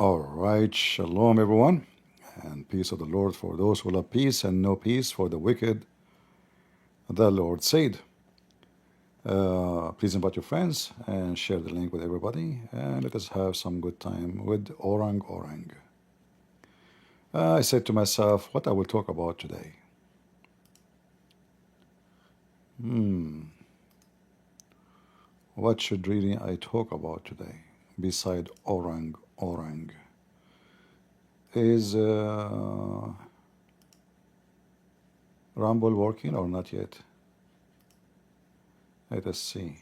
All right, shalom everyone, and peace of the Lord for those who love peace, and no peace for the wicked, the Lord said. Please invite your friends and share the link with everybody, and let us have some good time with Orang Orang. I said to myself, what I will talk about today. What should really I talk about today beside Orang Orang? Is Rumble working or not yet? Let us see.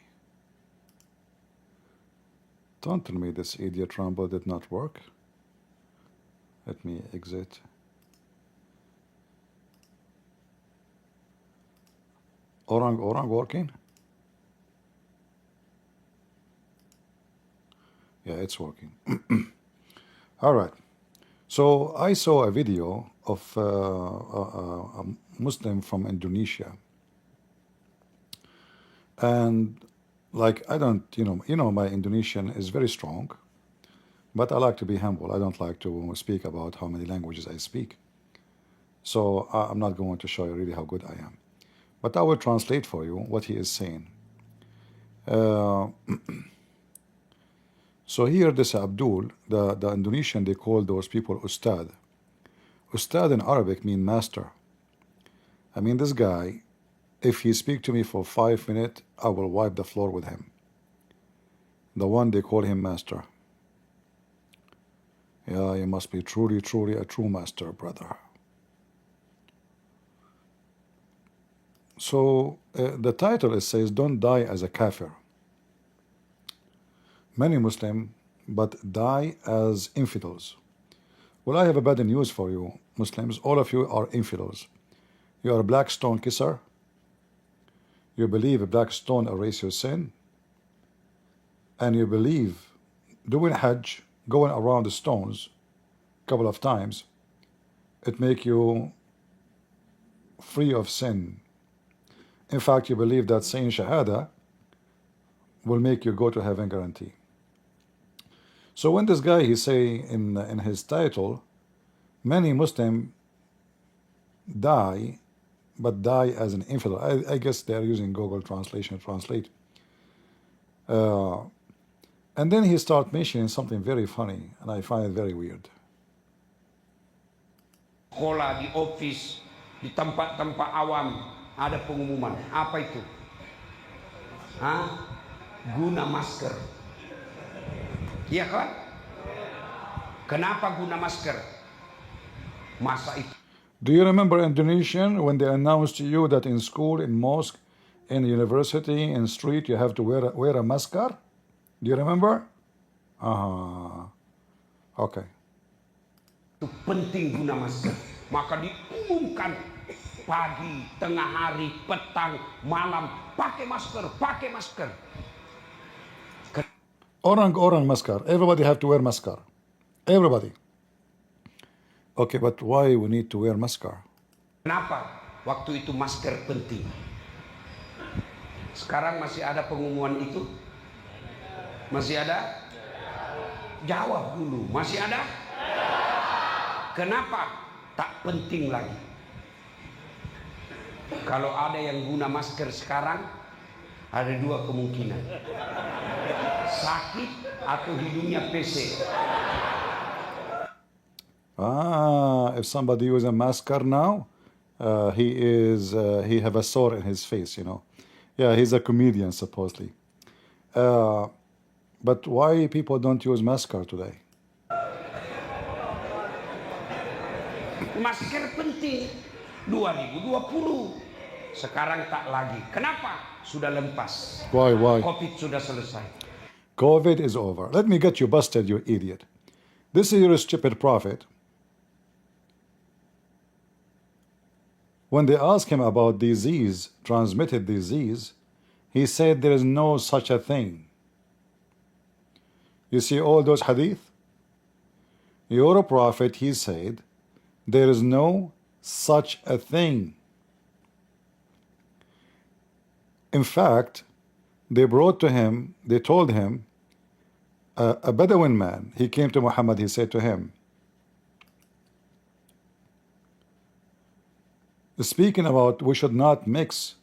Don't tell me this idiot Rumble did not work. Let me exit. Orang Orang working? Yeah, it's working. All right. So I saw a video of a Muslim from Indonesia, and like I don't, my Indonesian is very strong, but I like to be humble. I don't like to speak about how many languages I speak. So I'm not going to show you really how good I am, but I will translate for you what he is saying. So here, this Abdul, the Indonesian, they call those people Ustad. Ustad in Arabic mean master. I mean, this guy, if he speak to me for 5 minutes, I will wipe the floor with him. The one they call him master. Yeah, you must be truly, truly a true master, brother. So the title, it says, don't die as a kafir. Many Muslim, but die as infidels. Well, I have a bad news for you, Muslims. All of you are infidels. You are a black stone kisser. You believe a black stone erase your sin. And you believe doing Hajj, going around the stones a couple of times, it make you free of sin. In fact, you believe that saying Shahada will make you go to heaven guarantee. So when this guy, he say in his title, many Muslim die, but die as an infidel. I guess they're using Google Translation to translate. And then he start mentioning something very funny, and I find it very weird. Sekolah, di office, di tempat-tempat awam ada pengumuman. Apa itu? Guna masker. Iya kan? Kenapa guna masker? Masa itu. Do you remember Indonesian when they announced to you that in school, in mosque, in university, in street, you have to wear a masker? Do you remember? Okay. Itu penting guna masker. Maka diumumkan pagi, tengah hari, petang, malam, pakai masker, pakai masker. Orang masker. Everybody have to wear masker. Everybody. Okay, but why we need to wear masker? Kenapa? Waktu itu masker penting. Sekarang masih ada pengumuman itu? Masih ada? Jawab dulu. Masih ada? Kenapa? Tak penting lagi. Kalau ada yang guna masker sekarang, ada dua kemungkinan. Sakit atau hidungnya PC. If somebody use a masker now, he have a sore in his face, Yeah, he's a comedian supposedly. But why people don't use masker today? Masker penting 2020. Sekarang tak lagi. Kenapa? Sudah lempas. Why? Covid sudah selesai. COVID is over. Let me get you busted, you idiot. This is your stupid prophet. When they asked him about disease, transmitted disease, he said there is no such a thing. You see all those hadith? Your prophet, he said, there is no such a thing. In fact, they brought to him, they told him, a Bedouin man, he came to Muhammad, he said to him, speaking about we should not mix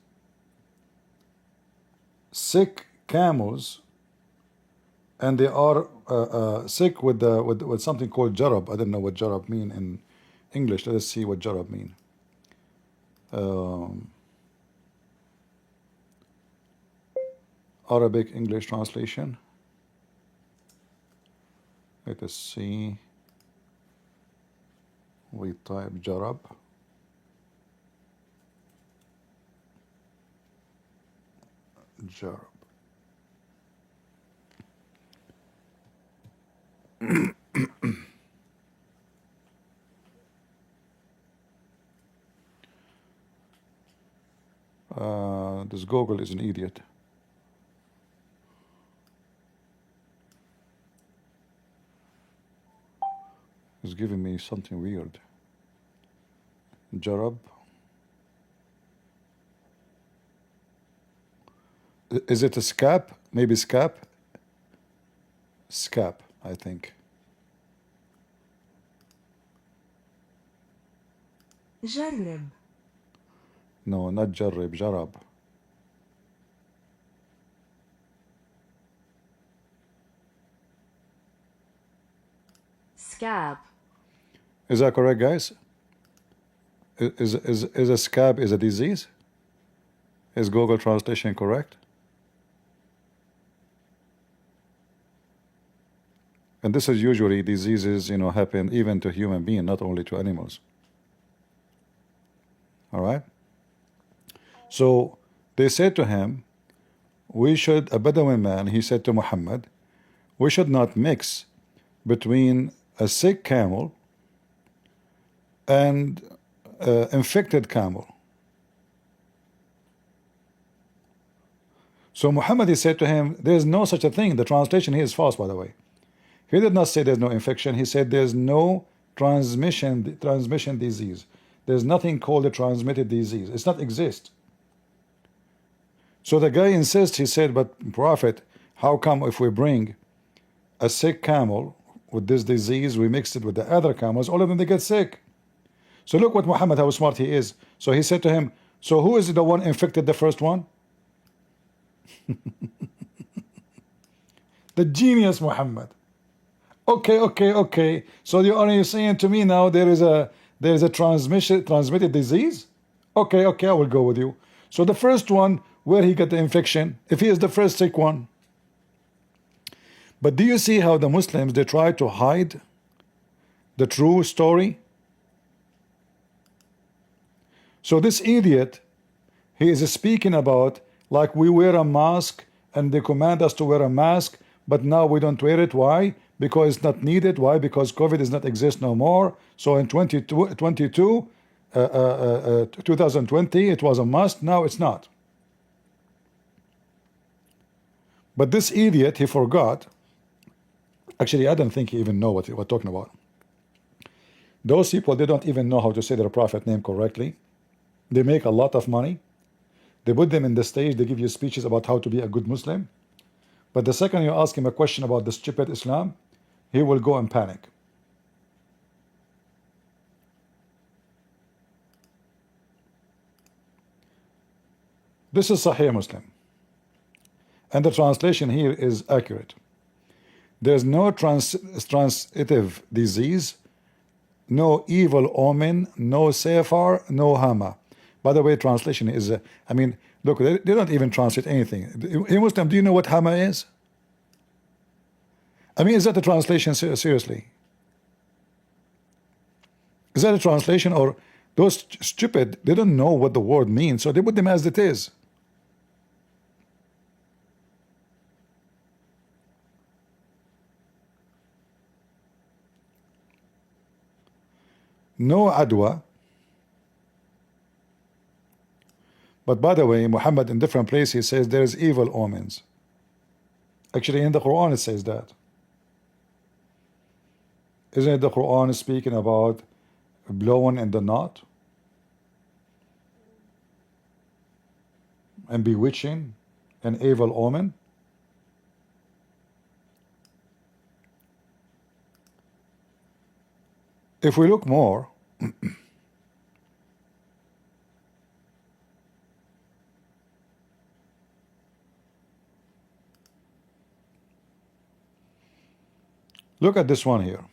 sick camels, and they are sick with with something called jarab. I don't know what jarab mean in English. Let us see what jarab mean. Arabic English translation. Let us see. We type jarab. Jarab. This Google is an idiot. It's giving me something weird. Jarab. Is it a scap? Maybe scap? Scap, I think. جرب. No, not jarab, jarab. Scab. Is that correct, guys? Is a scab is a disease? Is Google translation correct? And this is usually diseases, you know, happen even to human beings, not only to animals. All right. So they said to him, we should, a Bedouin man, he said to Muhammad, we should not mix between a sick camel and infected camel. So Muhammad, he said to him, there's no such a thing. The translation here is false, by the way. He did not say there's no infection. He said there's no transmission disease. There's nothing called a transmitted disease. It's not exist. So the guy insists, he said, but Prophet, how come if we bring a sick camel with this disease, we mix it with the other camels, all of them they get sick. So look what Muhammad, how smart he is. So he said to him, so who is the one infected the first one? The genius Muhammad. Okay. So you're saying to me now there is a transmitted disease? Okay, I will go with you. So the first one, where he got the infection, if he is the first sick one. But do you see how the Muslims, they try to hide the true story? So this idiot, he is speaking about like we wear a mask and they command us to wear a mask, but now we don't wear it. Why? Because it's not needed. Why? Because COVID does not exist no more. So in 2020, it was a must. Now it's not. But this idiot, he forgot. Actually, I don't think he even know what he was talking about. Those people, they don't even know how to say their prophet name correctly. They make a lot of money. They put them in the stage. They give you speeches about how to be a good Muslim. But the second you ask him a question about the stupid Islam, he will go and panic. This is Sahih Muslim. And the translation here is accurate. There's no transitive disease, no evil omen, no safar, no hama. By the way, translation is, I mean, look, they don't even translate anything. Hey Muslim, do you know what hama is? I mean, is that a translation seriously? Is that a translation, or those stupid, they don't know what the word means, so they put them as it is. No adwa. But by the way, Muhammad in different places he says there is evil omens. Actually, in the Quran it says that. Isn't it the Quran speaking about blowing in the knot and bewitching an evil omen? if we look more, look at this one here.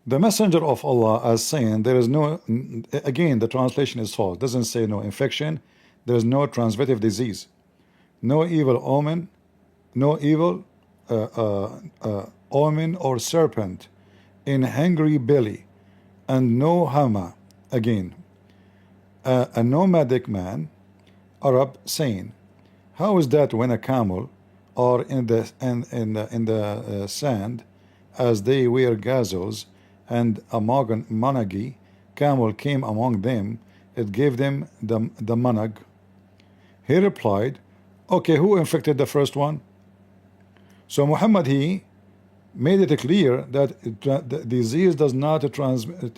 The messenger of Allah as saying there is no, again the translation is false, doesn't say no infection, there is no transmittive disease, no evil omen, no evil omen or serpent in hungry belly, and no hama. Again, a nomadic man, Arab, saying, how is that when a camel or in the sand, as they were gazelles, and a monagi camel came among them, it gave them the monag. He replied, okay, who infected the first one? So Muhammad, he made it clear that the disease does not transmit,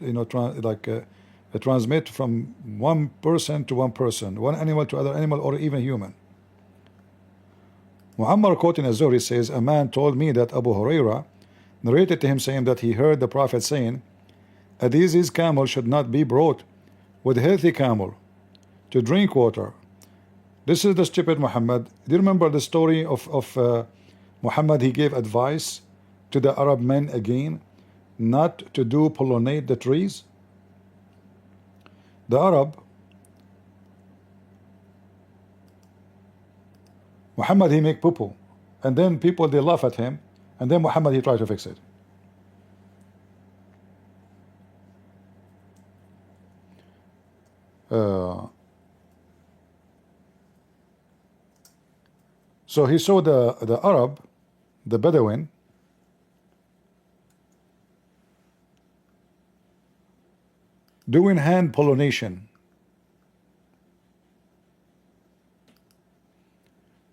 transmit from one person to one person, one animal to other animal, or even human. Muhammad quoting Az-Zuhri says, a man told me that Abu Huraira narrated to him saying that he heard the Prophet saying, a diseased camel should not be brought with a healthy camel to drink water. This is the stupid Muhammad. Do you remember the story of Muhammad? He gave advice to the Arab men again not to do pollinate the trees. The Arab, Muhammad, he make poo-poo, and then people they laugh at him, and then Muhammad he tried to fix it. So he saw the Arab, the Bedouin, doing hand pollination.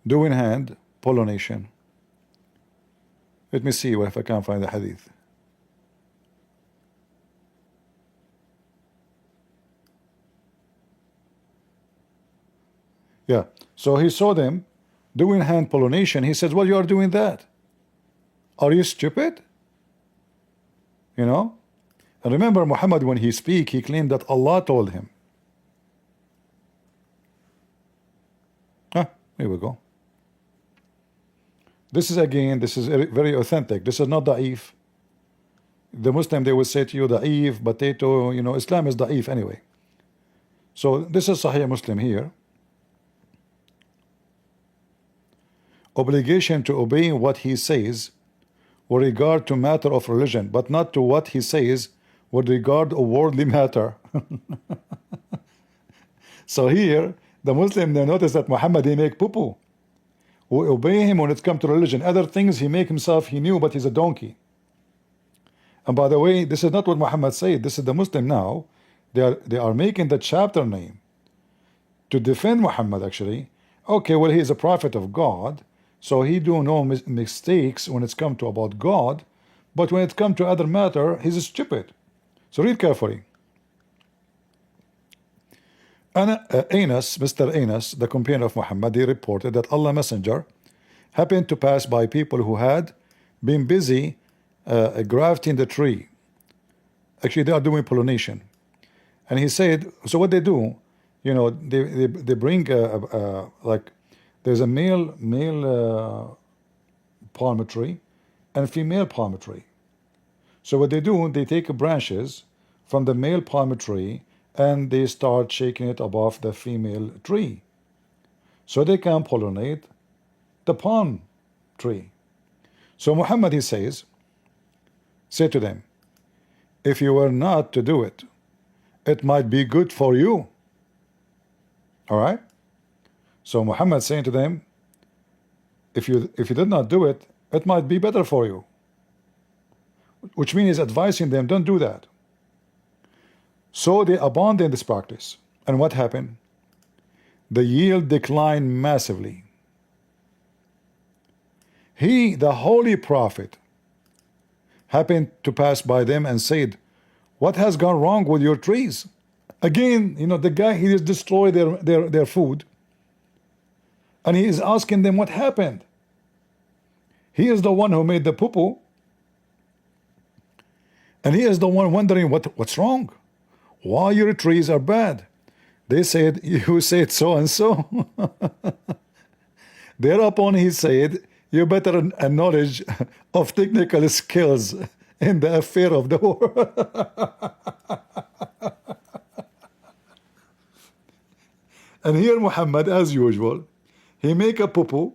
Doing hand pollination. Let me see if I can find the hadith. Yeah, so he saw them doing hand pollination. He said, well, you are doing that. Are you stupid? You know? And remember, Muhammad, when he speak, he claimed that Allah told him. Here we go. This is again, this is very authentic. This is not da'if. The Muslim, they will say to you, da'if, potato, you know, Islam is da'if anyway. So this is Sahih Muslim here. Obligation to obey what he says with regard to matter of religion, but not to what he says with regard to worldly matter. So here, the Muslim, they notice that Muhammad, he make poo-poo. We obey him when it comes to religion. Other things he make himself, he knew, but he's a donkey. And by the way, this is not what Muhammad said. This is the Muslim now. They are making the chapter name to defend Muhammad actually. Okay, well, he is a prophet of God, so he do no mistakes when it's come to about God, but when it come to other matter, he's stupid. So read carefully. Anas, Mr. Anas, the companion of Muhammad, he reported that Allah Messenger happened to pass by people who had been busy grafting the tree. Actually, they are doing pollination. And he said, so what they do, you know, they bring like there's a male palm tree and female palm tree. So what they do, they take branches from the male palm tree and they start shaking it above the female tree, so they can pollinate the palm tree. So Muhammad, he says, say to them, if you were not to do it, it might be good for you. All right. So Muhammad saying to them, if you did not do it, it might be better for you. Which means he's advising them, don't do that. So they abandoned this practice. And what happened? The yield declined massively. He, the holy prophet, happened to pass by them and said, what has gone wrong with your trees? Again, you know, the guy, he just destroyed their food. And he is asking them what happened. He is the one who made the poo-poo. And he is the one wondering what's wrong. Why your trees are bad? They said, you said so and so. Thereupon he said, you better a knowledge of technical skills in the affair of the world. And here Muhammad, as usual, he make a poo-poo.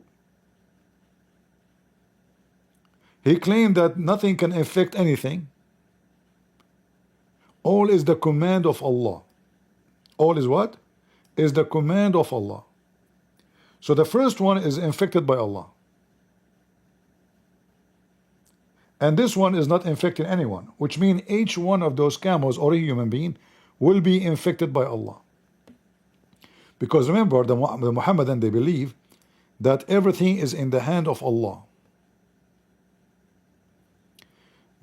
He claimed that nothing can affect anything. All is the command of Allah. All is what? Is the command of Allah. So the first one is infected by Allah. And this one is not infecting anyone, which means each one of those camels or a human being will be infected by Allah. Because remember, the Muhammadan, they believe that everything is in the hand of Allah.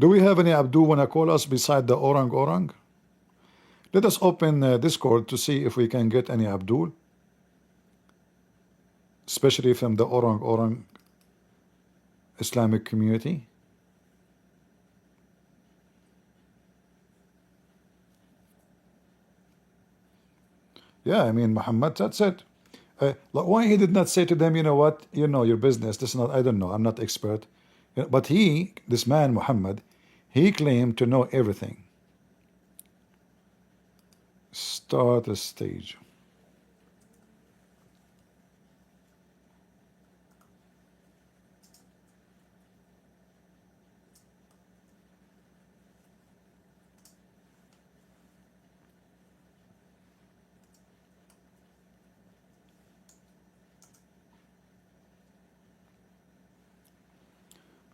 Do we have any Abdul wanna call us beside the orang orang? Let us open Discord to see if we can get any Abdul, especially from the orang orang Islamic community. Yeah, I mean, Muhammad, that's it. Like, why he did not say to them, you know what, you know your business, this is not, I don't know, I'm not expert. But he, this man, Muhammad, he claimed to know everything. Start the stage.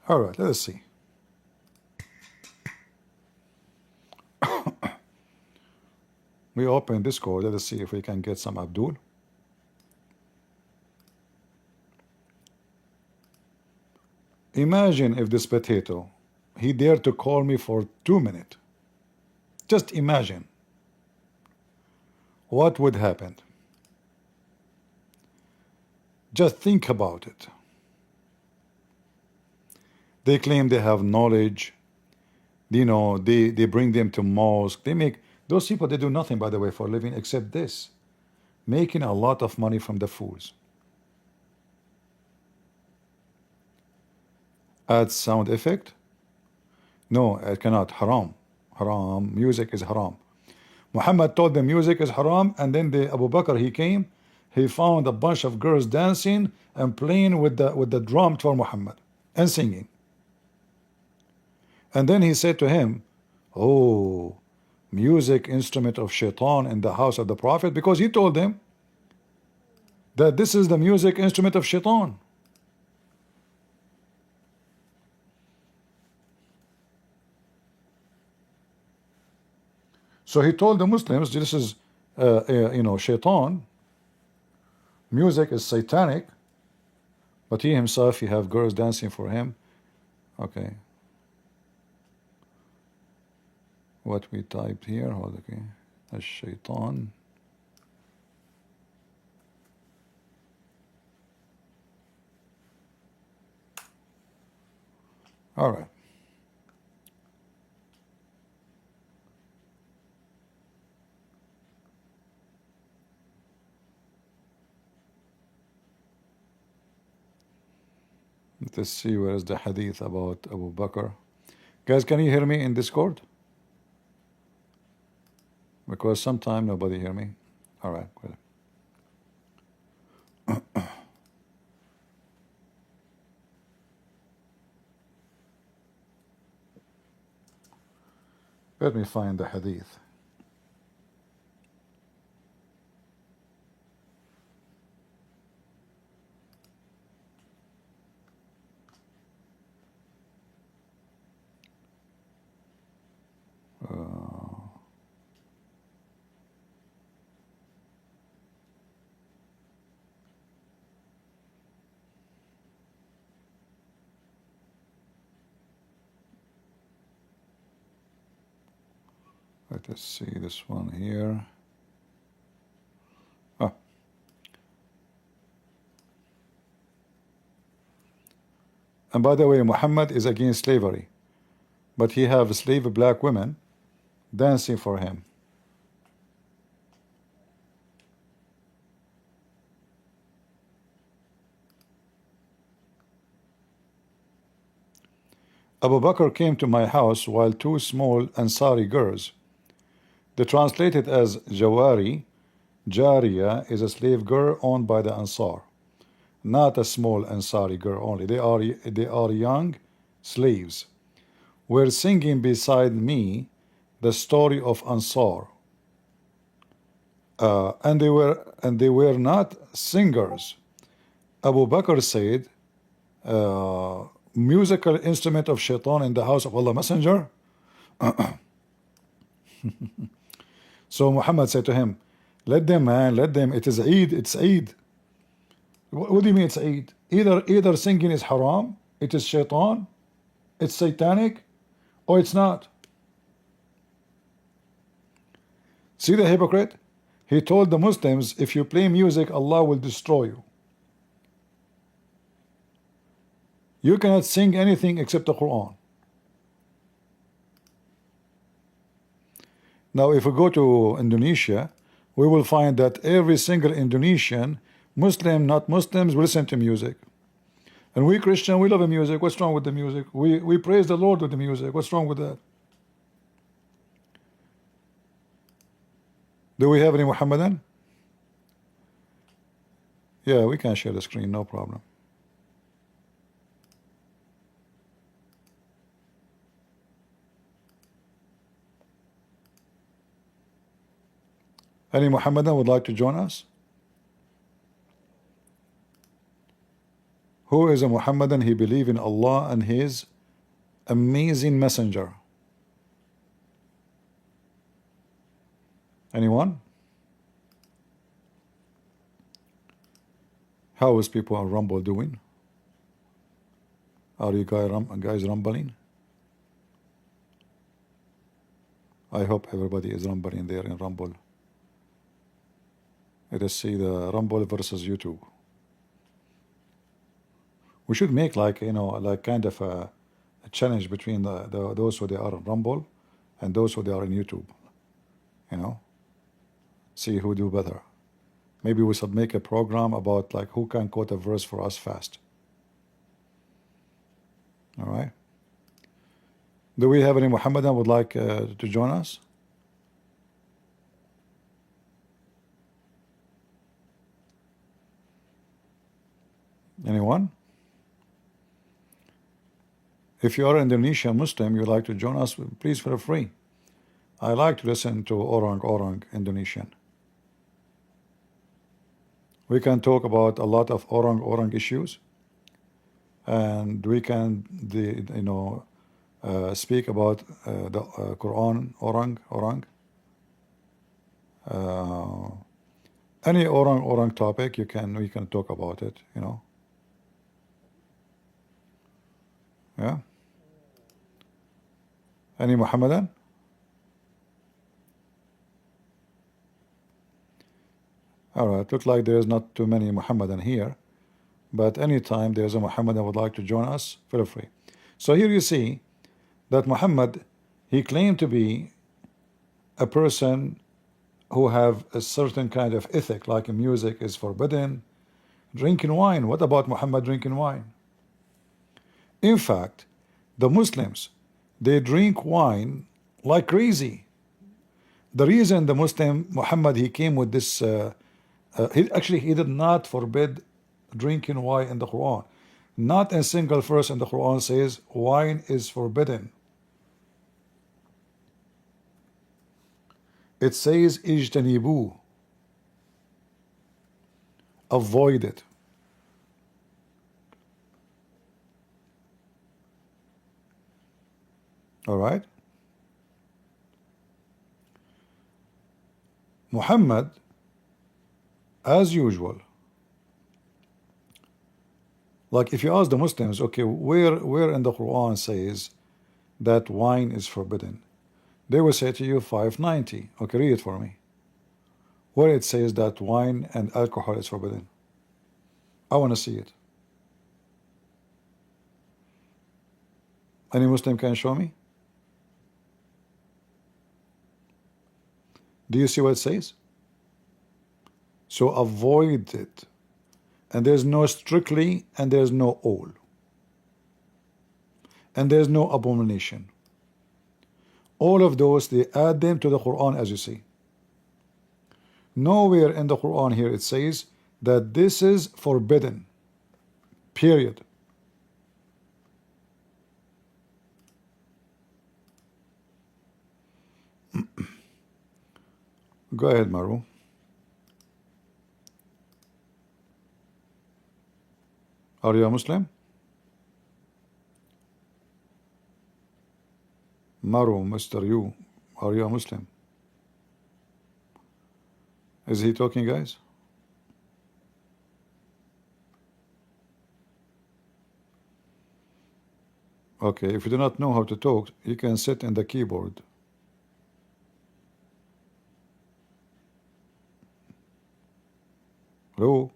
All right, let us see. We open Discord. Let us see if we can get some Abdul. Imagine if this potato, he dared to call me for 2 minutes. Just imagine what would happen. Just think about it. They claim they have knowledge. You know, they bring them to mosque. They make, those people, they do nothing, by the way, for a living except this. Making a lot of money from the fools. Add sound effect? No, it cannot. Haram. Haram. Music is haram. Muhammad told them music is haram, and then the Abu Bakr, he came, he found a bunch of girls dancing and playing with the drum for Muhammad and singing. And then he said to him, oh, music instrument of shaitan in the house of the Prophet, because he told them that this is the music instrument of shaitan. So he told the Muslims, this is, you know, shaitan. Music is satanic, but he himself, he have girls dancing for him. Okay. What we typed here, hold, okay. Shaitan. All right. Let's see where is the hadith about Abu Bakr. Guys, can you hear me in Discord? Because sometimes nobody hear me. All right, good. Let me find the hadith. Let us see this one here. Ah. And by the way, Muhammad is against slavery. but he have slave black women dancing for him. Abu Bakr came to my house while two small Ansari girls. They translate it as Jawari. Jariya is a slave girl owned by the Ansar, not a small Ansari girl only. They are young slaves. Were singing beside me the story of Ansar, and they were not singers. Abu Bakr said, musical instrument of shaitan in the house of Allah Messenger. So Muhammad said to him, let them, man, let them. It is Eid. It's Eid. What do you mean it's Eid? Either singing is haram, it is shaitan, it's satanic, or it's not. See the hypocrite? He told the Muslims, if you play music, Allah will destroy you. You cannot sing anything except the Quran. Now, if we go to Indonesia, we will find that every single Indonesian, Muslim, not Muslims, listen to music. And we Christian, we love the music. What's wrong with the music? We praise the Lord with the music. What's wrong with that? Do we have any Muhammadan? Yeah, we can share the screen, no problem. Any Muhammadan would like to join us? Who is a Muhammadan? He believes in Allah and His amazing messenger. Anyone? How is people on Rumble doing? Are you guys rumbling? I hope everybody is rumbling there in Rumble. Let us see the Rumble versus YouTube. We should make like kind of a challenge between those who they are on Rumble and those who they are in YouTube. See who do better. Maybe we should make a program about like who can quote a verse for us fast. All right. Do we have any Muhammadan would like to join us? Anyone? If you are an Indonesian Muslim, you'd like to join us, please feel free. I like to listen to orang Indonesian. We can talk about a lot of orang issues, and we can speak about the Quran orang. Any orang topic we can talk about it. Yeah. Any Muhammadan? All right, looks like there's not too many Muhammadan here, but anytime there's a Muhammadan would like to join us, feel free. So here you see that Muhammad, he claimed to be a person who have a certain kind of ethic, like music is forbidden, drinking wine. What about Muhammad drinking wine? In fact, the Muslims, they drink wine like crazy. The reason the Muslim Muhammad, he came with this he did not forbid drinking wine in the Quran. Not a single verse in the Quran says wine is forbidden. It says ijtanibu, avoid it. All right. Muhammad, as usual, like if you ask the Muslims, okay, where in the Quran says that wine is forbidden, they will say to you 590. Okay, read it for me. Where it says that wine and alcohol is forbidden. I want to see it. Any Muslim can show me? Do you see what it says? So avoid it. And there's no strictly, and there's no all. And there's no abomination. All of those, they add them to the Quran, as you see. Nowhere in the Quran here it says that this is forbidden. Period. Go ahead, Maru. Are you a Muslim? Maru, Mr. You, are you a Muslim? Is he talking, guys? Okay, if you do not know how to talk, you can sit in the keyboard. Hello?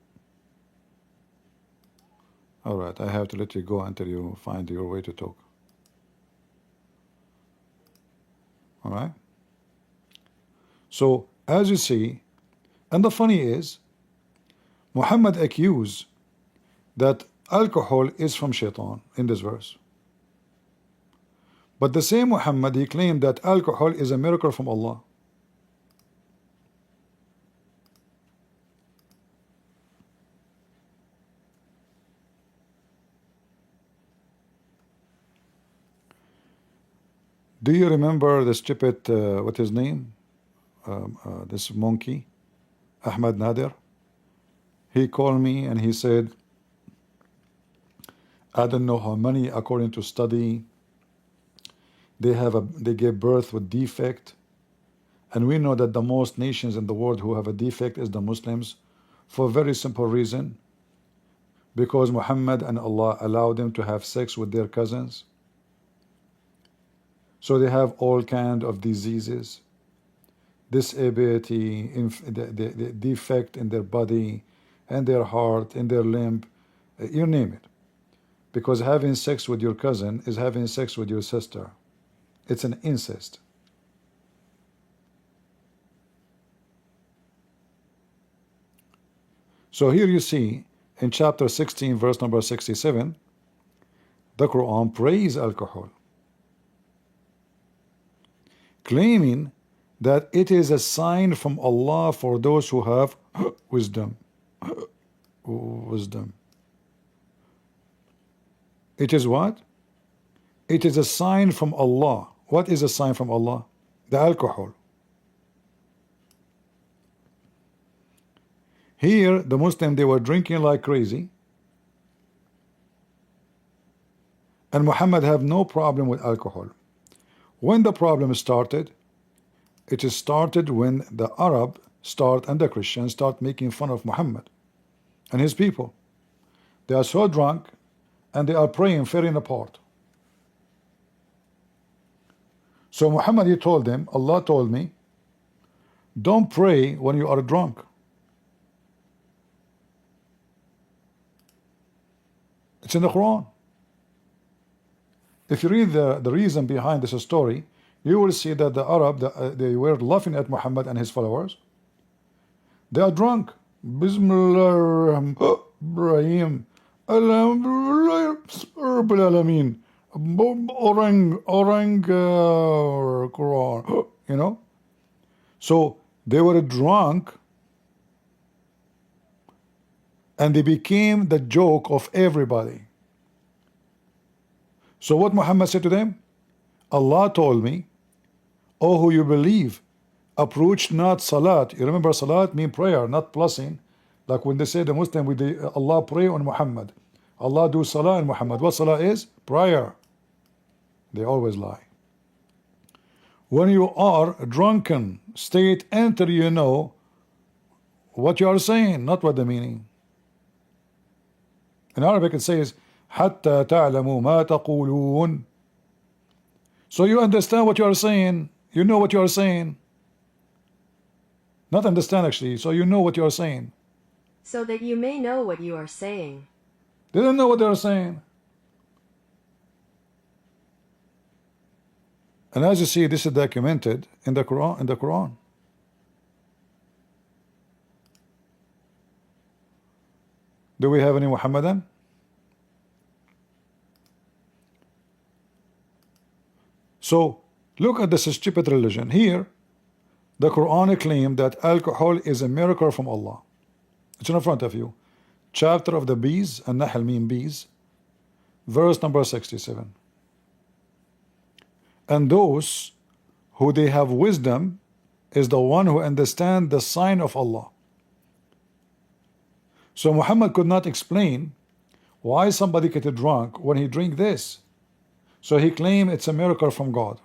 Alright, I have to let you go until you find your way to talk. Alright? So, as you see, and the funny is, Muhammad accused that alcohol is from shaitan in this verse. But the same Muhammad, he claimed that alcohol is a miracle from Allah. Do you remember the stupid, what his name? This monkey, Ahmad Nader? He called me and he said, I don't know how many, according to study, they gave birth with defect. And we know that the most nations in the world who have a defect is the Muslims, for a very simple reason. Because Muhammad and Allah allowed them to have sex with their cousins. So they have all kind of diseases, disability, the defect in their body, and their heart, in their limb, you name it. Because having sex with your cousin is having sex with your sister. It's an incest. So here you see in chapter 16, verse number 67, the Quran praise alcohol, claiming that it is a sign from Allah for those who have wisdom. Wisdom. It is what? It is a sign from Allah. What is a sign from Allah? The alcohol. Here, the Muslim, they were drinking like crazy. And Muhammad have no problem with alcohol. When the problem started, it started when the Arab and the Christians start making fun of Muhammad and his people. They are so drunk and they are praying tearing apart. So Muhammad, he told them, Allah told me, don't pray when you are drunk. It's in the Quran. If you read the reason behind this story, you will see that the Arab, they were laughing at Muhammad and his followers. They are drunk. Bismillahirrahmanirrahim. Alhamdulillah. Orang Quran. You know? So they were drunk and they became the joke of everybody. So what Muhammad said to them? Allah told me, oh, who you believe, approach not salat. You remember salat mean prayer, not plussing. Like when they say the Muslim, Allah pray on Muhammad. Allah do salah on Muhammad. What salah is? Prayer. They always lie. When you are drunken state, enter, you know what you are saying, not what the meaning. In Arabic it says, حتى تعلموا ما تقولون. So you understand what you are saying. You know what you are saying. Not understand actually. So you know what you are saying. So that you may know what you are saying. They don't know what they are saying. And as you see, this is documented in the Quran. Do we have any Muhammadan? So look at this stupid religion. Here, the Quran claims that alcohol is a miracle from Allah. It's in front of you. Chapter of the bees, and Nahl mean bees, verse number 67. And those who they have wisdom is the one who understand the sign of Allah. So Muhammad could not explain why somebody get drunk when he drink this. So he claimed it's a miracle from God.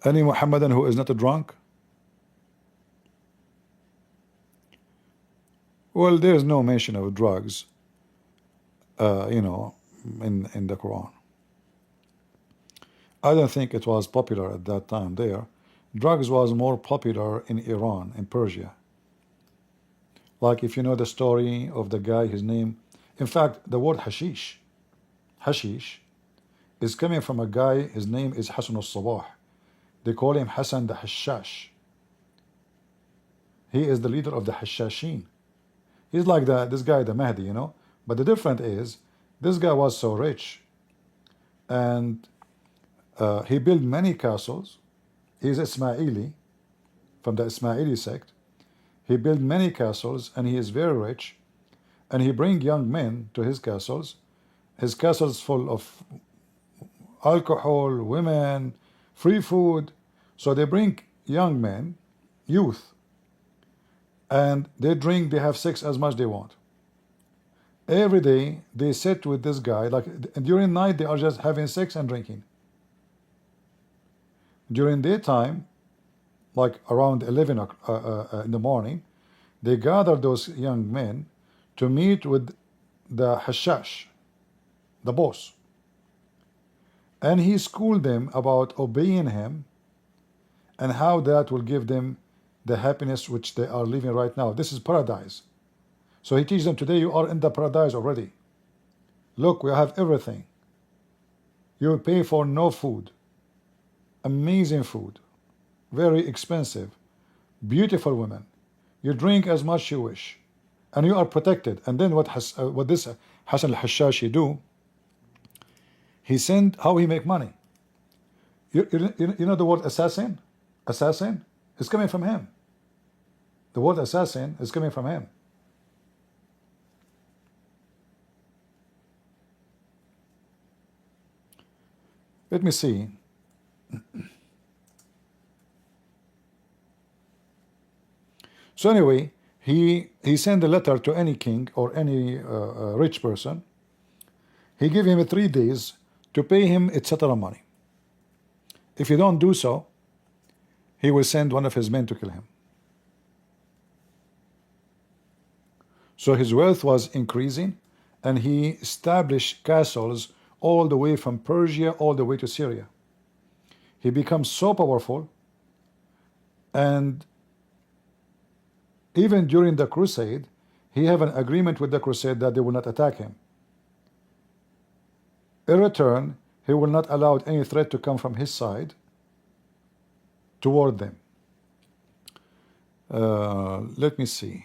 Any Muhammadan who is not a drunk? Well, there is no mention of drugs, in the Quran. I don't think it was popular at that time there. Drugs was more popular in Iran, in Persia. Like if you know the story of the guy, his name, in fact, the word hashish is coming from a guy, his name is Hassan al-Sabah. They call him Hassan the Hashash. He is the leader of the Hashashin. He's like this guy, the Mahdi, But the difference is, this guy was so rich, and he built many castles. He's Ismaili, from the Ismaili sect. He built many castles, and he is very rich. And he bring young men to his castles. His castles full of alcohol, women, free food. So they bring young men, youth, and they drink, they have sex as much they want. Every day they sit with this guy, like during night they are just having sex and drinking. During daytime, like around 11 in the morning, they gather those young men to meet with the Hashash, the boss. And he schooled them about obeying him and how that will give them the happiness which they are living right now. This is paradise. So he teaches them, today you are in the paradise already. Look, we have everything. You will pay for no food. Amazing food. Very expensive. Beautiful women. You drink as much you wish. And you are protected. And then what this Hassan al-Hashashi do? He sent, how he make money. You know the word assassin? Assassin is coming from him. The word assassin is coming from him. Let me see. So anyway, he sent a letter to any king or any rich person. He gave him 3 days to pay him etc. money. If you don't do so, he will send one of his men to kill him. So his wealth was increasing, and he established castles all the way from Persia all the way to Syria. He becomes so powerful, and even during the crusade, he have an agreement with the crusade that they will not attack him. In return, he will not allow any threat to come from his side toward them. Let me see.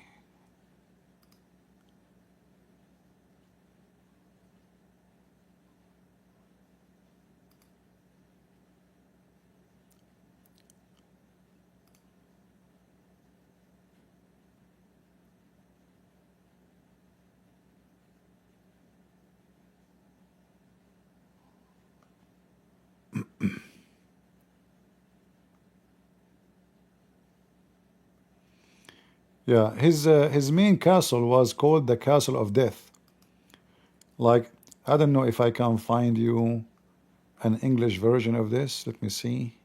Yeah, his main castle was called the Castle of Death. Like, I don't know if I can find you an English version of this. Let me see.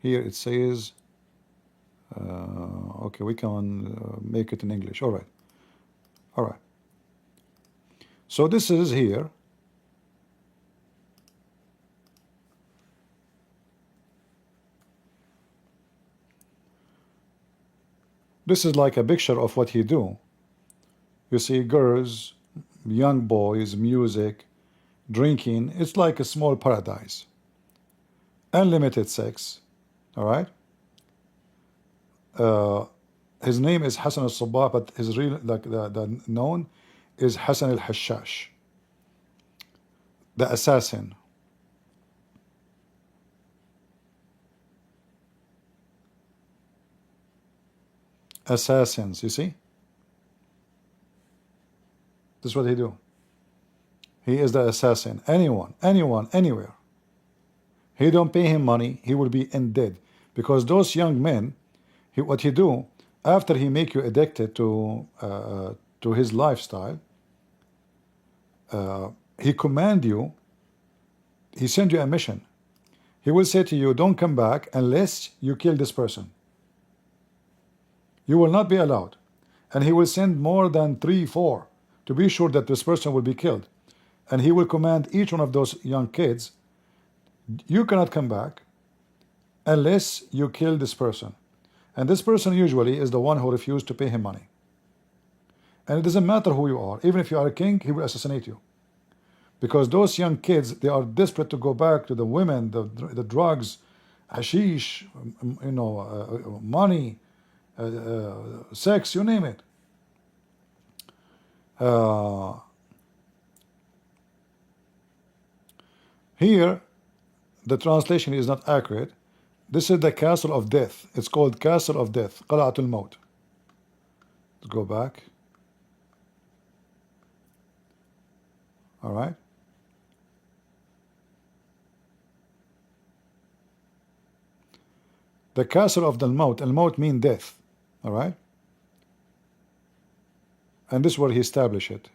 Here it says, okay, we can make it in English. All right. So this is here. This is like a picture of what he do. You see girls, young boys, music, drinking. It's like a small paradise. Unlimited sex. All right. His name is Hassan al-Sabbah, but his real, like the known, is Hassan al-Hashash, the assassin. Assassins, you see? This is what he do. He is the assassin. Anyone, anywhere. He don't pay him money, he will be in dead. Because those young men, what he do, after he make you addicted to his lifestyle, he command you, he send you a mission. He will say to you, don't come back unless you kill this person. You will not be allowed. And he will send more than 3, 4 to be sure that this person will be killed. And he will command each one of those young kids, you cannot come back unless you kill this person. And this person usually is the one who refused to pay him money. And it doesn't matter who you are. Even if you are a king, he will assassinate you. Because those young kids, they are desperate to go back to the women, the drugs, hashish, money, sex, you name it. Here, the translation is not accurate. This is the castle of death. It's called castle of death. Qala'atul Maut. Let's go back. All right. The castle of the Maut. Al-Maut means death. All right. And this is where he established it.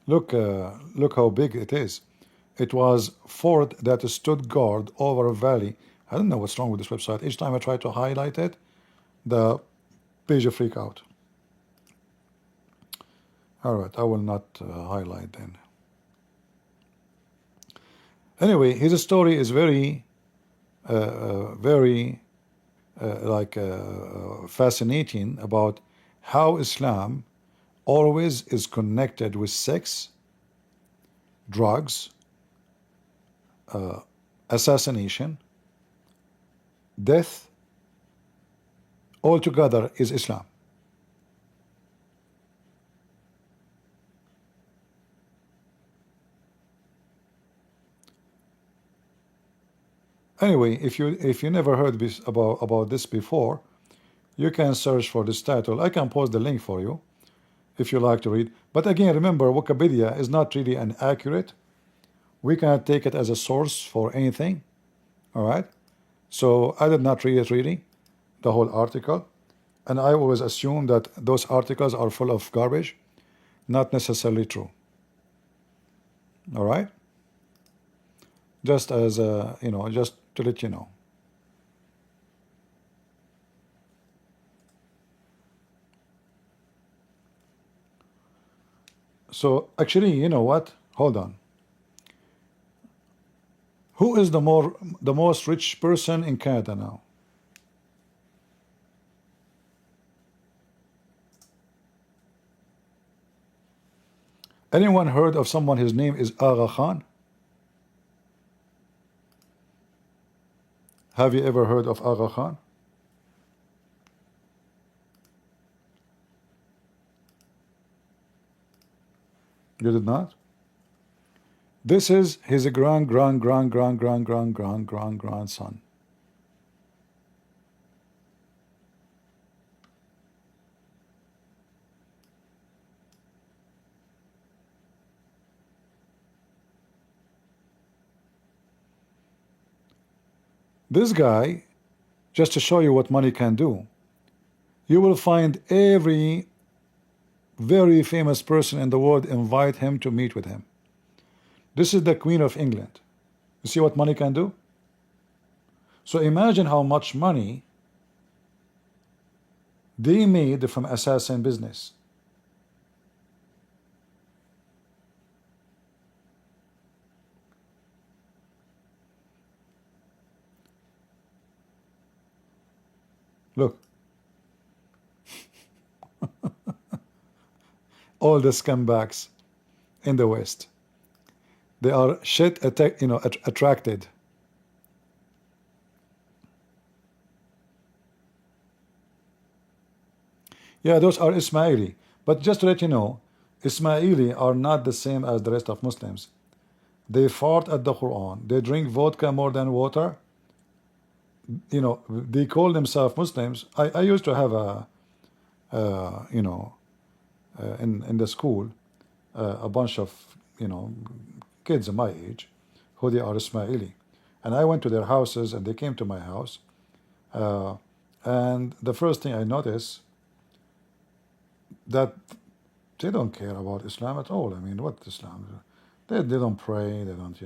Look how big it is. It was fort that stood guard over a valley. I don't know what's wrong with this website. Each time I try to highlight it, the page will freak out. All right, I will not highlight then. Anyway, his story is very fascinating about how Islam always is connected with sex, drugs, assassination, death. All together is Islam. Anyway, if you never heard this about this before, you can search for this title. I can post the link for you if you like to read. But again, remember, Wikipedia is not really an accurate. We cannot take it as a source for anything. All right. So I did not read it really, the whole article, and I always assume that those articles are full of garbage. Not necessarily true. All right. Just as just to let you know. So actually, you know what? Hold on. Who is the most rich person in Canada now? Anyone heard of someone, his name is Aga Khan? Have you ever heard of Aga Khan? You did not? This is his grandson. This guy, just to show you what money can do, you will find every very famous person in the world invite him to meet with him. This is the Queen of England. You see what money can do? So imagine how much money they made from assassin business. Look. all the scumbags in the West. They are shit attracted. Yeah, those are Ismaili. But just to let you know, Ismaili are not the same as the rest of Muslims. They fart at the Quran. They drink vodka more than water. They call themselves Muslims. I used to have in the school, a bunch of, kids my age, who they are Ismaili. And I went to their houses and they came to my house. And the first thing I noticed, that they don't care about Islam at all. I mean, what Islam? They don't pray. They don't,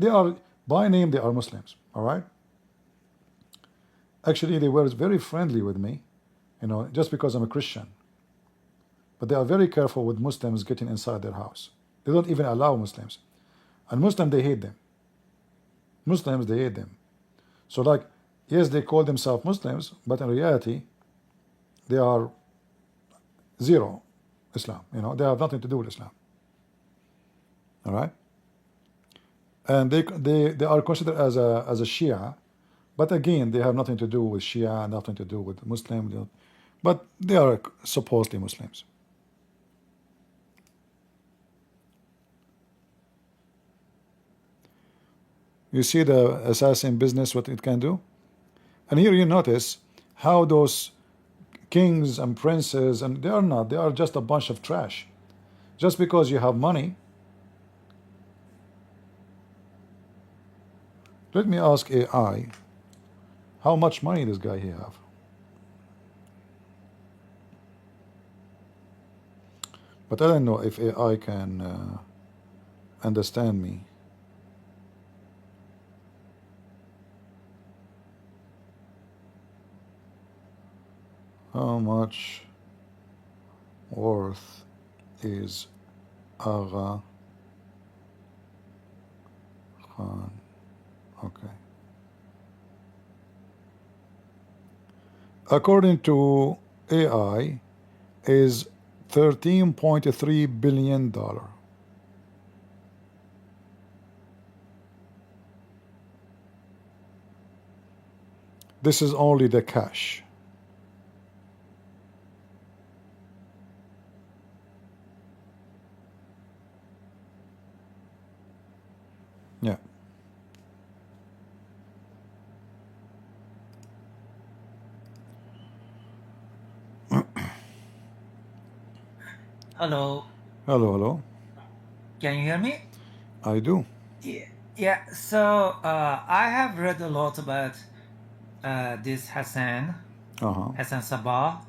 they are, by name, they are Muslims. All right. Actually, they were very friendly with me, just because I'm a Christian. But they are very careful with Muslims getting inside their house. They don't even allow Muslims. And Muslims, they hate them. Muslims, they hate them. So, like, yes, they call themselves Muslims, but in reality, they are zero Islam. They have nothing to do with Islam. All right. And they are considered as a Shia, but again, they have nothing to do with Shia, nothing to do with Muslim. But they are supposedly Muslims. You see the assassin business, what it can do? And here you notice how those kings and princes, and they are just a bunch of trash. Just because you have money. Let me ask AI, how much money this guy he have? But I don't know if AI can understand me. How much worth is Aga Khan? Okay. According to AI, is $13.3 billion. This is only the cash. Yeah. Hello, Hello, hello. can you hear me? I do. Yeah, so I have read a lot about this Hassan Uh-huh. Sabah,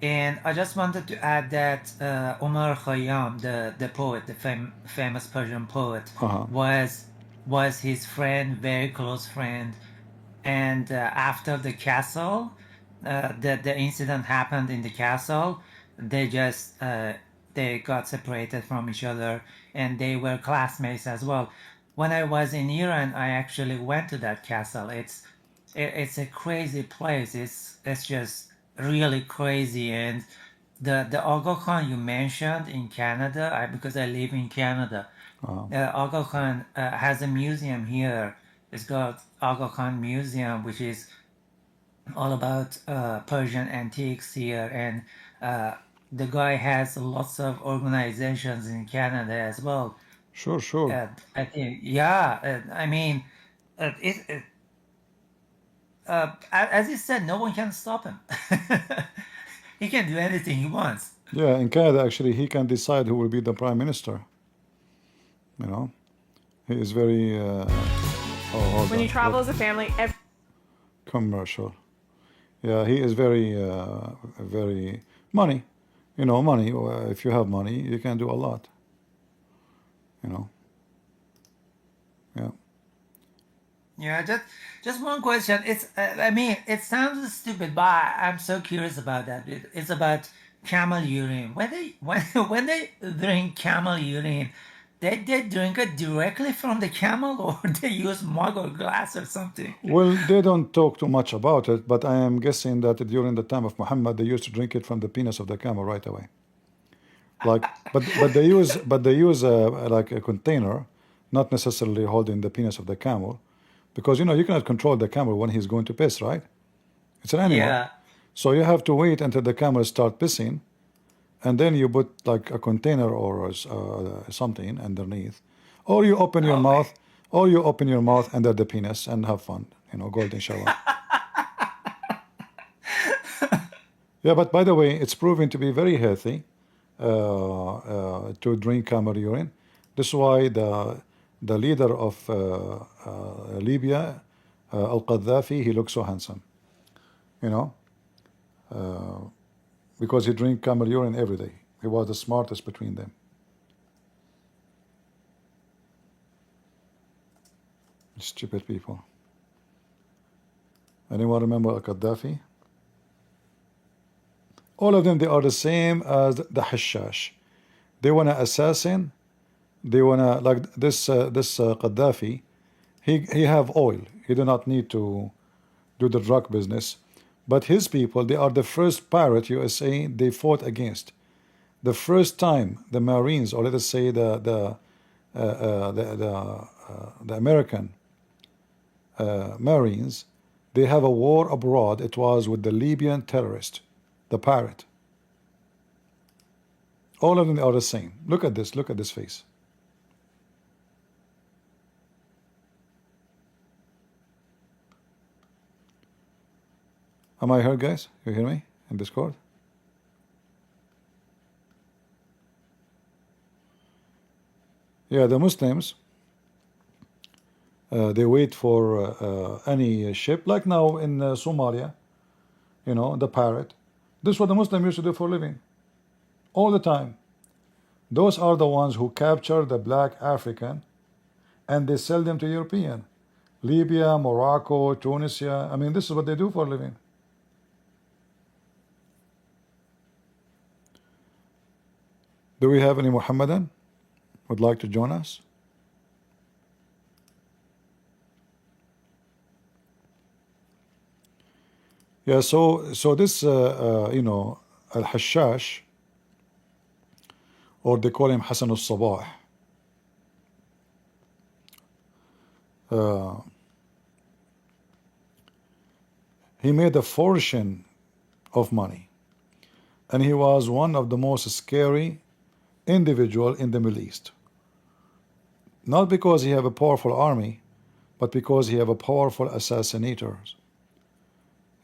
and I just wanted to add that Omar Khayyam, the poet, the famous Persian poet, Uh-huh. was his friend, very close friend, and after the castle, the incident happened in the castle. They just they got separated from each other, and they were classmates as well. When I was in Iran, I actually went to that castle. It's a crazy place. It's just really crazy. And the Aga Khan you mentioned in Canada, because I live in Canada, Aga Khan has a museum here. It's called Aga Khan Museum, which is all about Persian antiques here. And the guy has lots of organizations in Canada as well. Sure, sure. I think, yeah, I mean, as you said, no one can stop him. He can do anything he wants. Yeah, in Canada, actually, he can decide who will be the prime minister. He is very, hold When you on. travel as a family, Commercial. Yeah, he is very, very money. Money. If you have money, you can do a lot. Yeah. Yeah, just one question. It's I mean, it sounds stupid, but I'm so curious about that. It's about camel urine. When they drink camel urine, they drink it directly from the camel, or they use mug or glass or something. Well, they don't talk too much about it, but I am guessing that during the time of Muhammad, they used to drink it from the penis of the camel right away. Like, but they use like a container, not necessarily holding the penis of the camel, because you cannot control the camel when he's going to piss, right? It's an animal, Yeah. so you have to wait until the camel start pissing, and then you put like a container or something underneath, or you open your Okay. mouth, or you open your mouth under the penis and have fun, golden shower. Yeah, but by the way, it's proven to be very healthy to drink camel urine. This is why the leader of Libya, Al-Qaddafi, he looks so handsome, you know, because he drink camel urine every day. He was the smartest between them. Stupid people. Anyone remember Al-Qaddafi? All of them, they are the same as the Hashash. They want to assassin. They want to, like this Qaddafi, he have oil. He do not need to do the drug business. But his people, they are the first pirate USA they fought against. The first time the Marines, or let us say the American Marines, they have a war abroad. It was with the Libyan terrorist, the pirate. All of them are the same. Look at this. Look at this face. Am I heard, guys? You hear me in Discord? Yeah, the Muslims, they wait for any ship, like now in Somalia, the pirate. This is what the Muslim used to do for a living, all the time. Those are the ones who capture the black African and they sell them to European. Libya, Morocco, Tunisia. I mean, this is what they do for a living. Do we have any Muhammadan would like to join us? Yeah, so this Al-Hashash, or they call him Hassan al-Sabah, he made a fortune of money, and he was one of the most scary individual in the Middle East. Not because he have a powerful army, but because he have a powerful assassinators.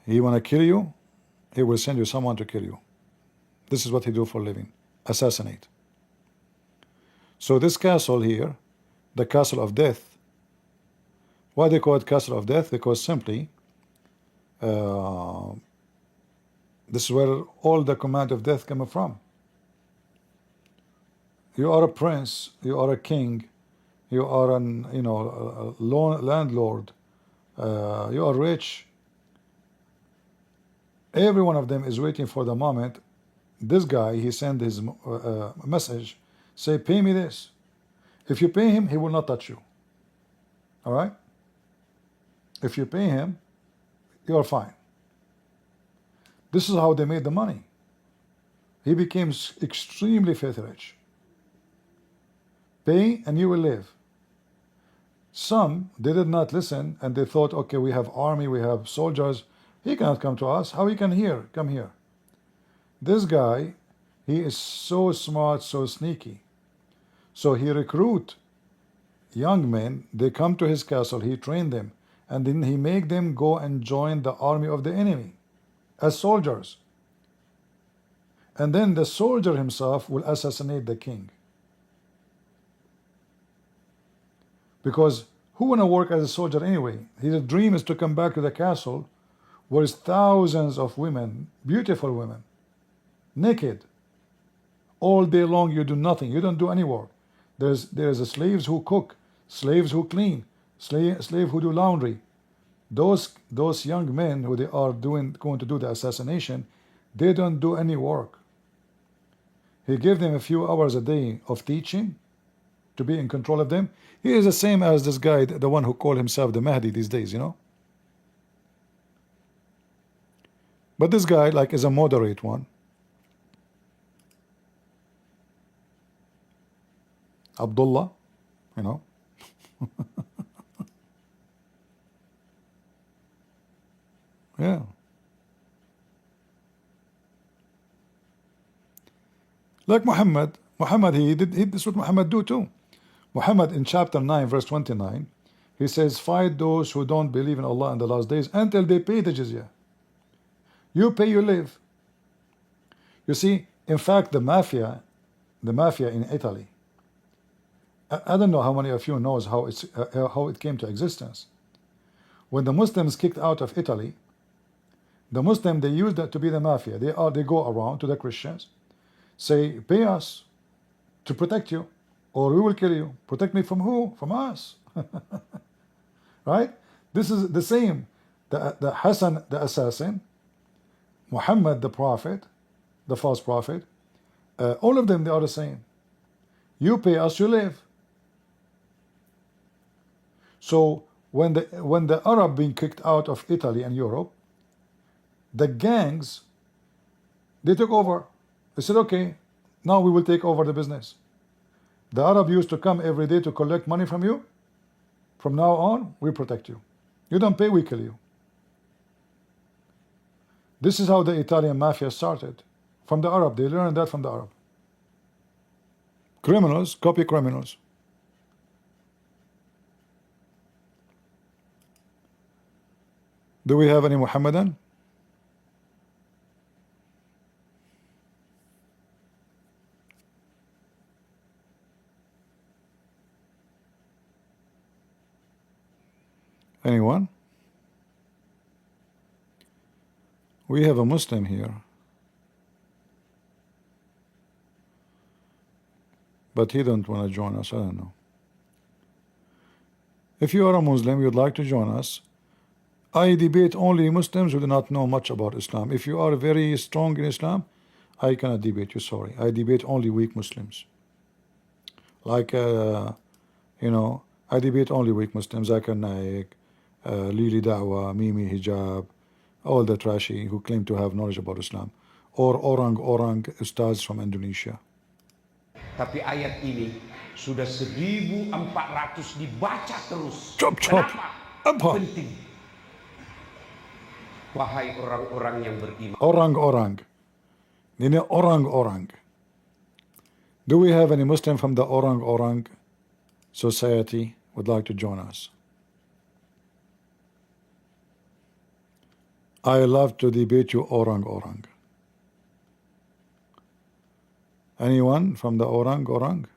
He want to kill you, he will send you someone to kill you. This is what he do for a living, assassinate. So this castle here, the castle of death, why they call it castle of death? Because simply, this is where all the command of death come from. You are a prince, you are a king, you are an a landlord, you are rich. Every one of them is waiting for the moment. This guy, he sent his message, say, pay me this. If you pay him, he will not touch you. All right? If you pay him, you are fine. This is how they made the money. He became extremely filthy rich. Pay and you will live. Some, they did not listen and they thought, okay, we have army, we have soldiers. He cannot come to us. How he can come here? This guy, he is so smart, so sneaky. So he recruit young men. They come to his castle. He train them, and then he make them go and join the army of the enemy as soldiers. And then the soldier himself will assassinate the king. Because who wanna work as a soldier anyway? His dream is to come back to the castle where is thousands of women, beautiful women, naked. All day long you do nothing. You don't do any work. There's slaves who cook, slaves who clean, slave who do laundry. Those young men who they are going to do the assassination, they don't do any work. He gave them a few hours a day of teaching to be in control of them. He is the same as this guy, the one who called himself the Mahdi these days, But this guy, like, is a moderate one. Abdullah, you know. Yeah. Like Muhammad. Muhammad, this is what Muhammad do too. Muhammad in chapter 9, verse 29, he says, fight those who don't believe in Allah in the last days until they pay the jizya. You pay, you live. You see, in fact, the mafia in Italy, I don't know how many of you knows how it came to existence. When the Muslims kicked out of Italy, the Muslim, they used that to be the mafia. They go around to the Christians, say, pay us to protect you, or we will kill you. Protect me from who? From us. Right? This is the same. The Hassan, the assassin, Muhammad, the prophet, the false prophet, all of them, they are the same. You pay us, you live. So when the Arab being kicked out of Italy and Europe, the gangs, they took over. They said, okay, now we will take over the business. The Arab used to come every day to collect money from you. From now on, we protect you. You don't pay, we kill you. This is how the Italian mafia started. From the Arab. They learned that from the Arab. Criminals copy criminals. Do we have any Muhammadan? Anyone? We have a Muslim here, but he don't want to join us. I don't know. If you are a Muslim, you'd like to join us, I debate only Muslims who do not know much about Islam. If you are very strong in Islam, I cannot debate you, sorry. I debate only weak Muslims. Like, you know, I debate only weak Muslims, Zakir Naik, Lili Da'wa, Mimi Hijab, all the trashy who claim to have knowledge about Islam. Or orang-orang ustaz from Indonesia. Tapi ayat ini sudah 1400 dibaca terus. Chop, chop. Kenapa? Apa? Penting. Wahai orang-orang yang beriman. Orang-orang. Ini orang-orang. Do we have any Muslim from the orang-orang society would like to join us? I love to debate you orang-orang. Anyone from the orang-orang?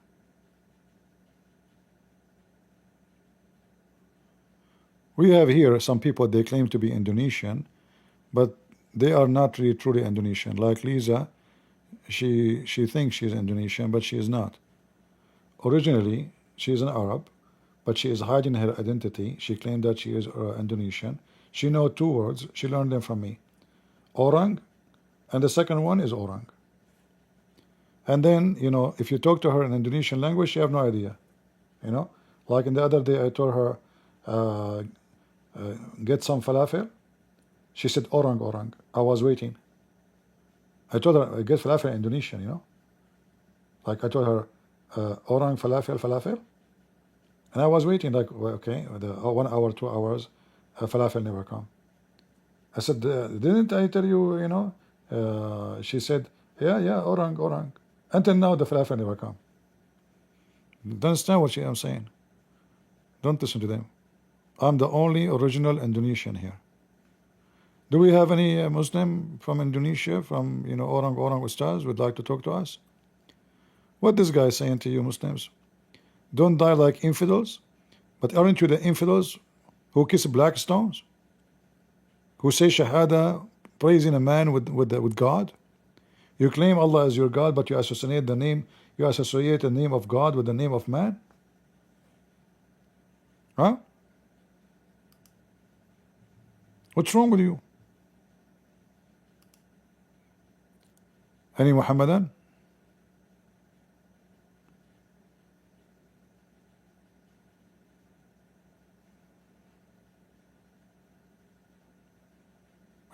We have here some people, they claim to be Indonesian, but they are not really truly Indonesian. Like Lisa, she thinks she's Indonesian, but she is not. Originally, she is an Arab, but she is hiding her identity. She claimed that she is Indonesian. She knows 2 words. She learned them from me. Orang, and the second one is orang. And then, you know, if you talk to her in Indonesian language, she have no idea. You know, like in the other day, I told her, get some falafel. She said, orang. I was waiting. I told her, get falafel in Indonesian, you know. Like I told her, orang falafel. And I was waiting, like, well, okay, 1 hour, 2 hours, falafel never come. I said, didn't I tell you, you know? She said, yeah, orang. Until now, the falafel never come. Don't understand what I'm saying. Don't listen to them. I'm the only original Indonesian here. Do we have any Muslim from Indonesia, from, you know, orang ustaz would like to talk to us? What this guy is saying to you Muslims? Don't die like infidels? But aren't you the infidels who kiss black stones? Who say shahada, praising a man with God? You claim Allah as your God, but you associate the name of God with the name of man? Huh? What's wrong with you? Any Muhammadan?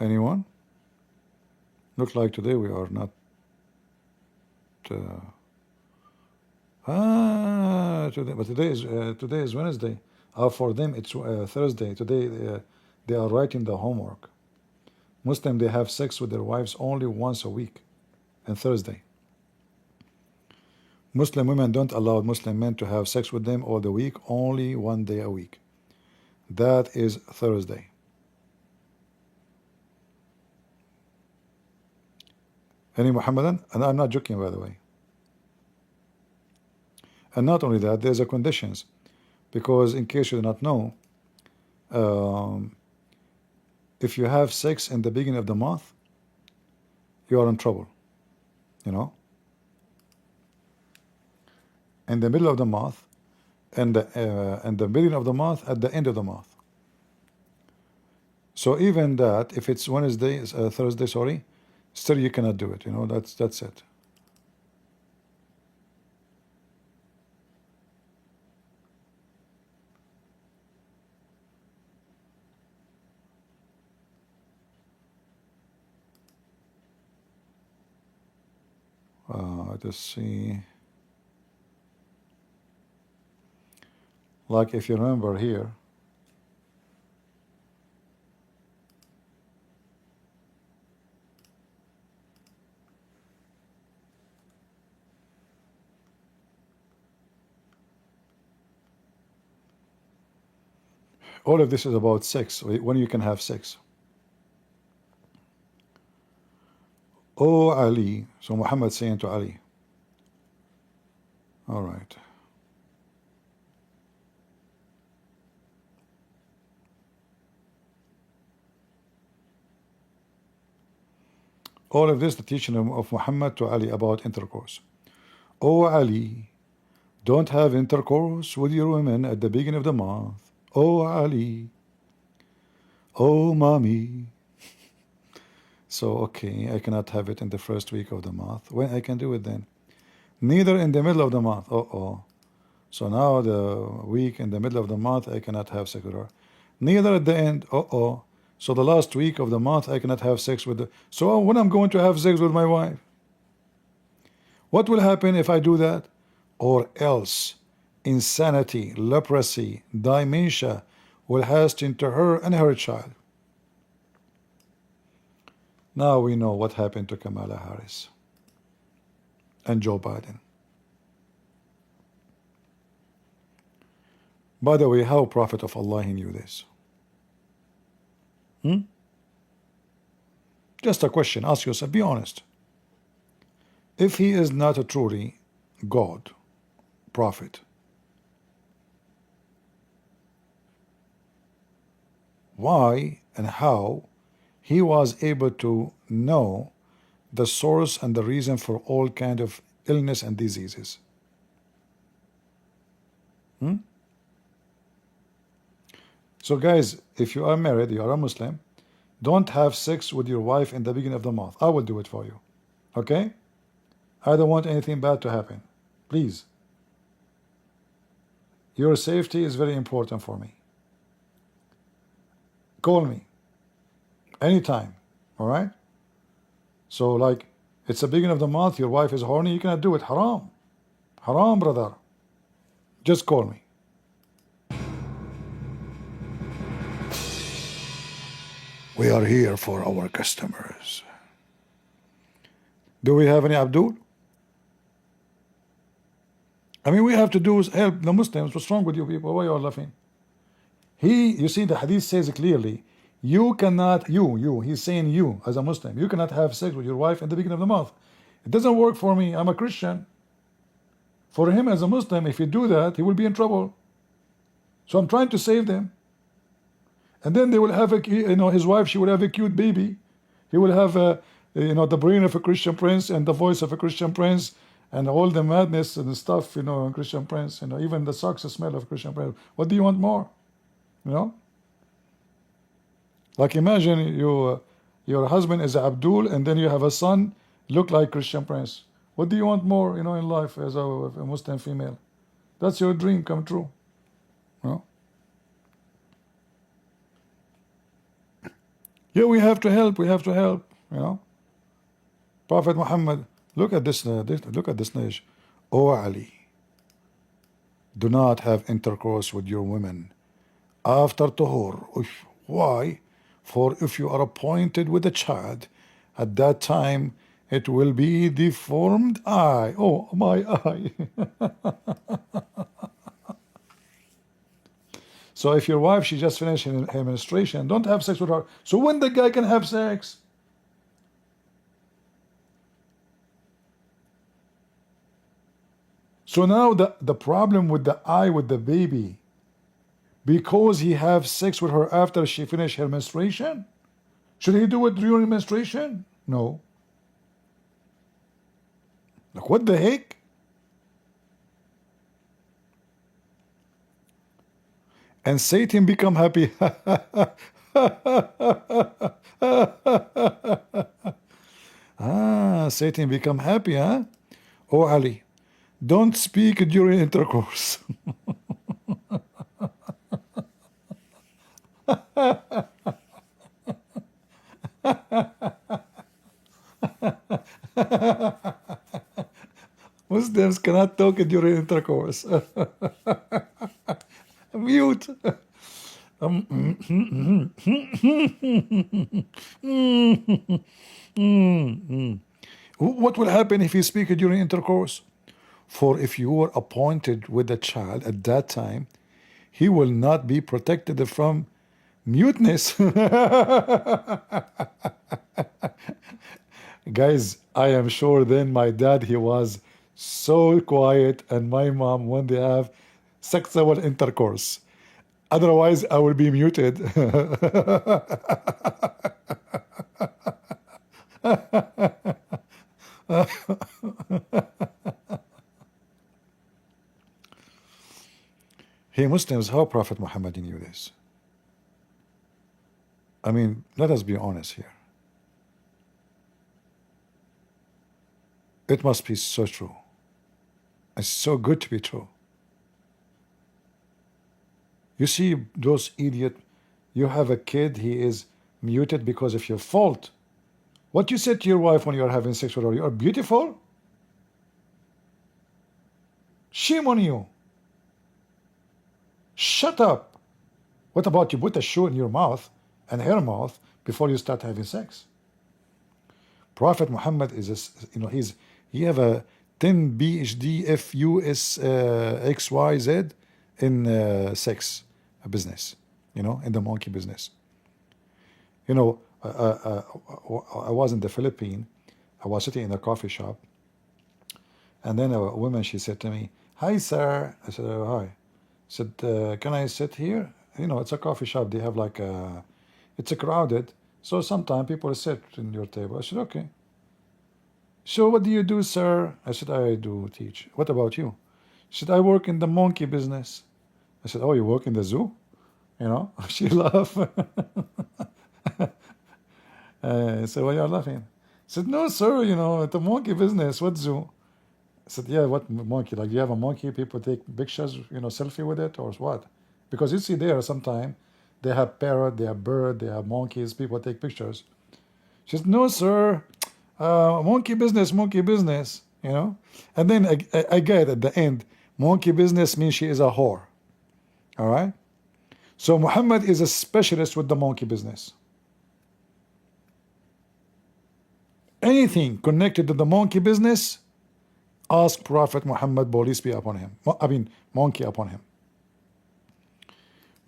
Anyone? Look like today we are not today, but today is Wednesday. For them it's Thursday. Today they are writing the homework. Muslim, they have sex with their wives only once a week, and Thursday. Muslim women don't allow Muslim men to have sex with them all the week, only one day a week. That is Thursday. Any Muhammadan? And I'm not joking, by the way. And not only that, there's a conditions, because in case you do not know, if you have sex in the beginning of the month, you are in trouble. You know, in the middle of the month, and the beginning of the month, at the end of the month. So even that, if it's Wednesday, Thursday, sorry, still you cannot do it. You know, that's it. Let's see. Like if you remember here, all of this is about sex, when you can have sex. Oh Ali, so Muhammad saying to Ali, all right. All of this, the teaching of Muhammad to Ali about intercourse. Oh Ali, don't have intercourse with your women at the beginning of the month. Oh Ali, oh mommy. So okay, I cannot have it in the first week of the month. When I can do it then? Neither in the middle of the month. So now the week in the middle of the month I cannot have sex with her. Neither at the end. So the last week of the month I cannot have sex with her. So when I'm going to have sex with my wife, what will happen if I do that? Or else insanity, leprosy, dementia will hasten to her and her child. Now we know what happened to Kamala Harris and Joe Biden. By the way, how Prophet of Allah he knew this? Just a question, ask yourself, be honest. If he is not a truly God, prophet, why and how he was able to know the source and the reason for all kind of illness and diseases? So guys, if you are married, you are a Muslim, don't have sex with your wife in the beginning of the month. I will do it for you. Okay? I don't want anything bad to happen. Please. Your safety is very important for me. Call me anytime. All right? So like, it's the beginning of the month, your wife is horny, you cannot do it. Haram. Haram, brother. Just call me. We are here for our customers. Do we have any Abdul? I mean, we have to do is help the Muslims. What's wrong with you people? Why are you laughing? You see, the hadith says clearly, you cannot, he's saying you as a Muslim, you cannot have sex with your wife in the beginning of the month. It doesn't work for me. I'm a Christian. For him as a Muslim, if you do that, he will be in trouble. So I'm trying to save them. And then they will have his wife, she will have a cute baby. He will have the brain of a Christian prince and the voice of a Christian prince and all the madness and the stuff, Christian prince, even the socks smell of Christian prince. What do you want more? Like imagine your husband is Abdul and then you have a son look like Christian prince. What do you want more, in life as a Muslim female? That's your dream come true. Yeah, we have to help. Prophet Muhammad, look at this. Look at this niche. Oh Ali, do not have intercourse with your women after tuhur. Why? For if you are appointed with a child, at that time it will be deformed eye. Oh, my eye. So if your wife, she just finished her menstruation, don't have sex with her. So when the guy can have sex? So now the problem with the eye with the baby, because he have sex with her after she finished her menstruation? Should he do it during menstruation? No. Like, what the heck? And Satan become happy. Satan become happy, huh? Oh, Ali, don't speak during intercourse. Muslims cannot talk during intercourse. Mute. What will happen if you speak during intercourse? For if you were appointed with a child at that time, he will not be protected from muteness. Guys, I am sure then my dad, he was so quiet, and my mom when they have sexual intercourse. Otherwise, I will be muted. Hey Muslims, how Prophet Muhammad knew this? I mean, let us be honest here. It must be so true. It's so good to be true. You see those idiot, you have a kid, he is muted because of your fault. What you said to your wife when you are having sex with her, you are beautiful? Shame on you. Shut up. What about you put a shoe in your mouth and her mouth before you start having sex? Prophet Muhammad is, he have a 10 PhD FUS XYZ in sex business, in the monkey business. I was in the Philippines. I was sitting in a coffee shop, and then a woman, she said to me, "Hi, sir." I said, "Oh, hi." Said, "Can I sit here?" It's a coffee shop. They have like it's a crowded, so sometimes people sit in your table. I said, "Okay." "So what do you do, sir?" I said, "I do teach." "What about you?" She said, "I work in the monkey business." I said, "Oh, you work in the zoo?" She laughed. So why are you laughing? I said, "No, sir, the monkey business. What zoo?" I said, "Yeah, what monkey? Like, you have a monkey, people take pictures, selfie with it, or what?" Because you see there sometime they have parrot, they have bird, they have monkeys, people take pictures. She said, "No, sir, monkey business, monkey business, And then I get at the end, monkey business means she is a whore. All right? So Muhammad is a specialist with the monkey business. Anything connected to the monkey business, ask Prophet Muhammad, peace be upon him. Monkey upon him.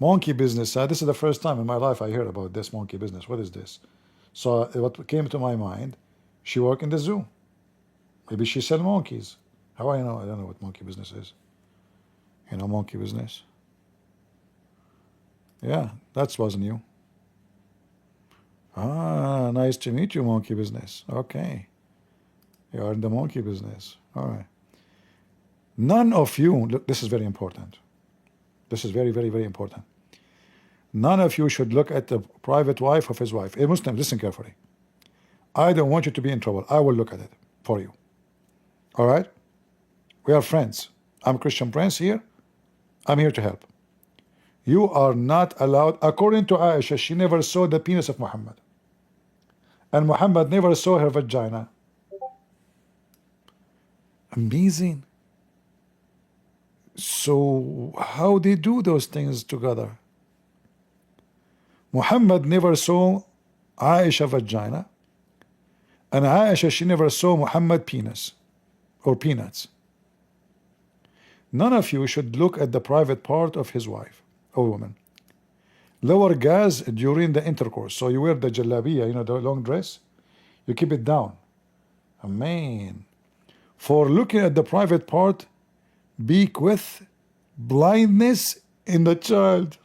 Monkey business. This is the first time in my life I heard about this monkey business. What is this? So what came to my mind, she worked in the zoo. Maybe she sell monkeys. How I know? I don't know what monkey business is. Monkey business. Yeah, that was new. Nice to meet you, monkey business. Okay. You are in the monkey business. All right. None of you, look, this is very important. This is very, very, very important. None of you should look at the private wife of his wife. A Muslim, listen carefully. I don't want you to be in trouble. I will look at it for you. All right? We are friends. I'm Christian Prince here. I'm here to help. You are not allowed, according to Aisha, she never saw the penis of Muhammad. And Muhammad never saw her vagina. Amazing. So how they do those things together? Muhammad never saw Aisha vagina, and Aisha, she never saw Muhammad penis or peanuts. None of you should look at the private part of his wife or woman. Lower gas during the intercourse. So you wear the jalabiya, you know, the long dress, you keep it down. Amen. For looking at the private part, beak with blindness in the child.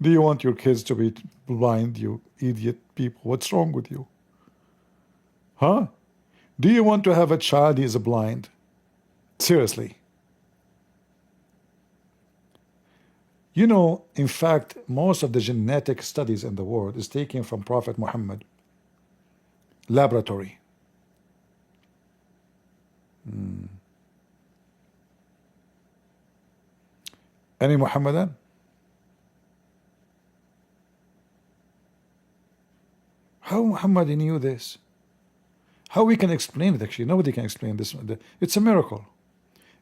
Do you want your kids to be blind, you idiot people? What's wrong with you? Huh? Do you want to have a child who is blind? Seriously. You know, in fact, most of the genetic studies in the world is taken from Prophet Muhammad. Laboratory. Any Muhammadan? How Muhammad knew this? How we can explain it actually? Nobody can explain this. It's a miracle.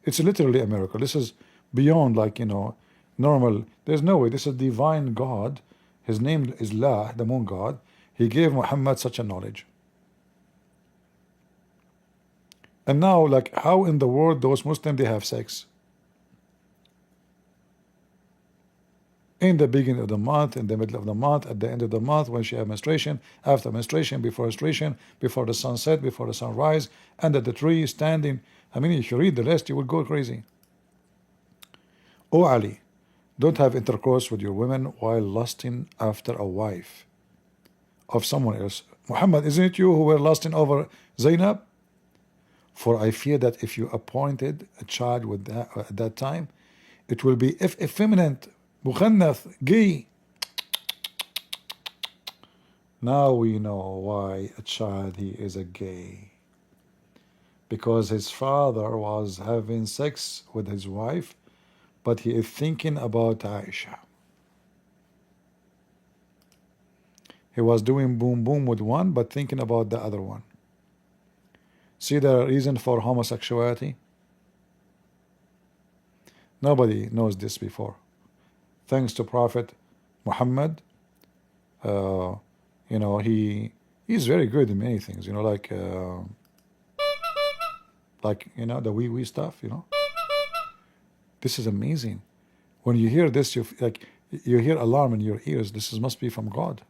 It's literally a miracle. This is beyond, like, you know, normal. There's no way. This is a divine God. His name is La, the moon god. He gave Muhammad such a knowledge. And now, like, how in the world those Muslims, they have sex? In the beginning of the month, in the middle of the month, at the end of the month, when she has menstruation, after menstruation, before the sunset, before the sunrise, under the tree, standing. I mean, if you read the rest, you will go crazy. O Ali, don't have intercourse with your women while lusting after a wife of someone else. Muhammad, isn't it you who were lusting over Zainab? For I fear that if you appointed a child with that, at that time, it will be effeminate, mukhannath, gay. Now we know why a child, he is a gay. Because his father was having sex with his wife, but he is thinking about Aisha. He was doing boom boom with one, but thinking about the other one. See the reason for homosexuality? Nobody knows this before. Thanks to Prophet Muhammad, you know, he's very good in many things. You know, like you know, the wee stuff. You know, this is amazing. When you hear this, you hear alarm in your ears. This must be from God.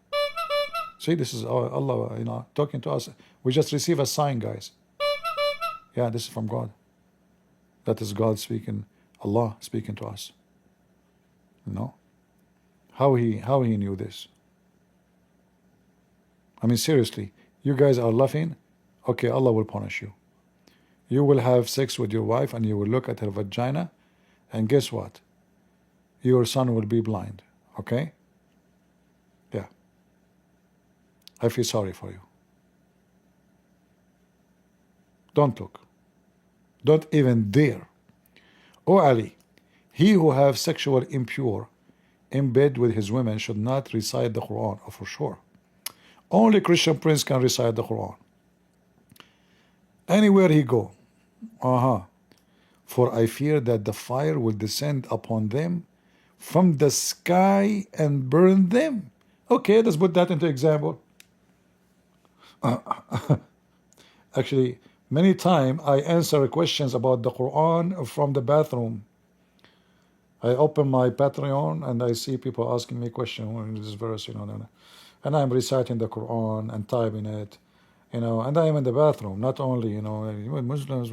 See, this is Allah, you know, talking to us. We just receive a sign, guys. Yeah, this is from God. That is God speaking, Allah speaking to us. You know, how he knew this. I mean, seriously, you guys are laughing. Okay, Allah will punish you. You will have sex with your wife and you will look at her vagina, and guess what? Your son will be blind. Okay? Yeah. I feel sorry for you. Don't look. Don't even dare. O Ali, he who have sexual impure in bed with his women should not recite the Quran, for sure. Only Christian prince can recite the Quran. Anywhere he go. For I fear that the fire will descend upon them from the sky and burn them. Okay, let's put that into example. Actually, many times I answer questions about the Quran from the bathroom. I open my Patreon and I see people asking me questions on this verse, you know, and I'm reciting the Quran and typing it, you know, and I am in the bathroom. Not only, you know, Muslims,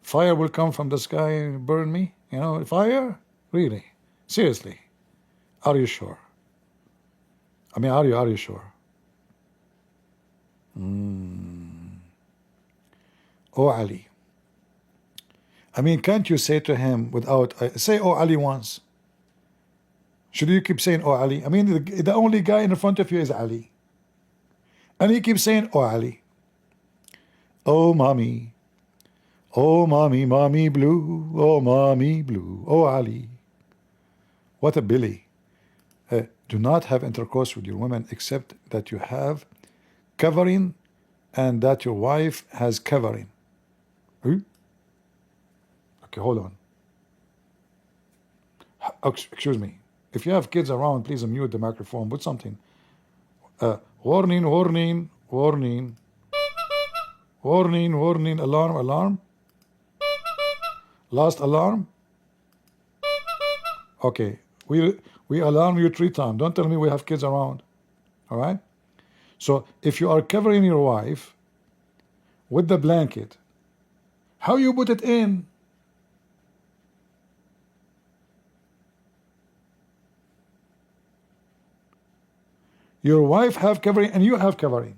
fire will come from the sky and burn me, you know, fire? Really? Seriously? Are you sure? I mean, are you sure? Oh Ali. I mean, can't you say to him without, say oh Ali once? Should you keep saying oh Ali? I mean, the only guy in front of you is Ali. And he keeps saying oh Ali. Oh mommy. Oh mommy, mommy blue. Oh mommy blue. Oh Ali. What a Billy. Do not have intercourse with your women except that you have covering and that your wife has covering. Okay, hold on. Excuse me. If you have kids around, please unmute the microphone. Put something. Warning, warning, warning, warning, warning, alarm, alarm. Last alarm. Okay, we alarm you 3 times. Don't tell me we have kids around. All right. So if you are covering your wife with the blanket, how you put it in? Your wife have covering and you have covering.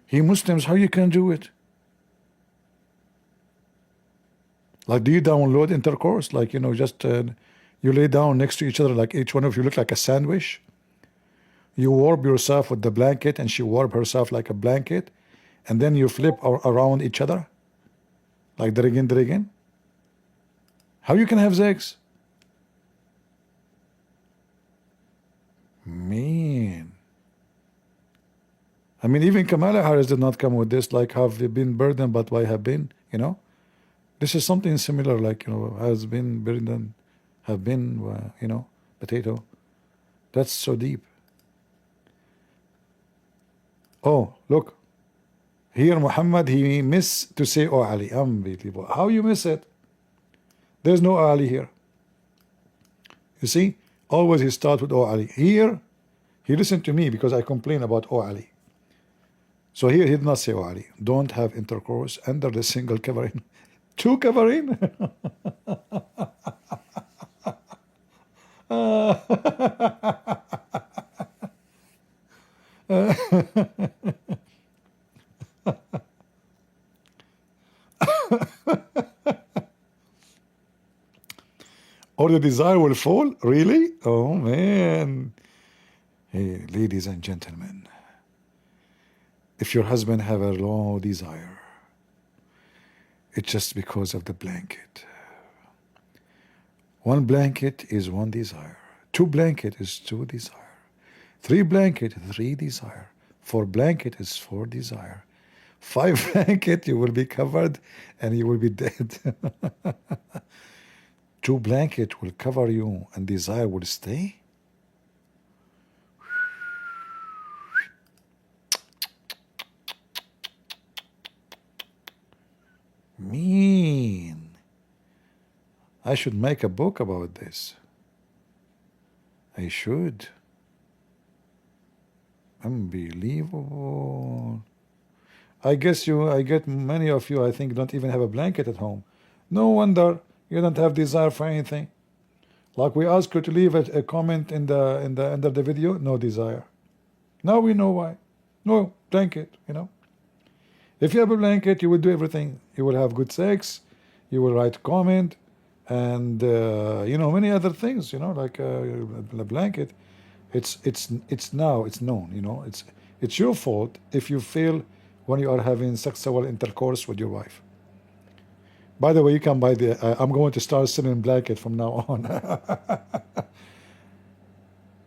He Muslims, how you can do it? Like, do you download intercourse? Like, you know, just you lay down next to each other, like each one of you look like a sandwich. You warp yourself with the blanket and she warp herself like a blanket, and then you flip around each other like Driggin. How you can have sex? Man, I mean, even Kamala Harris did not come with this, like, have been burdened but why have been, you know. This is something similar, like, you know, has been burdened, have been, you know, potato. That's so deep. Oh, look. Here, Muhammad, he missed to say, oh, Ali. Unbelievable. How you miss it? There's no Ali here. You see? Always he starts with, oh, Ali. Here, he listened to me because I complain about, oh, Ali. So here he did not say, oh, Ali. Don't have intercourse under the single covering. 2 covering? Or the desire will fall? Really? Oh, man. Hey, ladies and gentlemen, if your husband have a low desire, it's just because of the blanket. 1 blanket is 1 desire. 2 blanket is 2 desire. 3 blanket, 3 desire. 4 blanket is 4 desire. 5 blanket, you will be covered and you will be dead. 2 blanket will cover you and desire will stay. Mean. I should make a book about this. I should. Unbelievable. I get many of you, I think, don't even have a blanket at home. No wonder you don't have desire for anything. Like we ask you to leave a comment in the under the video, no desire. Now we know why. No blanket, you know. If you have a blanket, you will do everything. You will have good sex, you will write comment, and you know, many other things, you know, like a blanket. It's known, you know. It's your fault if you feel when you are having sexual intercourse with your wife. By the way, you can buy the I'm going to start selling blanket from now on.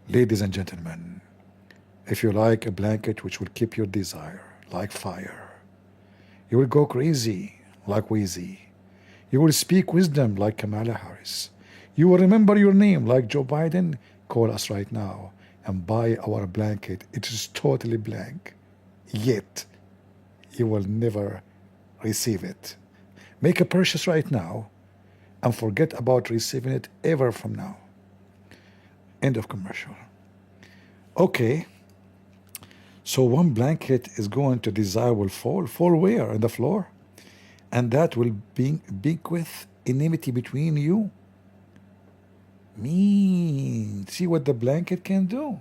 Ladies and gentlemen, if you like a blanket which will keep your desire like fire, you will go crazy like Wheezy. You will speak wisdom like Kamala Harris. You will remember your name like Joe Biden. Call us right now and buy our blanket. It is totally blank, yet you will never receive it. Make a purchase right now and forget about receiving it ever from now. End of commercial. Okay. So 1 blanket is going to desire will fall. Fall where? On the floor? And that will bequeath enmity between you. Mean. See what the blanket can do.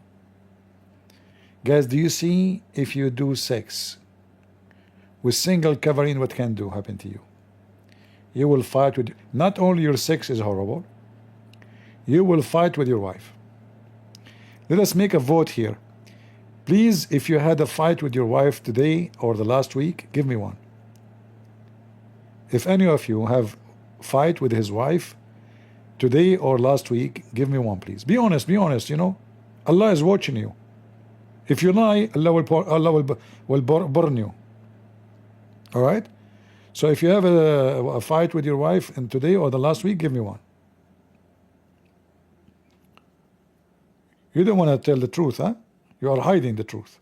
Guys, do you see if you do sex with single covering, what can happen to you? You will fight with, not only your sex is horrible, you will fight with your wife. Let us make a vote here. Please, if you had a fight with your wife today or the last week, give me one. If any of you have fight with his wife today or last week, give me one, please. Be honest, you know. Allah is watching you. If you lie, Allah will burn you. All right? So if you have a fight with your wife and today or the last week, give me one. You don't want to tell the truth, huh? You are hiding the truth.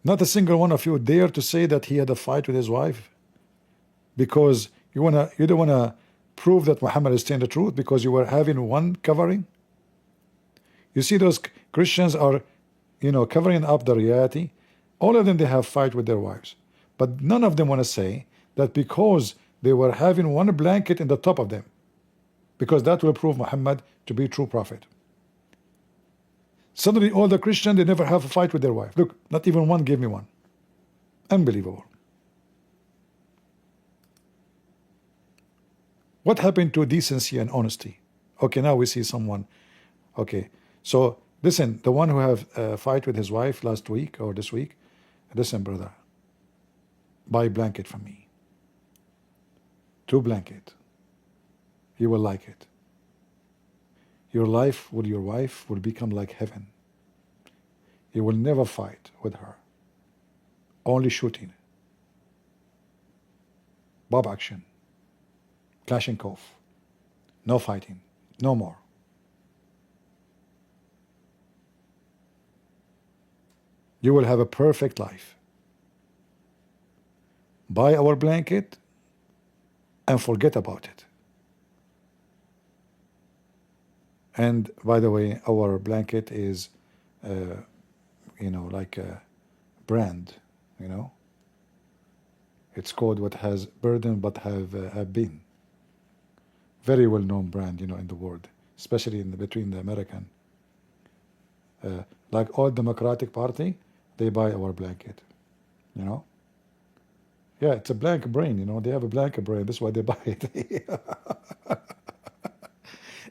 Not a single one of you dare to say that he had a fight with his wife because you don't wanna prove that Muhammad is telling the truth because you were having one covering. You see, those Christians are, covering up the reality. All of them, they have fight with their wives, but none of them want to say that because they were having one blanket in the top of them, because that will prove Muhammad to be true prophet. Suddenly, all the Christians, they never have a fight with their wife. Look, not even one gave me one. Unbelievable. What happened to decency and honesty? Okay, now we see someone. Okay, so listen, the one who have a fight with his wife last week or this week, listen, brother, buy a blanket from me. 2 blankets. You will like it. Your life with your wife will become like heaven. You will never fight with her. Only shooting. Bob action. Kalashnikov. No fighting. No more. You will have a perfect life. Buy our blanket and forget about it. And by the way, our blanket is, like a brand, It's called what has burden but have been. Very well-known brand, in the world, especially between the American. Like all Democratic Party, they buy our blanket, Yeah, it's a blank brain, They have a blank brain. That's why they buy it.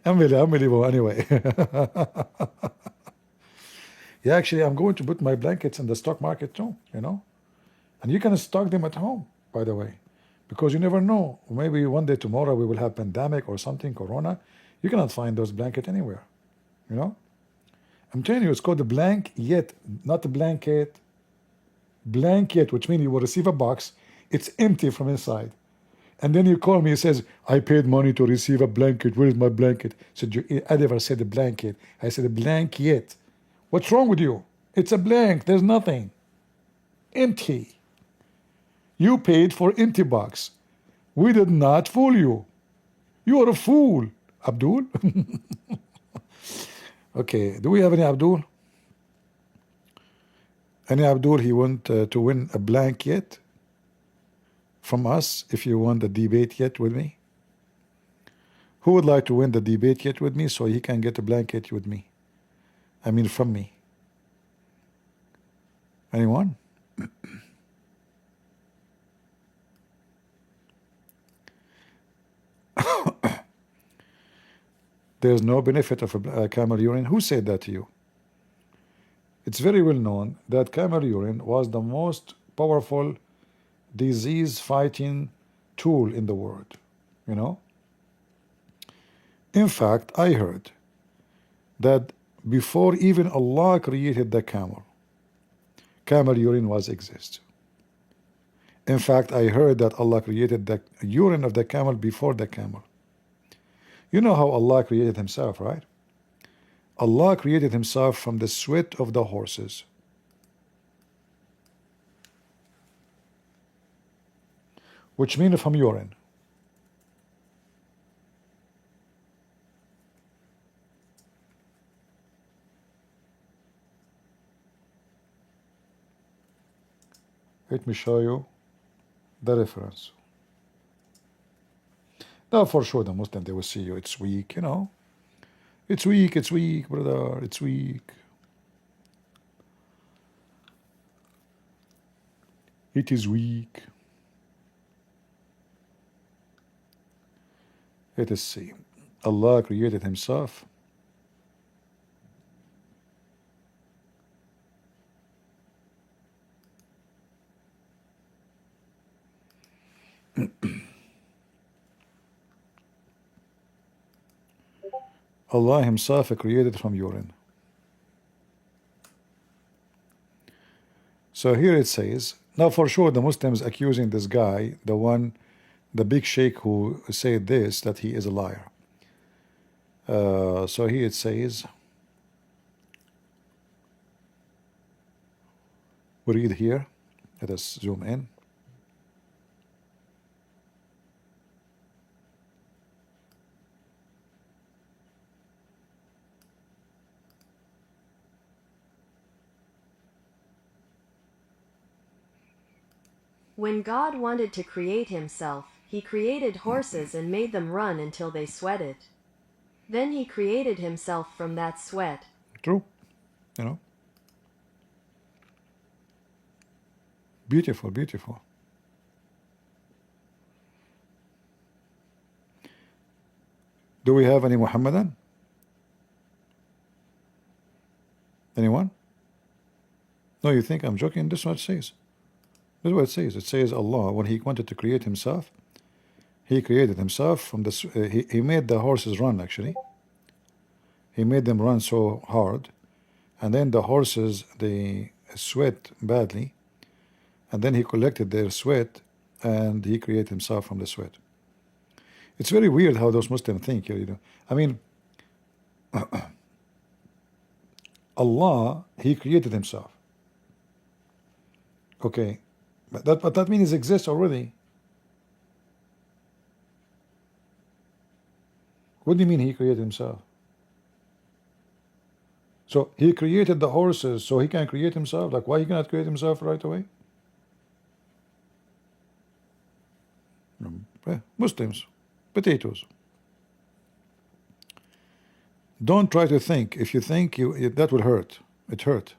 Unbelievable. Anyway. Yeah, actually, I'm going to put my blankets in the stock market too, And you can stock them at home, by the way, because you never know. Maybe one day tomorrow we will have pandemic or something, corona. You cannot find those blankets anywhere, I'm telling you, it's called a blanket, not a blanket. Blanket, which means you will receive a box. It's empty from inside. And then you call me, he says, I paid money to receive a blanket. Where is my blanket? I never said a blanket. I said a blanket. What's wrong with you? It's a blank. There's nothing. Empty. You paid for empty box. We did not fool you. You are a fool, Abdul. Okay, do we have any Abdul? Any Abdul, he want to win a blanket from us if you won the debate yet with me? Who would like to win the debate yet with me so he can get a blanket with me? I mean from me. Anyone? There's no benefit of a camel urine. Who said that to you? It's very well known that camel urine was the most powerful disease-fighting tool in the world, In fact, I heard that before even Allah created the camel urine was exist. In fact, I heard that Allah created the urine of the camel before the camel. You know how Allah created himself, right? Allah created himself from the sweat of the horses. Which means from urine. Let me show you the reference. Now, for sure, the Muslim, they will see you. It's weak, It's weak, brother. It's weak. It is weak. Let us see. Allah created himself. Allah himself created from urine. So here it says, Now, for sure, the Muslims accusing this guy, the big sheikh who said this, that he is a liar. So here it says, we read here. Let us zoom in. When God wanted to create himself, he created horses and made them run until they sweated. Then he created himself from that sweat. True, you know. Beautiful, beautiful. Do we have any Muhammadan? Anyone? No, you think I'm joking? This is what it says. This is what it says. It says Allah, when He wanted to create Himself, He created Himself from the. He made the horses run. Actually, He made them run so hard, and then the horses they sweat badly, and then He collected their sweat, and He created Himself from the sweat. It's very weird how those Muslims think. You know, I mean, Allah, He created Himself. Okay, but that means He exists already. What do you mean He created Himself? So He created the horses, so He can create Himself. Like, why He cannot create Himself right away? Muslims, potatoes. Don't try to think. If you think, that will hurt. It hurt.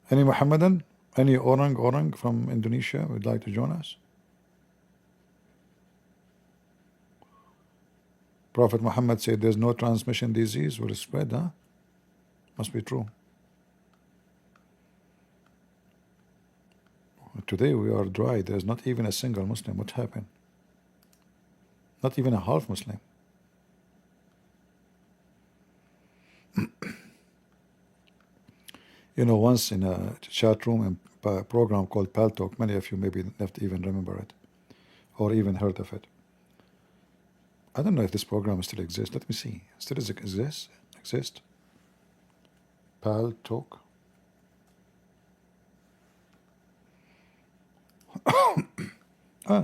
Any Muhammadan? Any orang from Indonesia would like to join us? Prophet Muhammad said there's no transmission disease will spread, huh? Must be true. Today we are dry. There's not even a single Muslim. What happened? Not even a half Muslim. You know, once in a chat room and a program called Pal Talk, many of you maybe not even remember it or even heard of it. I don't know if this program still exists. Let me see. Still exists? Exist? Pal Talk.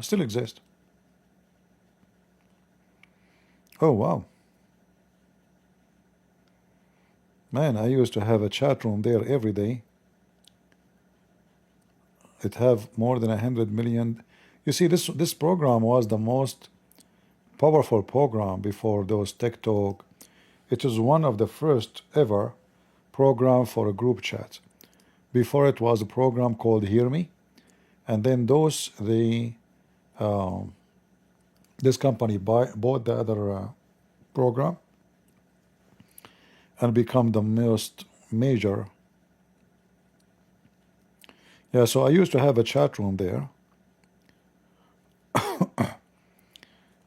Still exist. Oh wow. Man, I used to have a chat room there every day. It have more than 100 million. You see, this program was the most powerful program before those TikTok. It was one of the first ever program for a group chat. Before it was a program called Hear Me, and then this company bought the other program and become the most major. Yeah, so I used to have a chat room there.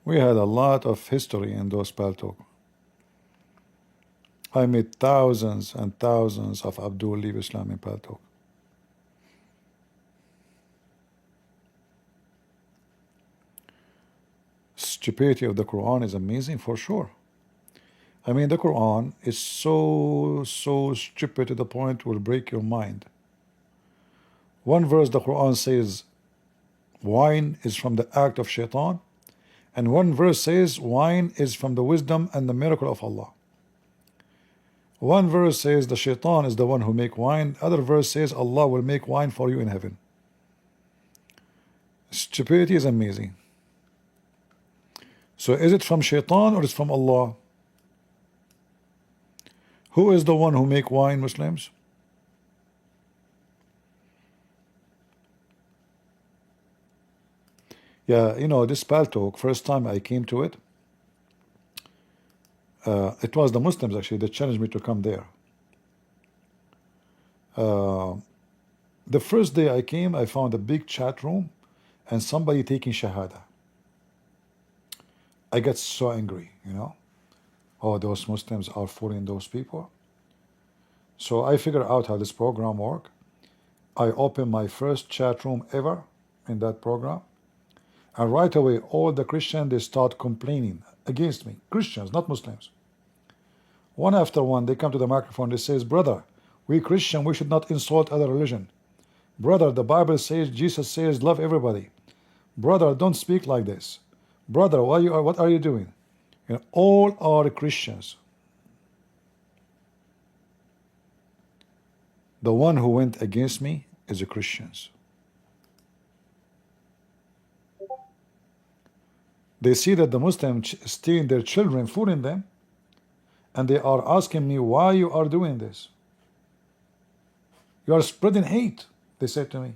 We had a lot of history in those Paltalk. I met thousands and thousands of Abdul leave Islam in Paltalk. Stupidity of the Quran is amazing for sure. I mean, the Quran is so stupid to the point it will break your mind. One verse the Quran says wine is from the act of shaitan, and one verse says wine is from the wisdom and the miracle of Allah. One verse says the shaitan is the one who make wine. Other verse says Allah will make wine for you in heaven. Stupidity is amazing. So is it from shaitan or is it from Allah? Who is the one who make wine, Muslims? Yeah, you know, this Paltalk, first time I came to it, it was the Muslims actually that challenged me to come there. The first day I came, I found a big chat room and somebody taking Shahada. I get so angry, you know. Oh, those Muslims are fooling those people. So I figured out how this program works. I opened my first chat room ever in that program, and right away all the Christians, they start complaining against me. Christians, not Muslims. One after one, they come to the microphone, they says, brother, we Christian, we should not insult other religion. Brother, the Bible says, Jesus says, love everybody. Brother, don't speak like this. Brother, what are you doing? You know, all are Christians. The one who went against me is the Christians. They see that the Muslims stealing their children, fooling them, and they are asking me why you are doing this. You are spreading hate, they said to me.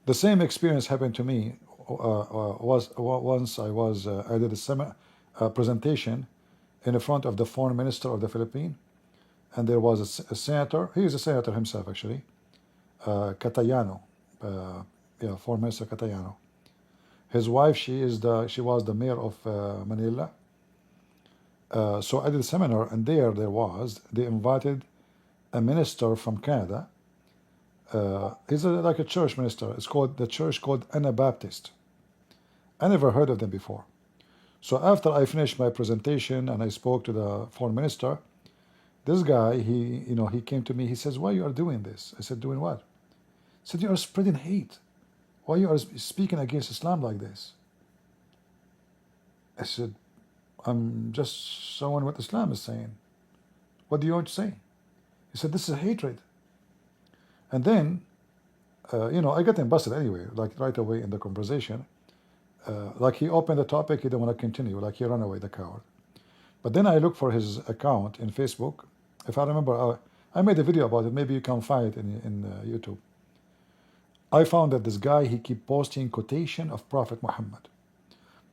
The same experience happened to me was once I did a presentation in front of the foreign minister of the Philippines, and there was a senator. He is a senator himself, actually, Catayano, foreign minister Catayano. His wife, she was the mayor of Manila. So I did a seminar, and they invited a minister from Canada. He's like a church minister. It's called the church called Anabaptist. I never heard of them before. So after I finished my presentation and I spoke to the foreign minister, this guy, he came to me. He says, "Why you are doing this?" I said, "Doing what?" He said, "You are spreading hate. Why you are speaking against Islam like this?" I said, "I'm just showing what Islam is saying. What do you want to say?" He said, "This is hatred." And then, I got him busted anyway, like right away in the conversation. Like he opened the topic, he didn't want to continue, like he ran away, the coward. But then I looked for his account in Facebook. If I remember, I made a video about it. Maybe you can find it in YouTube. I found that this guy, he keep posting quotation of Prophet Muhammad.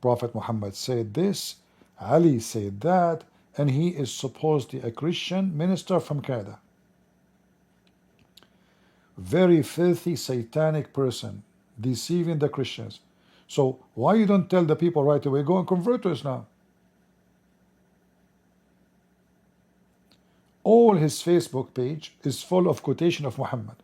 Prophet Muhammad said this, Ali said that, and he is supposedly a Christian minister from Canada. Very filthy, satanic person, deceiving the Christians. So why you don't tell the people right away, go and convert to Islam? All his Facebook page is full of quotation of Muhammad.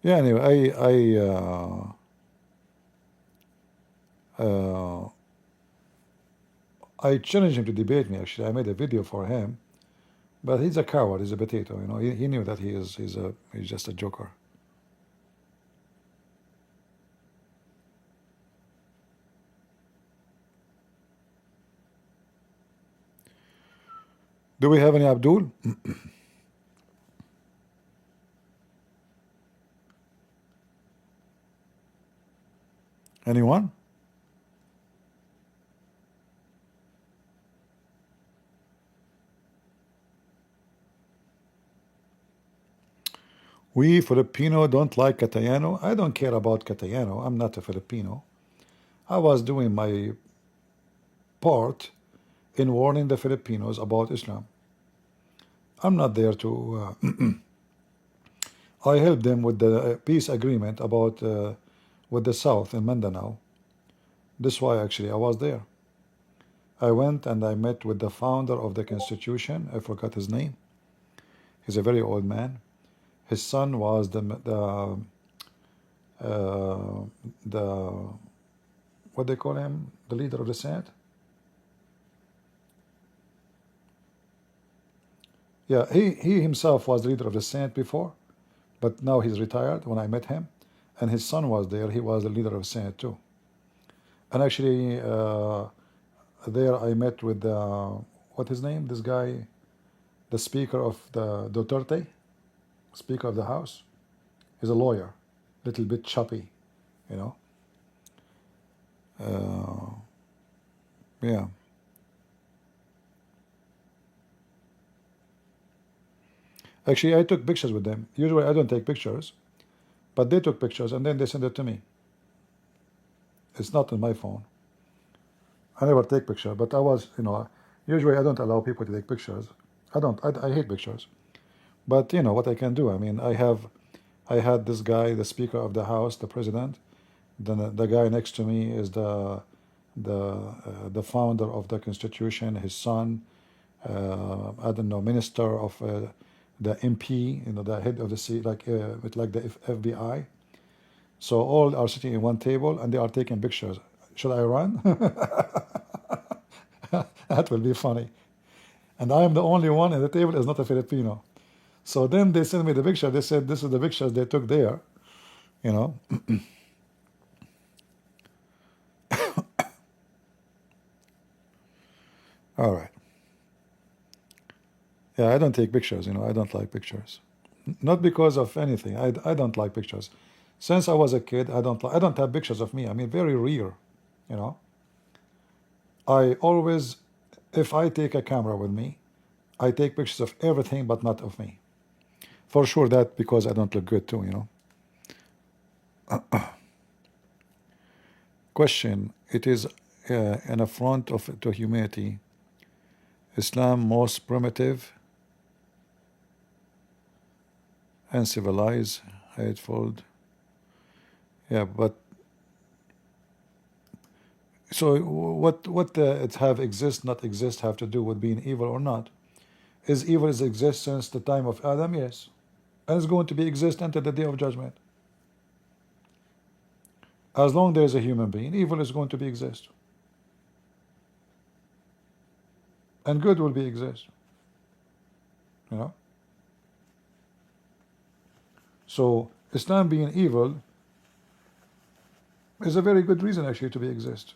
Yeah, anyway, I challenged him to debate me. Actually, I made a video for him, but he's a coward. He's a potato. He knew that he's just a joker. Do we have any Abdul? Anyone? We Filipino don't like Catayano. I don't care about Catayano. I'm not a Filipino. I was doing my part in warning the Filipinos about Islam. I'm not there to... I helped them with the peace agreement about with the South in Mindanao. This is why actually I was there. I went and I met with the founder of the Constitution. I forgot his name. He's a very old man. His son was the what they call him, the leader of the Senate. Yeah, he himself was the leader of the Senate before, but now he's retired. When I met him, and his son was there, he was the leader of the Senate too. And actually, there I met with what his name? This guy, the Speaker of the Duterte, Speaker of the House. He's a lawyer, little bit choppy, you know. Yeah. Actually, I took pictures with them. Usually, I don't take pictures, but they took pictures and then they sent it to me. It's not on my phone. I never take picture, but I was, Usually I don't allow people to take pictures. I hate pictures. But you know what I can do. I mean, I had this guy, the Speaker of the House, the President. Then the guy next to me is the founder of the Constitution, his son. I don't know, Minister of the MP, you know, the head of the C, like with like the FBI. So all are sitting in one table and they are taking pictures. Should I run? That will be funny. And I am the only one, and the table is not a Filipino. So then they sent me the picture. They said this is the pictures they took there. You know. All right. Yeah, I don't take pictures. You know, I don't like pictures. Not because of anything. I don't like pictures. Since I was a kid, I don't have pictures of me. I mean, very rare. You know. I always, if I take a camera with me, I take pictures of everything but not of me. For sure, that because I don't look good too. You know. Question: it is an affront to humanity. Islam most primitive, uncivilized, hateful. Yeah, but so what it have exist not exist have to do with being evil or not? Is evil is exist since the time of Adam? Yes, and it's going to be exist until the day of judgment. As long there is a human being, evil is going to be exist, and good will be exist. You know. So Islam being evil is a very good reason actually to be exist.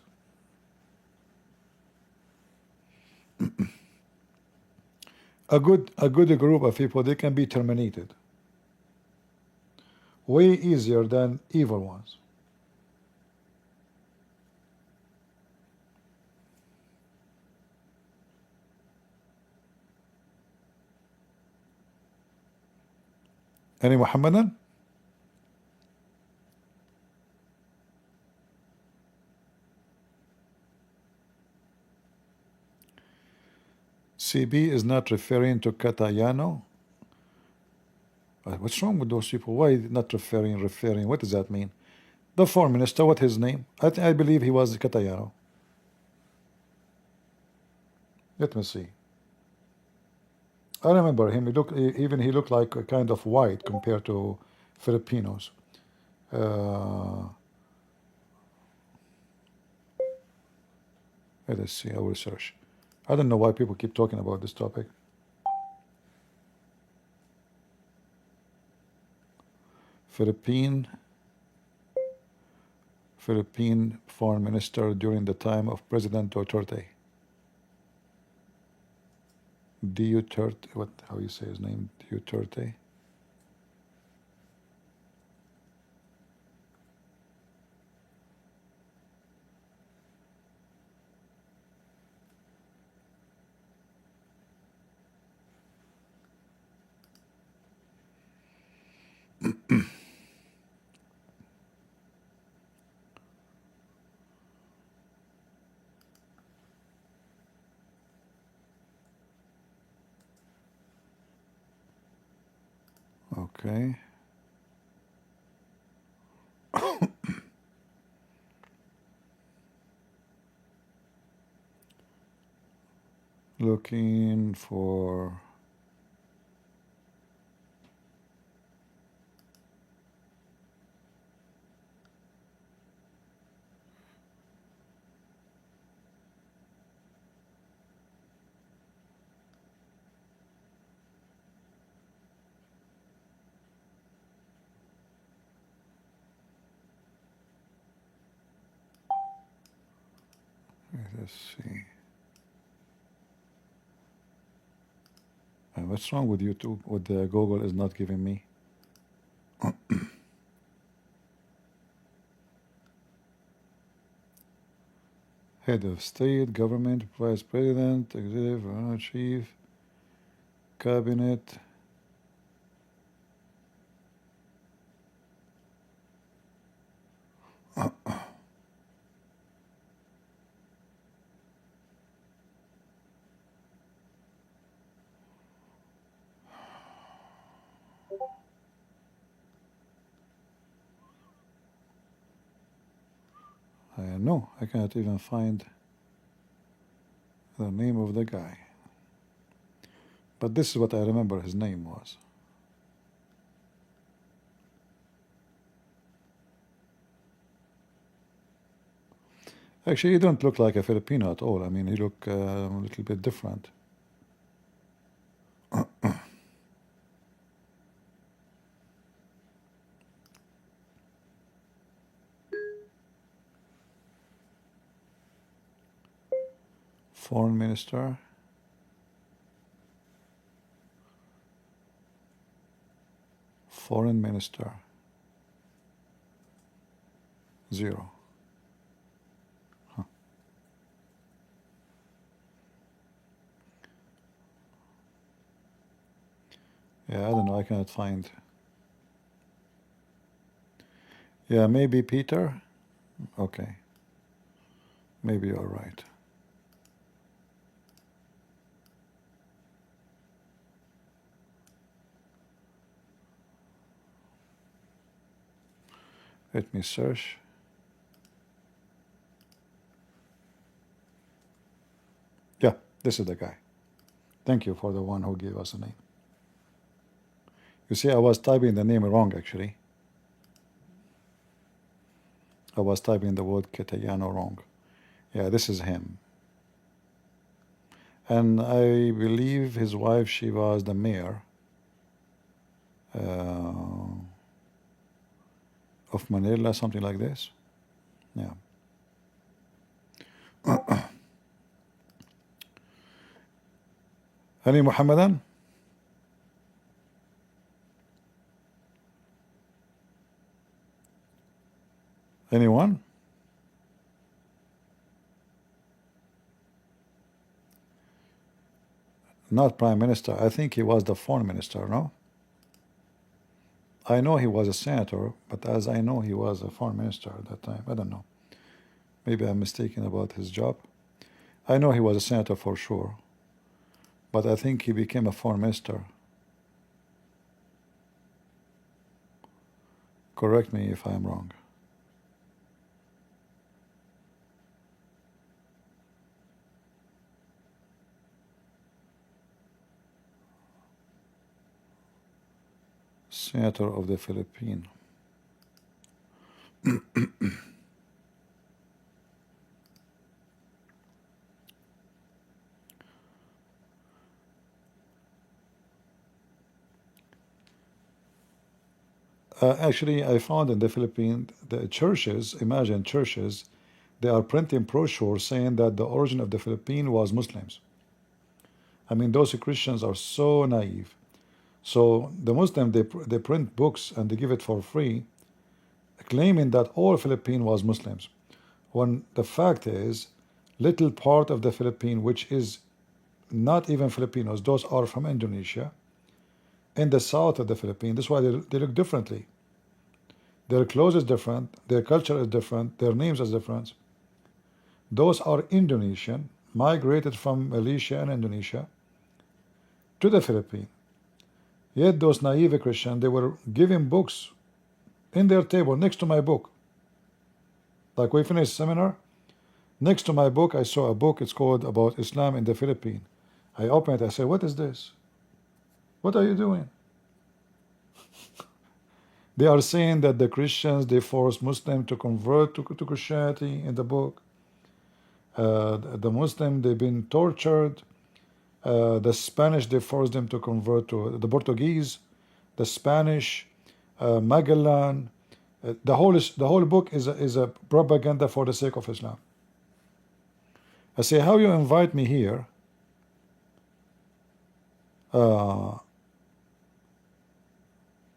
A good group of people, they can be terminated way easier than evil ones. Any Muhammadan? CB is not referring to Catayano. What's wrong with those people? Why not referring? What does that mean? The foreign minister, what his name? I believe he was Catayano. Let me see. I remember him. He looked like a kind of white compared to Filipinos. Let us see. I will search. I don't know why people keep talking about this topic. Philippine foreign minister during the time of President Duterte. Duterte, how you say his name? Duterte. Okay. Looking for let's see. What's wrong with YouTube? What the Google is not giving me? Head of state, government, vice president, executive, chief, cabinet. No, I cannot even find the name of the guy. But this is what I remember his name was. Actually, he don't look like a Filipino at all. I mean, he look a little bit different. Foreign minister. Foreign minister. 0. Huh. Yeah, I don't know. I cannot find. Yeah, maybe Peter. Okay. Maybe you're right. Let me search. Yeah, this is the guy. Thank you for the one who gave us a name. You see, I was typing the name wrong, actually. I was typing the word Catayano wrong. Yeah, this is him. And I believe his wife, she was the mayor of Manila, something like this. Yeah. Any Muhammadan? Anyone? Not prime minister. I think he was the foreign minister, no? I know he was a senator, but as I know he was a foreign minister at that time. I don't know. Maybe I'm mistaken about his job. I know he was a senator for sure, but I think he became a foreign minister. Correct me if I'm wrong. Senator of the Philippines. Actually, I found in the Philippines, the churches, imagine churches, they are printing brochures saying that the origin of the Philippines was Muslims. I mean, those Christians are so naive. So the Muslims, they print books and they give it for free, claiming that all Philippines was Muslims. When the fact is, little part of the Philippines, which is not even Filipinos, those are from Indonesia, in the south of the Philippines. That's why they look differently. Their clothes is different, their culture is different, their names is different. Those are Indonesian, migrated from Malaysia and Indonesia to the Philippines. Yet those naive Christians, they were giving books in their table next to my book. Like we finished seminar, next to my book I saw a book, it's called About Islam in the Philippines. I opened it, I said, what is this? What are you doing? They are saying that the Christians, they forced Muslims to convert to Christianity in the book. The Muslims, they've been tortured. The Spanish, they forced them to convert to the Portuguese, the Spanish, Magellan. The whole book is a propaganda for the sake of Islam. I say, how you invite me here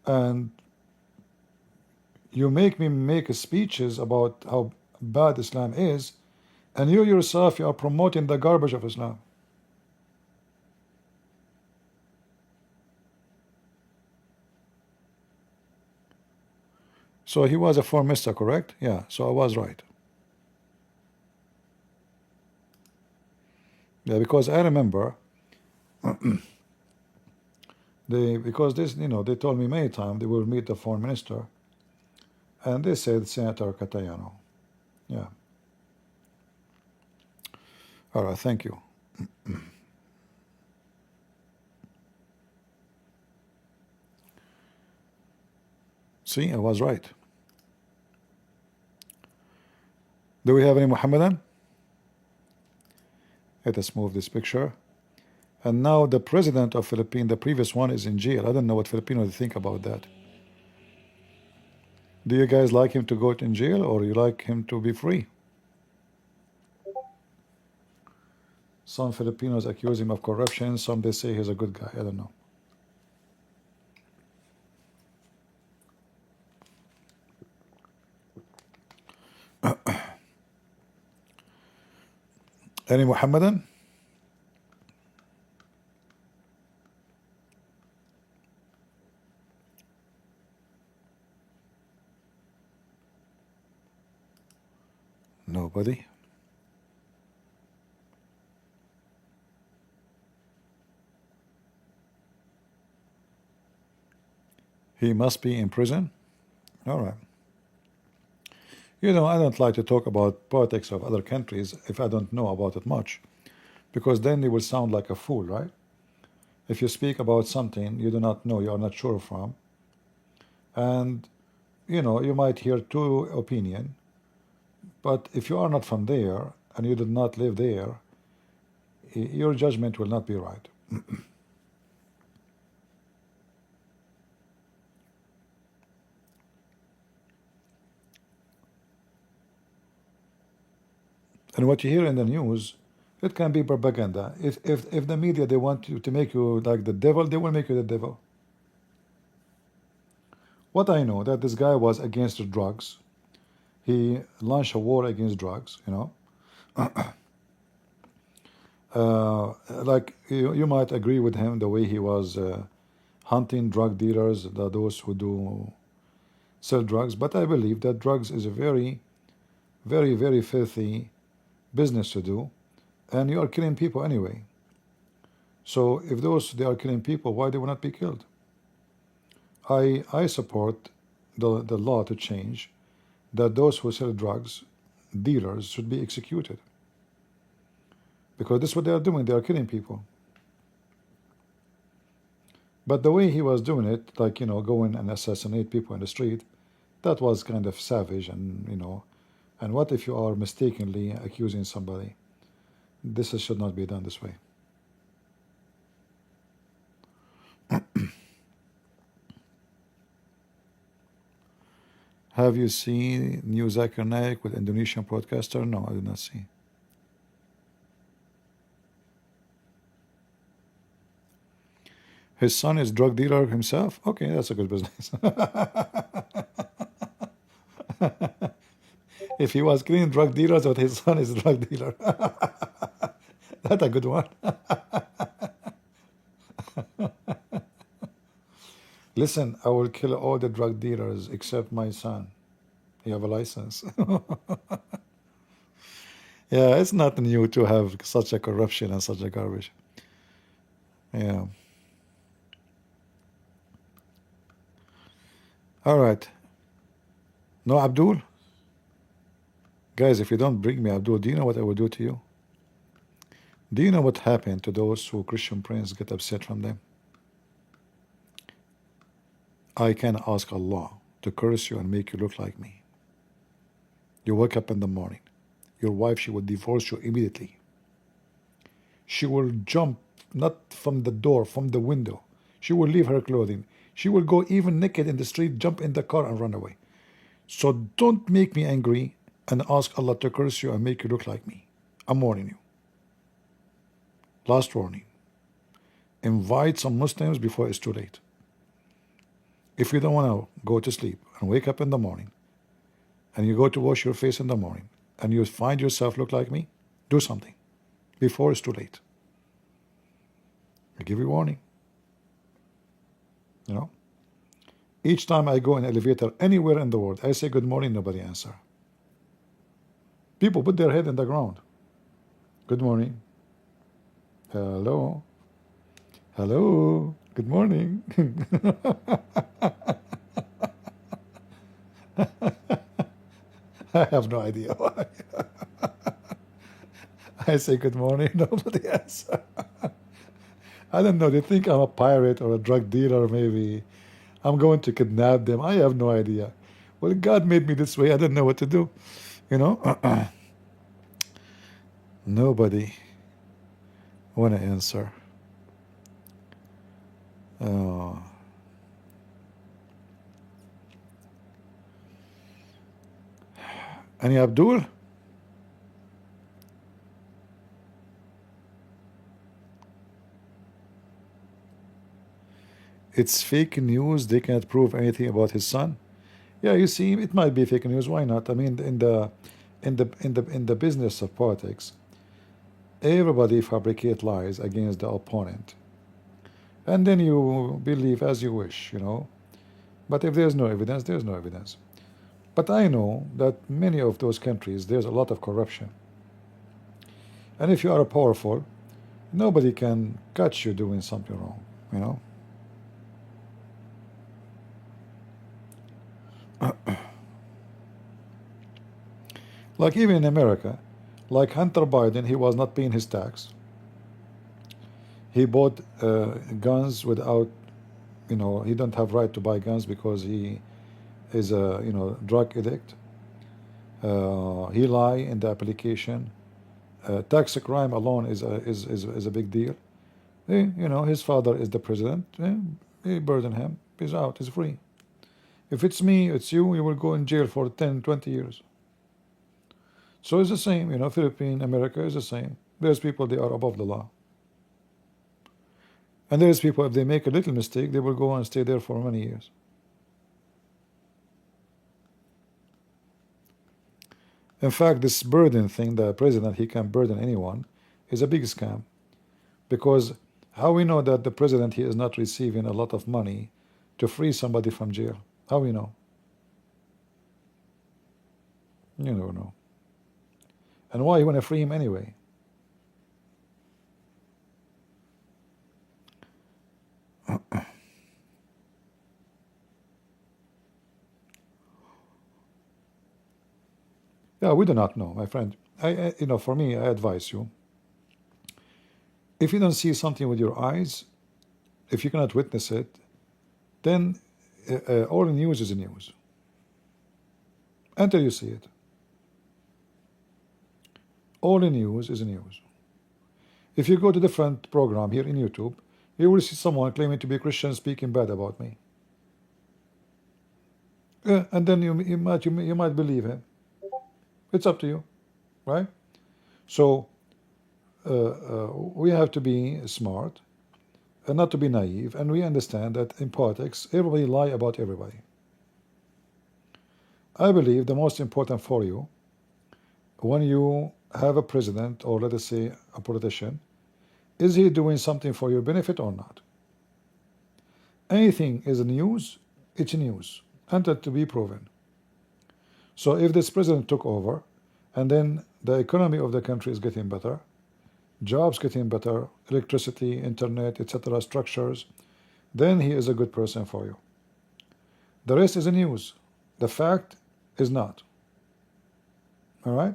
and you make me make speeches about how bad Islam is, and you yourself, you are promoting the garbage of Islam. So he was a foreign minister, correct? Yeah, so I was right. Yeah, because I remember because this, they told me many times they will meet the foreign minister, and they said Senator Catayano. Yeah. All right, thank you. See, I was right. Do we have any Muhammadan? Let us move this picture. And now the president of Philippines, the previous one, is in jail. I don't know what Filipinos think about that. Do you guys like him to go in jail, or you like him to be free? Some Filipinos accuse him of corruption. Some they say he's a good guy. I don't know. Any Muhammadan? Nobody. He must be in prison. All right. You know, I don't like to talk about politics of other countries if I don't know about it much, because then you will sound like a fool, right? If you speak about something you do not know, you are not sure from, and you know, you might hear two opinion, but if you are not from there and you did not live there, your judgment will not be right. And what you hear in the news, it can be propaganda. If the media they want to make you like the devil, they will make you the devil. What I know that this guy was against drugs. He launched a war against drugs. You know, like you might agree with him the way he was hunting drug dealers, those who do sell drugs. But I believe that drugs is a very, very, very filthy business to do, and you are killing people anyway. So if those they are killing people, why they will not be killed? I support the law to change, that those who sell drugs, dealers, should be executed, because this is what they are doing. They are killing people. But the way he was doing it, like, you know, going and assassinate people in the street, that was kind of savage. And you know, and what if you are mistakenly accusing somebody? This should not be done this way. Have you seen new Zakir Naik with Indonesian broadcaster? No, I did not see. His son is drug dealer himself? Okay, that's a good business. If he was killing drug dealers, but his son is a drug dealer. That's a good one. Listen, I will kill all the drug dealers except my son. You have a license. Yeah, it's not new to have such a corruption and such a garbage. Yeah. All right. No, Abdul? Guys, if you don't bring me Abdul, do you know what I will do to you? Do you know what happened to those who Christian friends get upset from them? I can ask Allah to curse you and make you look like me. You wake up in the morning. Your wife, she will divorce you immediately. She will jump, not from the door, from the window. She will leave her clothing. She will go even naked in the street, jump in the car and run away. So don't make me angry and ask Allah to curse you and make you look like me. I'm warning you. Last warning. Invite some Muslims before it's too late. If you don't want to go to sleep and wake up in the morning and you go to wash your face in the morning and you find yourself look like me, do something before it's too late. I give you warning. You know, each time I go in an elevator anywhere in the world, I say good morning, nobody answer. People put their head in the ground. Good morning. Hello. Hello. Good morning. I have no idea why. I say good morning, nobody answers. I don't know, they think I'm a pirate or a drug dealer, maybe. I'm going to kidnap them. I have no idea. Well, God made me this way. I don't know what to do. You know? Nobody want to answer. Uh, any Abdul? It's fake news. They can't prove anything about his son. Yeah, you see, it might be fake news. Why not? I mean, in the business of politics, everybody fabricate lies against the opponent, and then you believe as you wish. But if there's no evidence, there's no evidence. But I know that many of those countries, there's a lot of corruption, and if you are powerful, nobody can catch you doing something wrong. You know. Like even in America, like Hunter Biden, he was not paying his tax. He bought guns without, he don't have right to buy guns because he is a, drug addict. He lie in the application. Tax crime alone is a big deal. His father is the president. He burden him. He's out. He's free. If it's me, it's you. You will go in jail for 10, 20 years. So it's the same. Philippines, America is the same. There's people, they are above the law. And there's people, if they make a little mistake, they will go and stay there for many years. In fact, this burden thing, the president, he can burden anyone, is a big scam. Because how we know that the president, he is not receiving a lot of money to free somebody from jail? How we know? You don't know. And why you want to free him anyway? Yeah, we do not know, my friend. For me, I advise you. If you don't see something with your eyes, if you cannot witness it, then all news is news until you see it. All news is news. If you go to different program here in YouTube, you will see someone claiming to be Christian speaking bad about me. And then you might believe him. It's up to you, right? So we have to be smart and not to be naive, and we understand that in politics, everybody lie about everybody. I believe the most important for you, when you have a president, or let us say a politician, is he doing something for your benefit or not? Anything is news, it's news, until to be proven. So if this president took over, and then the economy of the country is getting better, jobs getting better, electricity, internet, etc., structures, then he is a good person for you. The rest is news. The fact is not. All right?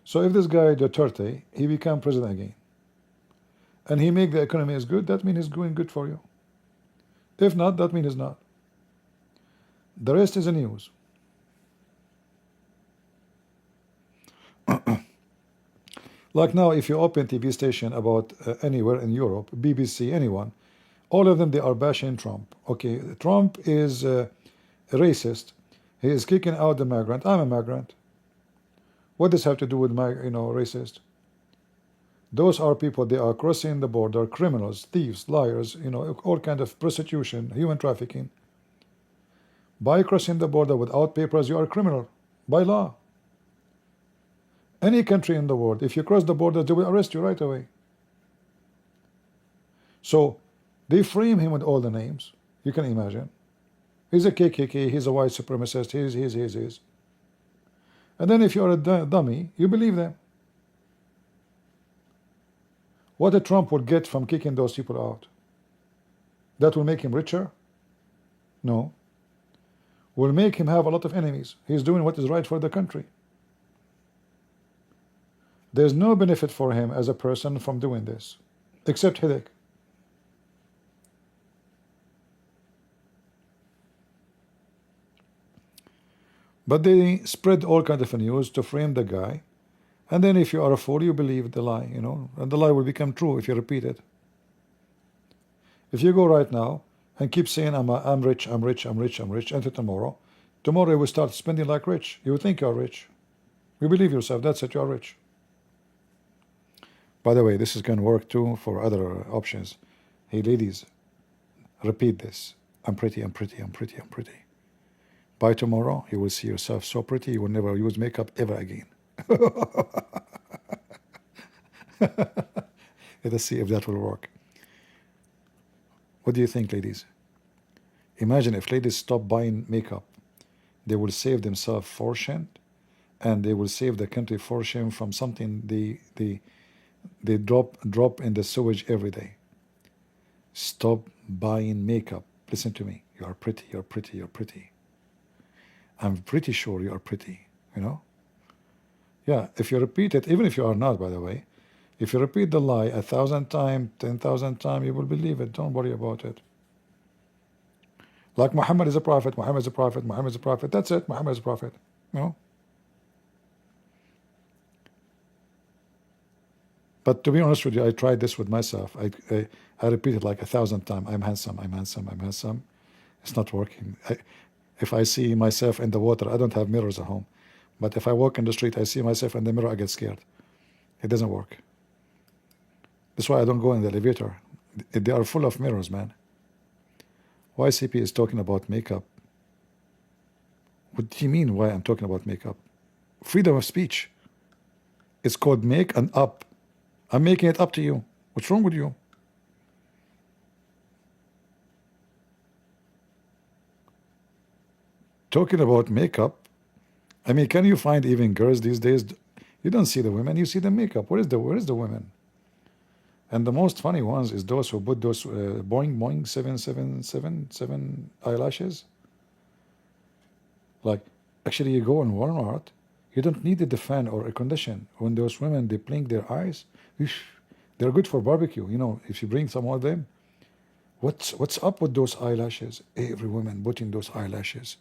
So if this guy Duterte, he become president again, and he make the economy is good, that means he's doing good for you. If not, that means it's not. The rest is news. Like now, if you open TV station about anywhere in Europe, BBC, anyone, all of them, they are bashing Trump. Okay, Trump is a racist. He is kicking out the migrant. I'm a migrant. What does have to do with my, racist? Those are people, they are crossing the border, criminals, thieves, liars, all kind of prostitution, human trafficking. By crossing the border without papers, you are a criminal, by law. Any country in the world, if you cross the border, they will arrest you right away. So they frame him with all the names you can imagine. He's a KKK, he's a white supremacist, he's. And then if you're a dummy, you believe them. What a Trump would get from kicking those people out? That will make him richer? No. Will make him have a lot of enemies. He's doing what is right for the country. There's no benefit for him as a person from doing this, except headache. But they spread all kinds of news to frame the guy, and then if you are a fool, you believe the lie, and the lie will become true if you repeat it. If you go right now and keep saying I'm rich, I'm rich, I'm rich, I'm rich until tomorrow you will start spending like rich. You will think you're rich. You believe yourself. That's it. You're rich. By the way, this is going to work too for other options. Hey, ladies, repeat this. I'm pretty, I'm pretty, I'm pretty, I'm pretty. By tomorrow, you will see yourself so pretty, you will never use makeup ever again. Let us see if that will work. What do you think, ladies? Imagine if ladies stop buying makeup. They will save themselves fortune, and they will save the country fortune from something they drop in the sewage every day. Stop buying makeup. Listen to me. You are pretty, you're pretty, you're pretty. I'm pretty sure you are pretty, Yeah, if you repeat it, even if you are not, by the way, if you repeat the lie 1,000 times, 10,000 times, you will believe it. Don't worry about it. Like Muhammad is a prophet, Muhammad is a prophet, Muhammad is a prophet. That's it, Muhammad is a prophet. But to be honest with you, I tried this with myself. I repeated like 1,000 times. I'm handsome, I'm handsome, I'm handsome. It's not working. If I see myself in the water, I don't have mirrors at home. But if I walk in the street, I see myself in the mirror, I get scared. It doesn't work. That's why I don't go in the elevator. They are full of mirrors, man. YCP is talking about makeup. What do you mean why I'm talking about makeup? Freedom of speech. It's called make and up. I'm making it up to you. What's wrong with you? Talking about makeup, I mean, can you find even girls these days? You don't see the women, you see the makeup. Where is the women? And the most funny ones is those who put those boing boing 777 eyelashes. Like, actually, you go in Walmart, you don't need the fan or a condition. When those women, they blink their eyes, they're good for barbecue. If you bring some of them, what's up with those eyelashes? Every woman putting those eyelashes.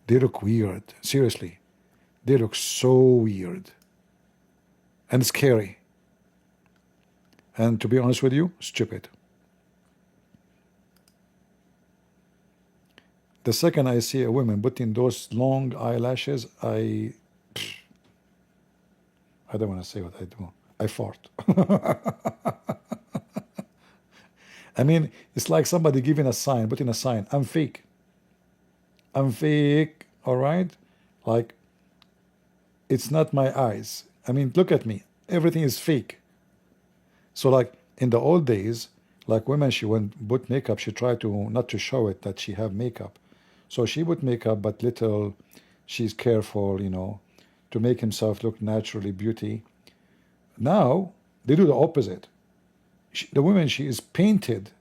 They look weird. Seriously. They look so weird. And scary. And to be honest with you, stupid. The second I see a woman putting those long eyelashes, I don't want to say what I do. I fart. I mean, it's like somebody giving a sign, putting a sign. I'm fake. I'm fake, all right? Like, it's not my eyes. I mean, look at me. Everything is fake. So, like, in the old days, like women, she went put makeup, she tried to not to show it that she have makeup. So she put makeup, but little, she's careful, to make himself look naturally beauty. Now, they do the opposite. The women, she is painted,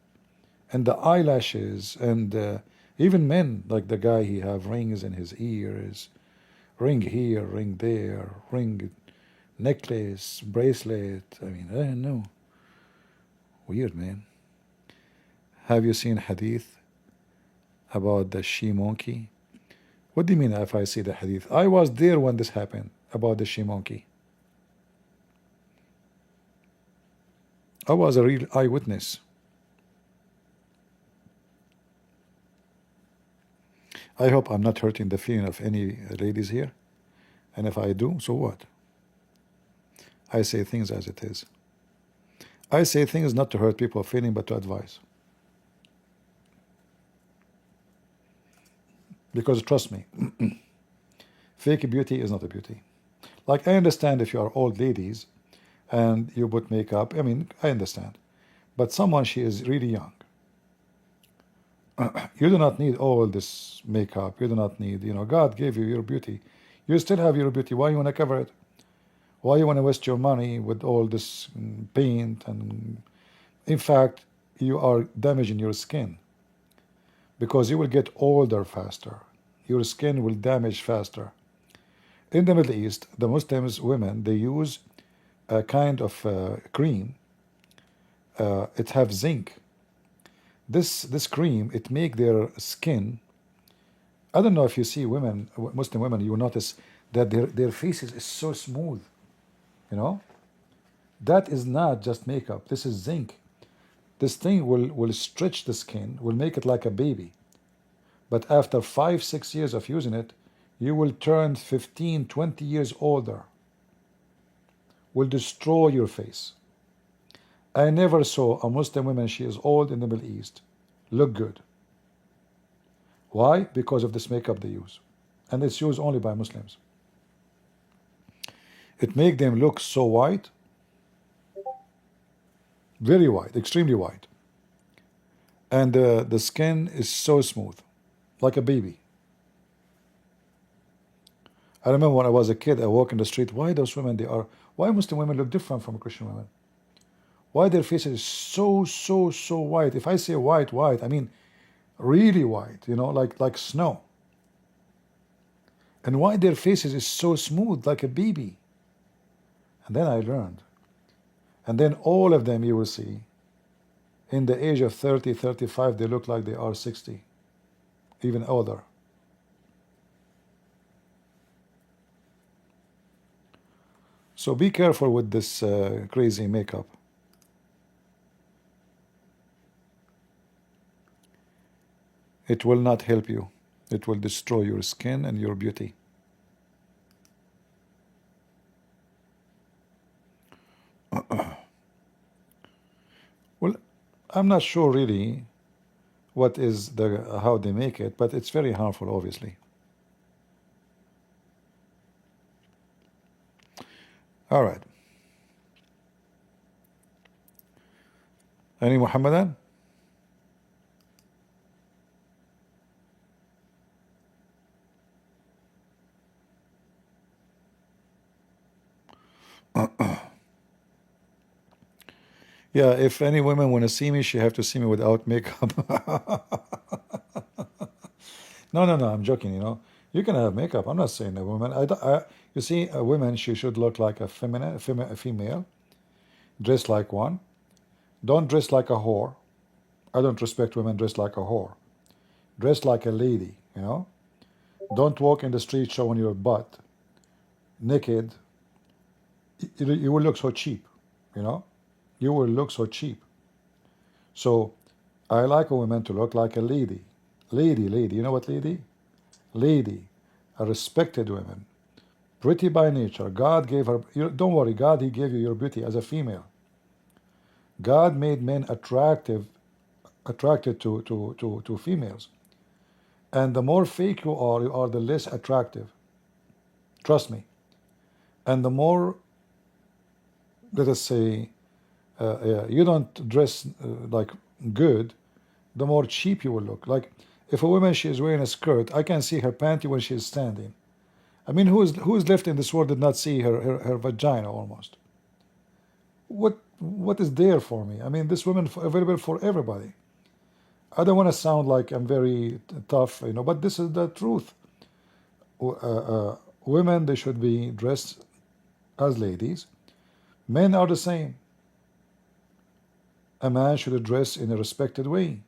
and the eyelashes, and even men, like the guy, he have rings in his ears, ring here, ring there, ring, necklace, bracelet. I mean, I don't know. Weird, man. Have you seen hadith about the she monkey? What do you mean if I see the hadith? I was there when this happened, about the she monkey. I was a real eyewitness. I hope I'm not hurting the feeling of any ladies here. And if I do, so what? I say things as it is. I say things not to hurt people's feeling, but to advise. Because trust me, fake beauty is not a beauty. Like, I understand if you are old ladies and you put makeup, I mean, I understand. But someone, she is really young. You do not need all this makeup. You do not need, God gave you your beauty. You still have your beauty. Why you want to cover it? Why you want to waste your money with all this paint? And in fact, you are damaging your skin, because you will get older faster. Your skin will damage faster. In the Middle East, the Muslims, women, they use a kind of cream. It have zinc. This cream, it make their skin. I don't know if you see women, Muslim women, you will notice that their faces is so smooth. You know, that is not just makeup. This is zinc. This thing will stretch the skin, will make it like a baby. But after 5-6 years of using it, you will turn 15-20 years older. Will destroy your face. I never saw a Muslim woman, she is old in the Middle East, look good. Why? Because of this makeup they use. And it's used only by Muslims. It makes them look so white, very white, extremely white. And the skin is so smooth, like a baby. I remember when I was a kid, I walk in the street, why those women, why Muslim women look different from Christian women? Why their faces is so white? If I say white, I mean really white, you know, like snow. And why their faces is so smooth, like a baby? And then I learned. And then all of them, you will see, in the age of 30, 35, they look like they are 60, even older. So be careful with this crazy makeup. It will not help you. It will destroy your skin and your beauty. Well, I'm not sure really what is how they make it, but it's very harmful, obviously. All right. Any Muhammadan? Yeah, if any women want to see me, she have to see me without makeup. No, I'm joking, you know. You can have makeup. I'm not saying a woman. You see, a woman, she should look like a female, dress like one. Don't dress like a whore. I don't respect women dressed like a whore. Dress like a lady, you know. Don't walk in the street showing your butt, naked. You will look so cheap, you know. You will look so cheap. So I like a woman to look like a lady. Lady. You know what lady? Lady. A respected woman. Pretty by nature. God gave her, don't worry, God, He gave you your beauty as a female. God made men attracted to females. And the more fake you are the less attractive. Trust me. And the more, let us say, you don't dress like good, the more cheap you will look. Like if a woman, she is wearing a skirt, I can see her panty when she is standing. I mean, who is left in this world did not see her vagina almost? What is there for me? I mean, this woman available for everybody. I don't want to sound like I'm very tough, you know, but this is the truth. Women, they should be dressed as ladies. Men are the same. A man should dress in a respected way.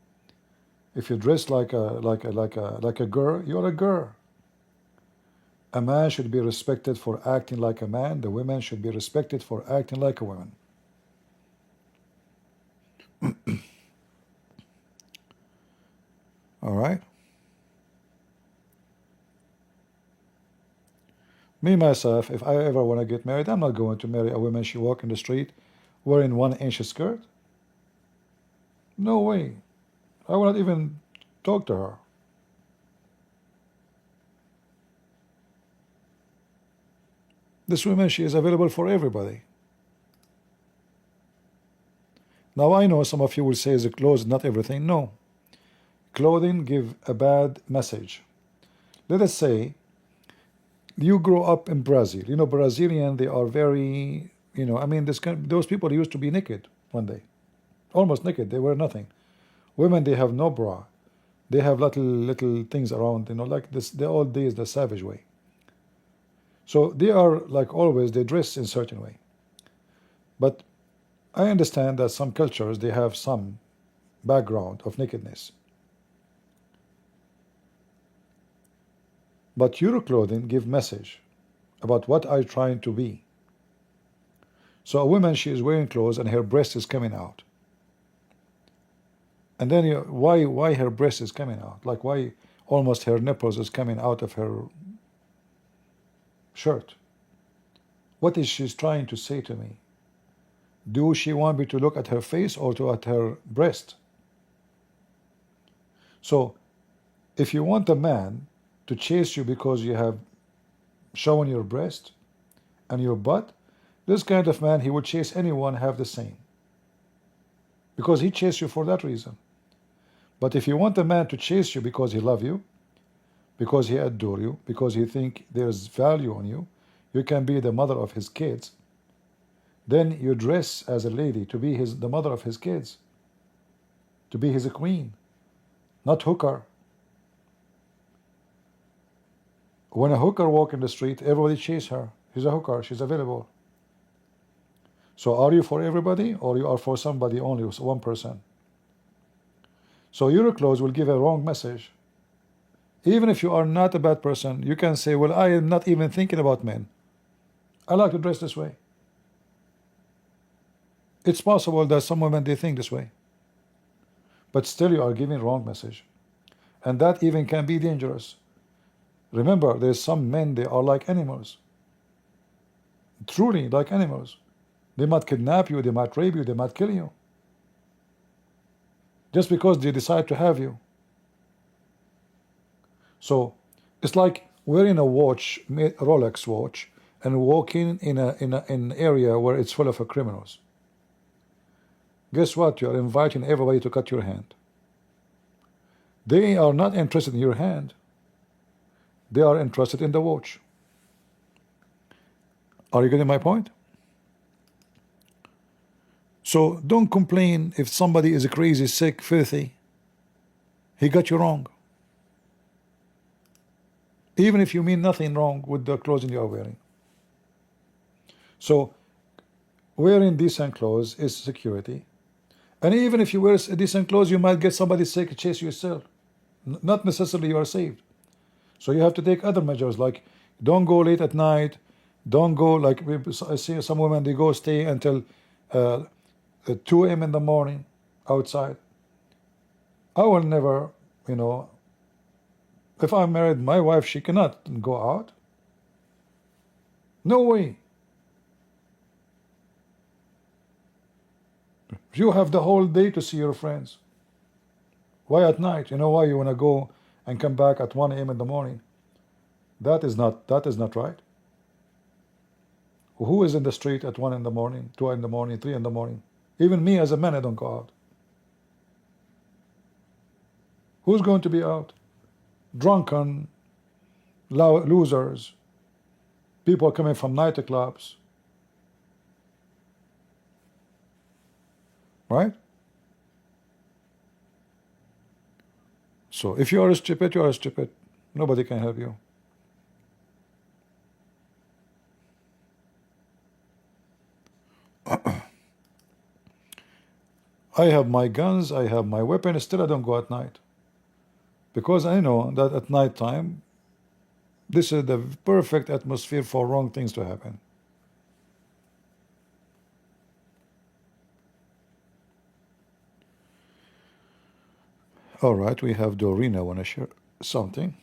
If you dress like a girl, you're a girl. A man should be respected for acting like a man. The women should be respected for acting like a woman. All right. Me, myself, if I ever want to get married, I'm not going to marry a woman, she walk in the street wearing 1-inch skirt. No way. I will not even talk to her. This woman, she is available for everybody. Now I know some of you will say the clothes not everything. No. Clothing give a bad message. Let us say you grow up in Brazil. You know, Brazilian, they are very, you know, I mean, those people used to be naked one day. Almost naked. They wear nothing. Women, they have no bra. They have little things around, you know, like this, the old days, the savage way. So they are, like always, they dress in a certain way. But I understand that some cultures, they have some background of nakedness. But your clothing give message about what are you trying to be. So a woman, she is wearing clothes and her breast is coming out. And then why her breast is coming out? Like why almost her nipples is coming out of her shirt? What is she trying to say to me? Do she want me to look at her face or to at her breast? So if you want a man to chase you because you have shown your breast and your butt, this kind of man, he would chase anyone have the same, because he chased you for that reason. But if you want a man to chase you because he love you, because he adore you, because he think there's value on you, you can be the mother of his kids, then you dress as a lady to be the mother of his kids, to be his queen, not hooker. When a hooker walk in the street, everybody chase her. She's a hooker, she's available. So are you for everybody, or you are for somebody only, one person? So your clothes will give a wrong message. Even if you are not a bad person, you can say, well, I am not even thinking about men. I like to dress this way. It's possible that some women, they think this way. But still you are giving wrong message. And that even can be dangerous. Remember, there's some men, they are like animals. Truly like animals. They might kidnap you, they might rape you, they might kill you. Just because they decide to have you. So it's like wearing a watch, a Rolex watch, and walking in an area where it's full of criminals. Guess what? You are inviting everybody to cut your hand. They are not interested in your hand. They are interested in the watch. Are you getting my point? So don't complain if somebody is crazy, sick, filthy. He got you wrong. Even if you mean nothing wrong with the clothing you are wearing. So wearing decent clothes is security. And even if you wear decent clothes, you might get somebody sick, chase you still. Not necessarily you are saved. So you have to take other measures, like don't go late at night. Don't go, like I see some women, they go stay until 2 a.m. in the morning outside. I will never, if I'm married, my wife, she cannot go out. No way. You have the whole day to see your friends. Why at night? You know why you want to go and come back at 1 a.m. in the morning? That is not right. Who is in the street at 1 in the morning, 2 in the morning, 3 in the morning? Even me as a man, I don't go out. Who's going to be out? Drunken, losers, people coming from nightclubs. Right? So if you are stupid, you are stupid. Nobody can help you. I have my guns, I have my weapon, still I don't go at night. Because I know that at night time, this is the perfect atmosphere for wrong things to happen. All right, we have Dorina want to share something.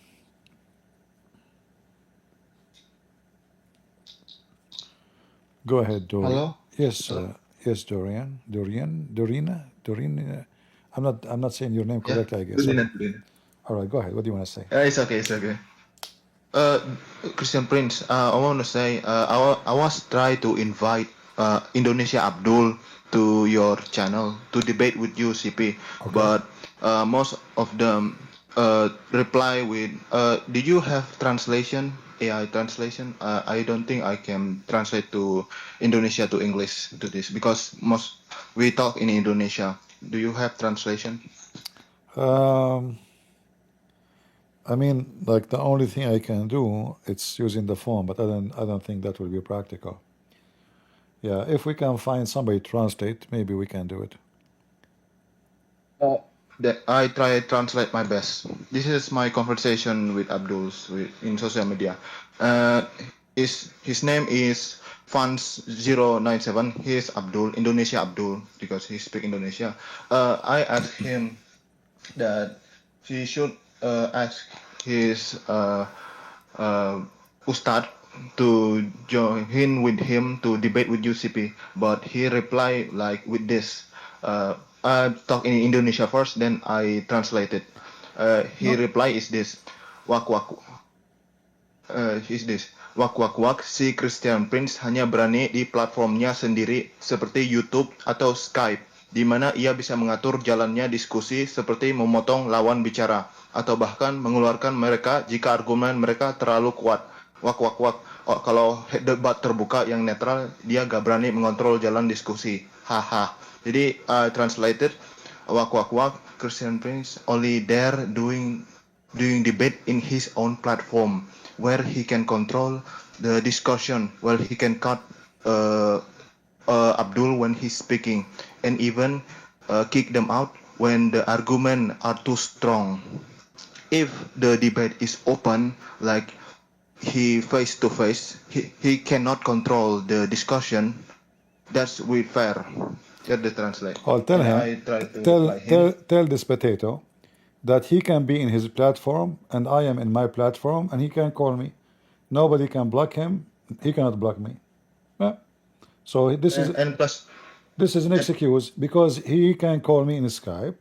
Go ahead, Dorina. Hello? Yes, Hello? yes, Dorina. I'm not saying your name Yeah, correctly, I guess. good Okay. enough, good enough. All right, go ahead. What do you want to say? It's okay, it's okay. Christian Prince, I want to say, I was trying to invite Indonesia Abdul to your channel to debate with you, CP, Okay. but most of them reply with, did you have translation, AI translation? I don't think I can translate to Indonesia to English to this because we talk in Indonesia. Do you have translation? I mean, like the only thing I can do, it's using the phone, but I don't think that will be practical. Yeah, if we can find somebody to translate, maybe we can do it. That I try translate my best. This is my conversation with Abdul in social media. His name is Fans097. He is Abdul, Indonesia Abdul, because he speak Indonesia. I asked him that he should ask his Ustad to join with him to debate with UCP, but he replied like with this. I talk in Indonesia first, then I translate it. He reply is this, wak wak, is this, wak wak wak, si Christian Prince hanya berani di platformnya sendiri seperti YouTube atau Skype, di mana ia bisa mengatur jalannya diskusi seperti memotong lawan bicara atau bahkan mengeluarkan mereka jika argumen mereka terlalu kuat. Wak wak wak. Oh, kalau debat terbuka yang netral, dia gak berani mengontrol jalan diskusi. Haha. Jadi translated, wak wak wak, Christian Prince only there doing debate in his own platform where he can control the discussion, where he can cut Abdul when he's speaking, and even kick them out when the argument are too strong. If the debate is open, like he face to face, he cannot control the discussion. That's with fair. Get the translate. I'll tell And him, I try to reply him. tell this potato that he can be in his platform and I am in my platform and he can call me. Nobody can block him. He cannot block me. Yeah. So this And plus, is an excuse because he can call me in Skype.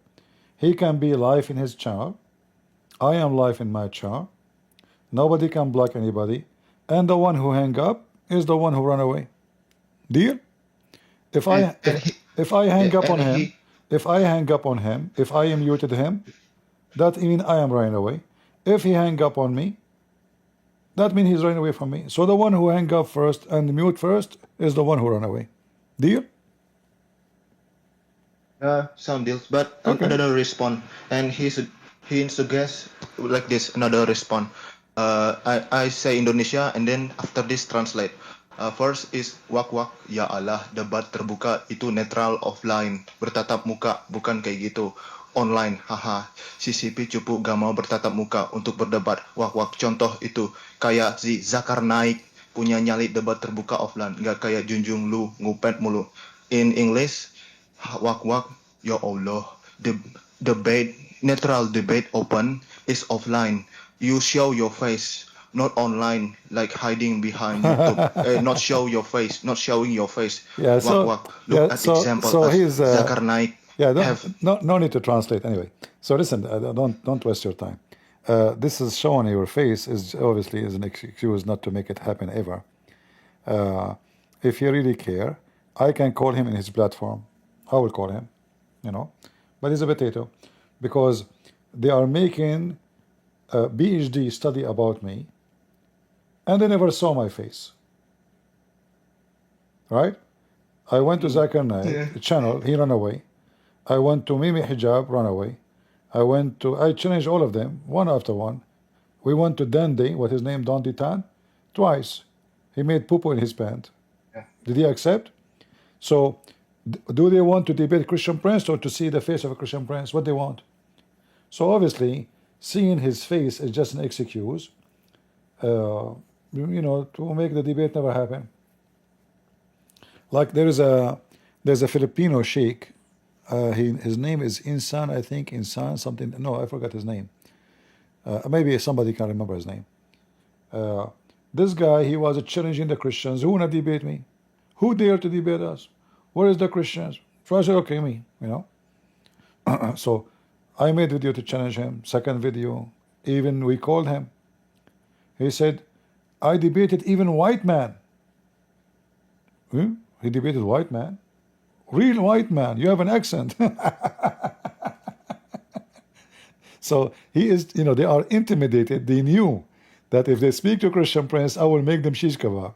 He can be live in his channel. I am live in my channel. Nobody can block anybody. And the one who hang up is the one who run away. Deal? If I hang up on him, if I hang up on him, if I muted him, that means I am running away. If he hang up on me, that means he's running away from me. So the one who hang up first and mute first is the one who run away. Deal? some deals, but Okay. another response, and he suggests like this another response. I say Indonesia, and then after this translate. First is wak wak, ya Allah, debat terbuka itu netral offline, bertatap muka, bukan kayak gitu. Online, haha. CCP cupu gak mau bertatap muka untuk berdebat. Wak wak, contoh itu kayak si Zakar Naik punya nyali debat terbuka offline, gak kayak Junjung Lu ngupet mulu. In English, wak wak, ya Allah, the debate, netral debate open is offline. You show your face, not online, like hiding behind YouTube. Not show your face, not showing your face. Yeah, so Wak wak, look at example so as he's Zakar Naik. yeah, have no need to translate anyway. So listen, don't waste your time. This is showing your face is obviously is an excuse not to make it happen ever. If you really care, I can call him in his platform. I will call him, but he's a potato because they are making a PhD study about me and they never saw my face. Right? I went to Zakir Naik channel, he ran away. I went to Mimi Hijab, run away. I challenged all of them, one after one. We went to Dandi, what his name, Dondi Tan, twice. He made poo-poo in his pant. Did he accept? So, do they want to debate Christian Prince or to see the face of a Christian Prince? What they want? So obviously, seeing his face is just an excuse, to make the debate never happen. Like there's a Filipino sheikh. His name is Insan, I think Insan something. No, I forgot his name. Maybe somebody can remember his name. This guy, he was challenging the Christians. Who wanna debate me? Who dare to debate us? Where is the Christians? So I said, okay, me. So I made video to challenge him. Second video, even we called him. He said, I debated even white man. He debated white man. Real white man, you have an accent. So he is, they are intimidated. They knew that if they speak to Christian Prince, I will make them shish kebab.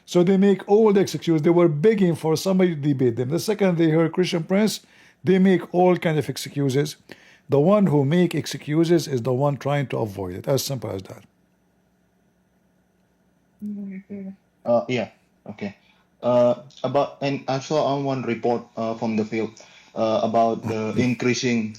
So they make all the excuses. They were begging for somebody to debate them. The second they heard Christian Prince, they make all kind of excuses. The one who make excuses is the one trying to avoid it. As simple as that. Yeah, okay. About, and I saw on one report from the field about the increasing.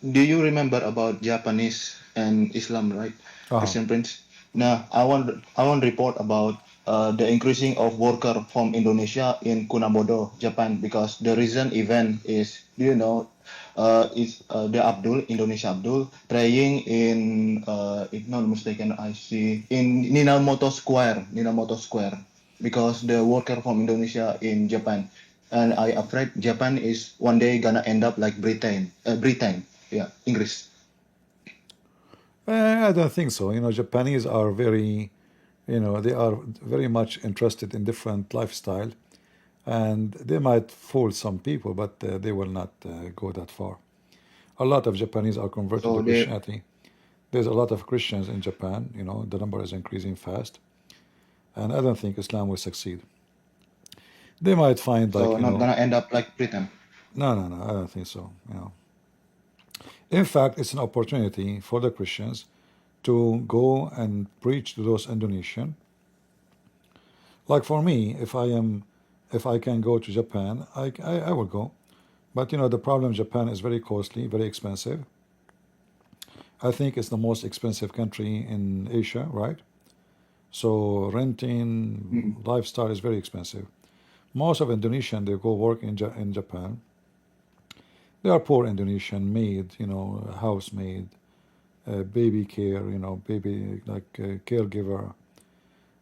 Do you remember about Japanese and Islam, right? Uh-huh. Christian Prince. Now, I want report about the increasing of worker from Indonesia in Kunamoto, Japan, because the recent event is, do you know, is the Indonesia Abdul praying in, if not mistaken, I see in Ninamoto Square, because the worker from Indonesia in Japan, and I afraid Japan is one day gonna end up like Britain, yeah, English. I don't think so. Japanese are very, they are very much interested in different lifestyle, and they might fool some people, but they will not go that far. A lot of Japanese are converted to So they, Christianity. There's a lot of Christians in Japan. The number is increasing fast, and I don't think Islam will succeed. They might find like, so not gonna end up like Britain. no, no, no, I don't think so. In fact, it's an opportunity for the Christians to go and preach to those Indonesian. Like for me, if I can go to Japan, I will go. But the problem, Japan is very costly, very expensive. I think it's the most expensive country in Asia, right? So renting, Mm. lifestyle is very expensive. Most of Indonesian, they go work in Japan. They are poor Indonesian, maid, housemaid, baby care, baby like caregiver.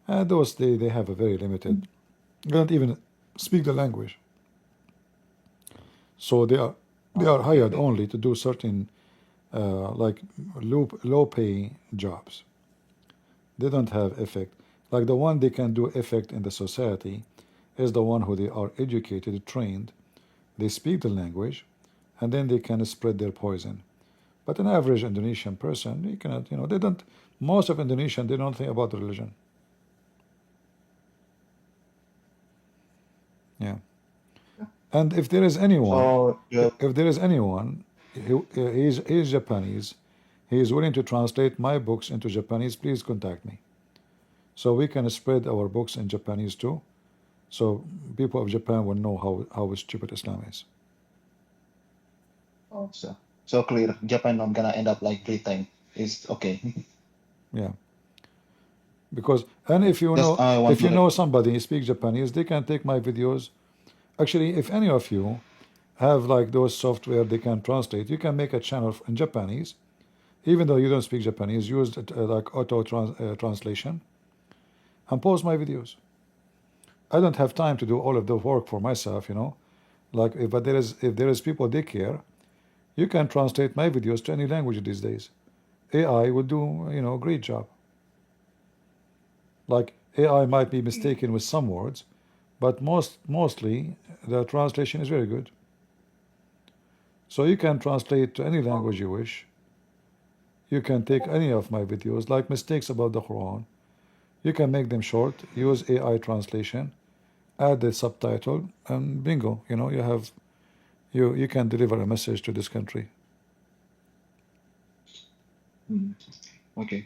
Those they have a very limited. They don't even speak the language. So they are Oh, okay, hired okay. only to do certain like low pay jobs. They don't have effect. Like the one they can do effect in the society is the one who they are educated, trained, they speak the language, and then they can spread their poison. But an average Indonesian person, he cannot, they don't, most of Indonesian, they don't think about religion. Yeah. And if there is anyone, So the if there is anyone, he's Japanese, he is willing to translate my books into Japanese, please contact me. So we can spread our books in Japanese too. So people of Japan will know how stupid Islam is. so clear. Japan not gonna end up like Britain. It's okay. Yeah. Because and Just I want if to you know somebody speak Japanese, they can take my videos. Actually, if any of you have like those software they can translate, you can make a channel in Japanese, even though you don't speak Japanese. Use it, like translation and post my videos. I don't have time to do all of the work for myself. Like, but if there is people they care, you can translate my videos to any language these days. AI will do a great job. Like AI might be mistaken with some words, but mostly the translation is very good. So you can translate to any language you wish. You can take any of my videos, like mistakes about the Quran. You can make them short, use AI translation, add the subtitle, and bingo. You can deliver a message to this country. okay.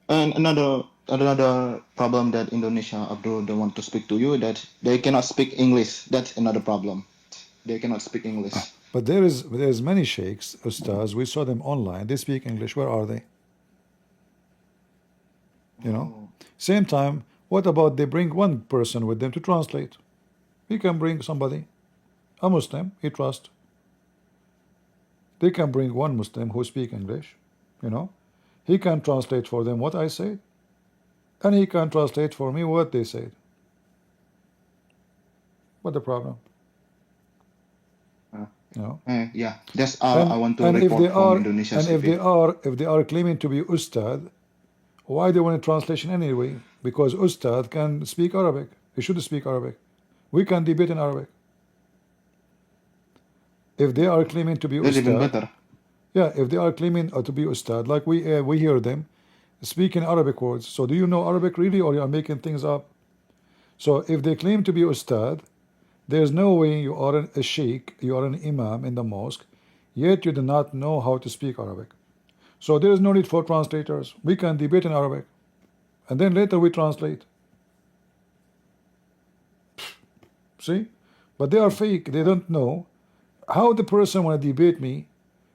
And another problem that Indonesia Abdul don't want to speak to you, that they cannot speak English. That's another problem. They cannot speak English. But there's many sheikhs, ustaz. We saw them online. They speak English. Where are they? You know. Oh, Same time, what about they bring one person with them to translate? We can bring somebody, a Muslim, he trust. They can bring one Muslim who speak English, you know. He can translate for them what I say, and he can translate for me what they said. What the problem? uh, You know. yeah. That's And I want to and if they report from are Indonesia and CV. if they are claiming to be ustad, why they want a translation anyway? Because ustad can speak Arabic. He should speak Arabic. We can debate in Arabic. If they are claiming to be That's even ustad, better. yeah, if they are claiming to be ustad, like we hear them speaking Arabic words. So do you know Arabic really, or you are making things up? So if they claim to be ustad, there's no way you are a sheikh, you are an imam in the mosque, yet you do not know how to speak Arabic. So there is no need for translators. We can debate in Arabic, and then later we translate. See? But they are fake. They don't know how the person want to debate me.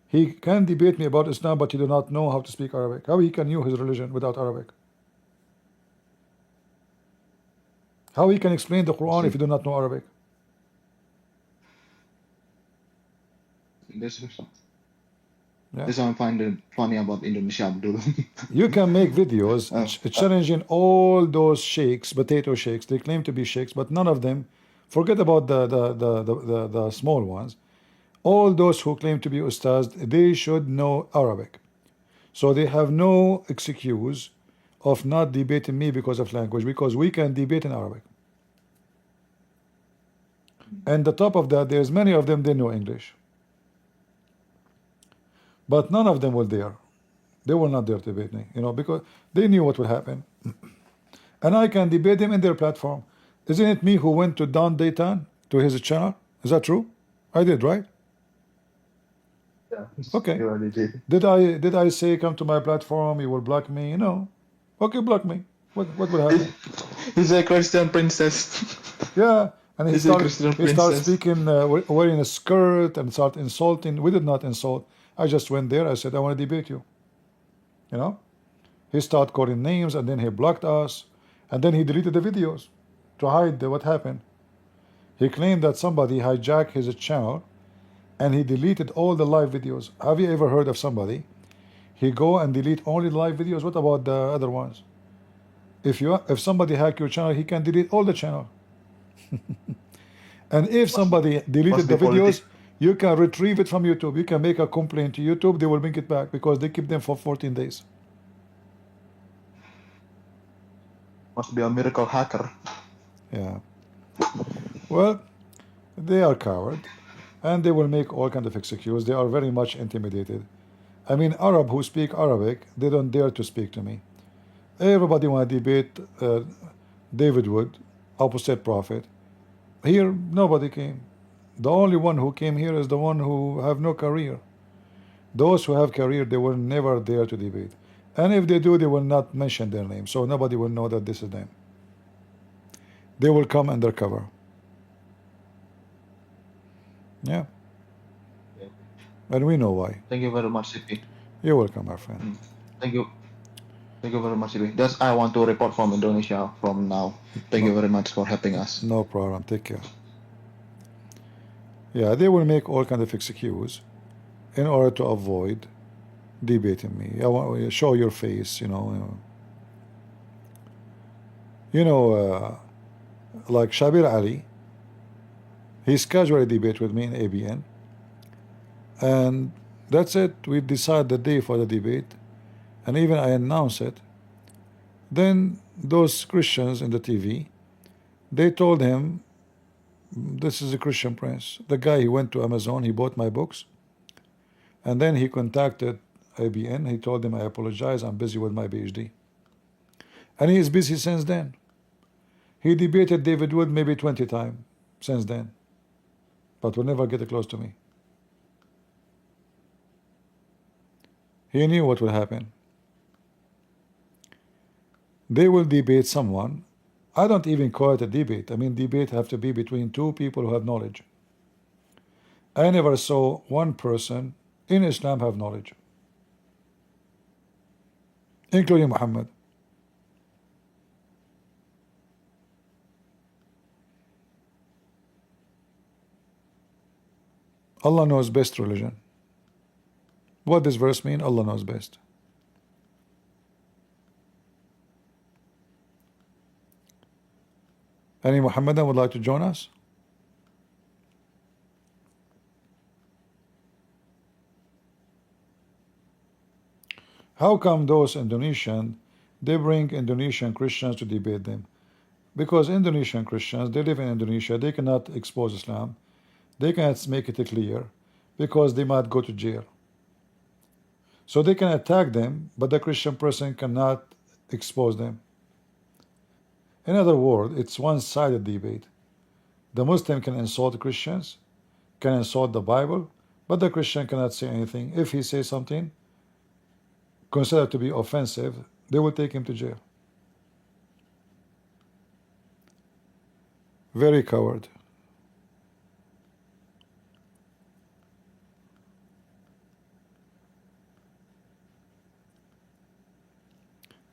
He can debate me about Islam, but he do not know how to speak Arabic. How he can know his religion without Arabic? How he can explain the Quran if See, he do not know Arabic? this Yeah. this I find it funny about Indonesia, Abdul. You can make videos Uh, challenging all those sheikhs, potato sheikhs. They claim to be sheikhs, but none of them. Forget about the small ones. All those who claim to be ustads, they should know Arabic. So they have no excuse of not debating me because of language, because we can debate in Arabic. And the top of that, there's many of them they know English, but none of them will dare. They will not dare to debate me, because they knew what would happen. And I can debate them in their platform. Isn't it me who went to Don Dayton to his channel? Is that true? I did, right? yeah, Okay. you already did. Did I say come to my platform? You will block me? No. Okay, block me. What will happen? He's a Christian princess. Yeah. And He's a Christian he started princess. speaking, wearing a skirt, and started insulting. We did not insult. I just went there. I said I want to debate you. He started calling names, and then he blocked us, and then he deleted the videos to hide what happened. He claimed that somebody hijacked his channel, and he deleted all the live videos. Have you ever heard of somebody? He go and delete only the live videos. What about the other ones? If somebody hack your channel, he can delete all the channel. And if somebody deleted the be videos, you can retrieve it from YouTube. You can make a complaint to YouTube. They will bring it back because they keep them for 14 days. Must be a miracle hacker. Yeah. Well, they are coward, and they will make all kinds of excuses. They are very much intimidated. I mean, Arab who speak Arabic, they don't dare to speak to me. Everybody want to debate David Wood, opposite prophet. Here, nobody came. The only one who came here is the one who have no career. Those who have career, they will never dare to debate. And if they do, they will not mention their name, so nobody will know that this is them. They will come undercover. Yeah. And we know why. Thank you very much, CP. You're welcome, my friend. Thank you. Thank you very much, CP. Just I want to report from Indonesia from now. Thank you very much for helping us. No problem. Take care. Yeah, they will make all kinds of excuses in order to avoid debating me. I want to show your face, like Shabir Ali. He scheduled a debate with me in ABN, and that's it. We decide the day for the debate, and even I announce it. Then those Christians in the TV, they told him, this is a Christian prince. The guy, he went to Amazon, he bought my books, and then he contacted ABN. He told them, I apologize, I'm busy with my PhD. And he is busy since then. He debated David Wood maybe 20 times since then, but will never get close to me. He knew what would happen. They will debate someone. I don't even call it a debate. I mean, debate have to be between two people who have knowledge. I never saw one person in Islam have knowledge, including Muhammad. Allah knows best religion. What does verse mean? Allah knows best. Any Muhammadan would like to join us? How come those Indonesian, they bring Indonesian Christians to debate them? Because Indonesian Christians, they live in Indonesia, they cannot expose Islam. They cannot make it clear because they might go to jail. So they can attack them, but the Christian person cannot expose them. In other words, it's one-sided debate. The Muslim can insult Christians, can insult the Bible, but the Christian cannot say anything. If he says something considered to be offensive, they will take him to jail. Very coward.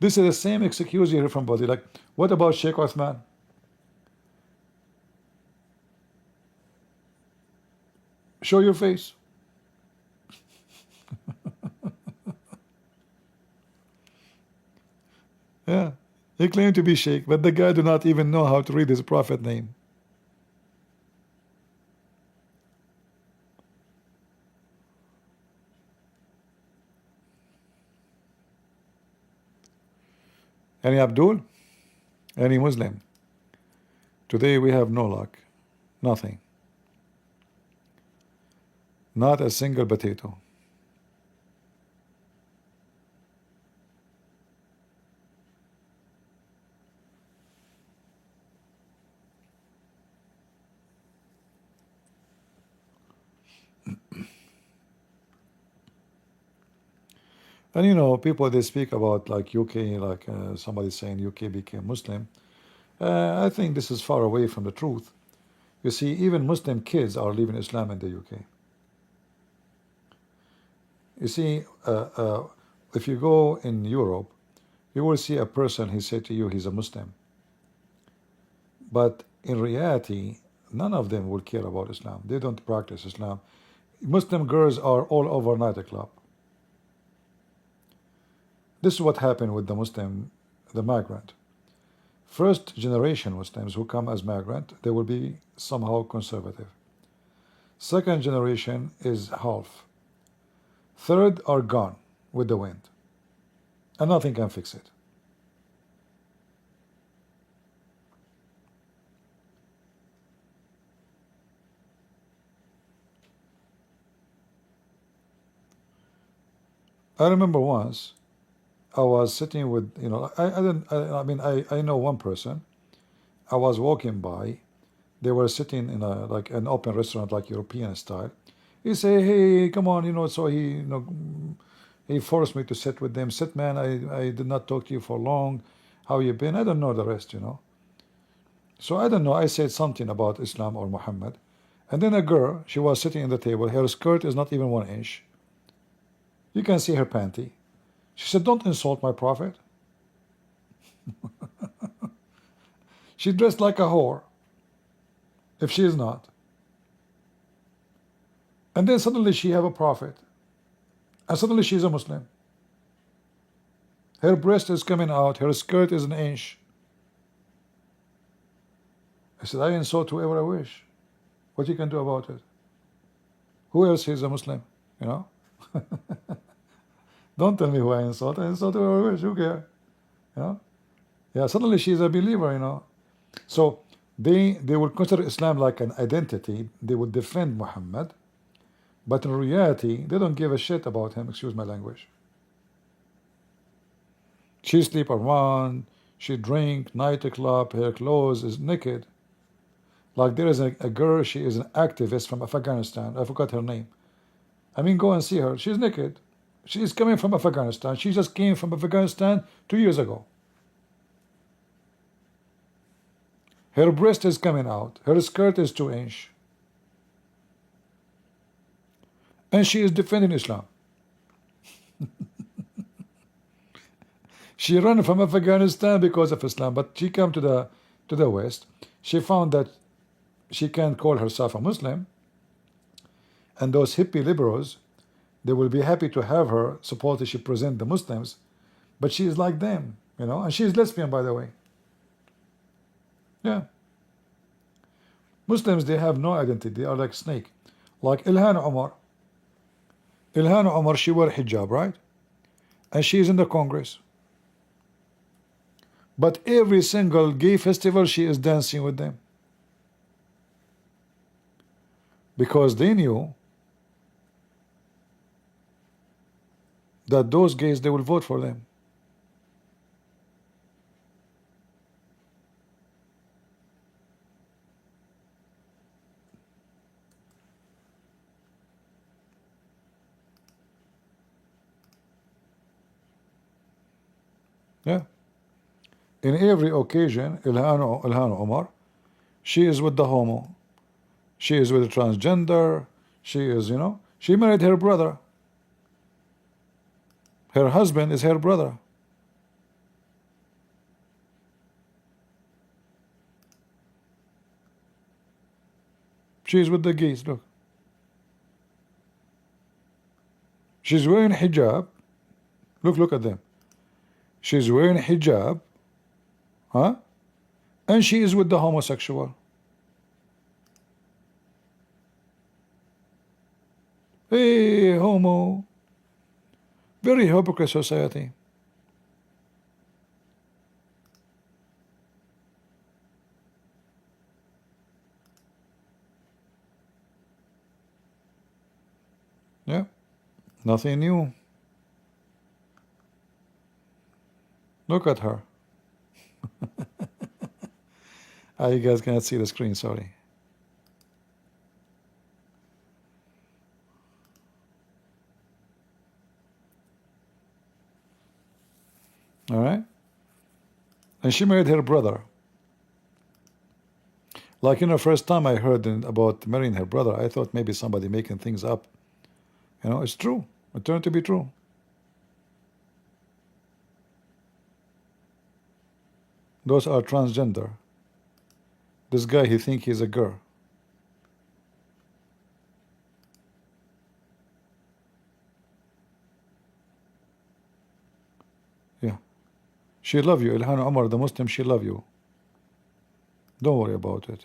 This is the same excuse you hear from body. Like, what about Sheikh Uthman? Show your face. Yeah, he claimed to be Sheikh, but the guy do not even know how to read his prophet name. Any Abdul? Any Muslim? Today we have no luck. Nothing. Not a single potato. And you know, people they speak about like UK, like somebody saying UK became Muslim. I think this is far away from the truth. You see, even Muslim kids are leaving Islam in the UK. You see, if you go in Europe, you will see a person, he said to you, he's a Muslim. But in reality, none of them will care about Islam. They don't practice Islam. Muslim girls are all over nightclub. This is what happened with the Muslim, the migrant. First generation Muslims who come as migrant, they will be somehow conservative. Second generation is half. Third are gone with the wind. And nothing can fix it. I remember once I was sitting with, you know, I know one person. I was walking by. They were sitting in a like an open restaurant, like European style. He say, "Hey, come on," you know. So he forced me to sit with them. Sit, man. I did not talk to you for long. How you been? I don't know the rest, you know. So I don't know. I said something about Islam or Muhammad, and then a girl. She was sitting in the table. Her skirt is not even 1 inch. You can see her panty. She said, "Don't insult my prophet." She dressed like a whore, if she is not. And then suddenly she have a prophet. And suddenly she's a Muslim. Her breast is coming out. Her skirt is 1 inch. I said, I insult whoever I wish. What you can do about it? Who else is a Muslim? You know? Don't tell me who I insult. I insult whoever I wish. Who cares? You know? Yeah, suddenly she's a believer, you know. So they will consider Islam like an identity. They would defend Muhammad. But in reality, they don't give a shit about him. Excuse my language. She sleep around. She drink, nightclub. Her clothes is naked. Like there is a girl. She is an activist from Afghanistan. I forgot her name. I mean, go and see her. She's naked. She is coming from Afghanistan. She just came from Afghanistan 2 years ago. Her breast is coming out. Her skirt is 2 inch. And she is defending Islam. She ran from Afghanistan because of Islam, but she came to the West. She found that she can't call herself a Muslim, and those hippie liberals, they will be happy to have her suppose she present the Muslims, but she is like them, you know, and she is lesbian, by the way. Yeah. Muslims, they have no identity. They are like snake. Like Ilhan Omar. Ilhan Omar, she wear hijab, right? And she is in the Congress. But every single gay festival, she is dancing with them. Because they knew that those gays, they will vote for them. Yeah. In every occasion, Ilhan Omar, she is with the homo. She is with the transgender. She is, you know, she married her brother. Her husband is her brother. She's with the gays, look. She's wearing hijab. Look at them. She's wearing hijab, huh? And she is with the homosexual. Hey, homo. Very hypocrite society. Yeah, nothing new. Look at her. You guys cannot see the screen, sorry. All right? And she married her brother. Like, first time I heard about marrying her brother, I thought maybe somebody making things up. It's true. It turned to be true. Those are transgender. This guy, he think he's a girl. Yeah. She love you. Ilhan Omar, the Muslim, she love you. Don't worry about it.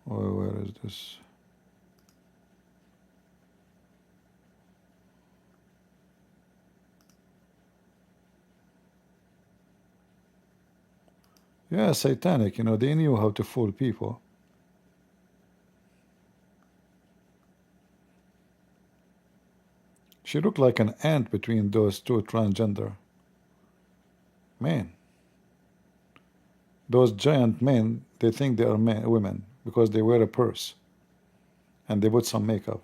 Oh, where is this? Yeah, satanic. They knew how to fool people. She looked like an ant between those two transgender. Man. Those giant men, they think they are women because they wear a purse and they put some makeup.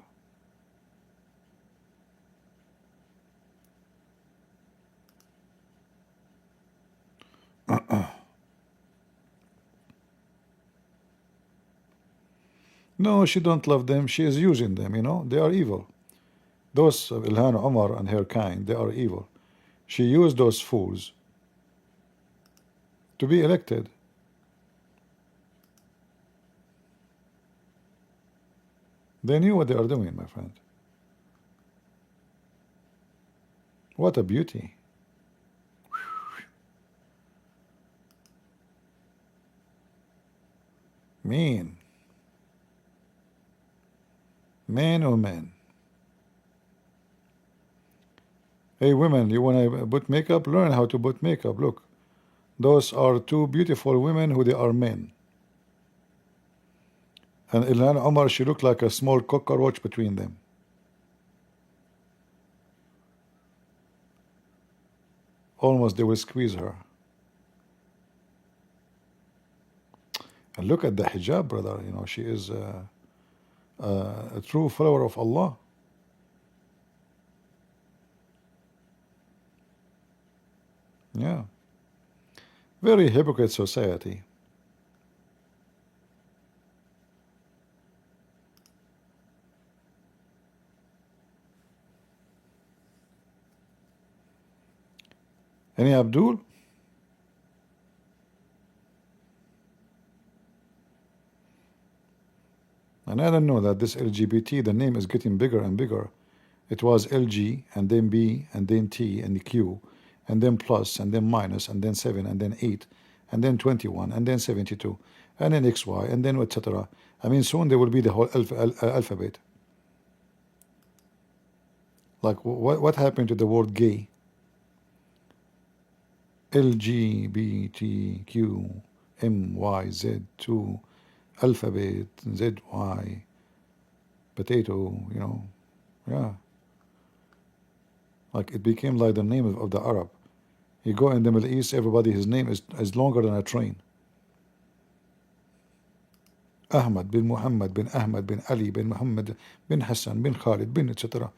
No, she don't love them. She is using them, They are evil. Those Ilhan Omar and her kind, they are evil. She used those fools to be elected. They knew what they are doing, my friend. What a beauty. Mean. Man, oh man. Hey women, you want to put makeup? Learn how to put makeup. Look, those are two beautiful women who they are men. And Ilhan Omar, she looked like a small cockroach between them. Almost they will squeeze her. And look at the hijab, brother. She is a true follower of Allah. Yeah. Very hypocrite society. Any Abdul? And I don't know that this LGBT, the name is getting bigger and bigger. It was LG, and then B, and then T, and Q, and then plus, and then minus, and then 7, and then 8, and then 21, and then 72, and then XY, and then etc. I mean, soon there will be the whole alphabet. Like, what happened to the word gay? LGBTQ, MYZ2, alphabet, ZY, potato, yeah. Like, it became like the name of the Arab. You go in the Middle East, everybody, his name is longer than a train. Ahmad bin Muhammad bin Ahmad bin Ali bin Muhammad bin Hassan bin Khalid bin etc.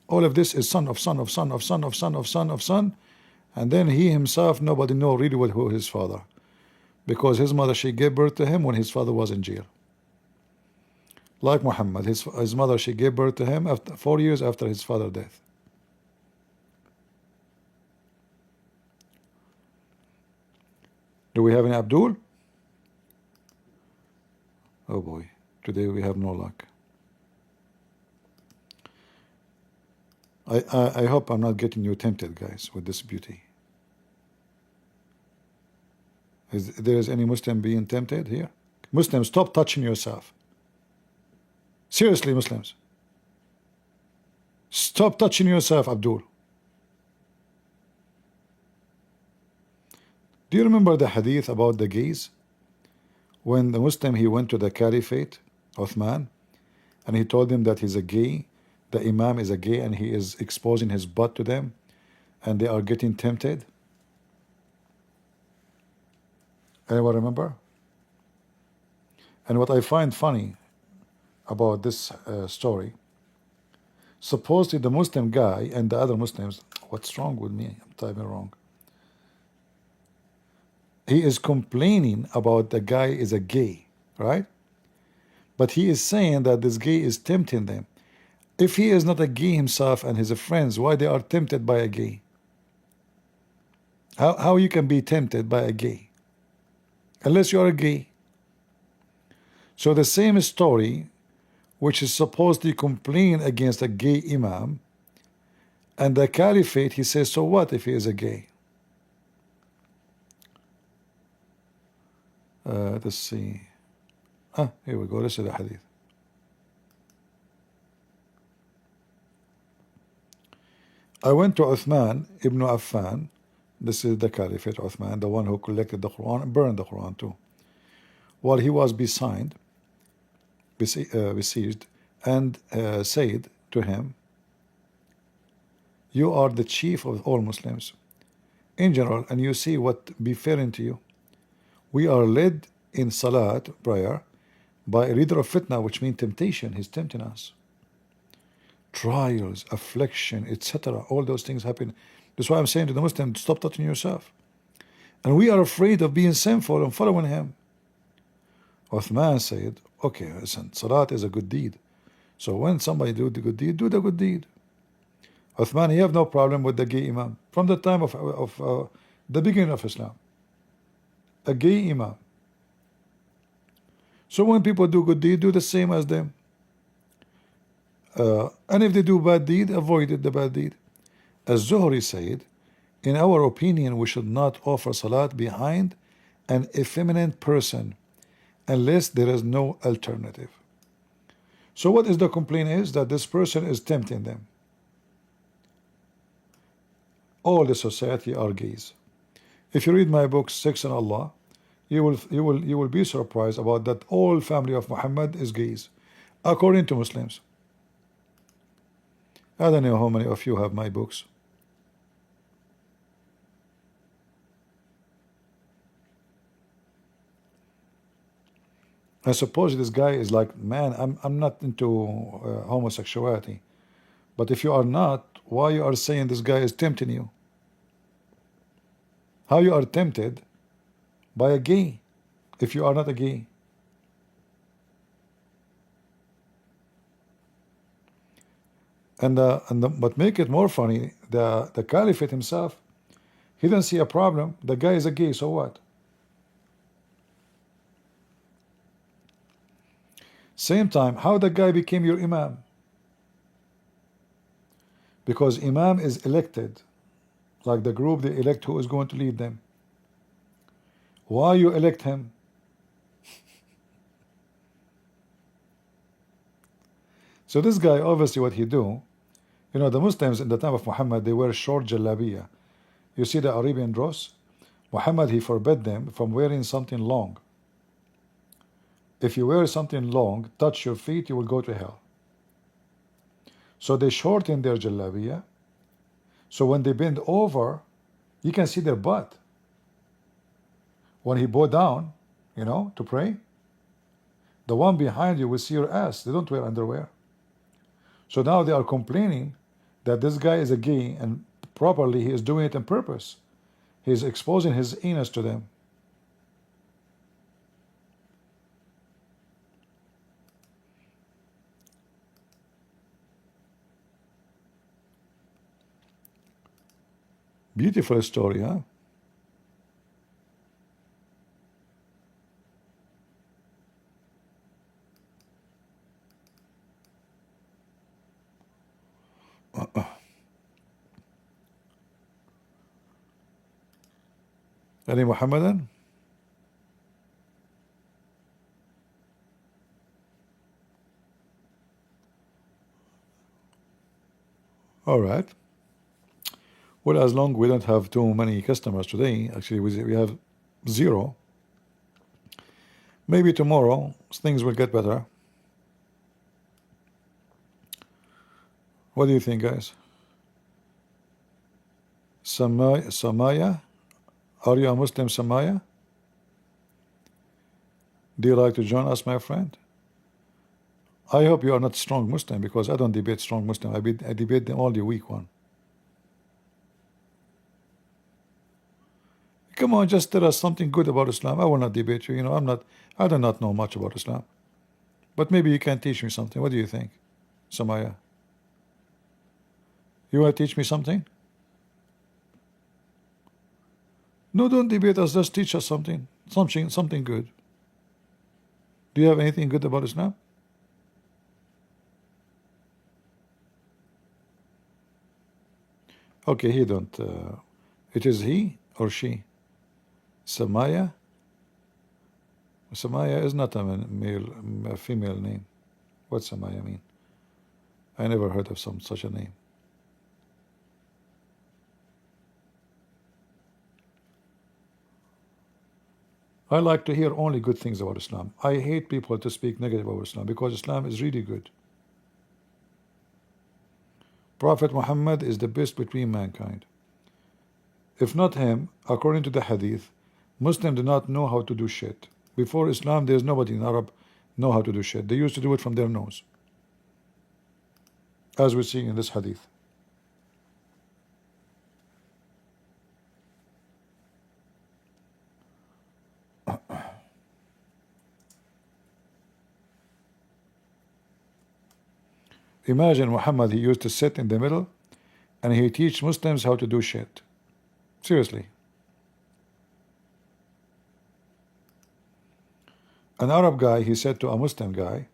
All of this is son of son of son of son of son of son of son. And then he himself, nobody know really who his father. Because his mother, she gave birth to him when his father was in jail. Like Muhammad, his mother, she gave birth to him 4 years after his father's death. Do we have any Abdul? Oh boy, today we have no luck. I hope I'm not getting you tempted, guys, with this beauty. Is there any Muslim being tempted here? Muslims, stop touching yourself. Seriously, Muslims. Stop touching yourself, Abdul. Do you remember the hadith about the gays? When the Muslim, he went to the caliphate, Uthman, and he told them that he's a gay, the imam is a gay, and he is exposing his butt to them, and they are getting tempted. Anyone remember? And what I find funny about this story, supposedly the Muslim guy and the other Muslims, what's wrong with me? I'm typing wrong. He is complaining about the guy is a gay, right? But he is saying that this gay is tempting them. If he is not a gay himself and his friends, why they are tempted by a gay? How you can be tempted by a gay? Unless you are a gay. So the same story, which is supposedly complaining against a gay imam, and the caliphate, he says, so what if he is a gay? Let's see. Here we go. This is the hadith. I went to Uthman ibn Affan. This is the caliphate Uthman, the one who collected the Quran and burned the Quran too. While he was besieged, and said to him, you are the chief of all Muslims in general, and you see what befallen to you. We are led in salat, prayer, by a leader of fitna, which means temptation. He's tempting us. Trials, affliction, etc. All those things happen. That's why I'm saying to the Muslim, stop touching yourself. And we are afraid of being sinful and following him. Uthman said, okay, listen, salat is a good deed. So when somebody do the good deed, do the good deed. Uthman, he have no problem with the gay imam. From the time of the beginning of Islam. A gay imam. So when people do good deed, do the same as them. And if they do bad deed, avoid the bad deed. As Zuhri said, in our opinion, we should not offer salat behind an effeminate person unless there is no alternative. So what is the complaint is that this person is tempting them. All the society are gays. If you read my book, Sex and Allah, you will be surprised about that all family of Muhammad is gays, according to Muslims. I don't know how many of you have my books. I suppose this guy is like, man, I'm not into homosexuality. But if you are not, why you are saying this guy is tempting you? How you are tempted by a gay if you are not a gay? But make it more funny, the caliphate himself, he didn't see a problem. The guy is a gay, so what? Same time, how the guy became your imam? Because imam is elected, like the group they elect who is going to lead them. Why you elect him? So this guy, obviously what he do, you know, the Muslims in the time of Muhammad, they wear short jalabiya. You see the Arabian dress? Muhammad, he forbid them from wearing something long. If you wear something long, touch your feet, you will go to hell. So they shorten their jalabiya. So when they bend over, you can see their butt. When he bow down, you know, to pray, the one behind you will see your ass. They don't wear underwear. So now they are complaining that this guy is a gay, and properly he is doing it on purpose. He is exposing his anus to them. Beautiful story, huh? Any Muhammadan? All right. Well, as long we don't have too many customers today, actually we have zero. Maybe tomorrow things will get better. What do you think, guys? Samaya, are you a Muslim, Samaya? Do you like to join us, my friend? I hope you are not strong Muslim, because I don't debate strong Muslim. I debate the only weak one. Come on, just tell us something good about Islam. I will not debate you. You know, I do not know much about Islam. But maybe you can teach me something. What do you think, Samaya? You want to teach me something? No, don't debate us. Just teach us something. Something good. Do you have anything good about Islam? Okay, he don't. It is he or she? Samaya? Samaya is not a female name. What Samaya mean? I never heard of such a name. I like to hear only good things about Islam. I hate people to speak negative about Islam, because Islam is really good. Prophet Muhammad is the best between mankind. If not him, according to the hadith, Muslims do not know how to do shit. Before Islam, there's nobody in Arab know how to do shit. They used to do it from their nose, as we see in this hadith. Imagine Muhammad, he used to sit in the middle and he teach Muslims how to do shit. Seriously. An Arab guy, he said to a Muslim guy,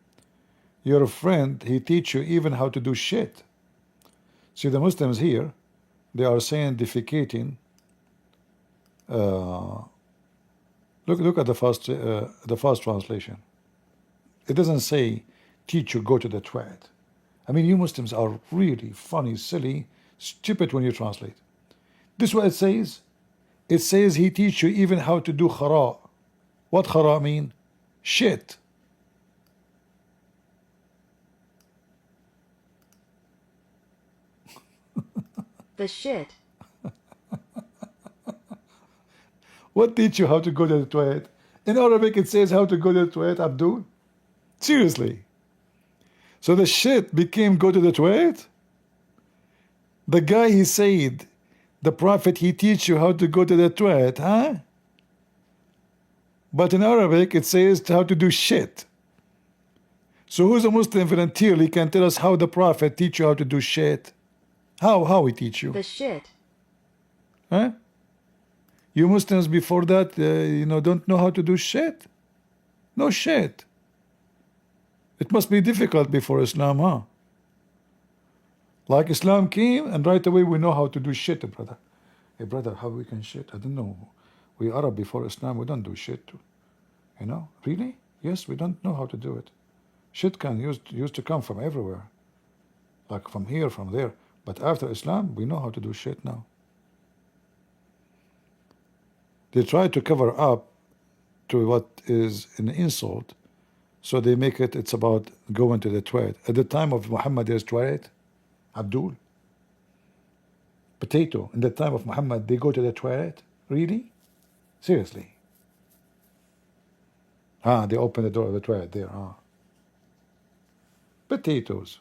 your friend, he teach you even how to do shit. See, the Muslims here, they are saying defecating. Look at the first translation. It doesn't say teach you go to the toilet. I mean, you Muslims are really funny, silly, stupid when you translate. This is what it says. It says he teach you even how to do khara. What khara mean? Shit. The shit. What teach you how to go to the toilet? In Arabic it says how to go to the toilet, Abdul. Seriously. So the shit became go to the toilet? The guy, he said, the prophet, he teach you how to go to the toilet, huh? But in Arabic it says how to do shit. So who's a Muslim volunteer? He can tell us how the prophet teach you how to do shit. How he teach you? The shit. Huh? You Muslims before that, don't know how to do shit? No shit. It must be difficult before Islam, huh? Like Islam came and right away we know how to do shit, brother. Hey, brother, how we can shit? I don't know. We Arab before Islam, we don't do shit. You know? Really? Yes, we don't know how to do it. Shit can used to come from everywhere. Like from here, from there. But after Islam, we know how to do shit now. They try to cover up to what is an insult, so they make it's about going to the toilet. At the time of Muhammad, there's toilet, Abdul. Potato. In the time of Muhammad, they go to the toilet? Really? Seriously? They open the door of the toilet there. Potatoes.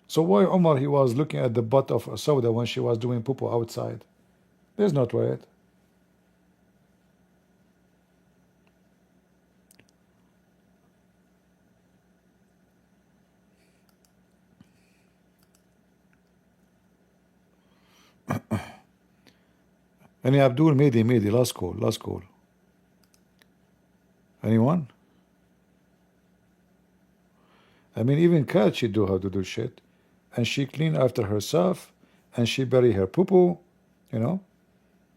So why Umar, he was looking at the butt of Sauda when she was doing poo outside? There's no toilet. Any Abdul, Mehdi, last call. Anyone? I mean, even cat, she do how to do shit. And she clean after herself, and she bury her poo-poo,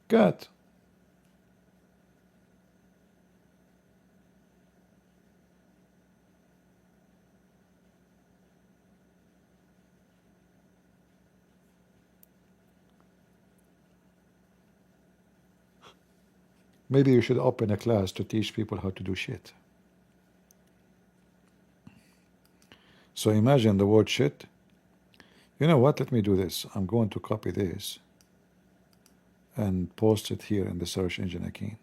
Cat. Maybe you should open a class to teach people how to do shit. So imagine the word shit. You know what? Let me do this. I'm going to copy this and post it here in the search engine again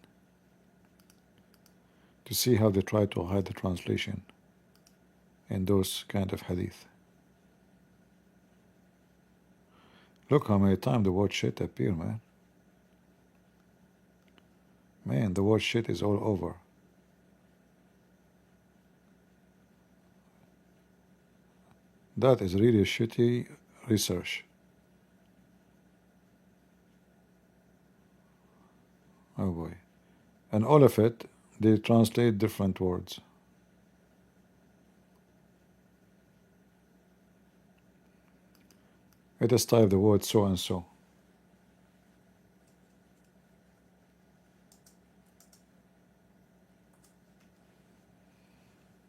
to see how they try to hide the translation in those kind of hadith. Look how many times the word shit appear, man. Man, the word shit is all over. That is really shitty research. Oh boy. And all of it, they translate different words. Let us type the word so and so.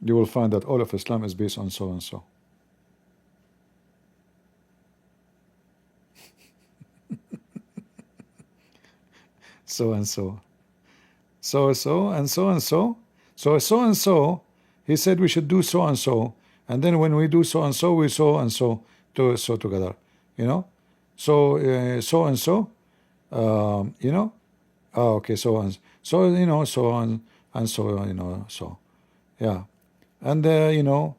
You will find that all of Islam is based on so and so. So and so. So and so and so and so. So and so, he said we should do so and so. And then when we do so and so, we so and so to so together. You know? So so and so. You know? Oh, okay, so and so, you know, so on and so, you know, so. Yeah. And you know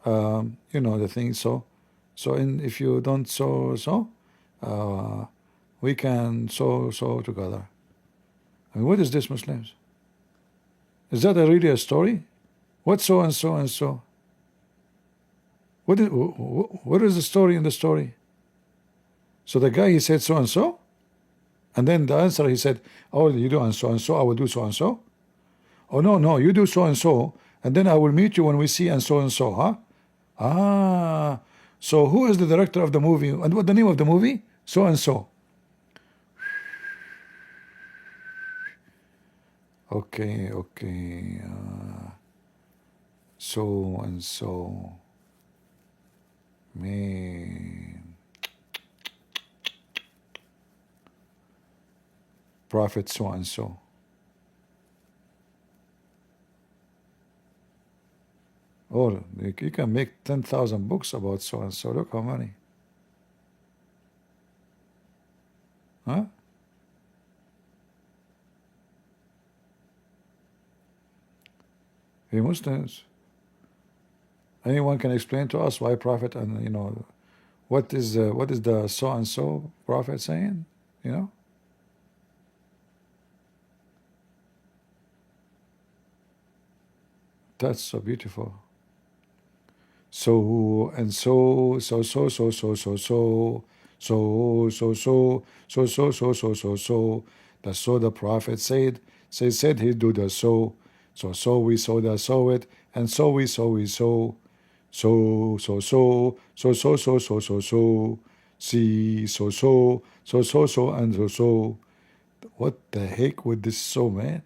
the thing, so if you don't we can so together. I mean, what is this, Muslims? Is that really a story? What so and so and so? What is the story in the story? So the guy, he said so and so, and then the answer, he said, oh, you do and so, I will do so and so. Oh, no, you do so and then I will meet you when we see and so, huh? Ah, so who is the director of the movie? And what the name of the movie? So and so. Okay. So and so. Man. Prophet so and so. Oh, you can make 10,000 books about so and so. Look how many. Huh? Hey, Muslims, anyone can explain to us why Prophet and what is the so and so Prophet saying? You know? That's so beautiful. So and so that's so the prophet said he do the so we saw the saw it, and so we so see so and so. What the heck with this so, man?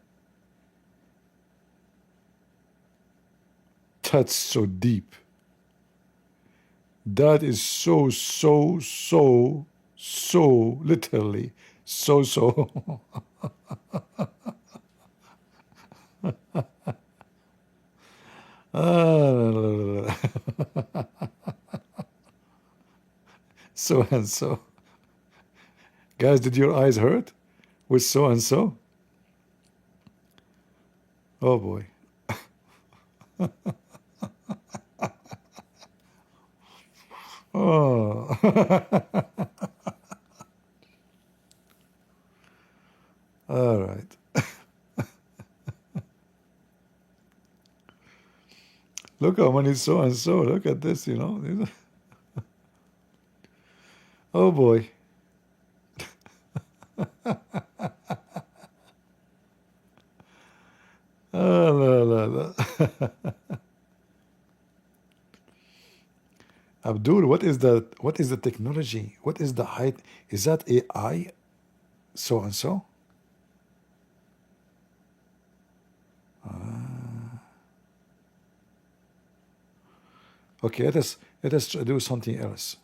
That's so deep. That is so literally so. So and so. Guys, did your eyes hurt with so and so? Oh boy. Oh. All right. Look how many so and so. Look at this, Oh boy. La. Abdul, what is the technology? What is the height? Is that AI so and so? Okay, let us do something else.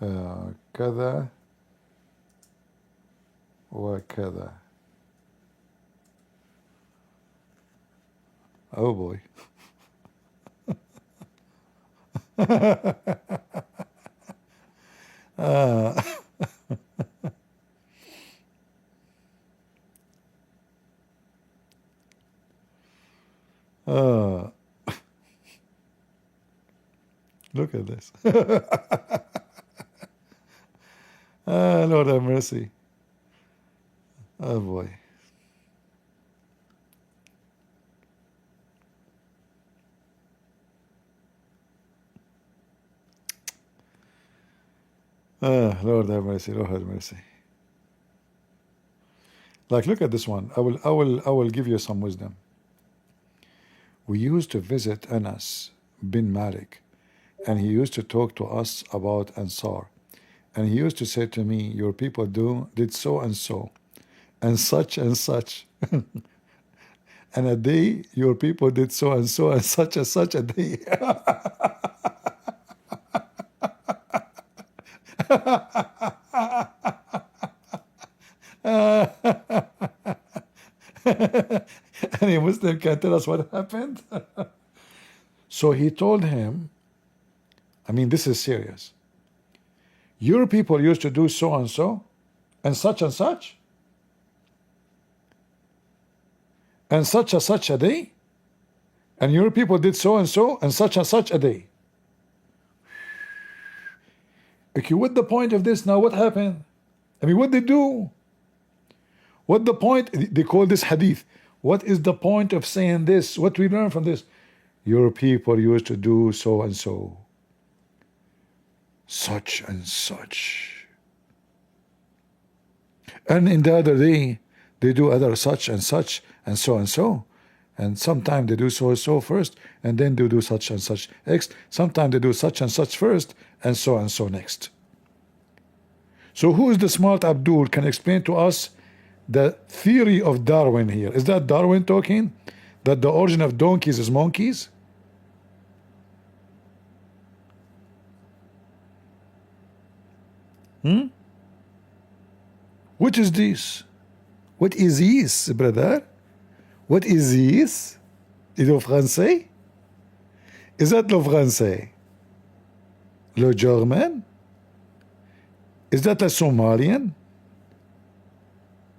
كذا وكذا. Oh boy. uh, uh, look at this. Lord have mercy. Oh boy. Lord have mercy. Lord have mercy. Like, look at this one. I will give you some wisdom. We used to visit Anas bin Malik, and he used to talk to us about Ansar, and he used to say to me, "Your people did so and so, and such and such, and a day your people did so and so, and such a day." Any Muslim can tell us what happened? So he told him, I mean, this is serious. Your people used to do so and so, and such, and such a day, and your people did so, and such a day. Okay, what the point of this now? What happened? I mean, what they do? What the point? They call this hadith. What is the point of saying this? What we learn from this? Your people used to do so and so, such and such, and in the other day they do other such and such, and so and so, and sometimes they do so and so first, and then they do such and such next. Sometimes they do such and such first, and so next. So who is the smart Abdul can explain to us the theory of Darwin here? Is that Darwin talking that the origin of donkeys is monkeys? What is this? What is this, brother? What is this? Is it français? Is that le français? Le German? Is that a Somalian?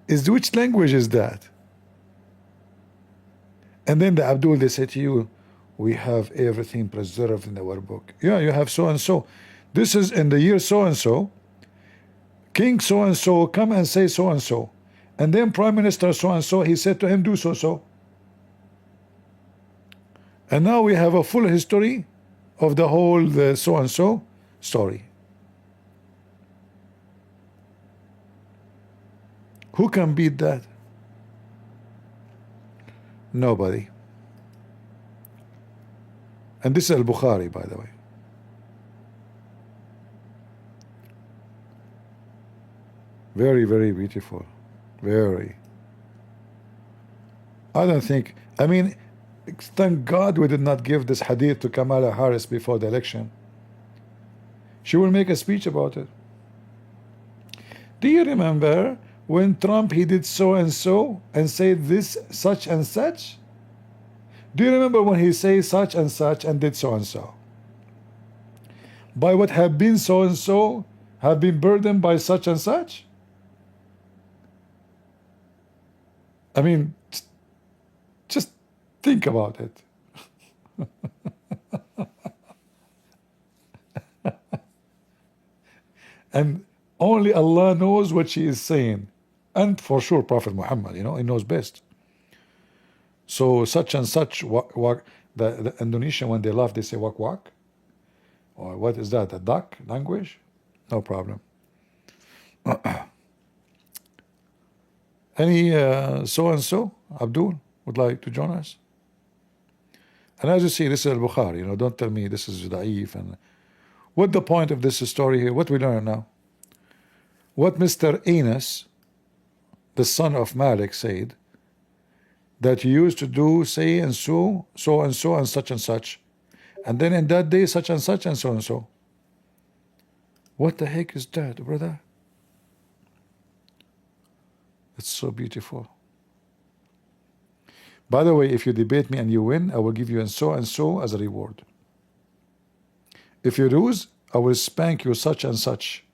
Which language is that? And then the Abdul, they say to you, we have everything preserved in our book. Yeah, you have so and so. This is in the year so and so. King so and so come and say so and so. And then Prime Minister so and so, he said to him, do so. And now we have a full history of the whole so and so story. Who can beat that? Nobody. And this is Al-Bukhari, by the way. Very, very beautiful. Very. I don't think, I mean, thank God we did not give this hadith to Kamala Harris before the election. She will make a speech about it. Do you remember when Trump, he did so and said this, such and such? Do you remember when he said such and did so and so? By what have been so and so, have been burdened by such and such? I mean, just think about it. And only Allah knows what she is saying. And for sure, Prophet Muhammad, he knows best. So such and such, the Indonesian, when they laugh, they say wak wak. Or what is that, a duck language? No problem. Any so-and-so, Abdul, would like to join us? And as you see, this is Al-Bukhari, don't tell me this is da'if. And what the point of this story here? What we learn now? What Mr. Enos, the son of Malik, said, that he used to do say and so and such, and then in that day such and such and so and so. What the heck is that, brother? It's so beautiful. By the way, if you debate me and you win, I will give you and so as a reward. If you lose, I will spank you such and such.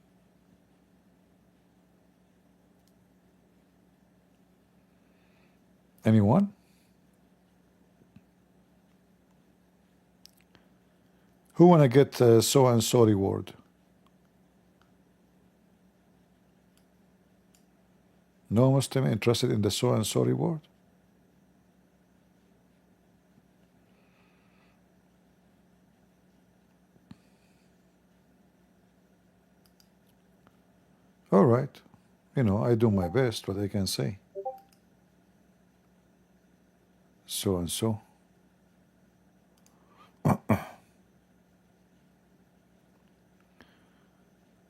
Anyone? Who wanna get so and so reward? No Muslim interested in the so and so reward? All right. You know, I do my best, what I can say. So and so.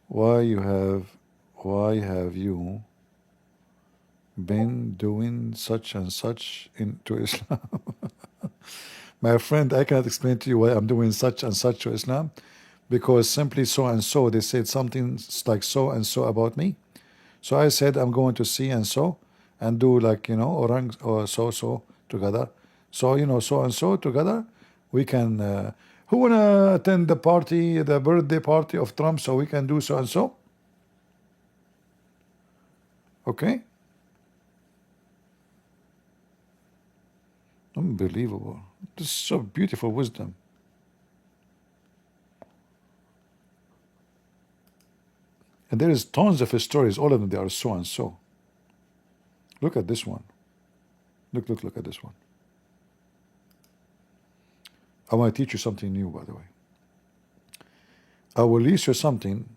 Why have you been doing such and such into Islam? My friend, I cannot explain to you why I'm doing such and such to Islam, because simply so and so, they said something like so and so about me. So I said I'm going to see and so, and do like, you know, orang or so together. So, you know, so and so together, we can, who wanna attend the party, the birthday party of Trump, so we can do so and so? Okay? Unbelievable. This is so beautiful wisdom. And there is tons of stories, all of them, they are so and so. Look at this one. Look at this one. I want to teach you something new, by the way. I will lease you something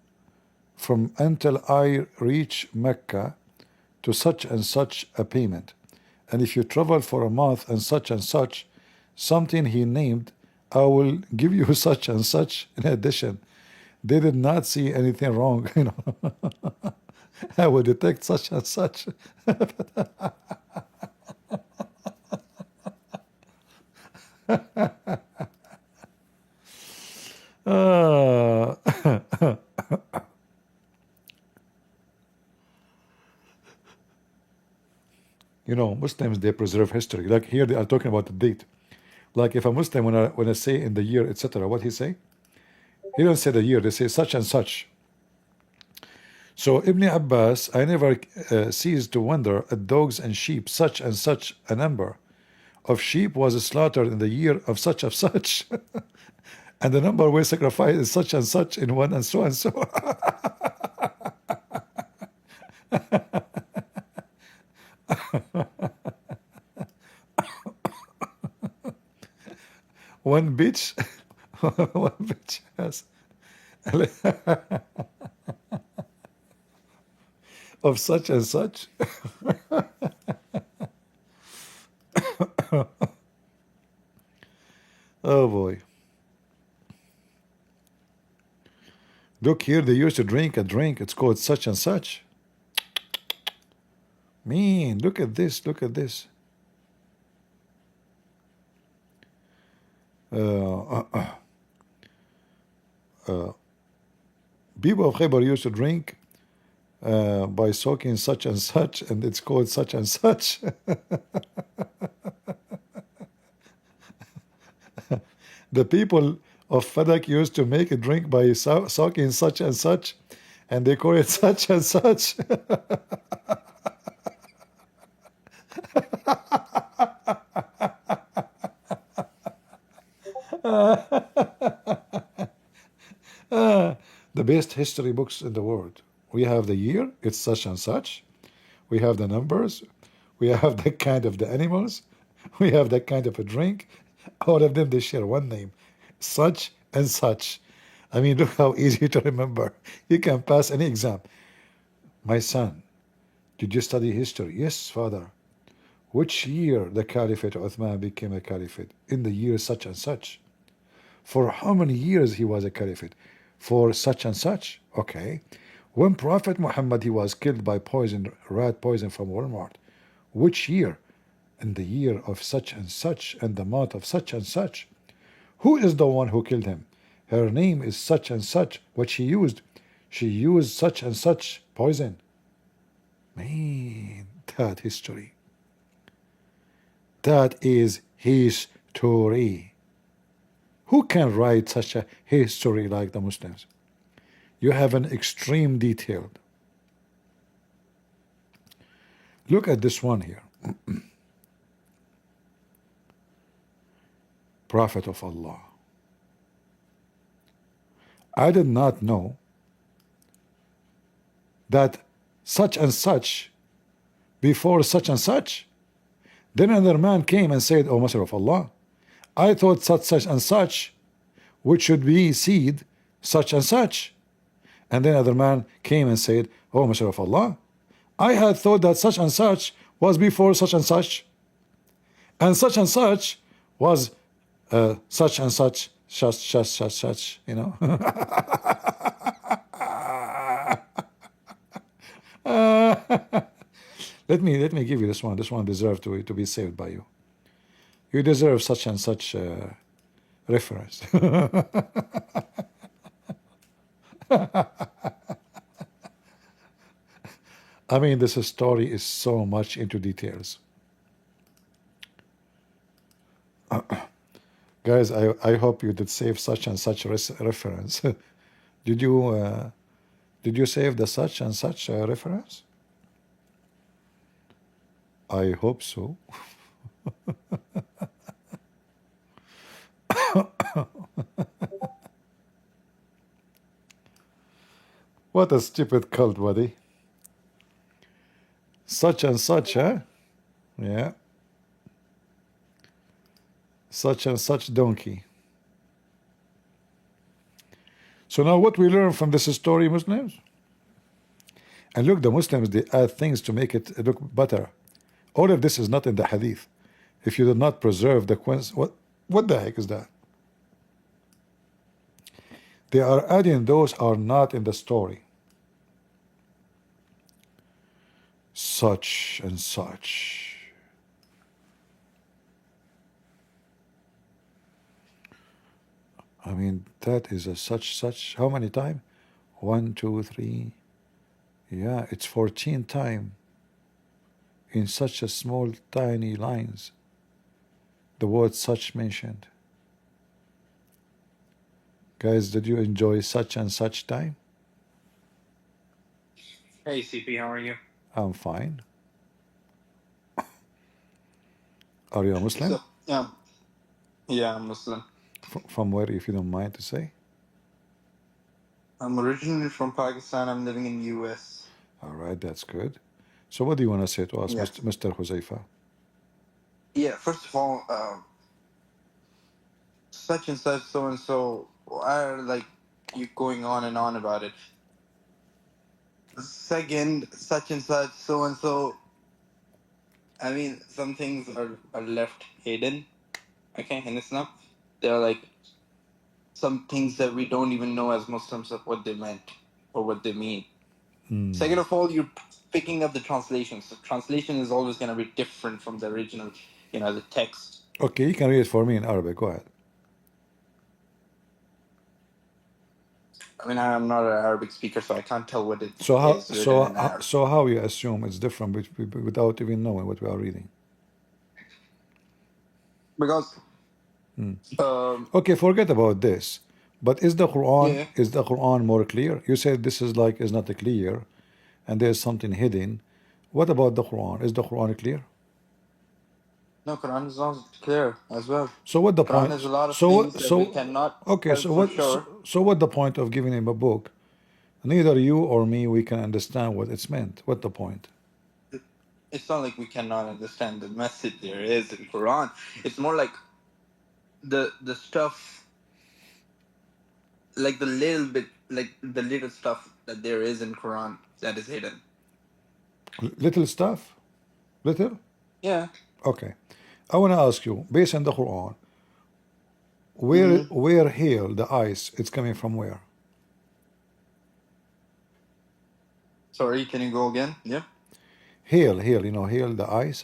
from until I reach Mecca to such and such a payment. And if you travel for a month and such, something he named, I will give you such and such in addition. They did not see anything wrong, you know. I will detect such and such. You know, Muslims, they preserve history. Like here, they are talking about the date. Like if a Muslim, when I say in the year, etc., what he say? He don't say the year. They say such and such. So Ibn Abbas, I never ceased to wonder at dogs and sheep, such and such a number of sheep was slaughtered in the year of such, and the number were sacrificed is such and such in one and so and so. One beach, one beach has of such and such. Oh boy. Look here, they used to drink a drink, it's called such and such. Man, look at this, look at this. People of Khaybar used to drink by soaking such and such, and it's called such and such. The people of Fadak used to make a drink by soaking such and such, and they call it such and such. The best history books in the world. We have the year, it's such and such. We have the numbers. We have the kind of the animals. We have that kind of a drink. All of them, they share one name, such and such. I mean, look how easy to remember. You can pass any exam. My son, did you study history? Yes, father. Which year the Caliphate Uthman became a caliphate? In the year such and such. For how many years he was a caliphate? For such and such. Okay. When Prophet Muhammad, he was killed by poison, rat poison from Walmart. Which year? In the year of such and such, and the month of such and such. Who is the one who killed him? Her name is such and such, what she used. She used such and such poison. Man, that history. That is history. Who can write such a history like the Muslims? You have an extreme detailed. Look at this one here. Prophet of Allah. I did not know that such and such before such and such. Then another man came and said, O Messenger of Allah, I thought such and such, which should be seed, such and such. And then another man came and said, O Messenger of Allah, I had thought that such and such was before such and such was such and such, such, you know. Let me give you this one. This one deserves to be saved by you. You deserve such and such reference. I mean, this story is so much into details. Guys, I hope you did save such and such reference. Did you save the such and such reference? I hope so. What a stupid cult, buddy. Such and such, huh? Yeah. Such and such donkey. So now what we learn from this story, Muslims? And look, the Muslims, they add things to make it look better. All of this is not in the hadith. If you do not preserve the what the heck is that? They are adding those are not in the story. Such and such. I mean, that is a such. How many times? 1, 2, 3. Yeah, it's 14 times in such a small, tiny lines. The word such mentioned. Guys, did you enjoy such and such time? Hey, CP, how are you? I'm fine. Are you a Muslim? So, yeah, I'm Muslim. From where, if you don't mind to say? I'm originally from Pakistan. I'm living in US. All right, that's good. So what do you want to say to us, Yeah. Mr. Huzaifa? Yeah, first of all, such and such, so and so, why are like you going on and on about it? Second, such and such, so and so. I mean, some things are left hidden. Okay, in Islam, there are like some things that we don't even know as Muslims of what they meant or what they mean. Second of all, you're picking up the translations. The translation is always going to be different from the original, the text. Okay, you can read it for me in Arabic. Go ahead. I mean, I'm not an Arabic speaker, so I can't tell what it So how is written in Arabic. so how you assume it's different without even knowing what we are reading? Because Okay, forget about this. But is the Quran Yeah. more clear? You said this is not clear, and there's something hidden. What about the Quran? Is the Quran clear? No, Quran is not clear as well. So what the Quran point? has a lot of So things that we so cannot okay. tell So for what? sure. So what the point of giving him a book? Neither you or me we can understand what it's meant. What the point? It's not like we cannot understand the message there is in Quran. It's more like the stuff, like the little bit, like the little stuff that there is in Quran that is hidden. Little stuff, little. Yeah. Okay, I want to ask you, based on the Quran, where hail the ice? It's coming from where? Sorry, can you go again? Yeah. Hail, you know, hail the ice,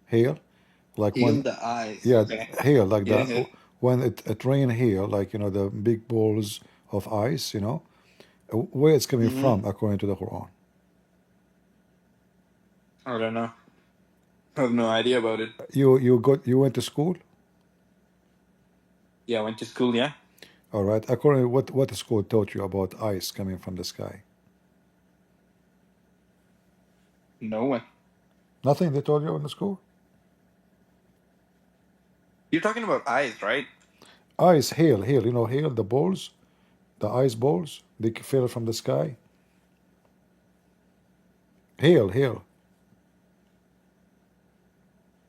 hail, like Heal when, the eyes. yeah, Okay. hail like Yeah. when it rain hail, like, you know, the big balls of ice, you know, Where it's coming Mm-hmm. from according to the Quran? I don't know. I have no idea about it. You went to school? Yeah, I went to school, yeah? All right. According to what the school taught you about ice coming from the sky? No one. Nothing they told you in the school? You're talking about ice, right? Ice, hail, hail. You know, hail, the balls, the ice balls, they fell from the sky. Hail, hail.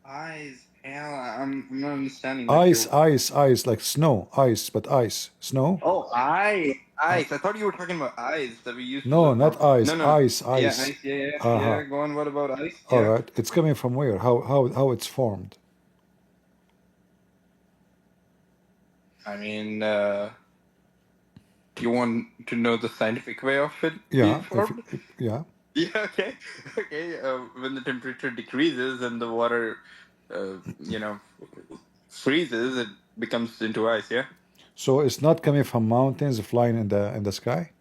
Ice. Hell, I'm not understanding what Ice, you. ice, ice, like snow, ice, but ice, snow. Oh, ice. Uh, Ice. I thought you were talking about ice that we used to no, live on. not ice, No, no, no. ice, Yeah, ice. ice. Yeah, yeah, Uh-huh. yeah. Go on. What about ice? All Yeah. right. It's coming from where? How it's formed? I mean, you want to know the scientific way of it being Yeah, formed? yeah. Yeah. Okay. Okay. When the temperature decreases and the water, you know, freezes, it becomes into ice. Yeah. So it's not coming from mountains flying in the sky?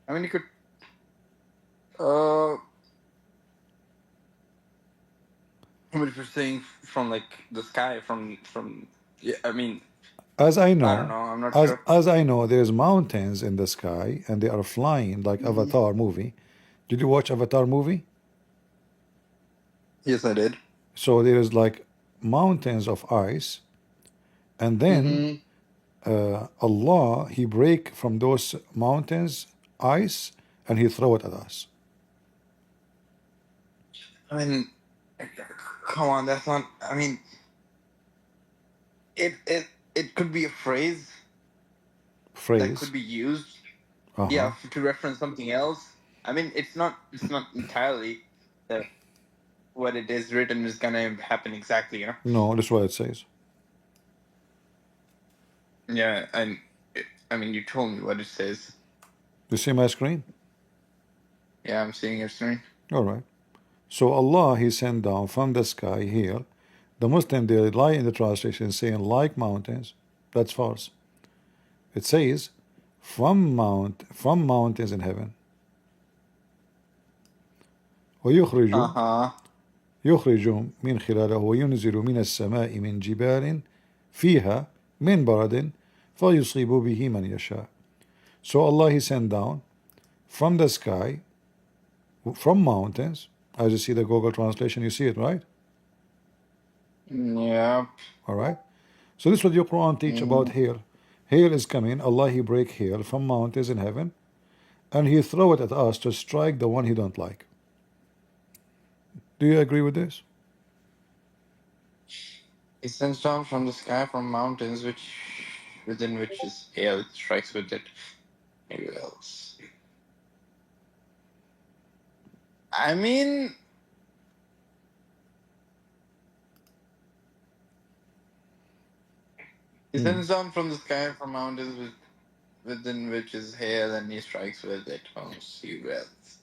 I mean, you could. Uh, But if you're saying from like the sky, from yeah, I mean, As I I don't know, know. I'm not as sure. as I know, there's mountains in the sky and they are flying like Hmm. Avatar movie. Did you watch Avatar movie? Yes, I did. So there is like mountains of ice, and then Hmm. Allah He break from those mountains ice and He throw it at us. I mean, come on, that's not. I mean, it could be a phrase that could Phrase. be used, Uh-huh. yeah, to reference something else. I mean, it's not. It's not entirely that what it is written is gonna happen exactly. You know. No, that's what it says. Yeah, and I mean, you told me what it says. You see my screen? Yeah, I'm seeing your screen. All right. So Allah He sent down from the sky here. The Muslim they lie in the translation saying like mountains. That's false. It says from mountains in heaven. Uh ويخرج huh. يخرج من خلاله وينزل من السماء من جبال فيها من برد فيصيب به من يشاء. So Allah He sent down from the sky, from mountains. As you see the Google translation, you see it, right? Yeah. All right. So this is what your Quran teach about Mm. hail. Hail is coming. Allah He break hail from mountains in heaven, and He throw it at us to strike the one He don't like. Do you agree with this? It sends down from the sky from mountains, within which is hail. It strikes with it. Maybe else. I mean, he sends down from the sky from mountains within which is hail, and he strikes with it. Oh, see else.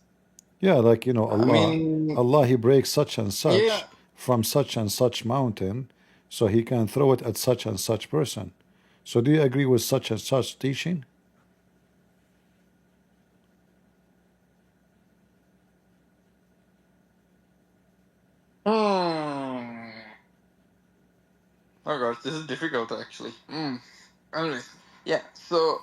Yeah, like you know, I mean, Allah He breaks such and such yeah. from such and such mountain, so He can throw it at such and such person. So do you agree with such and such teaching? Hmm. Oh gosh, this is difficult actually. Anyways, yeah. So,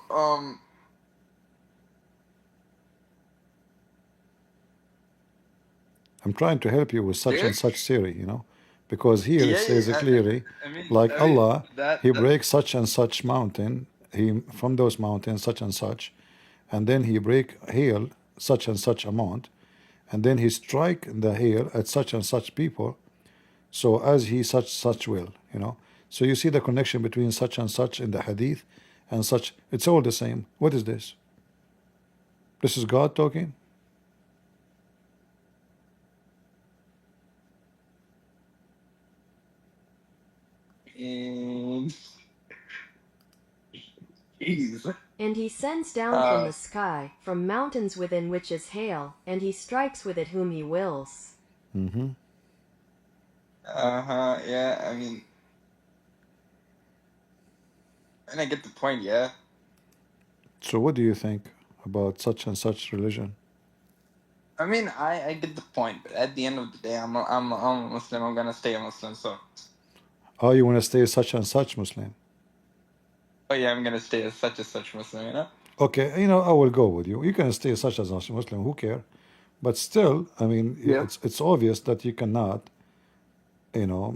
I'm trying to help you with such and there. such theory, you know, because here it Yeah, says yeah. it clearly, like I mean Allah, that He that. breaks such and such mountain, He from those mountains such and such, and then He break hail such and such amount, and then He strike the hail at such and such people. So as He such will, you know. So you see the connection between such and such in the hadith and such. It's all the same. What is this? This is God talking? Mm, Jeez. And He sends down from Uh, the sky, from mountains within which is hail, and He strikes with it whom He wills. Mm-hmm. uh-huh, yeah, I mean, and I get the point, yeah. So what do you think about such and such religion? I mean, I get the point, but at the end of the day, I'm a Muslim. I'm gonna stay a Muslim. So, Oh, you want to stay such and such Muslim? oh yeah, I'm gonna stay as such Muslim. You know. Okay, I will go with you. You can stay such as a Muslim. Who care? But still, I mean, Yeah. it's obvious that you cannot, you know,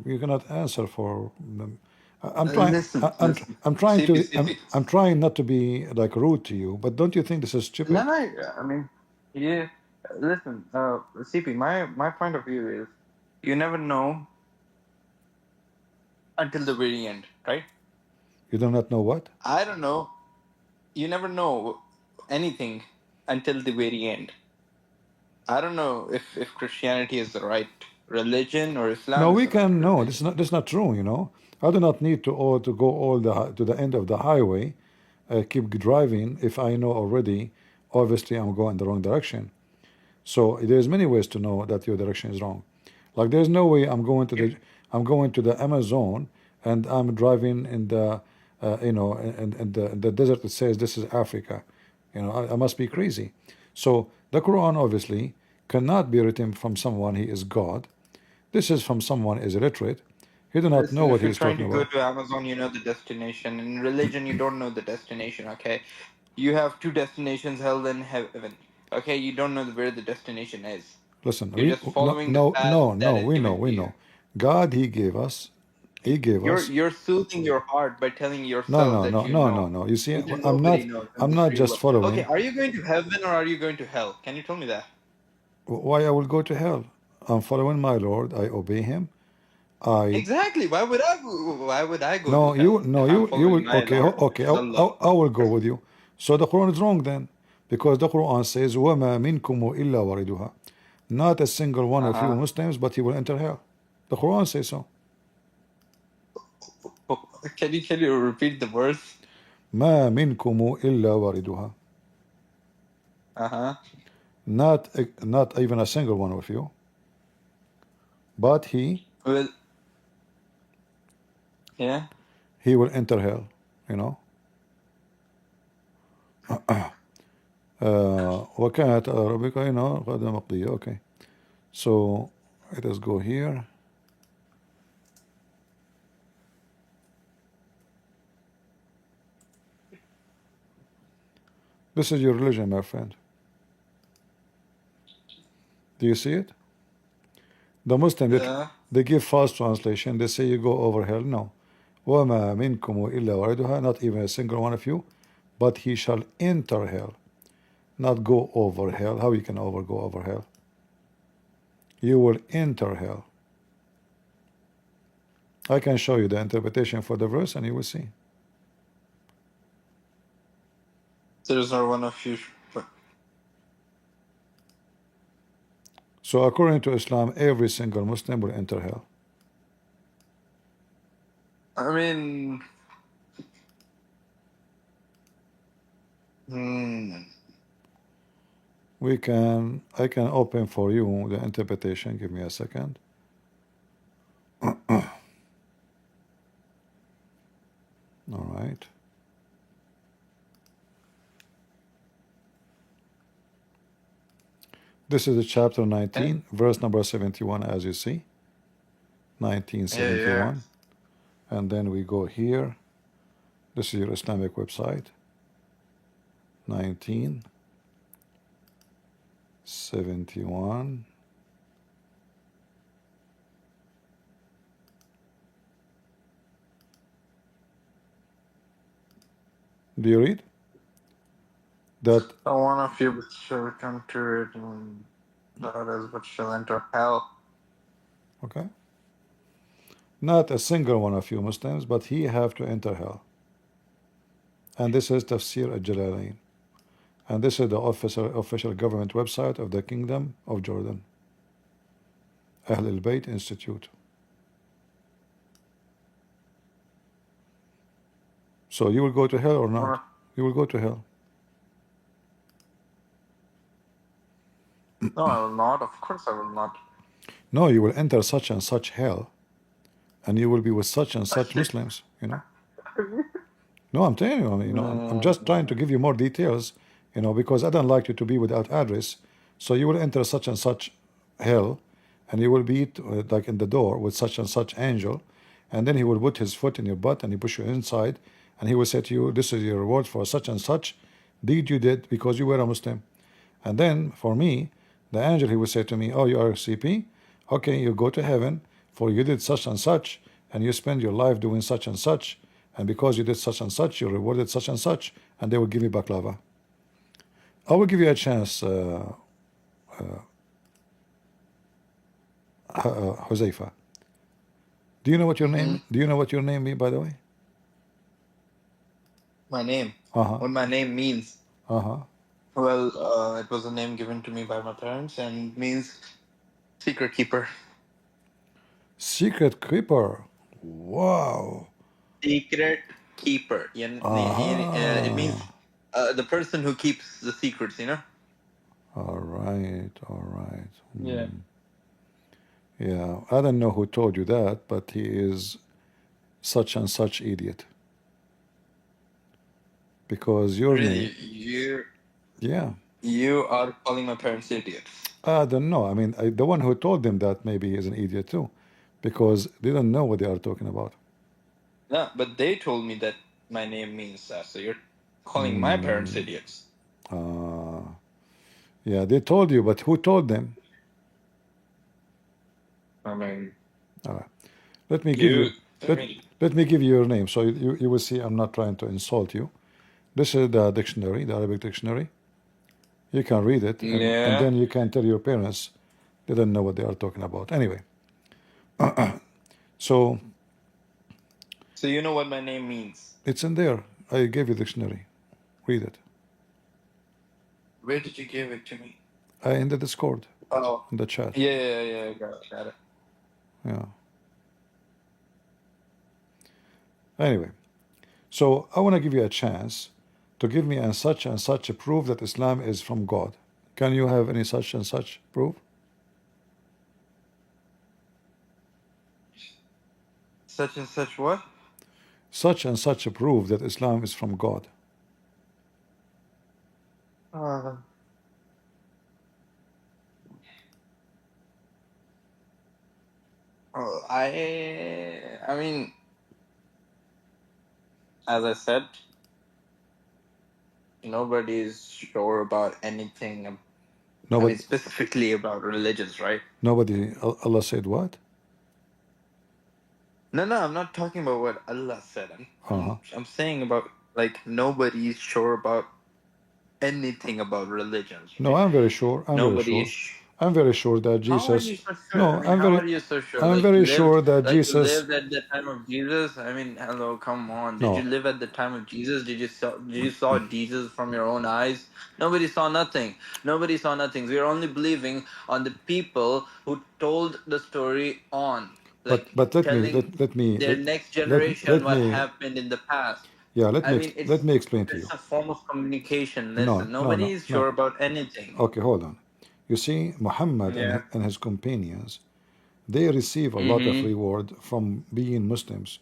you cannot answer for them. I'm trying. Listen, listen. I'm trying CP, to. CP. I'm trying not to be like rude to you. But don't you think this is No, stupid? no. I mean, yeah. Listen, CP. My point of view is, you never know until the very end, right? You do not know what? I don't know. You never know anything until the very end. I don't know if Christianity is the right religion or No, Islam is we the right can. No, religion. this is not true. I do not need to go all to the end of the highway, keep driving if I know already. Obviously, I'm going the wrong direction. So there's many ways to know that your direction is wrong. Like there's no way I'm going to the Amazon and I'm driving in the in the desert. It says this is Africa. I must be crazy. So the Quran obviously cannot be written from someone he is God. This is from someone is illiterate. He do not know Listen, what if he you're is trying talking to go about. to Amazon, you know the destination. In religion, you don't know the destination, okay? You have two destinations, hell and heaven. Okay, you don't know where the destination is. Listen, You're just no, following the no, path no, that no. is We know, given we to you. know. God, He gave us. He gave us. You're soothing your heart by telling No, yourself no, that no, you no, know. no, no. You see, Even I'm nobody not. knows in I'm this not real just world. Okay, following. are you going to heaven or are you going to hell? Can you tell me that? Why I will go to hell? I'm following my Lord. I obey Him. I Exactly. Why would I go to no, hell no, if I'm you following will. my Okay, Lord, okay. which is Allah? I will go with you. So the Quran is wrong then, because the Quran says, "وَمَا مِنْكُمْ إِلَّا وَارِدُهَا." Not a single one of you Uh-huh. Muslims, but he will enter hell. The Quran says so. Can you repeat the verse? ما منكم إلا واردها. Uh-huh. Not even a single one of you, but Well, yeah. he will enter hell. You know. وكانت ربك قد مقضية. Okay. So let us go here. This is your religion, my friend. Do you see it? The Muslim, Yeah. they give false translation. They say you go over hell. No. وَمَا مِنْكُمْ إِلَّا وَارِدُهَا. Not even a single one of you, but he shall enter hell. Not go over hell. How you can go over hell? You will enter hell. I can show you the interpretation for the verse and you will see. There's no one of you. So according to Islam, every single Muslim will enter hell. I mean, hmm. I can open for you the interpretation. Give me a second. All right. This is the chapter Yeah, 19, verse number 71, as you see. yeah. 1971. And then we go here. This is your Islamic website. 1971. Do you read? That, No one of you but shall come to it, and that is but shall enter hell. okay? Not a single one of you Muslims, but he have to enter hell. And this is Tafsir al-Jalalain. And this is the official government website of the Kingdom of Jordan. Ahl al-Bayt Institute. So you will go to hell or not? You will go to hell. No, I will not. Of course, I will not. No, you will enter such and such hell, and you will be with such and such Muslims. No, I'm telling you, I'm just trying to give you more details, because I don't like you to be without address. So you will enter such and such hell, and you will be like in the door with such and such angel, and then he will put his foot in your butt and he push you inside, and he will say to you, "This is your reward for such and such deed you did because you were a Muslim." And then for me, the angel, he will say to me, "Oh, you are a CP? Okay, you go to heaven for you did such and such, and you spend your life doing such and such, and because you did such and such, you're rewarded such and such," and they will give me baklava. I will give you a chance, Huzaifa. Do you know what your name? Do you know what your name means, by the way? My name. Uh-huh. What my name means. Uh-huh. Well, it was a name given to me by my parents and means secret keeper. Secret keeper. Wow. Secret keeper. It means the person who keeps the secrets, All right. All right. Yeah. Yeah. I don't know who told you that, but he is such and such idiot. Because your Really, name. Yeah. you are calling my parents idiots. I don't know. I mean, the one who told them that maybe is an idiot too, because they don't know what they are talking about. No, but they told me that my name means that, so you're calling my parents idiots. Yeah, they told you, but who told them? I mean, All right. Let me give you. Let me give you your name, so you will see I'm not trying to insult you. This is the dictionary, the Arabic dictionary. You can read it, and then you can tell your parents they don't know what they are talking about. Anyway, so you know what my name means. it's in there. I gave you the dictionary. Read it. Where did you give it to me? In the Discord. Oh. In the chat. Yeah, got it. Yeah. Anyway, so I want to give you a chance to give me and such a proof that Islam is from God. Can you have any such and such proof? Such and such what? Such and such a proof that Islam is from God. I mean, as I said, nobody is sure about anything. Nobody, I mean, specifically about religions, right? nobody. Allah said what? No, I'm not talking about what Allah said. I'm saying about like nobody is sure about anything about religions. No, Right? I'm very sure. I'm very Nobody sure. is. I'm very sure that How are Jesus. you so sure? No, I mean, how are you so sure? I'm Like very you sure lived, that like you Jesus. lived at the time of Jesus. I mean, hello, come on. Did No. you live at the time of Jesus? Did you saw Jesus from your own eyes? Nobody saw nothing. Nobody saw nothing. We are only believing on the people who told the story on, like But let me telling let me their next generation let what me happened in the past. yeah I mean, let me explain to you. it's a form of communication. No, Listen, nobody is no. sure about anything. Okay, hold on. You see, Muhammad Yeah. and his companions, they receive a lot of reward from being Muslims.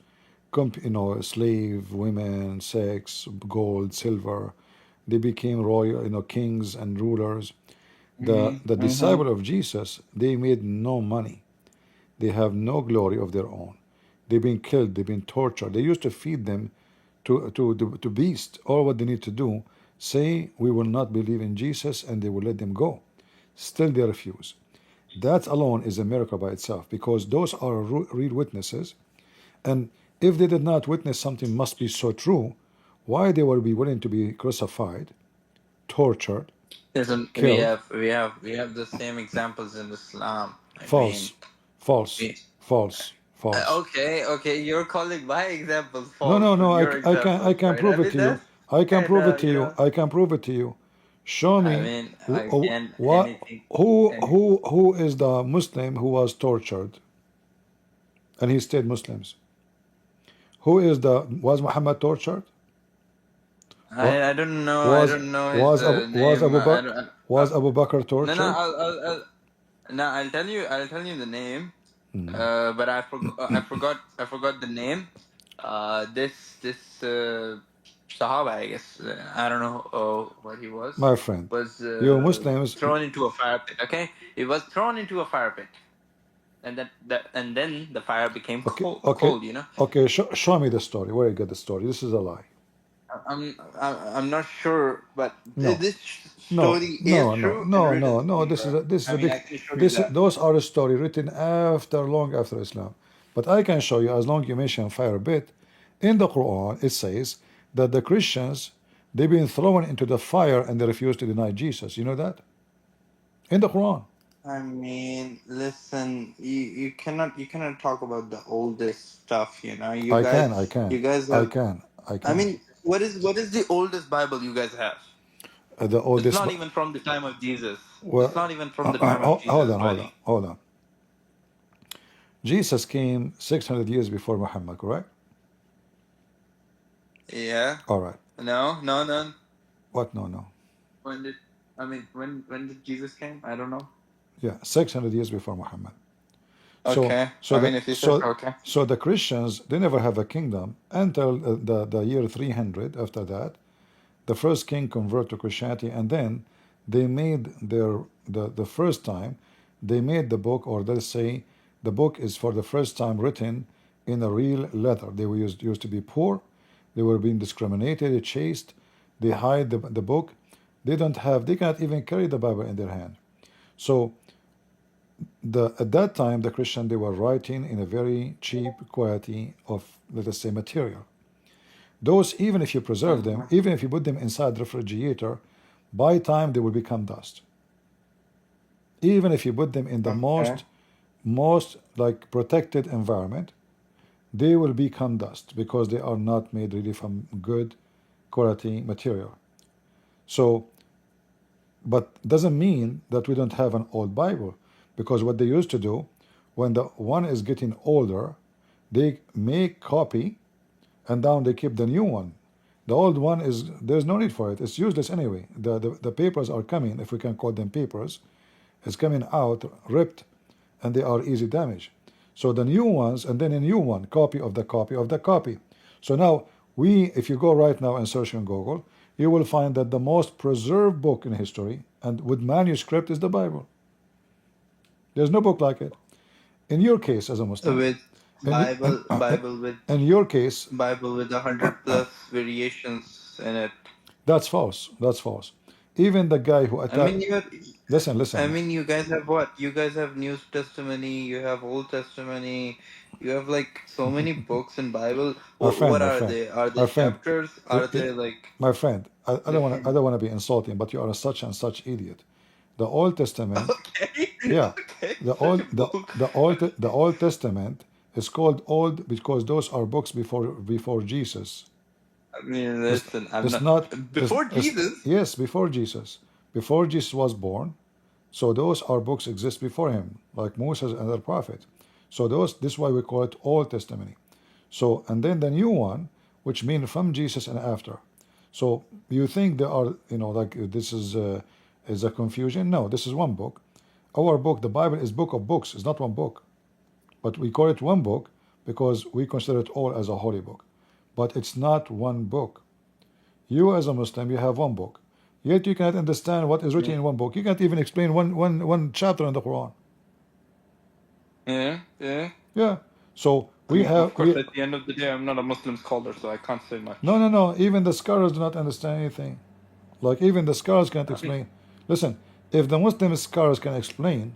Slave, women, sex, gold, silver. They became royal, kings and rulers. The disciple of Jesus, they made no money. They have no glory of their own. They've been killed. They've been tortured. They used to feed them to beasts. All what they need to do, say we will not believe in Jesus, and they will let them go. Still they refuse. That alone is a miracle by itself, because those are real witnesses. And if they did not witness something must be so true, why they will be willing to be crucified, tortured, Listen, killed? we have the same examples in Islam. I mean, False, false, we, false, false. okay, you're calling my examples No, false, but your I examples can right. I prove it mean, to you. that's I can kind prove it of to you. I can prove it to you. Show I me mean, again, what anything. who is the Muslim who was tortured and he stayed Muslims? Who is was Muhammad tortured? What I don't know. I was don't know his was name. Abu Bakr No, tortured? I'll tell you. I'll tell you the name. But I forgot the name. This Sahaba, I guess. I don't know what he My friend, was you Muslims, thrown into a fire pit. Okay, he was thrown into a fire pit, and then the fire became okay, cold. okay, Cold, you know. okay, show me the story. Where you get the story? This is a lie. I'm not sure, but No, this no, story is no, no, true and no, written no, no. This is somewhere. this is I a mean, big. I can show you that. Those are a story written after, long after Islam. But I can show you, as long you mention fire bit, in the Quran it says that the Christians, they've been thrown into the fire and they refuse to deny Jesus. You know that in the Quran. I mean, listen, you cannot talk about the oldest stuff, you know. I can, I can, You guys I have. can, I I can. mean, what is the oldest Bible you guys have? The It's oldest. not even from the time of Jesus. It's Well, not even from the time of hold Jesus, on, hold on, buddy. hold on. Jesus came 600 years before Muhammad, correct? Yeah. All right. No, no, no. What? No, no. When did when did Jesus came? I don't know. Yeah, 600 years before Muhammad. So, Okay. so I the mean, if you said so okay. so the Christians, they never have a kingdom until the year 300. After that, the first king converted to Christianity, and then they made the first time they made the book, or let's say the book is for the first time written in a real letter. They were used to be poor, they were being discriminated, chased, they hide the book, they cannot even carry the Bible in their hand. So at that time the Christian, they were writing in a very cheap quality of, let us say, material. Those, even if you preserve them, Mhm. even if you put them inside the refrigerator, by time they will become dust. Even if you put them in the Okay. most like protected environment, they will become dust because they are not made really from good quality material. So, but doesn't mean that we don't have an old Bible, because what they used to do, when the one is getting older, they make copy and down they keep the new one. The old one is, there's no need for it. It's useless anyway. The papers are coming, if we can call them papers, it's coming out ripped, and they are easy damage. So the new ones, and then a new one, copy of the copy of the copy. So now if you go right now and search on Google, you will find that the most preserved book in history and with manuscript is the Bible. There's no book like it. In your case, as a Muslim, With in, y- Bible with in your case, 100 plus variations in it. that's false. That's false. Even the guy who I mean, attacked. you have, Listen, I listen, mean, you guys have what? You guys have New Testimony, you have Old Testimony, you have like so many books in Bible. What my are friend, they? Are they my friend, chapters? Are they like my friend. I don't want to. I different? don't want to be insulting, but you are a such and such idiot. The Old Testament, Okay, yeah, okay, the such a old book. the Old Testament is called old because those are books before Jesus. I mean, It's listen, I'm it's not not. before It's Jesus. yes, before Jesus. Before Jesus was born. So those are books exist before him, like Moses and other prophet. So this is why we call it Old Testament. So, and then the new one, which means from Jesus and after. So you think there are, like this is a confusion? No, this is one book. Our book, the Bible, is book of books. It's not one book, but we call it one book because we consider it all as a holy book. But it's not one book. You, as a Muslim, you have one book. Yet you cannot understand what is written Yeah, in one book. You can't even explain one chapter in the Quran. yeah, yeah. Yeah. So I we mean, have of course, we at the end of the day, I'm not a Muslim scholar, so I can't say no, much. no, no. Even the scholars do not understand anything. Like even the scholars can't I mean, explain. Listen, if the Muslim scholars can explain,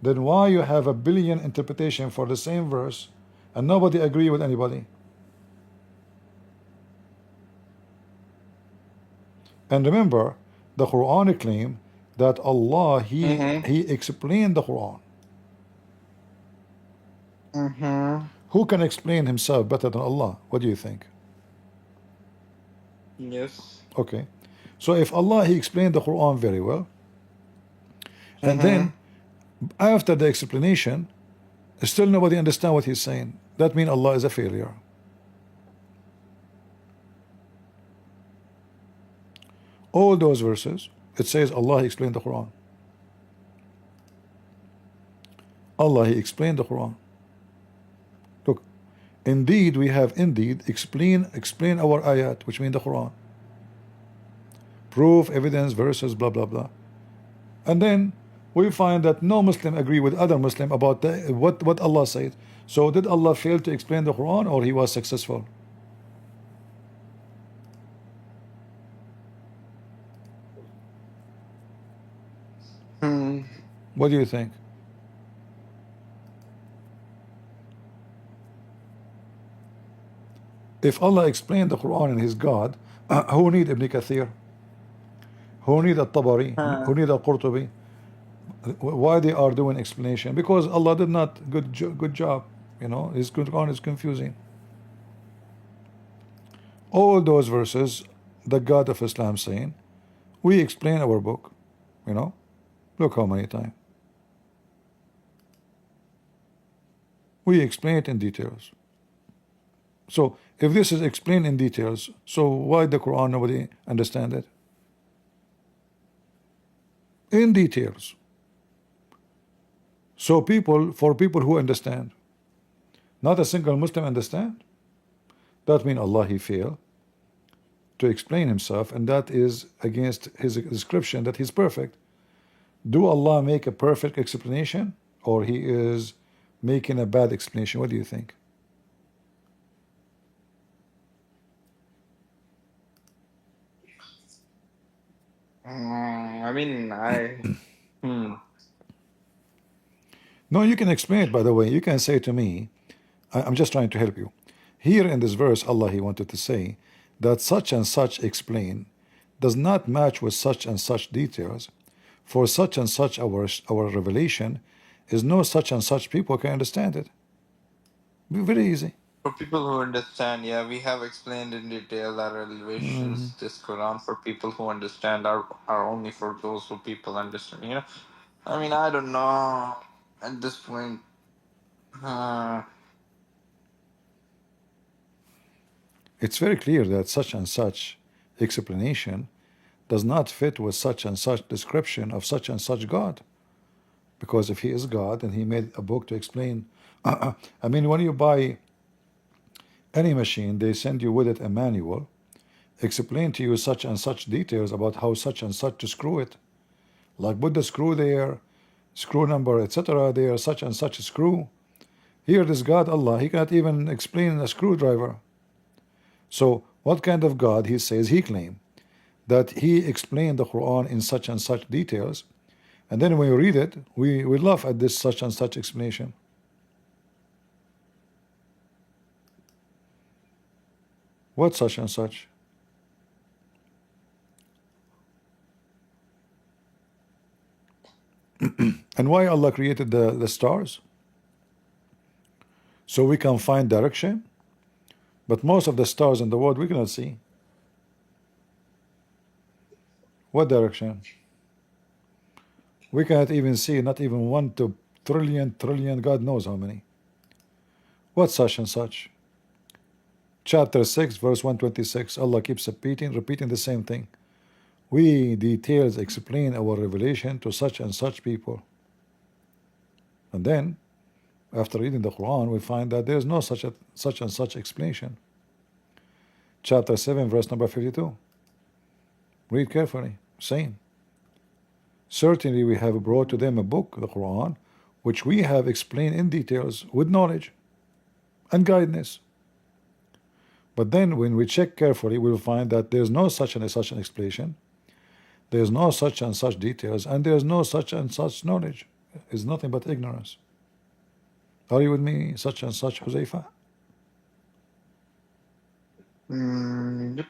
then why you have a billion interpretation for the same verse, and nobody agree with anybody? And remember, the Quran claim that Allah mm-hmm, He explained the Quran. mm-hmm. Who can explain himself better than Allah? What do you think? Yes. Okay. So if Allah He explained the Quran very well, and Mm-hmm. then after the explanation, still nobody understand what He's saying, that means Allah is a failure. All those verses, it says Allah explained the Quran. Allah He explained the Quran. Look, Indeed, we have indeed explain our ayat, which mean the Quran. Proof, evidence, verses, blah blah blah. And then we find that no Muslim agree with other Muslim about what Allah said. So did Allah fail to explain the Quran, or he was successful? Hmm. What do you think? If Allah explained the Quran and His God, who need Ibn Kathir? Who need At-Tabari? Who need Al-Qurtubi? Why they are doing explanation? Because Allah did not good job. You know, His Quran is confusing. All those verses, the God of Islam saying, we explain our book. You know, look how many times we explain it in details. So if this is explained in details, so why the Quran nobody understand it? In details. So for people who understand, not a single Muslim understand. That means Allah he failed to explain himself, and that is against his description that he's perfect. Do Allah make a perfect explanation, or he is making a bad explanation? What do you think? I mean, hmm. No, you can explain it, by the way. You can say to me, I'm just trying to help you. Here in this verse, Allah he wanted to say that such and such explain does not match with such and such details. For such and such our revelation is no such and such people can understand it. Very easy. For people who understand, yeah, we have explained in detail our elevations. This Quran for people who understand are only for those who people understand. You know, I mean, I don't know at this point. It's very clear that such and such explanation does not fit with such and such description of such and such God. Because if he is God and he made a book to explain, I mean, when you buy any machine, they send you with it a manual, explain to you such and such details about how such and such to screw it. Like put the screw there, screw number, etc. there, such and such a screw. Here this God, Allah, he cannot even explain a screwdriver. So what kind of God he says he claimed? That he explained the Quran in such and such details, and then when we read it, we laugh at this such and such explanation. What such and such? And why Allah created the stars? So we can find direction, but most of the stars in the world we cannot see. What direction? We cannot even see, not even 1 to trillion, God knows how many. What such and such? Chapter 6, verse 126, Allah keeps repeating the same thing. We details explain our revelation to such and such people. And then, after reading the Quran, we find that there is no such and such explanation. Chapter 7, verse number 52. Read carefully. Same. Certainly we have brought to them a book, the Quran, which we have explained in details with knowledge and guidance. But then when we check carefully, we will find that there is no such and such an explanation. There is no such and such details, and there is no such and such knowledge. It's nothing but ignorance. Are you with me, such and such, Huzaifa? Yep.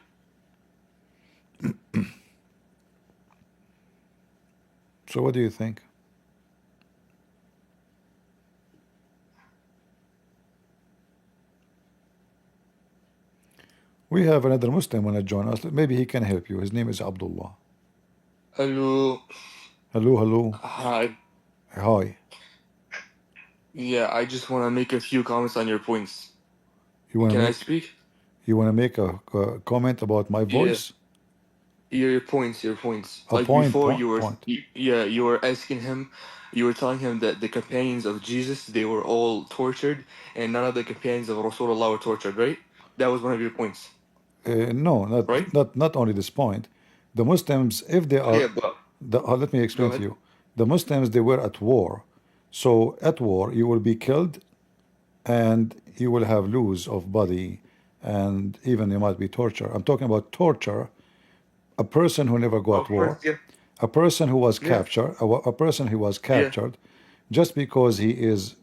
So what do you think? We have another Muslim want to join us. Maybe he can help you. His name is Abdullah. Hello. Hello. Hi. Hi. Yeah, I just want to make a few comments on your points. You want Can to I make speak? you want to make a comment about my Yeah. voice? Your points, your points. A Like point, before, point, point. yeah, you were asking him, you were telling him that the companions of Jesus, they were all tortured, and none of the companions of Rasulullah were tortured, right? That was one of your points, No, right? not only this point. The Muslims, if they are, Yeah, but let me go explain to ahead. you. The Muslims, they were at war. So at war, you will be killed and you will have loss of body and even you might be tortured. I'm talking about torture, a person who never go at Of course, war, yeah, a person who was yeah, captured, a person who was yeah, captured just because he is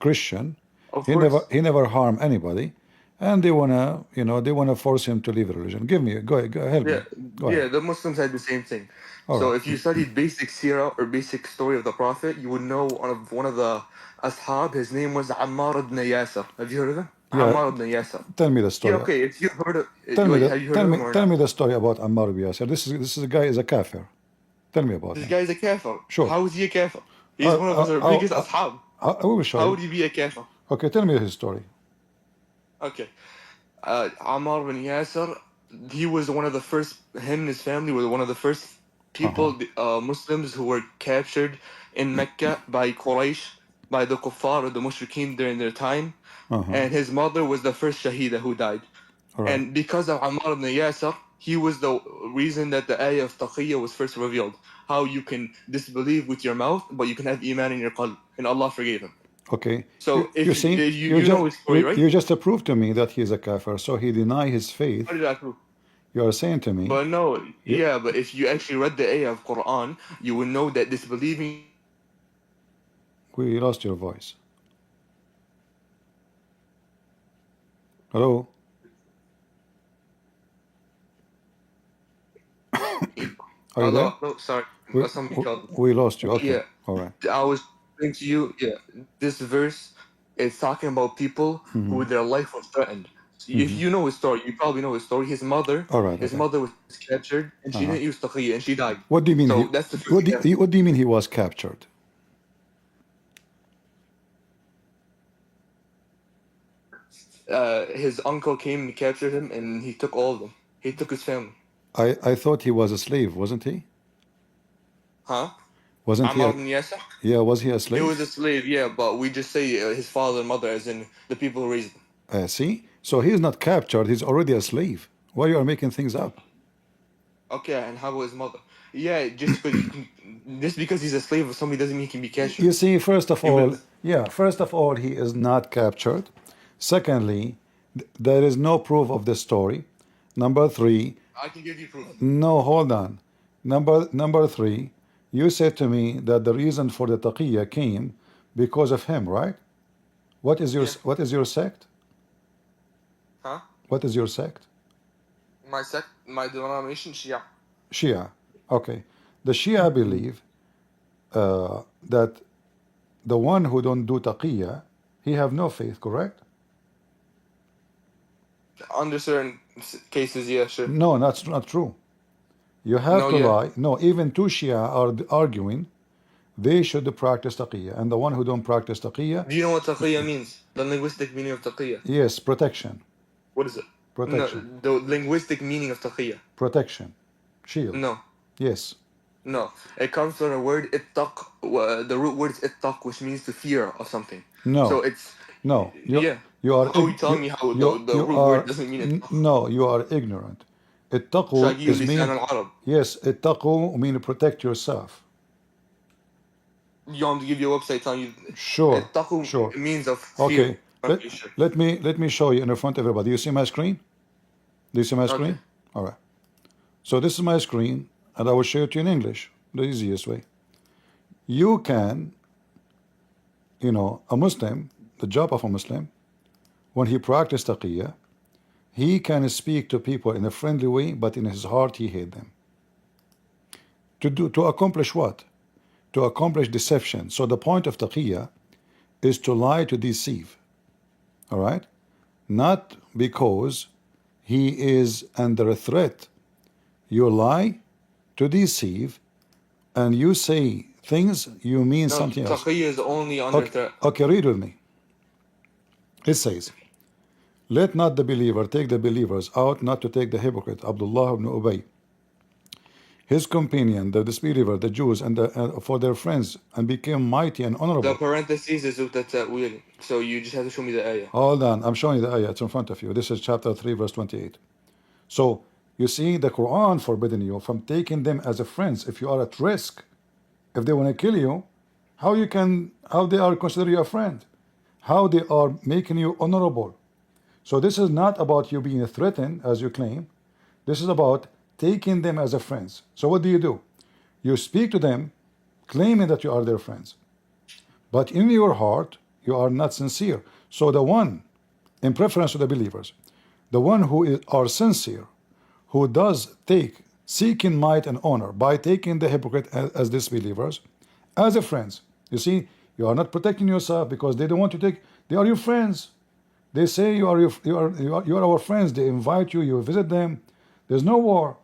Christian. of He course. never harm anybody, and they wanna they wanna force him to leave the religion. Give me go ahead, go, help Yeah, me. Go ahead. yeah, the Muslims had the same thing. All So right. if you studied basic seerah or basic story of the Prophet, you would know one of the ashab, his name was Ammar ibn Yasir. Have you heard of him? Yeah, Ammar ibn Yasir. tell me the Yeah, story. okay, if you've heard of, wait, have you heard of him or Tell not? me the story about Ammar bin Yasir. This is a guy is a kafir. Tell me about This him. guy is a kafir. Sure. How is he a kafir? I, He's one of I, our I, biggest ashab. I will show How you. would he be a kafir? Okay, tell me his story. Okay. Ammar bin Yasir, he was one of the first, him and his family were one of the first Uh huh. people, Muslims who were captured in Mecca by Quraysh, by the kuffar or the mushrikeen during their time. Uh huh. And his mother was the first Shahida who died. All right. And because of Ammar ibn Yasir, he was the reason that the ayah of taqiyya was first revealed. How you can disbelieve with your mouth, but you can have iman in your qalb. And Allah forgave him. Okay. So You if see, you know his story, right? you just proved to me that he is a kafir, so he deny his faith. How did I prove? You are saying to me, But no, you, yeah, but if you actually read the ayah of Quran, you will know that disbelieving. we lost your voice. Hello. Are you there? Allah, no, sorry, We, somebody called. we lost you. Okay. Yeah, All right. I was saying to you, yeah, this verse is talking about people who their life was threatened. So if you know his story, you probably know his story. All right. His Okay. mother was captured, and she didn't use taqiyya, and she died. What do you mean? So that's the first thing. What do you mean he was captured? His uncle came and captured him, and he took all of them. He took his family. I thought he was a slave, wasn't he? Huh? Wasn't he? Ammar ibn Yasir? Yeah, was he a He slave? was a slave, yeah, but we just say his father and mother, as in the people who raised him. See, so he's not captured. He's already a slave. Why you are making things up? Okay, and how about his mother? Yeah, just because he's a slave of somebody doesn't mean he can be captured. You see, first of You all, would, he is not captured. Secondly, there is no proof of this story. Number three, I can give you proof. no, hold on. Number three, you said to me that the reason for the taqiyya came because of him, right? What is your Yeah. what is your sect? Huh? What is your sect? My denomination, Shia. Shia. Okay. The Shia believe that the one who don't do taqiyya, he have no faith, correct? Under certain cases, yeah, sure. No, that's not true. You have No, to yeah. lie. No, even two Shia are arguing they should practice taqiyya, and the one who don't practice taqiyya, Do you know what taqiyya means? The linguistic meaning of taqiyya. yes, protection, What is it? protection, No, the linguistic meaning of taqiyya. protection, shield. No. Yes. No, it comes from the word ittaq. The root word is ittaq, which means to fear of something. No. So it's No. yeah. You are. How are you telling me how the root word doesn't mean ittaq? No, you are ignorant. Ittaqu شاقي is لسان mean. العرب. Yes, ittaqu mean protect yourself. You want me to give you a website telling you Sure. ittaqu Sure. means of fear. Okay. Okay, sure. Let me show you in front of everybody. You see my screen? Do you see my screen? Okay. All right. So this is my screen, and I will show it to you in English, the easiest way. You can, a Muslim, the job of a Muslim, when he practices taqiyya, he can speak to people in a friendly way, but in his heart he hates them. To accomplish what? To accomplish deception. So the point of taqiyya is to lie, to deceive. All right? Not because he is under a threat. You lie to deceive, and you say things you mean No, something else. taqiyya is only under threat. Okay, read with me. It says, let not the believer take the believers out, not to take the hypocrite, Abdullah ibn Ubay. his companion, the disbeliever, the Jews, and for their friends, and became mighty and The honorable. parentheses is ta'wil. So you just have to show me the ayah. Hold on, I'm showing you the ayah. It's in front of you. This is chapter 3, verse 28. So you see, the Quran forbidden you from taking them as a friends. If you are at risk, if they want to kill you, how they are consider you a friend? How they are making you honorable? So this is not about you being threatened, as you claim. This is about taking them as a friends. So what do? You speak to them, claiming that you are their friends. But in your heart, you are not sincere. So the one, in preference to the believers, the one who are sincere, who does seeking might and honor by taking the hypocrite as disbelievers, as a friends. You see, you are not protecting yourself because they don't want to take. They are your friends. They say you are our friends. They invite you. You visit them. There's no war,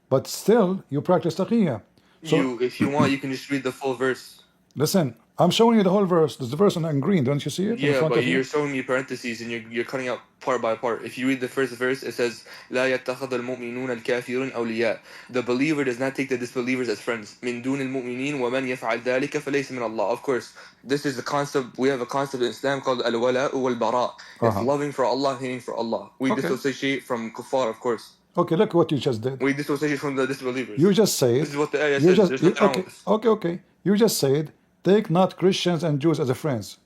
but still you practice taqiyya. So If you want, you can just read the full verse. listen, I'm showing you the whole verse. There's the verse in green. Don't you see it in Yeah, front but of you? you're showing me parentheses and you're cutting out part by part. If you read the first verse, it says, لا يتخذ المؤمنون الكافرون أولياء. The believer does not take the disbelievers as friends. من دون المؤمنين ومن يفعل ذلك فليس من الله. Of course, this is the concept. We have a concept in Islam called al-wala wal-bara. It's loving for Allah, hating for Allah. We dissociate from kuffar, of course. Okay, look what you just did. We dissociate from the disbelievers. You just said. This is what the ayah says. There's nothing wrong with this. Okay. You just said, take not Christians and Jews as a friends.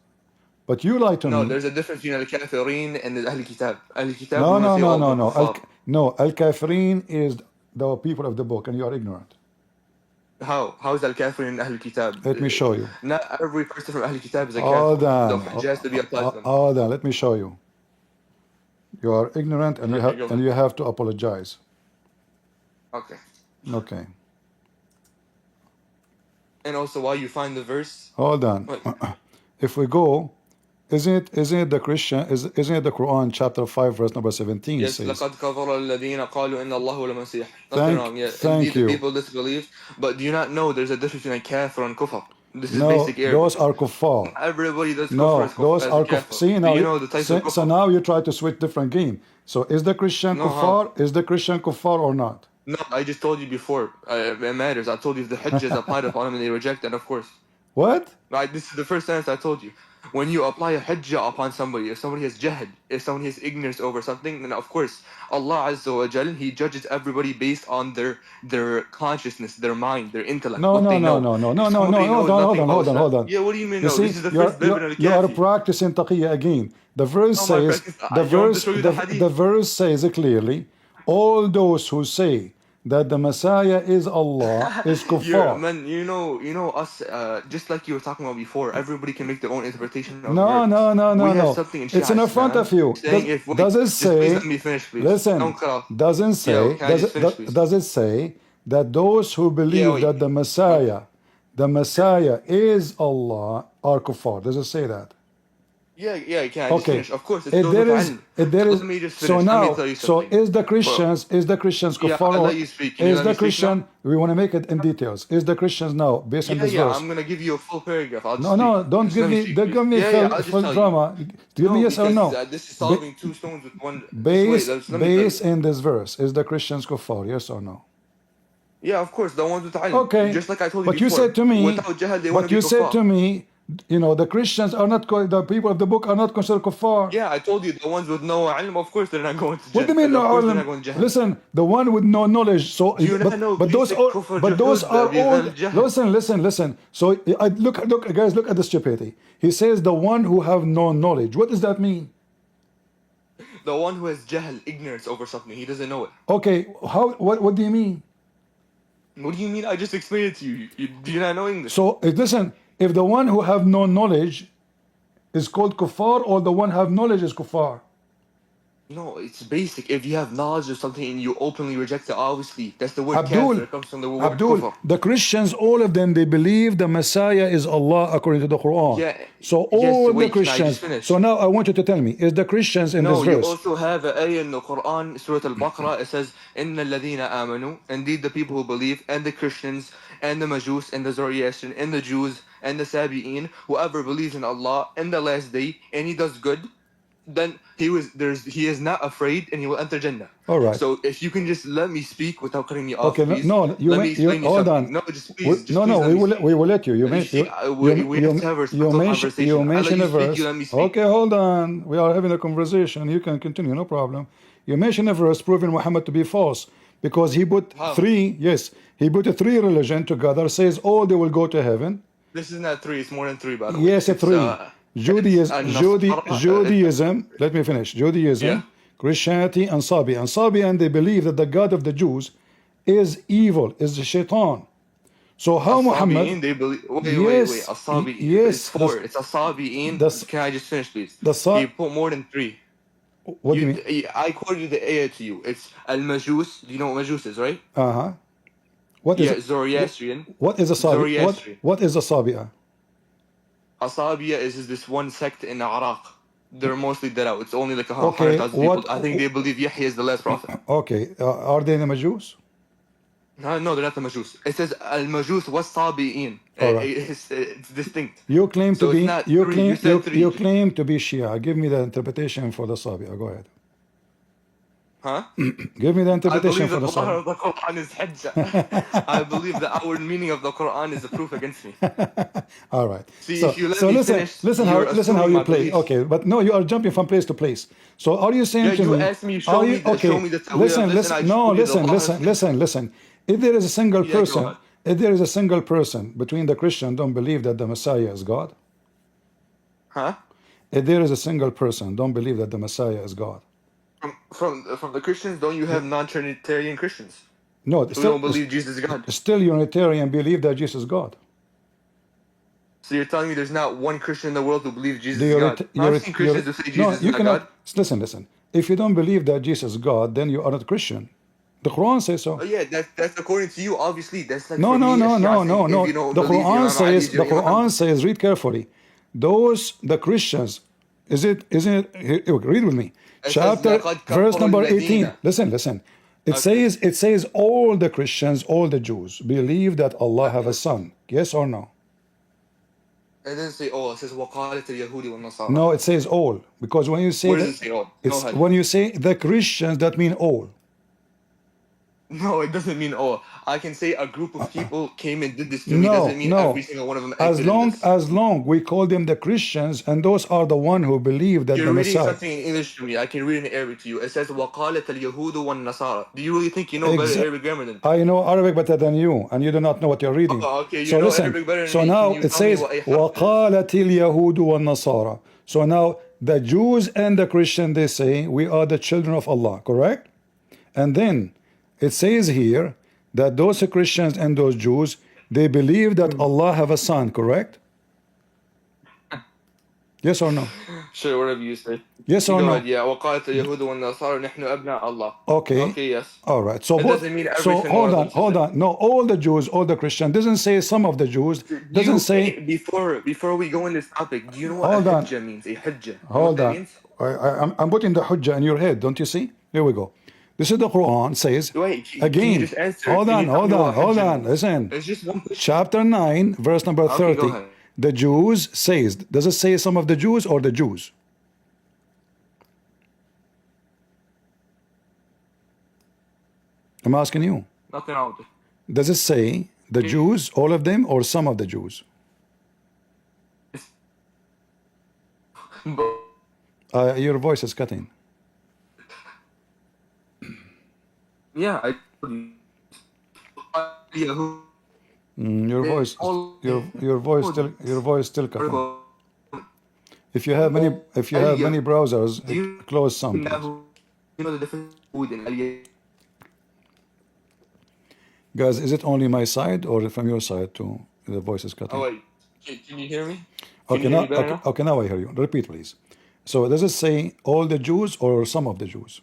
But you lied to me. No, there's a difference between al-kafirin and the Ahl-Kitab. Ahl-Kitab, No. Al-Kafirin is the people of the book, and you are ignorant. How is al-kafirin and Ahl-Kitab? Let me show you. Not every person from Ahl-Kitab is a Hold kafir. on. The hujjah has to be applied to them. Hold on. Let me show you. You are ignorant, and you have to apologize. Okay. And also, while you find the verse. Hold on. If we go, isn't it the Quran chapter 5 verse number 17 Yes, says? لَقَدْ كَفَرَ الَّذِينَ قَالُوا إِنَّ اللَّهَ هُوَ الْمَسِيحُ. Nothing wrong. Yeah. Thank you. The people disbelieve, but do you not know there's a difference between a kafir and kufr? This is No, basic Arabic. those are kuffar. Everybody does No, kufr those are kafir. See now, do you know the types of kufr? so now you try to switch different game. So is the Christian kuffar? Is the Christian kuffar or not? No, I just told you before. It matters. I told you if the hujjah is applied upon them and they reject it, of course. What? Right, this is the first sentence I told you. When you apply a hujjah upon somebody, if somebody has jahl, if somebody has ignorance over something, then of course Allah Azza wa Jal, He judges everybody based on their consciousness, their mind, their intellect. No. Hold on. Yeah, what do you mean? You no, see, this is the first you are practicing taqiyya again. The verse says, the verse says clearly, all those who say that the Messiah is Allah is kuffar. Yeah, man, you know us, just like you were talking about before, everybody can make their own interpretation of No. It's in front of you. Does it say? Please let me finish, please. Listen. Doesn't say. Does it say that those who believe that the Messiah is Allah are kuffar? Does it say that? Yeah, you can. Okay. Of course, If there is. Let me just finish. So now, Let me tell you something. is the Christians kuffar? I'll let you speak. Is the Christian? We want to make it in details. Is the Christians now based on this verse? I'm gonna give you a full paragraph. Don't give me full drama. Give me yes or no. This is solving two stones with one. Based in this verse, is the Christians kuffar? Yes or no? Yeah, of course, the ones with ilm. Okay. Just like I told you but before. You said to me. Without jahl, they want But to be you said kuffar. to me. The Christians are not the people of the book are not considered kuffar. Yeah, I told you the ones with no ilm, of course they're not going to jahl. What do you mean no ilm? Listen, the one with no knowledge. So, but those are all. Listen. So, look, guys, look at the stupidity. He says the one who have no knowledge. What does that mean? The one who has jahl, ignorance over something, he doesn't know it. Okay, what do you mean? What do you mean? I just explained it to you. Do you not know English? So, listen. If the one who have no knowledge is called kuffar, or the one have knowledge is kuffar? No, it's basic. If you have knowledge of something and you openly reject it, obviously, that's the word kafir. It comes from the word kufr. The Christians, all of them, they believe the Messiah is Allah according to the Quran. Yeah. So all the Christians. So now I want you to tell me, is the Christians in this verse? No, you also have an ayah in the Quran, Surah Al-Baqarah. It says, إِنَّ الَّذِينَ آمَنُوا. Indeed, the people who believe, and the Christians, and the Majus, and the Zoroastrian, and the Jews, and the Sabi'in, whoever believes in Allah and the last day, and he does good, then he is not afraid and he will enter Jannah. All right. So if you can just let me speak without cutting me off, Okay. please. No, you Let me explain you hold something. on. No, just please No, let me speak. we will let you. You You see, we have to have a respectful conversation. you I let mention you a speak, verse. you let me speak. Okay, hold on. We are having a conversation. You can continue, no problem. You mention a verse proving Muhammad to be false because he put How? three. Yes, he put three religion together. Says all they will go to heaven. This is not 3. It's more than 3, by the way. Yes, It's three. Judaism. Let me finish. Judaism, yeah. Christianity, and Sabi. And Sabi, and they believe that the God of the Jews is evil, is the shaitan. So how Muhammad? Asabi'in, they believe. Wait. Asabi. Yes. It's 4. It's Asabi'in. Can I just finish, please? He put more than 3. What do you mean? I quoted you the ayah to you. It's Al-Majus. Do you know what Majus is, right? What is Zoroastrian. What is a Sabi? Zoroastrian. What is a Sabi'a? Asabiya is this one sect in Iraq. They're mostly dead out. It's only like 100,000 people. I think they believe Yahya is the last prophet. Okay, are they the Majus? No, they're not the Majus. It says Al-Majus was Sabi'in. Right. It's distinct. You claim to So be it's not three. you claim to be Shia. Give me the interpretation for the Sabi'a. Go ahead. Huh? Give me the I interpretation believe for the the Sabi'a. the Quran is hujjah. I believe that our meaning of the Quran is a proof against me. All right. See, So, if you let so me listen, finish, listen you're how assuming you my play. beliefs. Okay, but no, you are jumping from place to place. So are you saying Yeah, to you me? asked me, show me the ta'wil Listen, of this, and I listen. No, showed you the listen, Allah listen, has- listen, listen. If there is a single Yeah, go person, ahead. if there is a single person between the Christian don't believe that the Messiah is God. Huh? If there is a single person don't believe that the Messiah is God. From the Christians, don't you have non-Trinitarian Christians No, who don't believe Jesus is God? still Unitarian believe that Jesus is God. So you're telling me there's not one Christian in the world who believes Jesus The is God? Unit- I've seen Christians who say Jesus no, is you not cannot. God. Listen. If you don't believe that Jesus is God, then you are not Christian. The Quran says so. Oh yeah, that's according to you. Obviously, that's like No, for no, me, no, a Shia no, saying, no. if you don't The believe Quran Imam Ali says. is The your Imam. Quran says. Read carefully. The Christians. Isn't it? Read with me. It Chapter, says, "لَقَدْ verse كَفَرَ number الَّذِينَ." 18. Listen. It Okay. says all the Christians, all the Jews believe that Allah have a son. Yes or no? It doesn't say all. It says وَقَالَتِ الْيَهُودِ وَالنَّصَارَى. No, it says all. Because when you say Where does that, it say all? Go it's ahead. when you say the Christians, that mean all. No, it doesn't mean all. I can say a group of people came and did this to me. Doesn't mean No. every single one of them acted in this. As long we call them the Christians, and those are the one who believe that You're the reading Messiah. something in English to me. I can read it in Arabic to you. It says وَقَالَتَ الْيَهُودُ وَالنَّصَارَى. Do you really think you know better Arabic grammar than me? I know Arabic better than you, and you do not know what you're reading. Oh, okay, you So know listen. Arabic better than So me. now Can you it tell me says what a harf is? وَقَالَتِ الْيَهُودُ وَالنَّصَارَى. So now the Jews and the Christians, they say we are the children of Allah, correct? And then it says here that those Christians and those Jews, they believe that Allah have a son, correct? Yes or no? Sure, whatever you say. Yes You or go no? ahead, yeah. وَقَالَتَ الْيَهُودُ وَالنَّصَارَى نَحْنُ أَبْنَاءَ اللَّهِ. Okay. Okay, yes. All right. So It doesn't mean every single hold one on, of them says it. No, all the Jews, all the Christians. Doesn't say some of the Jews. Doesn't say. Before we go in this topic, do you know what Hold a on. hujjah means? A hujjah. You know what Hold that on. means? I'm putting the hujjah in your head. Don't you see? Here we go. This is the Quran says. Wait, can Again. you just answer? Hold Can on. you tell me what Hold hujjah on. means? Listen. It's just one question. Chapter 9, verse number Okay, 30. go ahead. The Jews says. Does it say some of the Jews or the Jews? I'm asking you. Nothing wrong with it. Does it say the Jews, all of them, or some of the Jews? But, Your voice is cutting. yeah, I told you. Yahoo. Your voice, your voice still cutting. If you have many browsers, close some, please. You know the difference between Guys, is it only my side or from your side too? The voice is cutting. Oh wait, can you hear me? Can you hear me better now? Okay, now I hear you. Repeat, please. So does it say all the Jews or some of the Jews?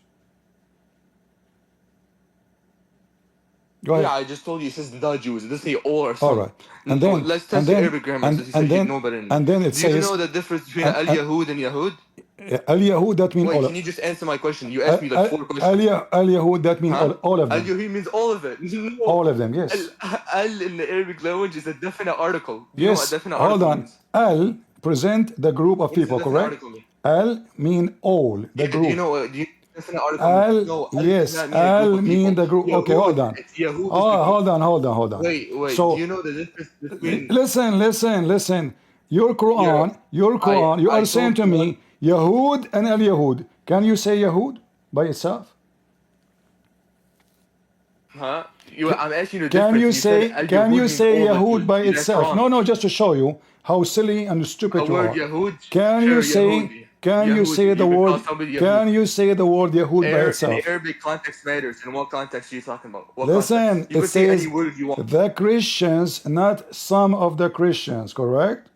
Go ahead. Yeah, I just told you it says the Jews. It doesn't say all or some. All right. And then let's test your Arabic grammar. Since you said you know better than me. And then it Do says. you know the difference between Al-Yahud and Yahud? Al-Yahud, that means Wait, all. can you just answer my question? You asked me like 4 questions. Al-Yahud, that means all of them. Al-Yahud means all of it. No. All of them, yes. Al in the Arabic language is a definite article. Do you know what Yes. a definite Hold article on. means? Al present the group of What does a people, definite correct? article mean? Al mean all, the Yeah, do you group. know? That's an article. Al, No, Al does yes, not mean a group Al of mean people. the group. Okay, hold Yahud, on. it's Yahud is the Oh, group. hold on. Wait. Do So you know the difference between? listen. Your Quran, you I are saying told to you one. me, Yahud and Al Yahud. Can you say Yahud by itself? Huh? I'm asking you the Can difference. you You said say Al can Yahud you means say all the Yahud Jews. by That's itself? wrong. No, just to show you how silly and The stupid you word are. Yahud, Can you sure, say Yahudi. can you Yahudi. say the You can call word somebody Yahudi. can you say the word Yahud by In itself? Arabic, context matters. In what context are you talking about? What Listen, context? You it can say any says word you want. the Christians, not some of the Christians, correct?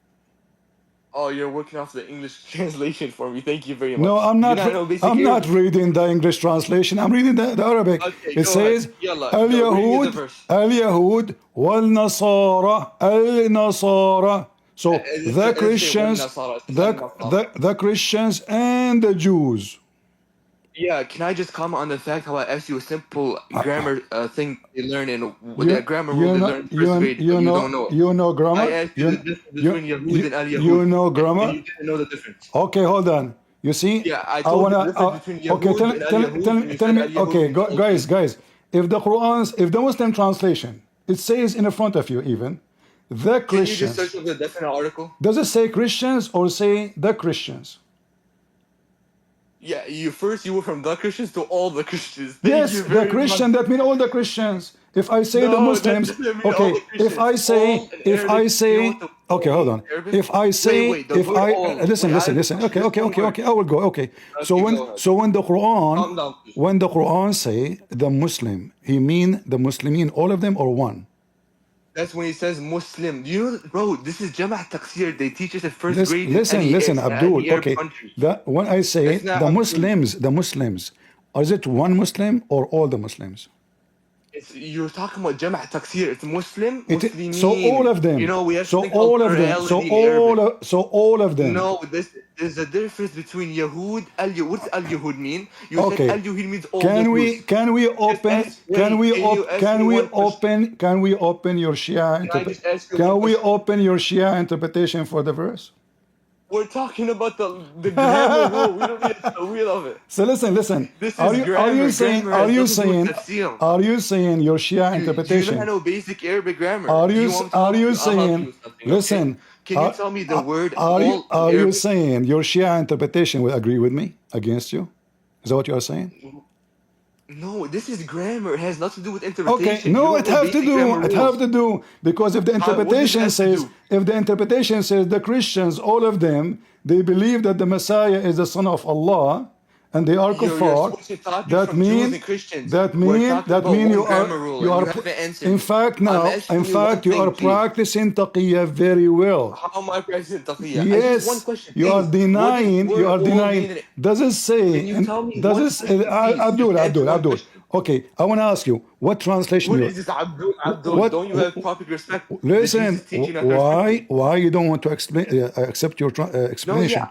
Oh, you're working off the English translation for me. Thank you very much. No, Do you not know basic I'm not Arabic? reading the English translation. I'm reading the Arabic. Okay, It go ahead. says Yalla, Al go. Read me the Yahud, verse. Al Yahud, wal Nasara, Al Nasara. So It the doesn't say one Christians, Nasara. It says Al-Nasara. the Christians and the Jews. Yeah, can I just comment on the fact how I asked you a simple grammar thing they learn in the You grammar rule you they know learn in first grade, but you don't know it. you know I grammar. asked you the difference between Yahud and You Al-Yahud, know and grammar. you didn't know the difference. Okay, hold on. You see, Yeah, I I told you the wanna. difference between Okay, Yahud and Al-Yahud, and you tell said me. Al-Yahud Okay, means all guys, Jews. if the Muslim translation, it says in front of you even, the Can you just search Christians. up the definite article? Does it say Christians or say the Christians? Yeah, you were from the Christians to all the Christians. Thank Yes, you the very much. Christian. That mean all the Christians. If I say the No, that Muslims, doesn't mean all okay. the Christians. All in Arabic, you know what the Okay, all hold means on. in Arabic? If I say, Wait, the word all. listen, Wait, I have a listen. question. Okay, Just one word. I will go. Okay. Okay, go ahead. So Calm down, please. when the Quran say the Muslim, he mean the Muslimin, all of them or one? That's when he says Muslim. Do you know, bro, this is Jama' Taqsir. They teach us in first grade in Listen, Abdul. any Arab Okay, country. when I say That's not absolute. The Muslims, is it one Muslim or all the Muslims? You're talking about Jama' Taqsir. It's Muslim, Muslimin. So all of them. You know, we have So something called all of them. plurality in Arabic. So all of them. No, there's a difference between Yahud, Al-Yahud. What's Al-Yahud mean? You said Okay. Al-Yahud means all the Jews. Can we open your Shia Can I just ask you can one we question? open your Shia interpretation for the verse? We're talking about the grammar rule. We don't need the wheel of it. So listen. This is grammar. Grammar has nothing to do with tafsir. Are you saying your Shia Do you interpretation? not know basic Arabic grammar? Are Do you want me to help you? I'll help you saying? with something, Listen. okay? Can you tell me the word Are you all in Arabic? saying your Shia interpretation will agree with me against you? Is that what you are saying? No, this is grammar. It has nothing to do with interpretation. Okay, no, it have to do. It have to do because if the interpretation says the Christians, all of them, they believe that the Messiah is the Son of Allah, and they are kuffar. That mean you are. In fact, you are practicing taqiyya very well. How am I practicing taqiyya? Yes, one question, you are denying. Does it say? Can you tell me Does it? Abdul. Okay, I want to ask you what translation. What is this, Abdul? Don't you have proper respect? Listen, why you don't want to accept your explanation? No, yeah.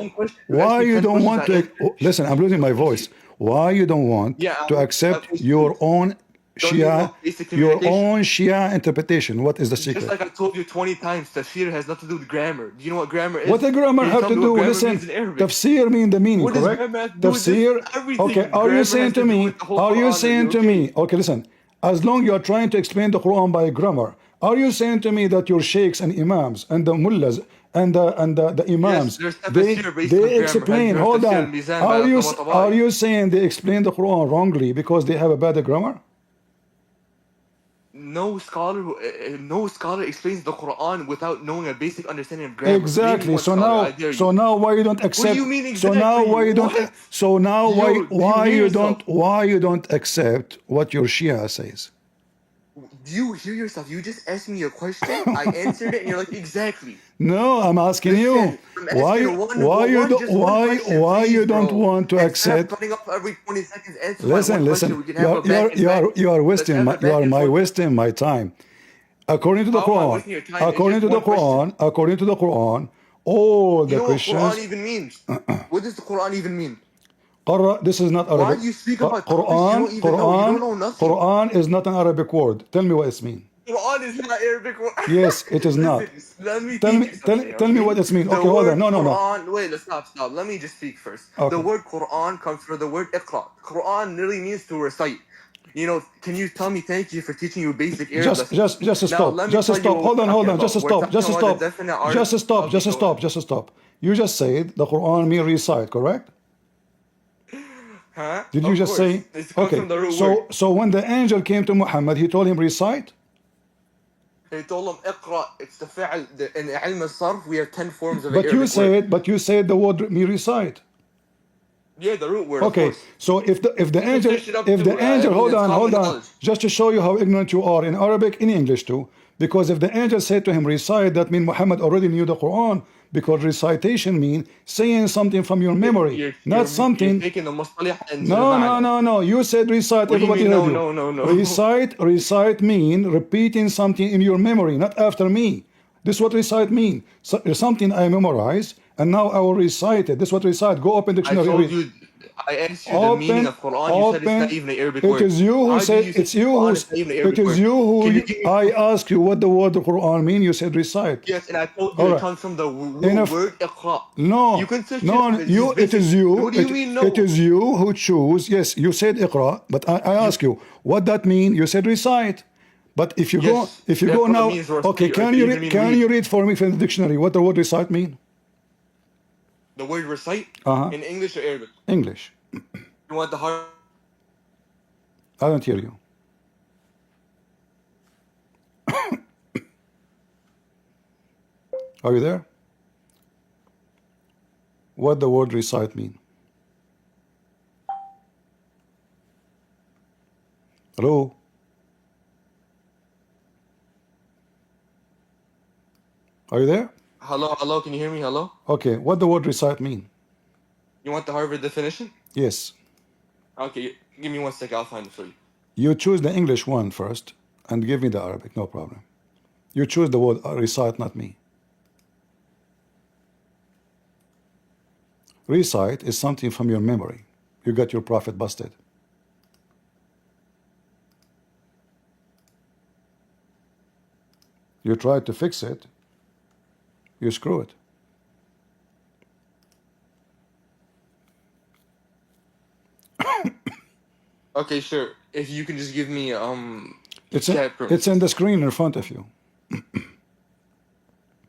One question. Why you don't want to listen? I'm losing my voice. Why you don't want to accept your own Shia interpretation? What is the secret? Just like I told you 20 times, tafsir has nothing to do with grammar. Do you know what grammar is? What does grammar have to do? Listen, tafsir means the meaning, correct? Tafsir. Okay, are you saying to me? Okay, listen. As long you are trying to explain the Quran by grammar, are you saying to me that your sheikhs and imams and the mullahs and the imams they explain? Hold on. Are you saying they explain the Quran wrongly because they have a bad grammar? No scholar explains the Quran without knowing a basic understanding of grammar. Exactly. So now why you don't accept? What do you mean exactly? Why you don't accept what your Shia says? Do you hear yourself? You just asked me a question. I answered it, and you're like, exactly. No, I'm asking you. Why you don't want to accept? Cutting off every 20 seconds. Listen. You are wasting my time. According to the Quran, all the Christians. What does the Quran even mean? What does the Quran even mean? This is not Arabic. Why do you speak about Quran? You don't know nothing. Quran is not an Arabic word. Tell me what it means. Quran is not Arabic. Yes, it is not. Listen, let me Tell teach me, you something, tell me okay? what it means. The Okay, hold on. word No, no, no. Quran. Wait, let's stop. Let me just speak first. The Okay. word Quran comes from the word Iqra. Quran literally means to recite. You know, can you tell me thank you for teaching you basic Arabic lessons? Just Now, stop. let me Just tell you stop. what Hold we're on, hold talking on. Just about. We're stop. talking Just about the stop. definite art. Just stop. Okay, Just go stop. ahead. Just stop. You just said the Quran mean recite, correct? Huh? Did you Of just course. say? This comes Okay. from the root word. So when the angel came to Muhammad, he told him recite. He told him Iqra. It's the fi'al. In ilm al-sarf, we have 10 forms of an But you Arabic word. said the word me recite. Yeah, the root word, of Okay, course. so if the You can search it up too. I angel, mean, it's hold common on, knowledge. just to show you how ignorant you are in Arabic, in English too, because if the angel said to him recite, that means Muhammad already knew the Quran, because recitation means saying something from your memory, not You're something. taking the mustalih into the No, no, ma'na. no, no. You said recite. What do you Everybody mean? heard No, you. no, no, no. Recite mean repeating something in your memory, not after me. This is what recite mean. So, something I memorize, and now I will recite it. This is what recite. Go open I dictionary. told you, I asked you the meaning of Quran. You said it's not even an Arabic It word. is you who How do said. you say It's you Quran who. is not even an It Arabic is word? you who. Can you give me I proof? asked you what the word Quran mean. You said recite. Yes, and I told you All it right. comes from the root Enough. word Iqra. You No, can search it up. no, It's you. just It basic. is you. What do you mean It no? is you who choose. Yes, you said Iqra, but I You ask you what that mean. You said recite. But yes, if you go Iqra now, means okay, recite, or it could even mean can read. you read for me from the dictionary what the word recite mean? The word recite Uh huh. in English or Arabic. English. You want the hard? I don't hear you. Are you there? What the word recite mean? Hello. Are you there? Hello, hello. Can you hear me? Hello. Okay. What the word recite mean? You want the Harvard definition? Yes. Okay, give me 1 second. I'll find it for you. You choose the English one first, and give me the Arabic. No problem. You choose the word recite, not me. Recite is something from your memory. You got your prophet busted. You tried to fix it, you screw it. Okay, sure. If you can just give me It's chat in premises. the screen in front of you.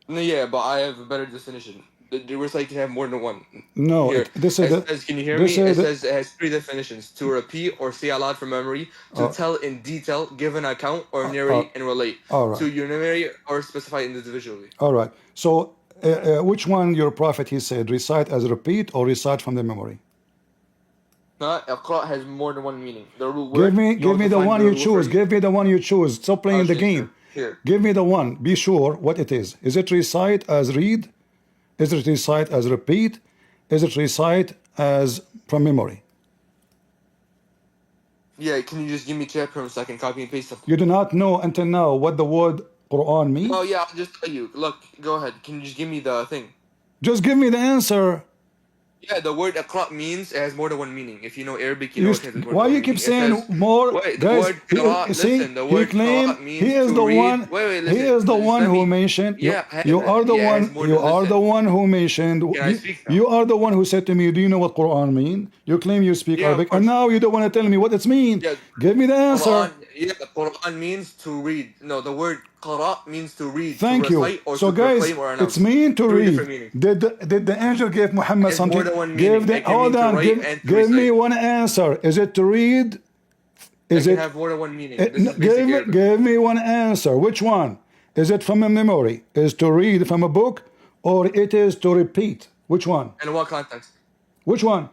No, yeah, but I have a better definition. The recite can have more than one. No, Here, this is it the says, can you hear this me? is It the, says it has 3 definitions: to repeat or say aloud from memory, to tell in detail, give an account, or narrate and relate. all To right, enumerate or specify individually. all right. So which one your prophet he said recite as repeat or recite from the memory? Iqra has more than one meaning. The root word, you Give want me to the find one the you root word for choose. you? Give me the one you choose. Stop playing the Okay, game. here. Give me the one. Be sure what it is. Is it recite as read? Is it recite as repeat? Is it recite as from memory? Yeah, can you just give me chat premises so I can copy and paste them? You do not know until now what the word Quran mean? Oh yeah, I'll just tell you. Look, go ahead. Can you just give me the thing? Just give me the answer. Yeah, the word Iqra means it has more than one meaning. If you know Arabic, you know it has more Why than one you keep meaning. It saying says, more, wait, the guys? word Qira, See, listen, the he word Qira claimed he means is to the read. one. Wait, He listen, is the just one let who me. mentioned you. Yeah, You are the yeah, it has one. more You than, are the listen. one who mentioned. Can I speak now? You are the one who said to me, "Do you know what Quran mean?" You claim you speak Yeah, of Arabic, and course. now you don't want to tell me what it mean. Yeah, Give me the answer. Quran, yeah, Quran means to read. No, the word Qara means to read, to Thank you. recite, or So, to guys, proclaim or it's announce. mean to 3 different read. meanings. Did the angel give Muhammad It has more something? than one Give meaning. the It can mean hold to on. write and to Give me recite. one answer. Is it to read? It Is can it? have more than one meaning. This is basic Give Arabic. me one answer. Which one? Is it from a memory? Is to read from a book, or it is to repeat? Which one? In what context? Which one?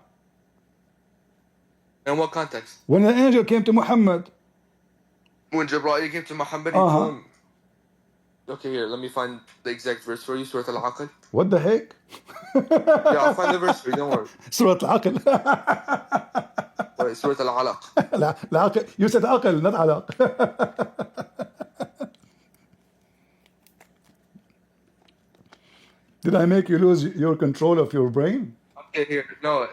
In what context? When the angel came to Muhammad. When Jibreel came to Muhammad, he Uh told huh. him. Okay, here, let me find the exact verse for you. Surah Al-Aql. What the heck? Yeah, I'll find the verse for you. Don't worry. Surah Al-Aql. Wait, Surah Al-Alaq. العقل. You said عقل, not علق. Did I make you lose your control of your brain? Okay, here. No,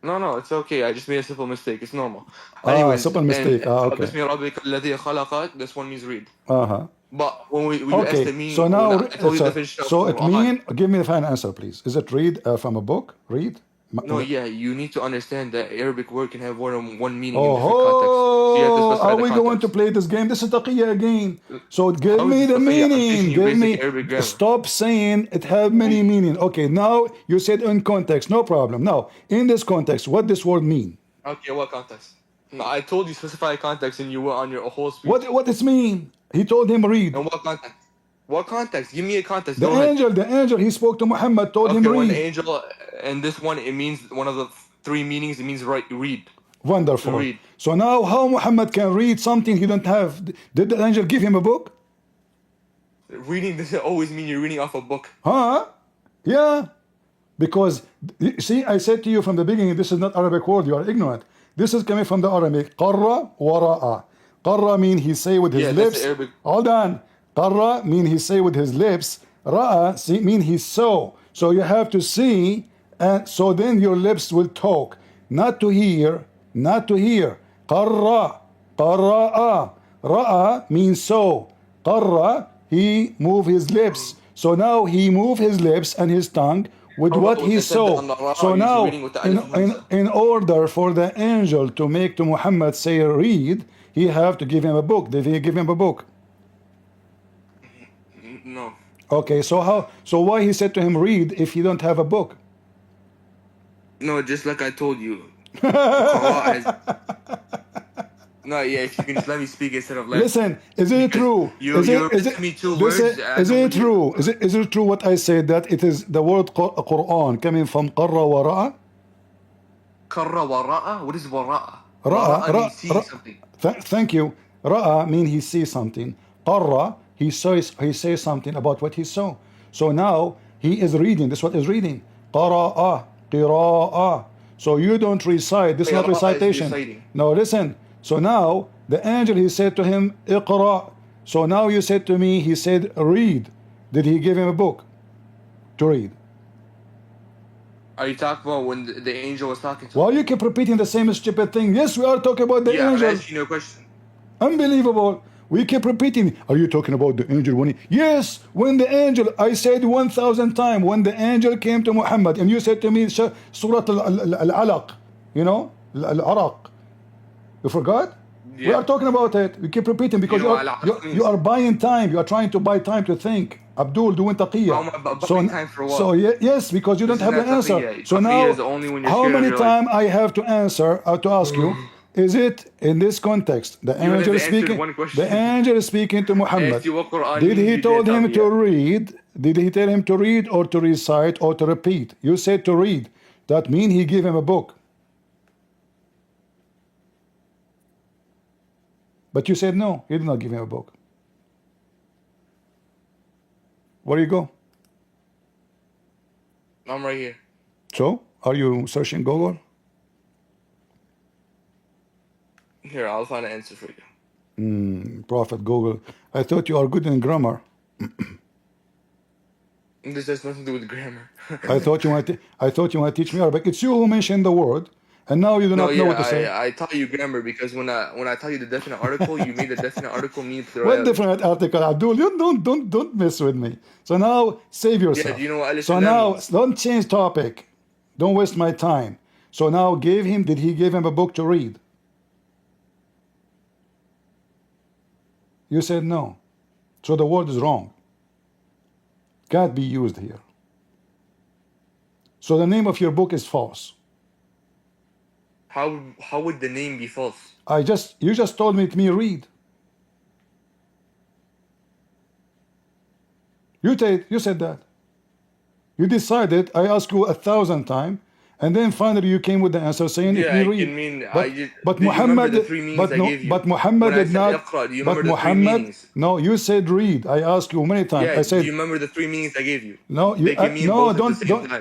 No, it's okay. I just made a simple mistake. It's normal. Anyways, simple and mistake. Okay. بسم ربك الذي خلق, this one means read. Uh-huh. But when you asked Okay. me, So now, I told you the definition of so it Quran. give me the final answer, please. Is it read from a book? Read? No, yeah, you need to understand that Arabic word can have more than one meaning in different contexts. So you have to Oh, specify are the we going to context. play this game? This is taqiyya again. So give How is me this the taqiyya? I'm meaning. teaching you Give basic me. Arabic grammar. Stop saying it have many meaning. Okay, now you said in context. No problem. Now, in this context, what this word mean? Okay, what context? No, I told you specify context and you were on your whole speech. What it mean? He told him read. And what context? What context? Give me a context. The Go ahead. angel, he spoke to Muhammad, told him Okay, when read. angel, and this one, it means one of the three meanings. It means read. Wonderful. To read. So now how Muhammad can read something he don't have? Did the angel give him a book? Reading doesn't always mean you're reading off a book. Huh? Yeah. Because, see, I said to you from the beginning, this is not Arabic word, you are ignorant. This is coming from the Arabic. Qarra wa ra'a. Qarra mean he say with his Yeah, lips. that's the Arabic. Hold on. Qarra mean he say with his lips. Ra'a mean he saw. So you have to see, and so then your lips will talk. Not to hear, not to hear. Qarra, qarra'a. Ra'a means so. Qarra, he move his lips. So now he move his lips and his tongue with what he saw. So now, in order for the angel to make to Muhammad say read, he have to give him a book. Did he give him a book? No. Okay, so how? So why he said to him read if he don't have a book? No, just like I told you. No, yeah, if you can just let me speak instead of listen, is it true? Is it true? Is it true what I said, that it is the word Quran coming from qarra wa ra'a? Qarra wa ra'a? What is wara'a? Ra'a means see something. Thank you. Ra'a mean he sees something. Qarra, he says something about what he saw. So now he is reading. This is what is reading. Qara'a, qira'a. So you don't recite. This is not recitation. No, listen. So now the angel, he said to him, Iqra. So now you said to me, he said read. Did he give him a book to read? Are you talking about when the angel was talking to him? Why you keep repeating the same stupid thing? Yes, we are talking about the angel. I'm asking you a question. Unbelievable. We keep repeating. Are you talking about the angel when he... Yes, when the angel, I said 1,000 times, when the angel came to Muhammad and you said to me, Surat al-Alaq, you know, al-Araq. You forgot? Yeah. We are talking about it. We keep repeating because you are buying time. You are trying to buy time to think. Abdul, doing taqiyya. So, time for what? So yes, because you don't have the answer. Taqiyya. So now, how many times I have to answer to ask you? Is it in this context? The angel is speaking. The angel is speaking to Muhammad. Did he told him to read? Did he tell him to read or to recite or to repeat? You said to read. That means he gave him a book. But you said no, he did not give him a book. Where you go? I'm right here. So, are you searching Google? Here, I'll find an answer for you. Prophet Google. I thought you are good in grammar. This has nothing to do with grammar. I thought you might teach me Arabic. It's you who mentioned the word. And now you do not know what to say. I taught you grammar because when I tell you the definite article, you made the definite article mean what definite article, Abdul? You don't mess with me. So now save yourself. Yeah, do you know what so now means? Don't change topic. Don't waste my time. So now did he give him a book to read? You said no. So the word is wrong. Can't be used here. So the name of your book is false. How would the name be false? You just told me read. You said that. You decided. I asked you 1,000 times, and then finally you came with the answer saying it me read. But Muhammad, but Muhammad did not. But Muhammad, no, you said read. I asked you many times. Yeah, I said. Do you remember the three meanings I gave you? No,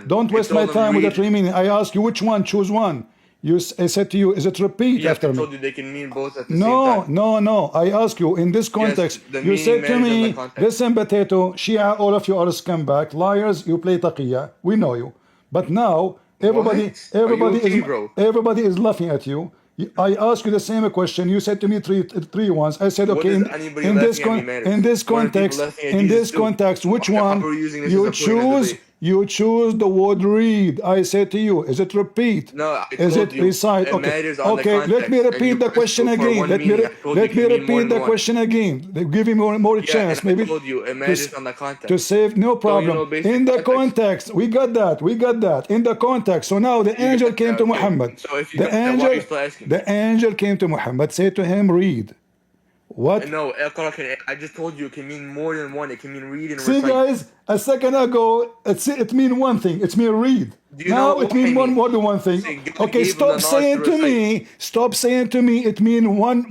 don't waste my time with the three meanings. I asked you which one. Choose one. I said to you, is it repeat after me? I told you they can mean both at the same time. No. I ask you, in this context, you said to me, listen, potato, Shia, all of you are scumbag, liars, you play taqiyya, we know you. But now, Everybody okay, is bro? everybody is laughing at you. I asked you the same question. You said to me three once. I said, What okay, does anybody laughing at me matters? in this More than people context, laughing at Jesus too. which How one are we using this as a point of debate? you choose the word read. I said to you, is it repeat? No, I Is told it you recite? it Okay, matters on the okay. Let me context, and repeat you the pressed question for again. one meaning. I told you it Let me can mean more repeat than the one. question again. Give me more Yeah, chance. and I Maybe told you it to matters on the to context. save, no Don't you problem. know basic In the context? context, we got that. We got that. In the context. So now the You angel got came that, to okay. Muhammad. So if you The got that, why are you angel, still asking? the angel came to Muhammad, said to him, read. What? No, I just told you it can mean more than one. It can mean read and See, recite. guys, a second ago, it mean one thing. It mean read. Do you know Now it what mean I mean? more than one thing. See, God Okay, gave him the stop knowledge saying to to recite. me. Stop saying to me. It mean one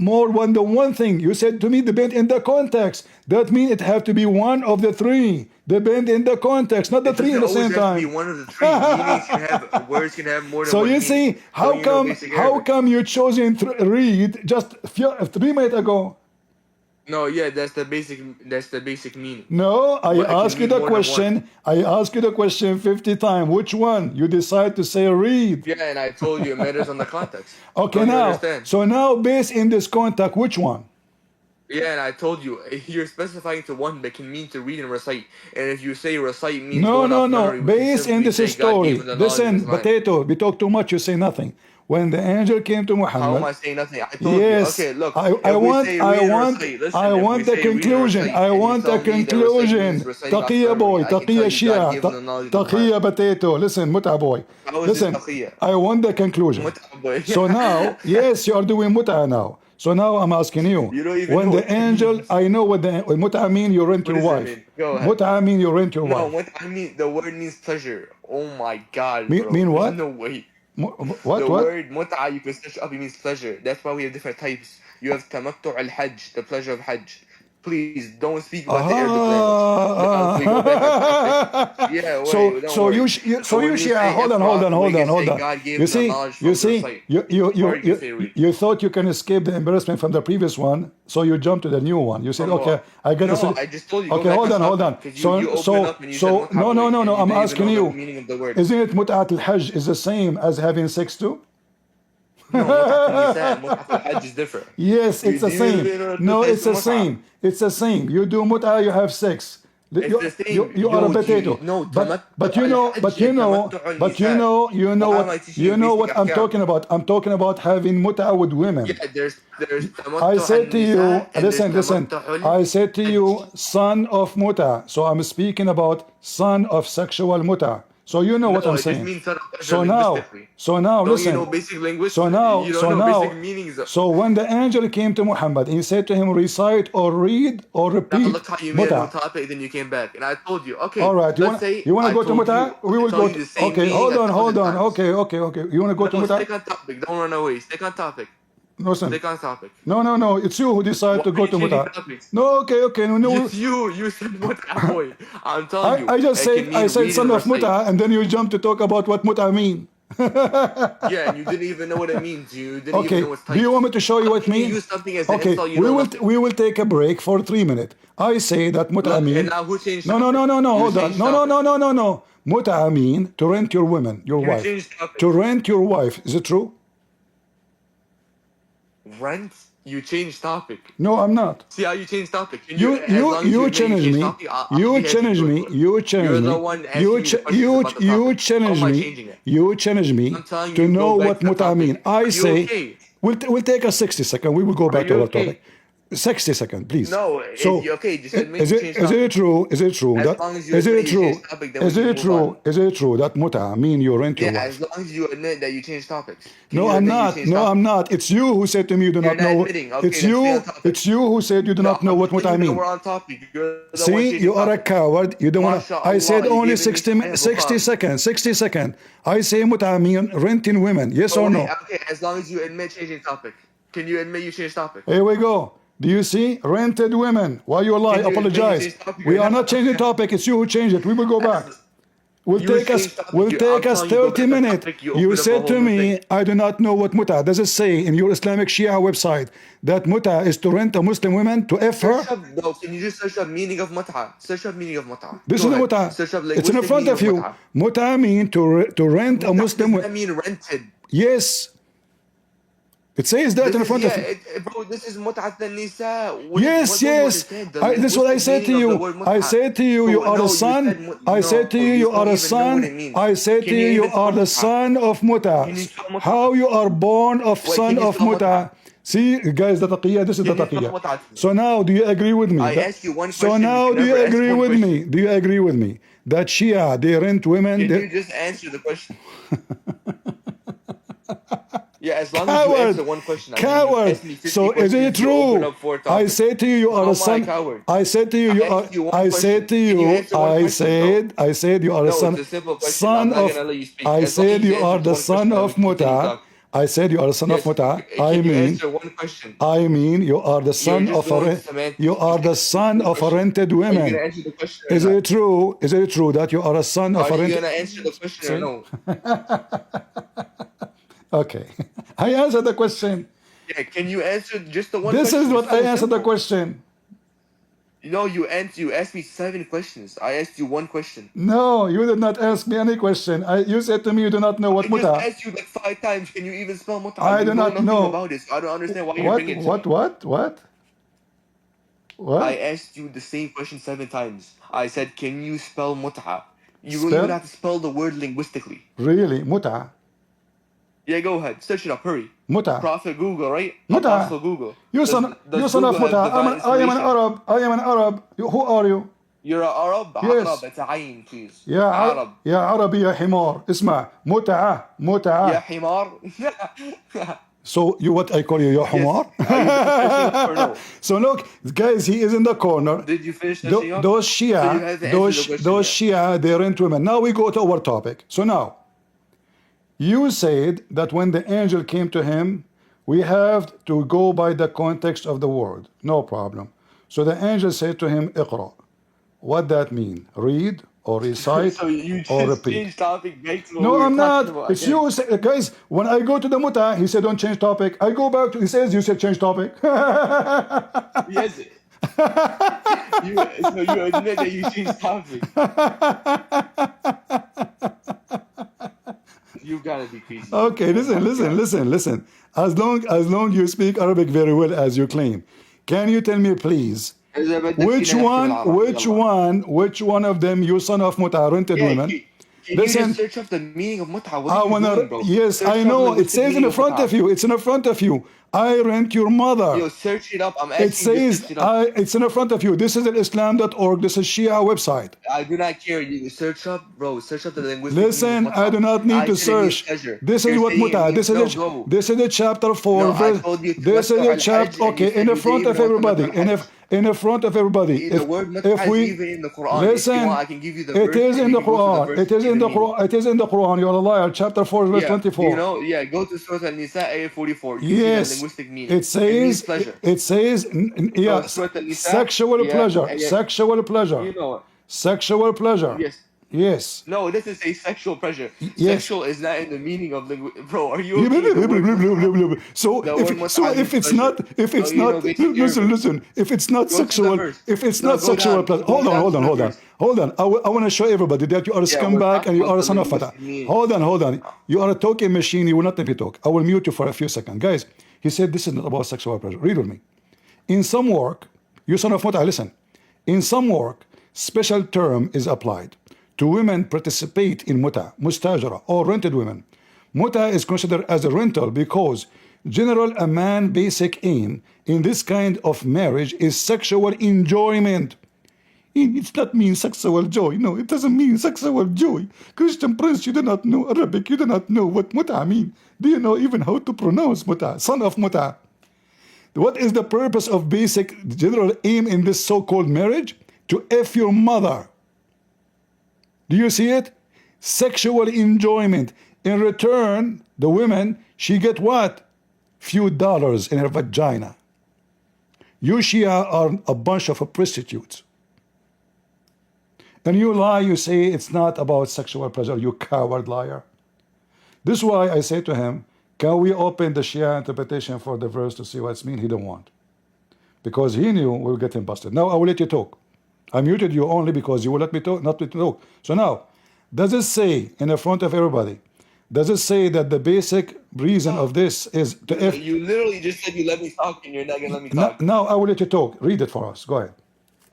than one thing. You said to me, depend in the context. That mean it have to be one of the three. Depend in the context, not the It three doesn't at the always same have to be time. one of the three. Meanings can have words can have more than So one you meaning. see, Don't you know basic Arabic? how come you chosen read just 3 minutes ago? No, yeah, that's the basic meaning. No, I But it can asked you mean the more than one. question. I asked you the question 50 times. Which one? You decide to say read. Yeah, and I told you it matters on the context. Okay, Don't you now, understand? so now based in this contact, which one? Yeah, and I told you you're specifying to one that can mean to read and recite. And if you say recite means No, going no, off no. memory, we can Based in simply this say God gave story. him the knowledge of Listen, his mind. potato, we talk too much, you say nothing. When the angel came to How am Muhammad, I saying nothing? I told you. yes, Okay, look. I If we want, say I read and want, recite, listen. I If we want the say read and conclusion. recite, I and you want the tell me that recite means conclusion. reciting off Taqiya boy, memory, I can tell taqiya you God shia, gave him the knowledge of his mind. taqiya potato. Listen, muta boy. How is this Listen, taqiyya? I want the conclusion. Mut'a boy. So now, yes, you are doing muta now. So now I'm asking you, You don't even when know the what that angel, means. I know what the muta mean, you rent What your does that wife. mean? Go ahead. Muta mean you rent your No, wife. what I mean, the word means pleasure. Oh my God, Mean, bro. mean There's what? no way. What? The What? word mut'a, you can search up, it means pleasure. That's why we have different types. You have tamattu' al-hajj, the pleasure of hajj. Please don't speak about the Arabic language. Now, if we go back on topic, yeah, wait, don't worry. So when you say hold on, Iqra, we can hold say on. God gave You him the see, knowledge from to recite. Which part did you say read? you thought you can escape the embarrassment from the previous one, so you jumped to the new one. You said, From okay, what? I got No, this. I just told you, go Okay, back hold on on, hold topic. on. Because you opened up and you said mut'a No, boy, and you I'm didn't even asking know the you, meaning of the word. isn't it mut'at al-hajj is the same as having sex too? No, mut'at al-nisa and mut'at al-hajj is different. Yes, it's the Do you same. even know No, the it's the mut'a? same. It's the same. You do mut'a, you have sex. It's the same. You are a potato. No, But you know, you know what I'm talking about. I'm talking about having mut'a with women. Yeah, there's I tamattu' said to you, al-nisa and there's listen. tamattu' I said to you, al-hajj. son of muta. So I'm speaking about son of sexual muta. So you know what No, I'm it just saying. means son of pleasure So now, linguistically. listen. Don't you know basic linguistics? So now, You don't know basic meanings of. so when the angel came to Muhammad, he said to him, recite or read or Now repeat look how you made a new muta. topic, then you came back, and I told you, okay, All right, let's say you wanna I go to told you, muta? We I will tell go you to. the same Okay, meaning hold 1,000 on. times. Okay. You wanna go to No, muta? stick on topic. Don't run away. Stick on topic. Listen. Stick on topic. No. It's you who decide Why to are go you to changing muta. topics? No, okay. No. It's you. You said mut'a boy. I'm telling you, I just it said can mean read son and of recite. muta, and then you jump to talk about what muta mean. Yeah, and you didn't even know what it means. You didn't even Okay. know its Do you want types. me to show you How what it can you mean? use something as an Okay. insult? You know nothing. We will take a break for 3 minutes. I say that muta Look, and mean. now who changed No. topic? You Hold on. changed topic. No. Muta mean to rent your woman, your You wife. changed topic. To rent your wife. Is it true? Rent? You changed topic. No, I'm not. See how you changed topic? Can as long as you admit you challenge changed me. topic, I'll be happy to go into it. You challenge You're me. the one asking me the questions about the topic. How am I changing it? You challenge me I'm telling to you, know go back what to the muta mean. topic. I Are you say, okay? we'll take a 60 second. We will go Are back you to our okay? topic. 60 second, please. No, So, okay, just admit you changed is topic. it true? Is it true As that long as you admit you changed topic, then we can move on. Is it true that muta mean you rent your Yeah, wife? as long as you admit that you changed topics. Can No, you I'm admit you not. changed No, topics? I'm not. It's you who said to me you do You're not not know. admitting. Okay, then stay on topic. It's you who said you do No, not know I'm what telling I you that mean. we're on topic. You're the one See, changing you are a topics. coward. You don't want to. I said MashaAllah, you only gave me 60, Sahih 60 Bukhari. seconds. 60 seconds. I say muta mean renting women. Yes So or wait, no? okay, as long as you admit changing topic. Can you admit you changed topic? Here we go. Do you see? Rented women. Why you lie? Can you admit you Apologize. changed topic We or are not? not changing topic. It's you who changed it. We will go back. Will You take us change topic. will take I'm us telling you, go 30 to the minutes. topic, you You open up a said whole to new me, thing. I do not know what muta. Does it say in your Islamic Shia website that muta is to rent a Muslim woman to F her? Search up, no, can you just search up meaning of mut'a? Search up meaning of mut'a. This Go is the ahead. muta. Search up It's in linguistic front meaning of of you. mut'a. Muta mean to rent a Mut'a Muslim. does not mean rented. Yes. It says that This in is, front of yeah, you. bro, this is mut'at nisa. Yes, What don't you yes. understand? The This is what I linguistic said to meaning of the you. word I mut'a. said to you, So, you are no, a son. I said to you, you you are don't a even know what it son. means. I said to Can you, you even spell are the mut'a? son of muta. Can you spell mut'a? How you are born of Wait, son can you of spell muta. mut'a? See, guys, the taqiyya, this is the Can you spell taqiyya. mut'a? So now, do you agree with me? I asked you one So question. now, You do you never asked agree one with me? question. Do you agree with me that Shia, they rent women? Can you just answer the question? Yeah, as long as you Coward, answer one question. I mean, you've coward. asked me 50 So is questions. it You open true? up 4 I topics. said to you, you are How a am I son. a coward? I said to you, I you asked are. you one I question. said to Can you you, answer one question, bro? I said you are a No, son, it's a simple question. son I'm not of. gonna let you speak. I As long said as you are answer the one son question, I of will continue muta. talking. I said you are the son of Yes, muta. can you answer one question? I mean, you are the You're son just of a. going Re- You semantics. are Just the answer the son simple of a question. rented Are you woman. gonna answer the question or Is not? it true? Is it true that you are a son of Are a you rented? gonna answer the question or See? no? Okay, I answered the question. Yeah, can you answer just the one This is question? It's what I so answered the simple. question. No, you asked me 7 questions. I asked you one question. No, you did not ask me any question. You said to me you do not know I what just muta. asked you like 5 times. Can you even spell mut'a? I You do know not nothing know. about it. So I don't understand why you're What? bringing it to What? me. What? What? I What? asked you the same question 7 times. I said, can you spell mut'a? You don't even Spell? have to spell the word linguistically. Really? Muta? Yeah, go ahead. Search it up. Hurry. Muta? Prophet Google, right? Muta? Apostle Google. You Does son, does you son of Google have muta. divine I am an inspiration? Arab. I am an Arab. Who are you? You're a Arab. Yes. Arab. It's a ayn, please. يا Arab. يا عربي يا حمار. اسمع. متعة. Ya متعة. himar. So you what I call you, يا Yes. حمار? Are you done searching up or no? So look, guys, he is in the corner. Did you finish searching up? Those So you Shia, haven't answered the question those yet. Shia, they rent women. Now we go to our topic. So now, you said that when the angel came to him, we have to go by the context of the word. No problem. So the angel said to him, اقرأ. What that mean? Read or recite So you or just repeat? changed topic back to what No, we were I'm talking not. about It's again. you, guys. When I go to the muta, he said, don't change topic. I go back to, he says, you said change topic. Yes. So you admit that you changed topic. You gotta be crazy. Okay, listen. As long you speak Arabic very well as you claim, can you tell me please, إذا بدك فينا نحكي بالعربي. which one of them you son of muta rented Yeah, women? can you just Listen, search up the meaning of mut'a? What I are you wanna. doing, bro? Yes, Search I up know. It linguistic says in meaning the of front mut'a. of you. It's in the front of you. I rent your mother. Yo, search it up. I'm It asking you to says search it up. it's in the front of you. This is Islam.org. This is Shia website. I do not care. You search up, bro. Search up the linguistic meaning Listen, of I mut'a. do not need I to said it means search. pleasure. This is You're what saying it muta. means no, go. This is a chapter 4 No, I verse. told you This is tamattu a chapter. al-hajj, and you Okay, in said the you front didn't of even know tamattu everybody. al-hajj. In the front of everybody. The word If mut'a is we even in the Quran. If you listen, want, I can give you the it verse, is and in we the can go to the Quran. verse It to is see in the the meaning. Quran. It is in the Quran. You're a liar. Chapter 4 verse Yeah, 24. yeah, go to Surah Al-Nisa, ayah 44. You see the Yes, linguistic meaning. it says. It means pleasure. It says. So Yeah, Surah Al-Nisa, sexual yeah, pleasure. Sexual pleasure. you know it. Sexual pleasure. Yes. Yes. No, this is a sexual pleasure. Yes. Sexual is not in the meaning of Bro, are you okay? The word mut'a, So the word mut'a means if it's pleasure. not Basic listen Arabic. if it's not Go to the sexual verse. if it's No, not go sexual down. pleasure, Go down to the verse. hold on. I want to show everybody that you are a Yeah, we're scumbag and talking you are about a the son of fata. linguistic meaning. Hold on. You are a talking machine. You will not let me talk. I will mute you for a few seconds, guys. He said this is not about sexual pleasure. Read with me. In some work, you son of fata, listen. In some work, special term is applied to women participate in muta, mustajara, or rented women. Muta is considered as a rental because general a man basic aim in this kind of marriage is sexual enjoyment. It's not mean sexual joy. No, it doesn't mean sexual joy. Christian Prince, you do not know Arabic. You do not know what muta mean. Do you know even how to pronounce muta? Son of muta. What is the purpose of basic general aim in this so-called marriage? To F your mother. Do you see it? Sexual enjoyment. In return, the woman, she get what? Few dollars in her vagina. You Shia are a bunch of prostitutes. And you lie, you say it's not about sexual pleasure, you coward liar. This is why I say to him, can we open the Shia interpretation for the verse to see what it's mean? He don't want. Because he knew we'll get him busted. Now I will let you talk. I muted you only because you will let me talk, not let me talk. So now, does it say in the front of everybody, does it say that the basic reason of this is to if You literally just said you let me talk and you're not gonna let me talk. now I will let you talk. Read it for us. Go ahead.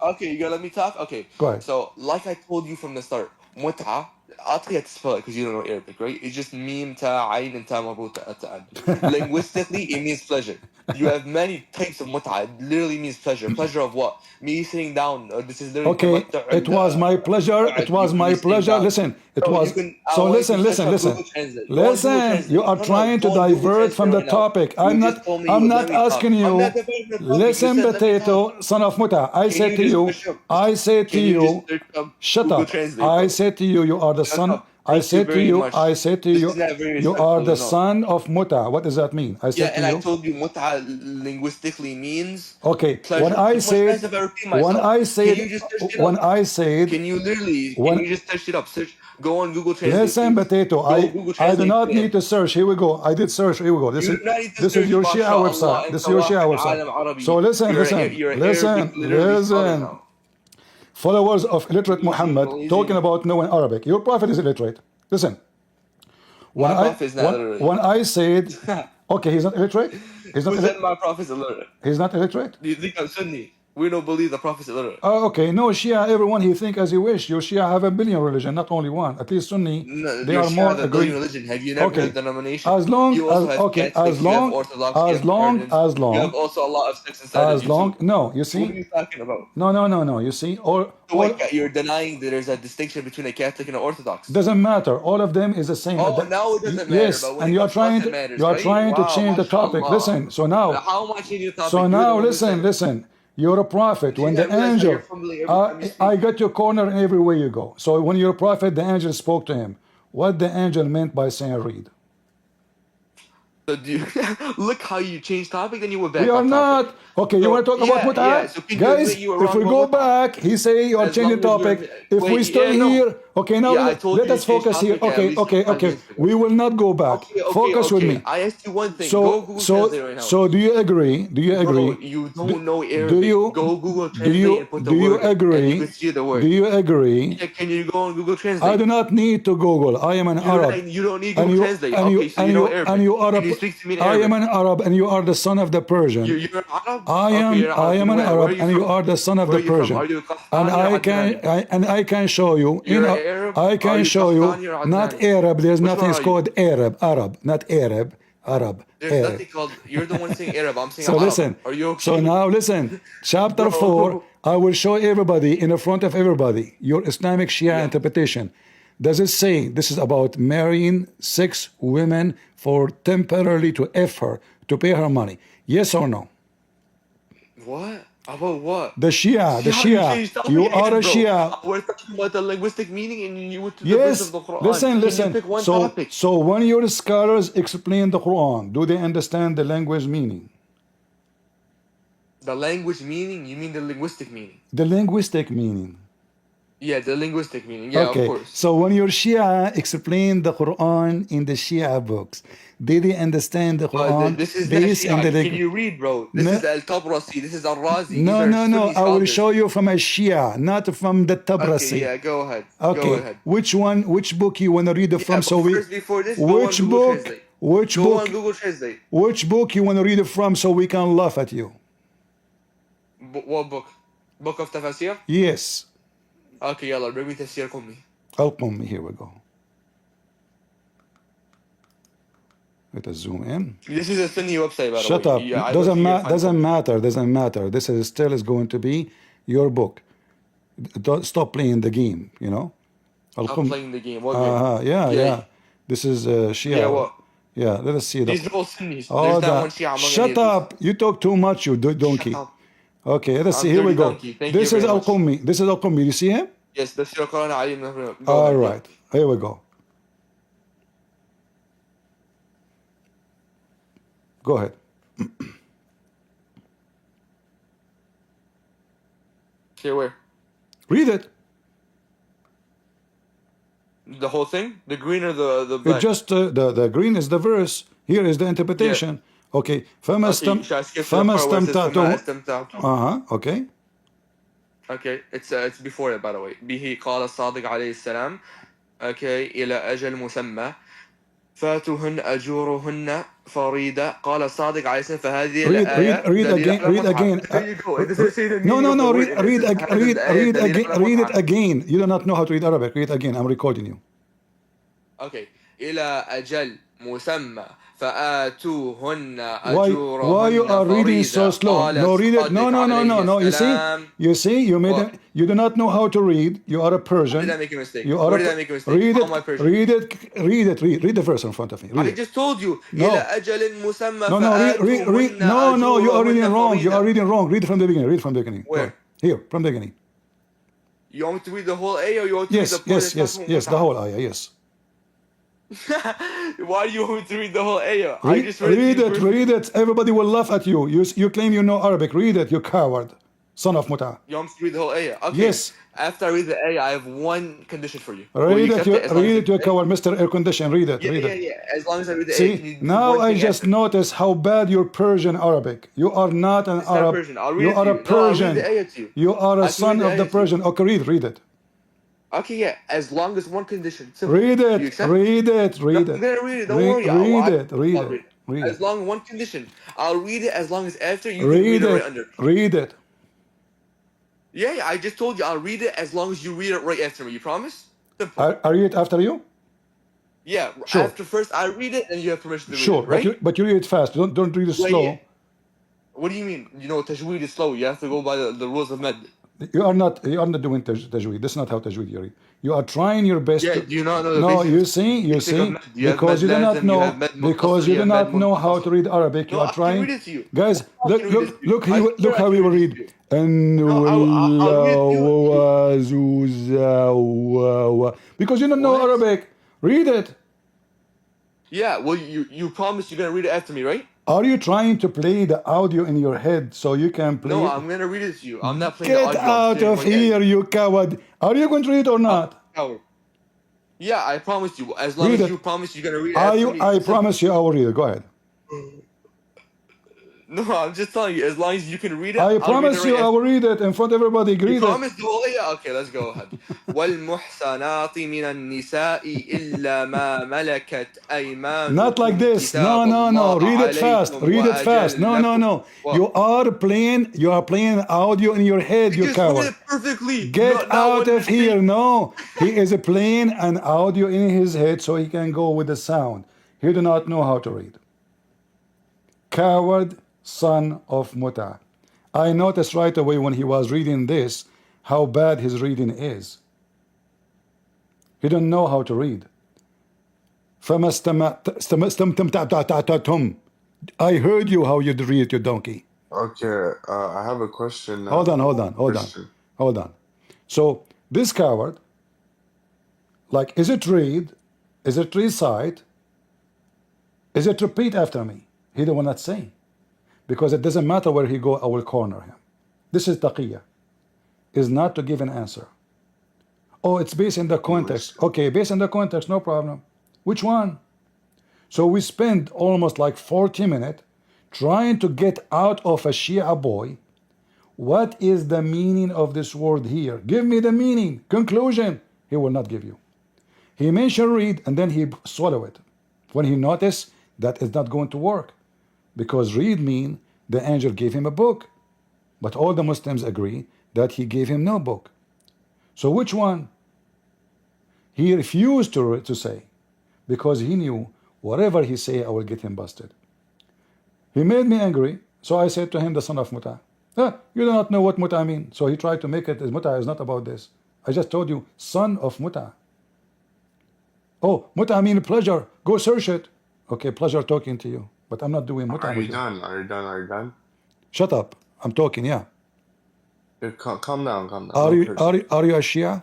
Okay, you gonna let me talk? Okay. Go ahead. So, like I told you from the start, متعة, I'll tell you how to spell it because you don't know Arabic, right? It's just meme ta ayn and ta marbuta ta'an. Linguistically, it means pleasure. You have many types of mut'a. It literally means pleasure. Pleasure of what? Me sitting down. This is literally Okay, it was my pleasure. It was my pleasure. Listen, it Bro, was. you can, So want you listen, to listen, search up listen. Google Translate. Go on Google Listen, Translate. you are No, trying to go on Google divert from the Translate right now. topic. You I'm just not. told me you I'm would not let me talk. asking I'm you. not diverting from the topic. You Listen, said let me talk. potato, son of muta. I Can said you to just you. search up? I said to Can you just you. search up Shut Google up. Translate, I bro? said to you. You are the Shut son. up. I Thank you said to very you. much. I said to This you. is not very You are respectful the enough. son of muta. What does that mean? I Yeah, said to and I you. told you mut'a linguistically means Okay. pleasure. When I How much times said. have I repeated When myself? I Can said. you just search it When up? I said. Can you literally? Can When you just search it up? Search. Go on Google Translate, listen, please. potato. Go Google I do Translate. not Put it need in. to search. Here we go. I did search. Here we go. You do not need to This is search. your Shia MashaAllah. website. This أنت is your Shia واحد website. عالم عربي. So listen, You're listen, Arabic literally scholar listen. now. Followers of illiterate Easy, Muhammad easy. talking about knowing Arabic. Your prophet is illiterate. Listen. My prophet is not illiterate. When I said, okay, he's not illiterate. Who said my prophet is illiterate? He's not illiterate. Do you think I'm Sunni? We don't believe the prophet is illiterate. Okay, no Shia. Everyone he think as he wish. Your Shia have a billion religion, not only one. At least Sunni, No, they your are Shia more has a billion agreed. religion. Have you never heard the denomination? As long You as also have okay, Catholics. You have Orthodox. You have Hardens. You have also a lot of sects inside of you too. no, you So what are see, you talking about? no. You see, So wait, you're denying that there's a distinction between a Catholic and an Orthodox. doesn't matter. All of them is the same. Oh, now it doesn't matter. Yes, But when and it you are comes to us, trying it matters, you are right? trying to Wow, change the topic. mashallah. Listen. So now, How am I changing the topic? so You're the now one who listen, said it. listen. You're a prophet. Do you When not the realize how you're angel, fumbling every time you speak? I got your corner in every way you go. So when you're a prophet, the angel spoke to him. What the angel meant by saying read. So do you, look how you changed topic, then you went back We are on topic. not. Okay, you want to talk about Yeah. mut'ah? So can you Guys, admit you were if wrong we about go mut'ah? back, he say you are As changing long as you're topic. If we wait, still yeah, no. here, okay, now Yeah, I told let you us to change focus here. topic at least 5 Okay. minutes ago. We will not go back. Focus with me. I asked you one thing. Go Google Translate right now. So do you agree? Do you agree? Bro, you don't know Do Arabic. you Go Google do Translate you and put the do you word in, and you agree? can see the word. Do you agree? Yeah, can you go on Google I Translate? do not need to Google. I am an Arab. You don't need And Google you Translate. and Okay, you so and you know you Arabic. and you are Can a you speak to me in I am Arabic? an Arab and you are the son of the Persian. You're an Arab? Okay, you're an I Arab. am an Where Arab are you and you from? are the son of Where the are you from? Persian. Are you And Qahtani or Adnani? I can show you You're Arab? I Are can you show you Qahtani or not Adnani? Arab. There's Which one nothing. It's are you? called Arab, not Arab. Arab. There's nothing called. You're the one saying Arab. I'm saying So Arab. listen. Are you So okay? now listen. Chapter 4. Bro. I will show everybody in the front of everybody your Islamic Shia Yeah. interpretation. Does it say this is about marrying 6 women for temporarily to F her, to pay her money? Yes or no? What? About what? The Shia, See the how you Shia. changed topic You are again, a bro. Shia. We're talking about the linguistic meaning and you went to the verse of Yes. the Quran. Can you pick one So, topic? when your scholars explain the Quran, do they understand the language meaning? The language meaning? You mean the linguistic meaning? The linguistic meaning. Yeah, the linguistic meaning. Yeah, of Okay. course. So when your Shia explain the Quran in the Shia books, did they understand the Quran This is not based in Shia. the Can you read, bro? This No. is Al-Tabrasi. This is Al-Razi. These No, are Sunni I will scholars. show you from a Shia, not from the Okay, Tabrasi. yeah, go ahead. Okay. Go ahead. Which book you want to read it from? Yeah, So but we. first, before this, go on Which Google book? Translate. Which Go book? on Google Translate. Which book you want to read it from so we can laugh at you? What book? Book of Tafasir? Yes. Okay, yalla, bring me Tafsir Qummi. Al-Qummi, here we go. Let us zoom in. This is a Sunni website, by the Shut way. up. Yeah, I Doesn't, went to your doesn't matter. Doesn't matter. This is still is going to be your book. Don't stop playing the game, you know? I'm playing the game. What game? Yeah. This is Shia. Yeah, what? Yeah, let us see. These are all Sunnis. Oh, There's not one Shia among any shut of these. up. You talk too much, you donkey. Shut up. Okay, let's I'm see. Here we dirty go. donkey. Thank This you is very much. Al-Qummi. This is Al-Qummi. You see him? Yes, Tafsir Quran Ali. Go All ahead, right. Here we go. Go ahead. Okay, where? Read it. The whole thing? The green or the It black? just the green is the verse. Here is the Yeah. interpretation. Okay. Okay, should I skip to the part where it says فَمَا أَسْتَمْتَعْتُمْ? Okay. Okay, it's before it, by the way. به قال الصادق عليه السلام. Okay, إلى أجل مسمى فاتوهن أجورهن فريدة قال الصادق عليه السلام فهذه الآية Read دليل again. على Read المتعة. again. There you go. It doesn't say the No, meaning no, of the no. word. It says هذه الآية دليل على Read المتعة. it again. You do not know how to read Arabic. Read again. I'm recording you. Okay. إلى أجل مسمى فآتوهن Why you أجورهن are reading so فريدة slow? قال No, read it. No, الصادق no, no, no, عليه no. السلام. You see, you made What? it. You do not know how to read. You are a Where Persian. did I make a mistake? You are Where did I make a mistake? read How it. am I Persian? Read the verse in front of me. Read I it. just told you. No. إلى أجل مسمى No, read. فآتوهن No, you are reading أجورهن wrong. You are فريدة. reading wrong. Read from the beginning. Read from the beginning. Go Where? ahead. Here, from the beginning. You want me to read the whole ayah or you want me to read the part that talks about Yes, the whole ayah, yes. Why do you want me to read the whole ayah? I just read it. Read it. Everybody will laugh at you. You claim you know Arabic. Read it, you coward. Son of Muta. You want me to read the whole ayah? Okay. Yes. After I read the ayah, I have one condition for you. Read it, you coward, Mr. Air Condition. Read it. Yeah. As long as I read the See, ayah, can you do now one I thing just after? noticed how bad you're Persian Arabic. You are not an It's Arab. not Persian. I'll read You it to are you. a No, I'll Persian. read the ayah to you. You are I a can son read the of the ayah to you. Persian. Okay, read it. Okay, yeah. As long as one condition. Simple. Read You it. accept? Read it. No, I'm gonna read it. Don't worry. Read it. I'll read it. As long as one condition. I'll read it as long as after you can read it right under. Read it. Yeah, I just told you I'll read it as long as you read it right after me. You promise? Simple. I read it after you? Yeah. Sure. After first I read it, and you have permission to read Sure, it, right? but you read it fast. Don't read it slow. Yeah. What do you mean? You know, tajweed is slow. You have to go by the rules of med. You are not doing tajweed. That's not how tajweed you read. You are trying your best. Yeah, to, do you not know the no, basics? you see, because you do not know, how to read Arabic. You No, are I can trying. read it to you. Guys, I can read it to you. look how we will read. Because you don't know What? Arabic. Read it. Yeah, well, you promise you're gonna read it after me, right? Are you trying to play the audio in your head so you can play? No, it? I'm gonna read it to you. I'm not playing the Get audio. out of here, you coward. Are you going to read it or not? Yeah, I promise you. As long Read as it. you promise you're gonna read it after me. I promise you I will read it. Go ahead. No, I'm just telling you. As long as you can read it, I I'll promise read it you right I will read it in front of everybody. You Read it. promise the whole ayah? Okay, let's go ahead. وَالْمُحْصَنَاتِ مِنَ النِّسَاءِ إِلَّا مَا مَلَكَتْ أَيْمَانُكُمْ Not like this. No. Read it fast. Read it fast. No. What? You are playing audio in your head, you just coward. read it perfectly. Get out of here. No. He is playing an audio in his head so he can go with the sound. He do not know how to read. Coward, son of Muta. I noticed right away when he was reading this how bad his reading is. He don't know how to read. I heard you how you read, you donkey. Okay, I have a question now. Hold on. So this coward, like, is it read? Is it recite? Is it repeat after me? He don't want to say. Because it doesn't matter where he go, I will corner him. This is taqiyya. Is not to give an answer. Oh, it's based in the context. Okay, based on the context, no problem. Which one? So we spend almost like 40 minutes trying to get out of a Shia boy what is the meaning of this word here. Give me the meaning. Conclusion. He will not give you. He mentioned read and then he swallow it. When he noticed that it's not going to work. Because read mean the angel gave him a book. But all the Muslims agree that he gave him no book. So which one? He refused to say, because he knew whatever he say, I will get him busted. He made me angry, so I said to him, the son of Muta, you do not know what Muta mean. So he tried to make it as Muta is not about this. I just told you, son of Muta. Oh, Muta mean pleasure. Go search it. Okay, pleasure talking to you, but I'm not doing Muta. Are you done? Shut up. I'm talking, yeah. Calm down. Are you a Shia?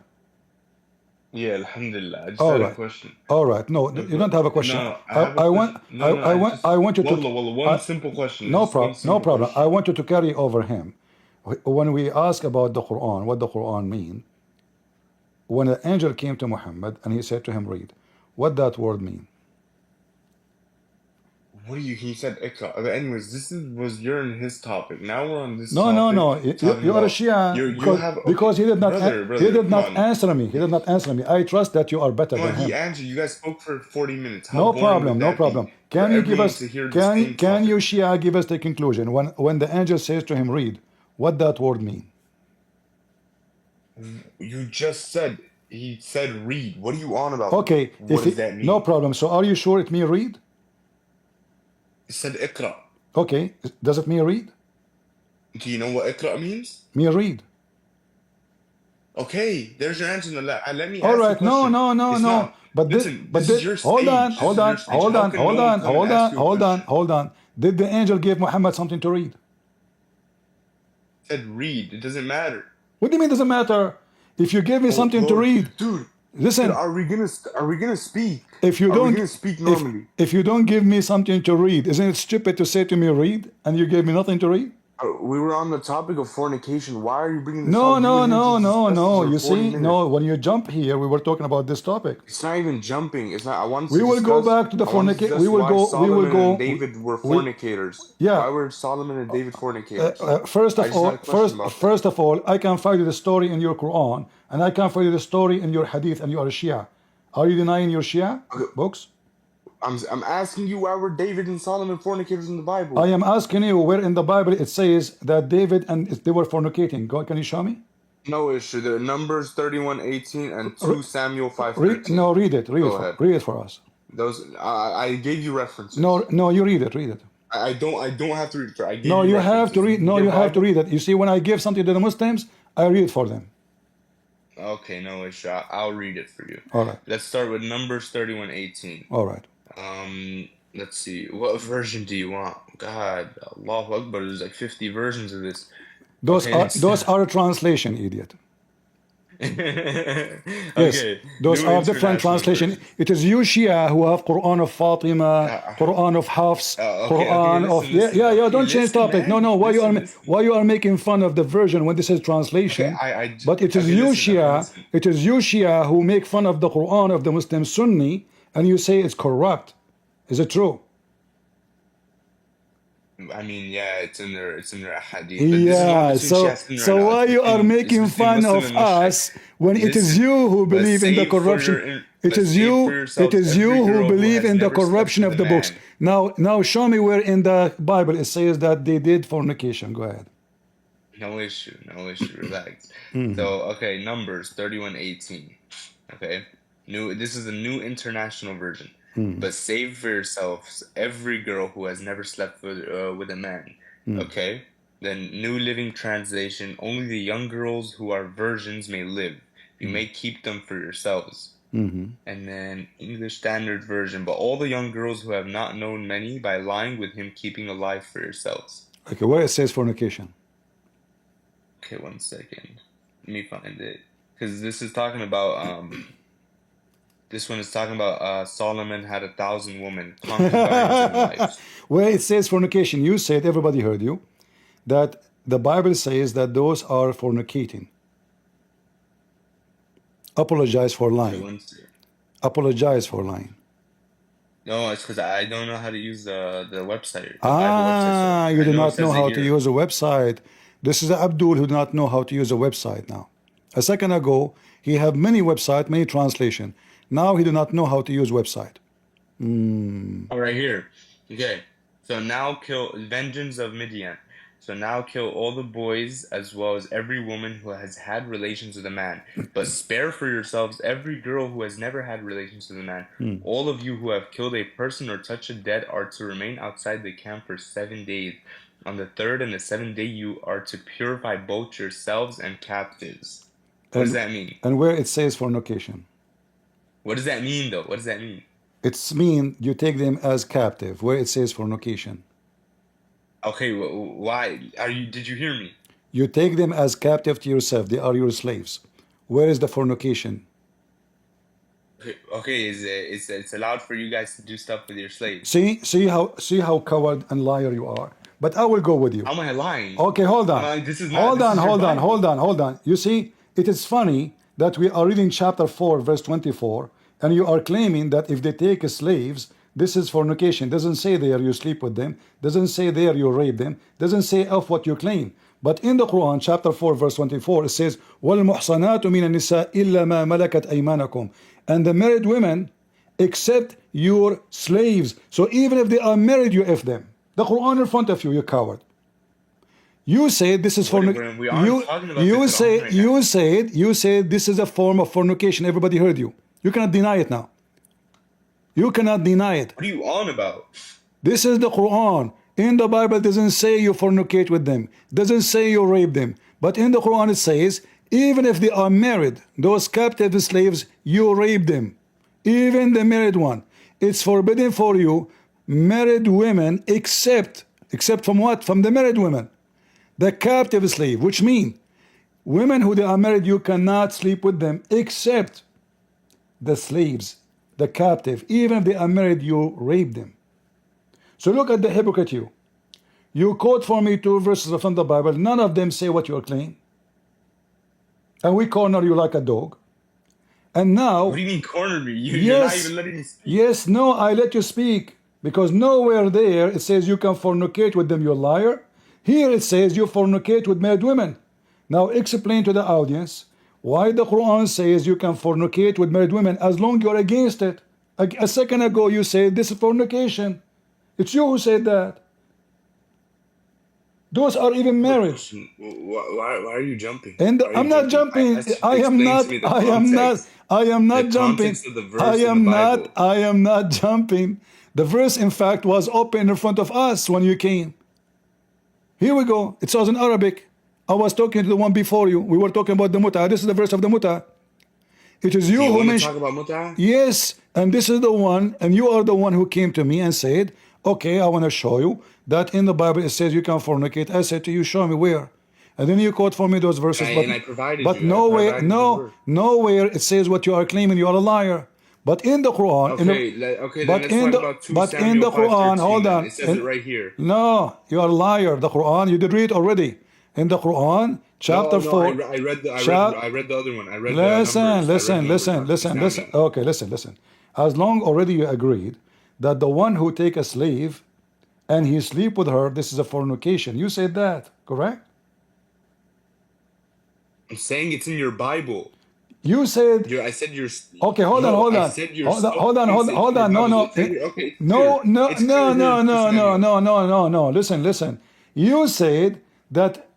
Yeah, alhamdulillah. I just had a question. All right. No, you don't have a question. No, I want you to. One simple question. No problem. I want you to carry over him. When we ask about the Quran, what the Quran mean, when an angel came to Muhammad and he said to him, read, what that word mean? What do you? He said Ikra. Okay, anyways, was you're in his topic. Now we're on this No, topic talking you are a about Shia you have because okay, he brother, did come not on. answer me. He did not answer me. I trust that you are better Come than on, he him. answered. You guys spoke for 40 minutes. How No boring problem, would no that be problem. for Can you give everyone us to hear the same can you topic? Shia give us the conclusion when the angel says to him, read, what that word mean? You just said he said read. What are you on about? Okay, What does that no mean? problem. So are you sure it mean read? He said Ikra. Okay, does it mean read? Do you know what Ikra means? Mean read. Okay, there's your answer. Let me All ask the right, no, question. no, no, It's no. not. But Listen, this is this, your hold on, stage. This hold is your on, stage. hold How on, can hold no one on, come and hold ask on, you a hold on, question? hold on. Did the angel give Muhammad something to read? Said read. It doesn't matter. What do you mean doesn't matter? If you give me Oh something to Lord, read, dude, listen. are we gonna speak? If you Are we don't, gonna speak normally? if you don't give me something to read, isn't it stupid to say to me read and you gave me nothing to read? We were on the topic of fornication. Why are you bringing this No, up? You no, and him no, just no, discussed this no. for You 40 see, minutes. no. When you jump here, we were talking about this topic. It's not even jumping. It's not. I want We to will go discuss. back to the I want to fornicate. discuss why Solomon and We, David were fornicators. yeah. Why were Solomon and David fornicators? First I of just had all, a question about that. first of all, I can find you the story in your Quran, and I can find you the story in your Hadith, and you are a Shia. Are you denying your Shia books? I'm asking you why were David and Solomon fornicators in the Bible? I am asking you where in the Bible it says that David and they were fornicating. Go, can you show me? No issue. The Numbers 31:18 and 2 Samuel 5:13. Read it. Read it for us. Those I gave you references. No, you read it. Read it. I don't have to read it. I gave No, you have to read. No, you have to read it. You see, when I give something to the Muslims, I read it for them. Okay, no issue. I'll read it for you. All right. Let's start with Numbers 31:18. All right. Let's see. What version do you want? God, Allahu Akbar. There's like 50 versions of this. Those are a translation, idiot. Yes, those are different translations. It is you Shia who have Quran of Fatima, Quran of Hafs, Quran of yeah. Don't change topic. Man. No. Why you are making fun of the version when this is translation? But it is you Shia. It is you Shia who make fun of the Quran of the Muslim Sunni, and you say it's corrupt. Is it true? I mean, yeah, it's in their hadith. Yeah, so why you are making fun of us when it is you who believe in the corruption? It is you who believe in the corruption of the books. Now show me where in the Bible it says that they did fornication. Go ahead. No issue, relax. So, okay, Numbers 31:18. Okay. This is a new international version. But save for yourselves every girl who has never slept with a man. Okay? Then New Living Translation, only the young girls who are virgins may live. You may keep them for yourselves. And then English Standard Version, but all the young girls who have not known many by lying with him, keeping alive for yourselves. Okay, where it says fornication? Okay, 1 second. Let me find it. Because this is talking about... This one is talking about Solomon had 1,000 women, concubines and wives. Where it says fornication, you said, everybody heard you, that the Bible says that those are fornicating. Apologize for lying. Apologize for lying. No, it's because I don't know how to use the website. You do not know how to use a website. This is Abdul who do not know how to use a website now. A second ago, he had many websites, many translation. Now he do not know how to use website. Oh, right here. Okay. So now kill vengeance of Midian. So now kill all the boys as well as every woman who has had relations with a man. But spare for yourselves every girl who has never had relations with a man. All of you who have killed a person or touched a dead are to remain outside the camp for 7 days. On the third and the seventh day you are to purify both yourselves and captives. What does that mean? And where it says fornication? What does that mean, though? What does that mean? It's mean you take them as captive, where it says fornication. Okay, why? Did you hear me? You take them as captive to yourself. They are your slaves. Where is the fornication? Okay, it's allowed for you guys to do stuff with your slaves. See how coward and liar you are. But I will go with you. How am I lying? Okay, hold on. Hold on. Hold on. You see, it is funny that we are reading chapter 4, verse 24, and you are claiming that if they take slaves, this is fornication. Doesn't say there you sleep with them. Doesn't say there you rape them. Doesn't say of what you claim. But in the Quran, chapter 4, verse 24, it says, وَالْمُحْصَنَاتُ مِنَ النِّسَاءِ إِلَّا مَا مَلَكَتْ أَيْمَانَكُمْ. And the married women, except your slaves. So even if they are married, you F them. The Quran in front of you, you coward. You say this is fornication. You said this is a form of fornication. Everybody heard you. You cannot deny it now. You cannot deny it. What are you on about? This is the Quran. In the Bible, it doesn't say you fornicate with them. It doesn't say you rape them. But in the Quran, it says, even if they are married, those captive slaves, you rape them. Even the married one. It's forbidden for you, married women, except from what? From the married women. The captive slave, which means women who they are married, you cannot sleep with them, except the slaves, the captive. Even if they are married, you rape them. So look at the hypocrite you. You quote for me 2 verses from the Bible. None of them say what you are claiming. And we corner you like a dog. And now... What do you mean corner me? You're not even letting me speak. Yes, no, I let you speak. Because nowhere there it says you can fornicate with them, you liar. Here it says you fornicate with married women. Now explain to the audience why the Quran says you can fornicate with married women as long as you're against it. A second ago you said this is fornication. It's you who said that. Those are even married. Why are you jumping? And I'm not jumping. I am not jumping. I am not jumping. The verse, in fact, was open in front of us when you came. Here we go. It was in Arabic. I was talking to the one before you. We were talking about the muta. This is the verse of the muta. It is you who mentioned. Talk about muta? Yes, and this is the one, and you are the one who came to me and said, okay, I want to show you that in the Bible it says you can fornicate. I said to you, show me where. And then you quote for me those verses. And I provided but you. Nowhere, nowhere it says what you are claiming. You are a liar. But in the Quran, let's talk about 2 Samuel 5:13. Hold on. It says it right here. No, you are a liar. The Quran, you did read already. In the Quran, chapter 4. I read the other one. I read Listen. Okay, listen. As long already you agreed that the one who take a slave and he sleep with her, this is a fornication. You said that, correct? I'm saying it's in your Bible. You said. I said you're. Okay, hold on. Hold on. No. Listen. You said that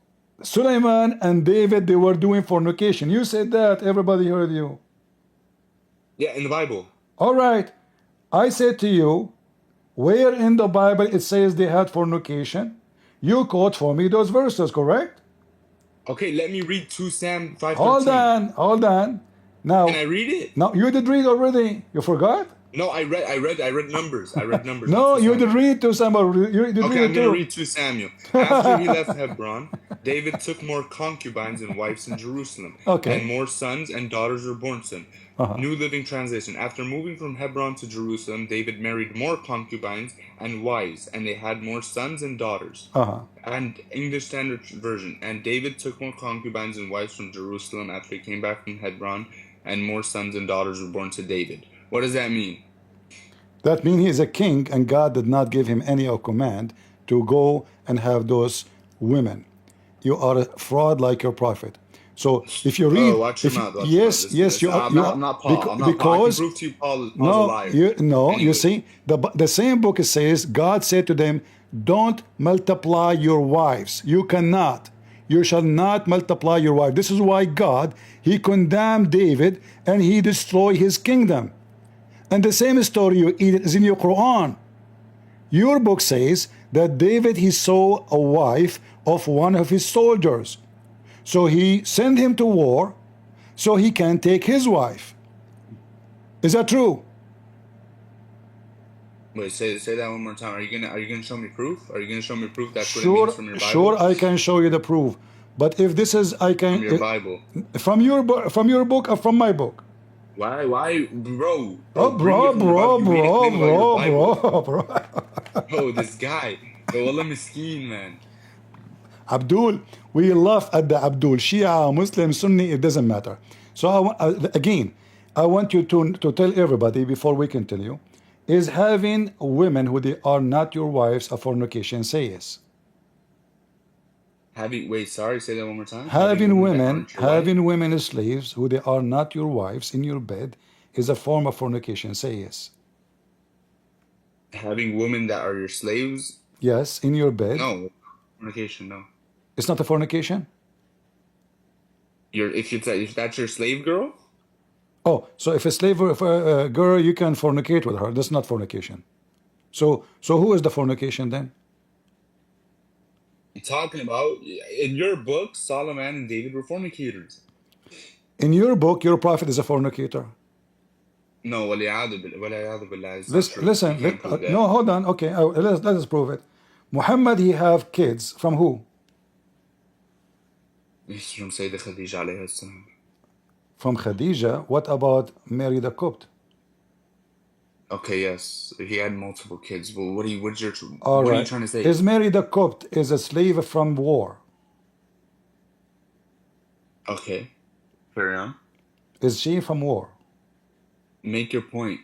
Sulaiman and David, they were doing fornication. You said that. Everybody heard you. Yeah, in the Bible. All right. I said to you, where in the Bible it says they had fornication? You quote for me those verses, correct? Okay, let me read 2 Sam 5:13. Hold on. Now, can I read it? No, you did read already. You forgot? No, I read numbers. No, you did read 2 Samuel. I'm going to read 2 Samuel. After he left Hebron, David took more concubines and wives in Jerusalem. Okay. And more sons and daughters were born to him. New Living Translation. After moving from Hebron to Jerusalem, David married more concubines and wives, and they had more sons and daughters. And English Standard Version. And David took more concubines and wives from Jerusalem after he came back from Hebron, and more sons and daughters were born to David. What does that mean? That means he is a king, and God did not give him any command to go and have those women. You are a fraud like your prophet. So if you read, watch your mouth. Yes, you are. I'm not Paul. Because I can prove to you Paul's a liar. You see, the same book says God said to them, "Don't multiply your wives. You cannot. You shall not multiply your wife." This is why God, he condemned David and he destroyed his kingdom. And the same story is in your Quran. Your book says that David, he saw a wife of one of his soldiers. So he sent him to war so he can take his wife. Is that true? Wait, say that one more time. Are you gonna show me proof? Are you gonna show me proof that's what it Sure, means from your Bible? sure, I can show you the proof. But if this is, I can. From your Bible. From your book or from my book? Why, bro? Oh, bro. Oh, this guy. Wallah miskeen, man. Abdul, we laugh at the Abdul. Shia, Muslim, Sunni, it doesn't matter. So again, I want you to tell everybody before we continue, is having women who they are not your wives a fornication? Say yes. Wait, sorry, say that one more time. Having Women that women, aren't your wife? having women as slaves who they are not your wives in your bed is a form of fornication. Say yes. Having women that are your slaves? Yes, in your bed. No. Fornication, no. It's not a fornication. If that's your slave girl? Oh, so if a slave or if a girl, you can fornicate with her. That's not fornication. So who is the fornication then? I'm talking about in your book, Solomon and David were fornicators. In your book, your prophet is a fornicator. No, waliyadu billah, it's not true. You Listen, can't prove that. no, hold on. Okay, let us prove it. Muhammad, he have kids from who? It's from Sayyidah Khadija alayhi salam. From Khadija. What about Mary the Copt? Okay, yes, he had multiple kids. But what are you trying to say? Is Mary the Copt is a slave from war? Okay, carry on. Is she from war? Make your point.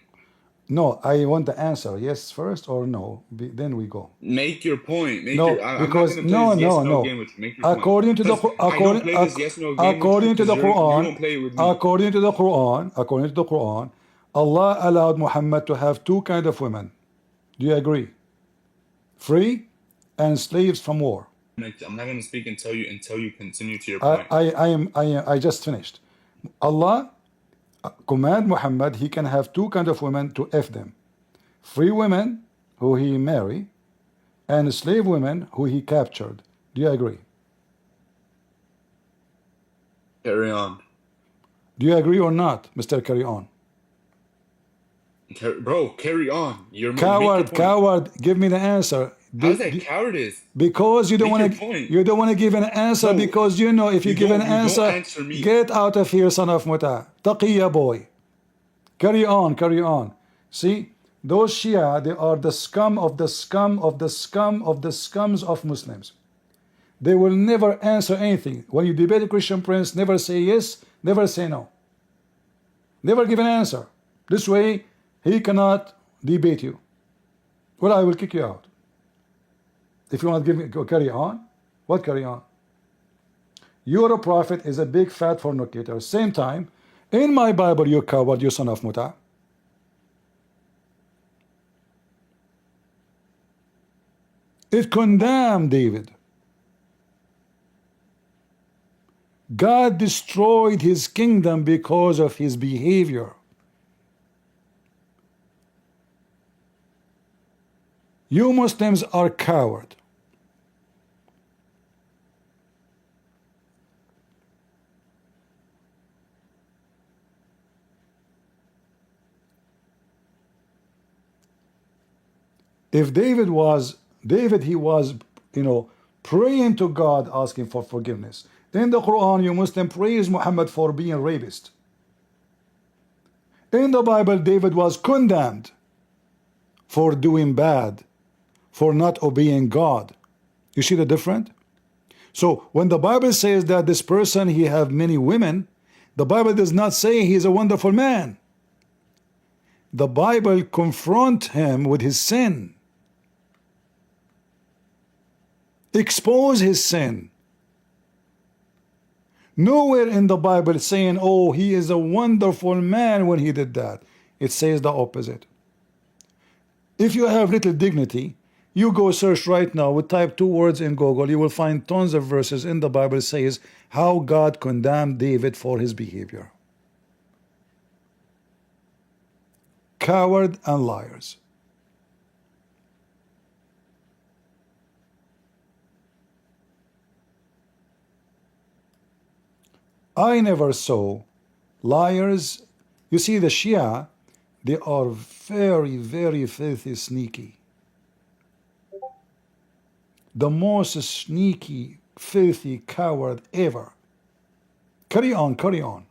No, I want the answer. Yes first or no? Then we go. Make your point. I'm not Because going to play this yes no game with you. Make your according point. To the I don't play this yes no game according with to you the Quran, you don't play it with me. according to the Quran, Allah allowed Muhammad to have two kind of women. Do you agree? Free and slaves from war. I'm not going to speak until you continue to your point. I just finished. Allah command Muhammad he can have two kind of women to F them. Free women who he marry and slave women who he captured. Do you agree? Carry on. Do you agree or not, Mr. Carry On? Bro, carry on. You're Coward, give me the answer. How's that cowardice? Because you don't want to give an answer, no, because you know if you give an answer, get out of here, son of Muta. Taqiyya boy. Carry on. See, those Shia, they are the scum of the scum of the scum of the scums of Muslims. They will never answer anything. When you debate a Christian prince, never say yes, never say no. Never give an answer. This way, he cannot debate you. Well, I will kick you out. If you want to give me carry on, what carry on? Your prophet is a big fat fornicator. Same time, in my Bible, you coward, you son of Muta. It condemned David. God destroyed his kingdom because of his behavior. You Muslims are coward. If David, he was, praying to God, asking for forgiveness. In the Quran, you Muslim praise Muhammad for being a rapist. In the Bible, David was condemned for doing bad, for not obeying God. You see the difference? So when the Bible says that this person, he have many women, the Bible does not say he's a wonderful man. The Bible confront him with his sin. Expose his sin. Nowhere in the Bible saying, oh, he is a wonderful man when he did that. It says the opposite. If you have little dignity, you go search right now, we type 2 words in Google, you will find tons of verses in the Bible says how God condemned David for his behavior. Coward and liars. I never saw liars. You see, the Shia, they are very, very filthy, sneaky. The most sneaky, filthy coward ever. Carry on.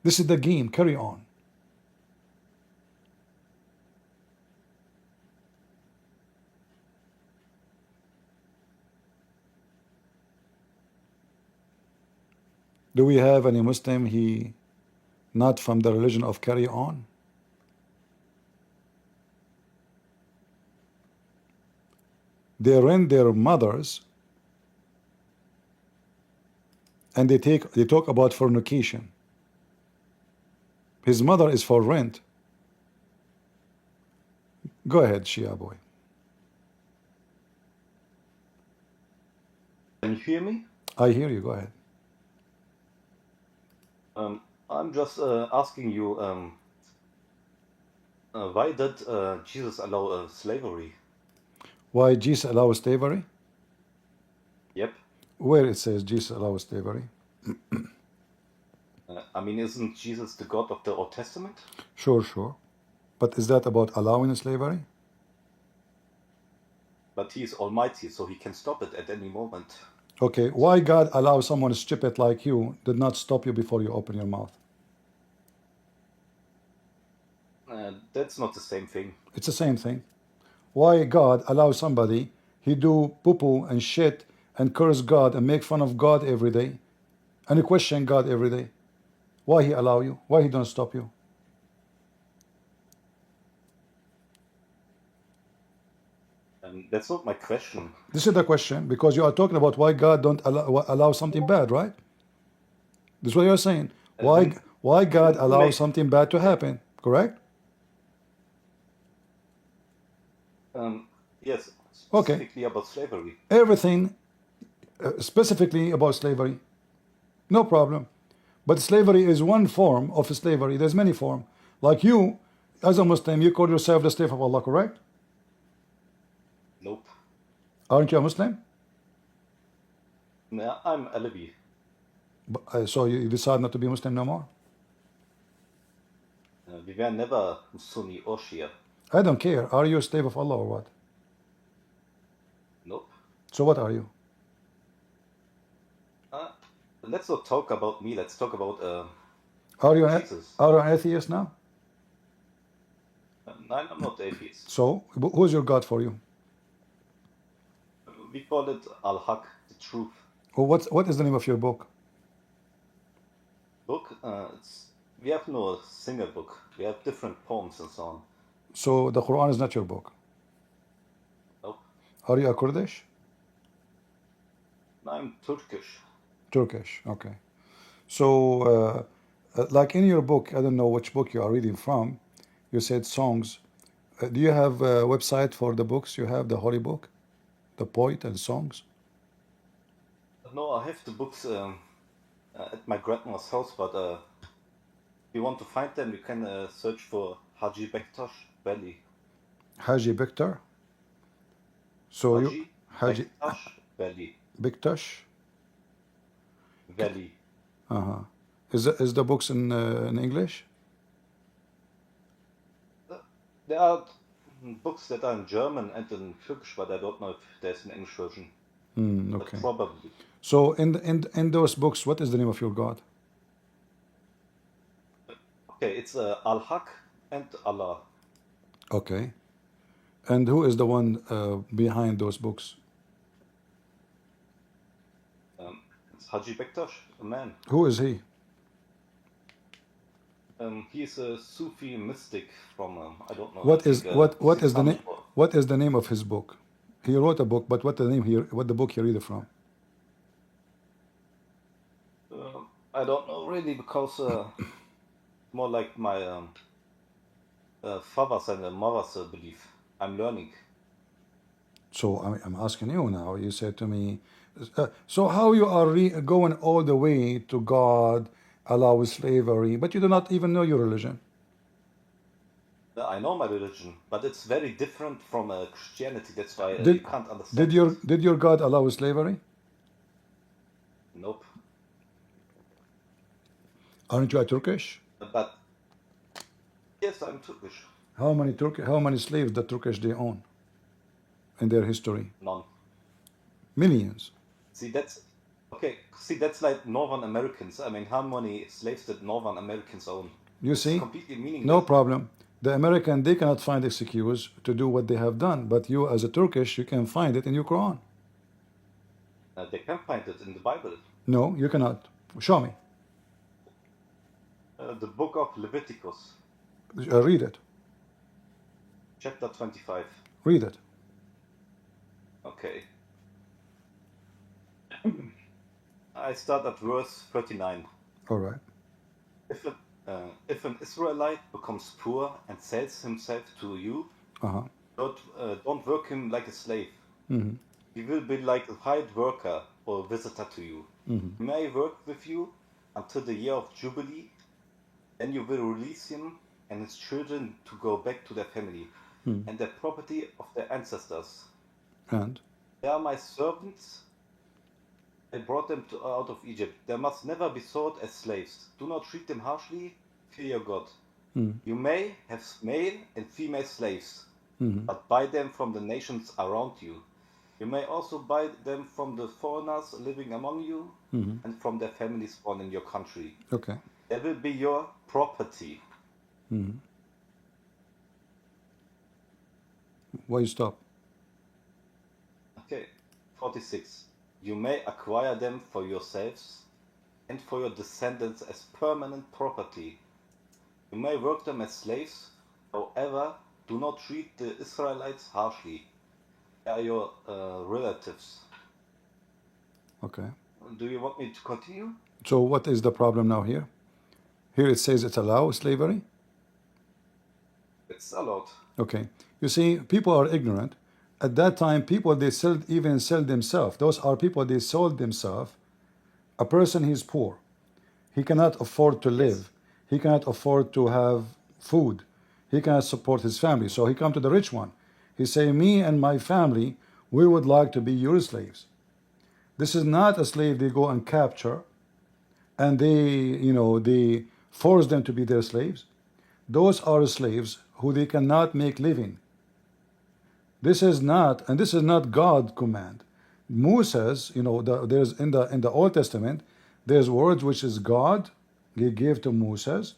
This is the game, carry on. Do we have any Muslim he not from the religion of carry on? They rent their mothers and they talk about fornication. His mother is for rent. Go ahead, Shia boy. Can you hear me? I hear you. Go ahead. I'm just asking you, why did Jesus allow slavery? Why Jesus allows slavery? Yep. Where it says Jesus allows slavery? I mean, isn't Jesus the God of the Old Testament? Sure, sure. But is that about allowing slavery? But he is almighty, so he can stop it at any moment. Okay, why God allows someone stupid like you did not stop you before you open your mouth? That's not the same thing. It's the same thing. Why God allows somebody he do poo-poo and shit and curse God and make fun of God every day and you question God every day? Why he allow you? Why he don't stop you? That's not my question. This is the question, because you are talking about why God don't allow something bad, right? This is what you're saying. Why God allows something bad to happen, correct? Yes, Okay. specifically about slavery. Everything specifically about slavery, no problem. But slavery is one form of slavery. There's many forms. Like you, as a Muslim, you call yourself the slave of Allah, correct? Nope. Aren't you a Muslim? Nah, I'm Alawi. So you decide not to be Muslim no more? We were never Sunni or Shia. I don't care. Are you a slave of Allah or what? Nope. So what are you? Let's not talk about me. Let's talk about Are you Jesus. an atheist now? I'm not atheist. So who's your God for you? We call it Al-Haq, the truth. Well, what is the name of your book? Book, we have no single book. We have different poems and so on. So the Quran is not your book. Nope. Are you a Kurdish? I'm Turkish. Turkish, okay. So like in your book, I don't know which book you are reading from, you said songs. Do you have a website for the books you have, the holy book, the poet and songs? No, I have the books at my grandma's house, but if you want to find them, you can search for Haji Bektash Valley. Haji Bektar? So you Haji Bektash Valley. Bektash? Valley. Is the books in English? There are books that are in German and in Turkish, but I don't know if there's an English version. Okay. But probably. So in those books, what is the name of your God? Okay, it's Al-Haq and Allah. Okay. And who is the one behind those books? It's Haji Bektash, a man. Who is he? He's a Sufi mystic from I don't know. What is the name of his book? He wrote a book, but what the book he read it from? I don't know really, because more like my father's and mother's belief. I'm learning. So I'm asking you now. You said to me, so how you are going all the way to God allows slavery, but you do not even know your religion. I know my religion, but it's very different from Christianity. That's why you can't understand. Did your God allow slavery? Nope. Aren't you a Turkish? But yes, I'm Turkish. How many slaves the Turkish they own in their history? None. Millions. See, that's like Northern Americans. I mean, how many slaves did Northern Americans own? You see, completely meaningless. No problem. The American, they cannot find excuse to do what they have done, but you as a Turkish, you can find it in your Quran. They can find it in the Bible. No, you cannot. Show me. The book of Leviticus, Read it. chapter 25. Read it. Okay. I start at verse 39. All right. If an Israelite becomes poor and sells himself to you, Uh-huh. don't work him like a slave. Mm-hmm. He will be like a hired worker or a visitor to you. Mm-hmm. He may work with you until the year of Jubilee, then you will release him and his children to go back to their family and their property of their ancestors. And? They are my servants. I brought them out of Egypt. They must never be sold as slaves. Do not treat them harshly. Fear your God. You may have male and female slaves, but buy them from the nations around you. You may also buy them from the foreigners living among you and from their families born in your country. Okay. They will be your property. Why you stop? Okay. 46. You may acquire them for yourselves and for your descendants as permanent property. You may work them as slaves. However, do not treat the Israelites harshly. They are your relatives. Okay. Do you want me to continue? So what is the problem now here? Here it says it allows slavery. It's allowed. Okay. You see, people are ignorant. At that time, people, they even sell themselves. Those are people, they sold themselves. A person, he's poor. He cannot afford to live. He cannot afford to have food. He cannot support his family. So he come to the rich one. He say, me and my family, we would like to be your slaves. This is not a slave they go and capture and they force them to be their slaves. Those are slaves who they cannot make living. This is not God command. Moses, there's in the Old Testament, there's words which is God, he gave to Moses,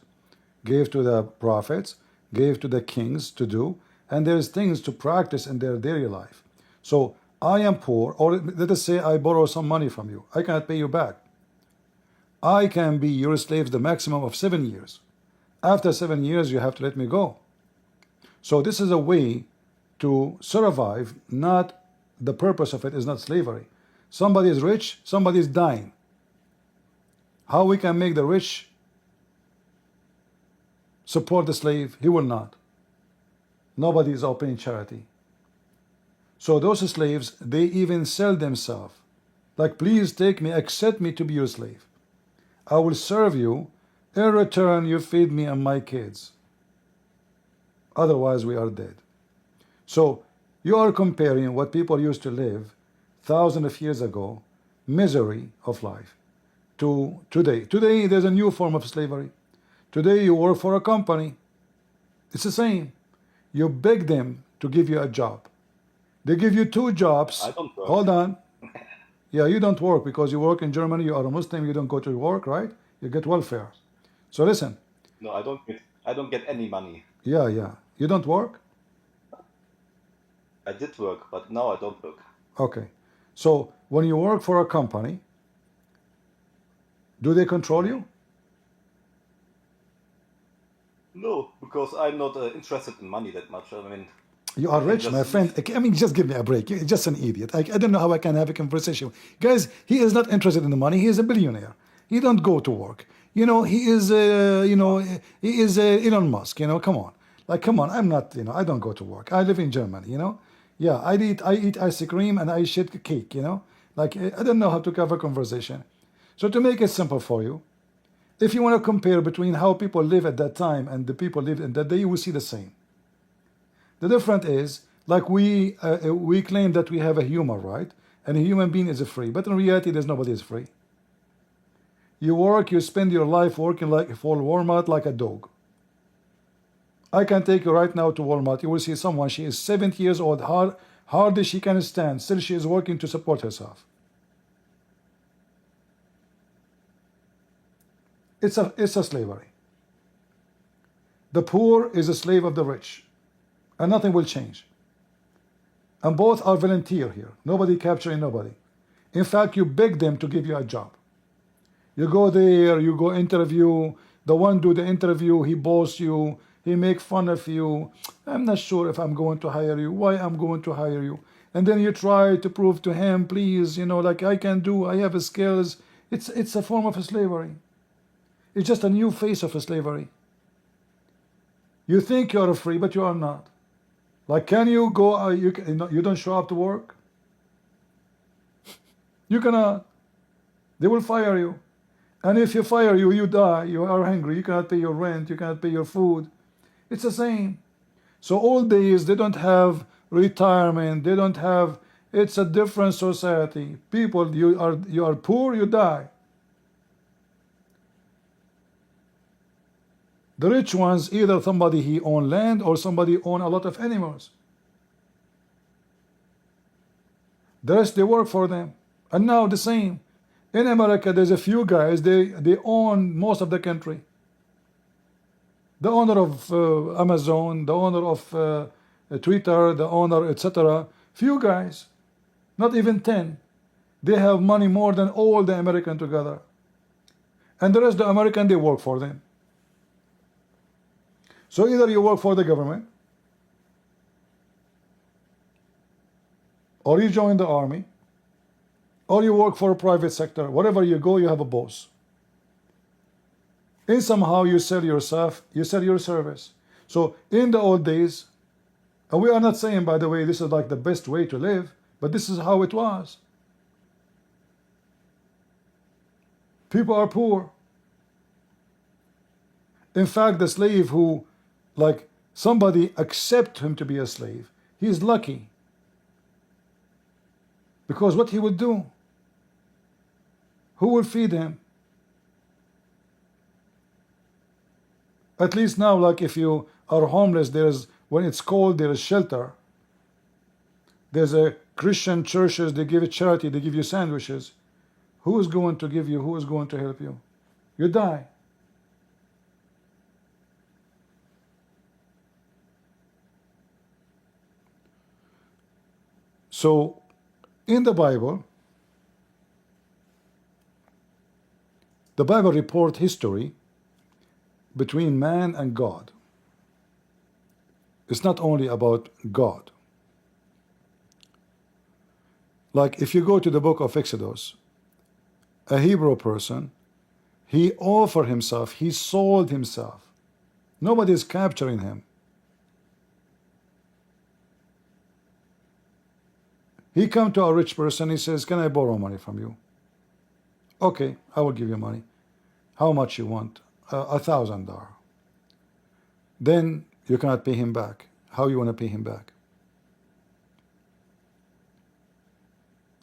gave to the prophets, gave to the kings to do, and there's things to practice in their daily life. So I am poor, or let us say I borrow some money from you. I cannot pay you back. I can be your slave the maximum of 7 years. After 7 years, you have to let me go. So this is a way to survive. Not the purpose of it is not slavery. Somebody is rich, somebody is dying. How we can make the rich support the slave? He will not. Nobody is opening charity. So those slaves, they even sell themselves. Like, please take me, accept me to be your slave. I will serve you. In return, you feed me and my kids. Otherwise, we are dead. So you are comparing what people used to live thousands of years ago, misery of life, to today. Today, there's a new form of slavery. Today, you work for a company. It's the same. You beg them to give you a job. They give you 2 jobs. I don't work. Hold on. Yeah, you don't work because you work in Germany. You are a Muslim. You don't go to work, right? You get welfare. So listen. No, I don't get any money. Yeah. You don't work? I did work, but now I don't work. Okay. So when you work for a company, do they control you? No, because I'm not interested in money that much. I mean, You are rich, my friend. I mean, just give me a break. You're just an idiot. I don't know how I can have a conversation. Guys, he is not interested in the money. He is a billionaire. He don't go to work. He is, he is Elon Musk. Come on. Like, come on. I'm not, I don't go to work. I live in Germany, Yeah, I eat ice cream and I shit cake, Like, I don't know how to have a conversation. So to make it simple for you, if you want to compare between how people live at that time and the people live in that day, you will see the same. The difference is, like we claim that we have a human right, and a human being is free, but in reality, there's nobody is free. You work, you spend your life working like for Walmart like a dog. I can take you right now to Walmart. You will see someone, she is 70 years old, hardly she can stand, still she is working to support herself. It's a slavery. The poor is a slave of the rich, and nothing will change. And both are volunteer here. Nobody capturing nobody. In fact, you beg them to give you a job. You go there, you go interview. The one do the interview, he boasts you, he make fun of you. I'm not sure if I'm going to hire you. Why I'm going to hire you? And then you try to prove to him, please, you know, like I can do, I have skills. It's a form of slavery. It's just a new face of slavery. You think you're free, but you are not. Like, can you go? You don't show up to work. You cannot. They will fire you. And if you fire you, you die. You are hungry. You cannot pay your rent. You cannot pay your food. It's the same. So old days, they don't have retirement. They don't have. It's a different society. People, you are poor, you die. The rich ones, either somebody he own land or somebody own a lot of animals. The rest they work for them. And now the same. In America, there's a few guys, they own most of the country. The owner of Amazon, the owner of Twitter, the owner, etc. Few guys, not even 10. They have money more than all the American together. And the rest of the American, they work for them. So either you work for the government, or you join the army, or you work for a private sector. Wherever you go, you have a boss. And somehow you sell yourself, you sell your service. So in the old days, and we are not saying, by the way, this is like the best way to live, but this is how it was. People are poor. In fact, the slave who, like, somebody accept him to be a slave, he's lucky. Because what he would do? Who will feed him? At least now, like if you are homeless, there's, when it's cold, there is shelter. There's a Christian churches, they give you charity, they give you sandwiches. Who is going to give you, who is going to help you? You die. So, in the Bible reports history between man and God. It's not only about God. Like if you go to the book of Exodus, a Hebrew person, he offered himself, he sold himself. Nobody is capturing him. He come to a rich person, he says, can I borrow money from you? Okay, I will give you money. How much you want? $1,000. Then you cannot pay him back. How you want to pay him back?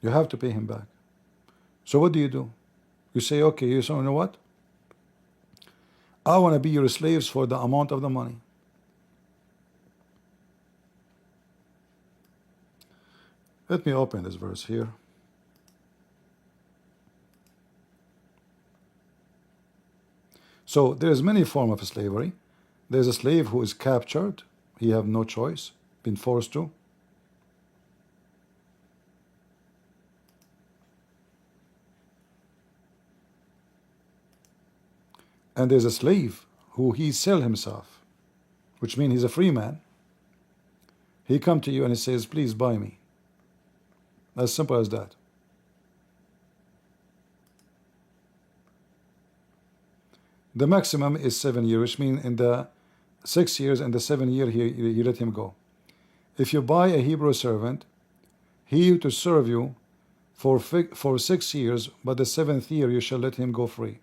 You have to pay him back. So what do? You say, okay, you know what? I want to be your slaves for the amount of the money. Let me open this verse here. So there is many forms of slavery. There's a slave who is captured. He have no choice, been forced to. And there's a slave who he sell himself, which means he's a free man. He come to you and he says, please buy me. As simple as that. The maximum is 7 years, which means in the 6 years and the 7 year you let him go. If you buy a Hebrew servant, he to serve you for 6 years, but the 7th year you shall let him go free,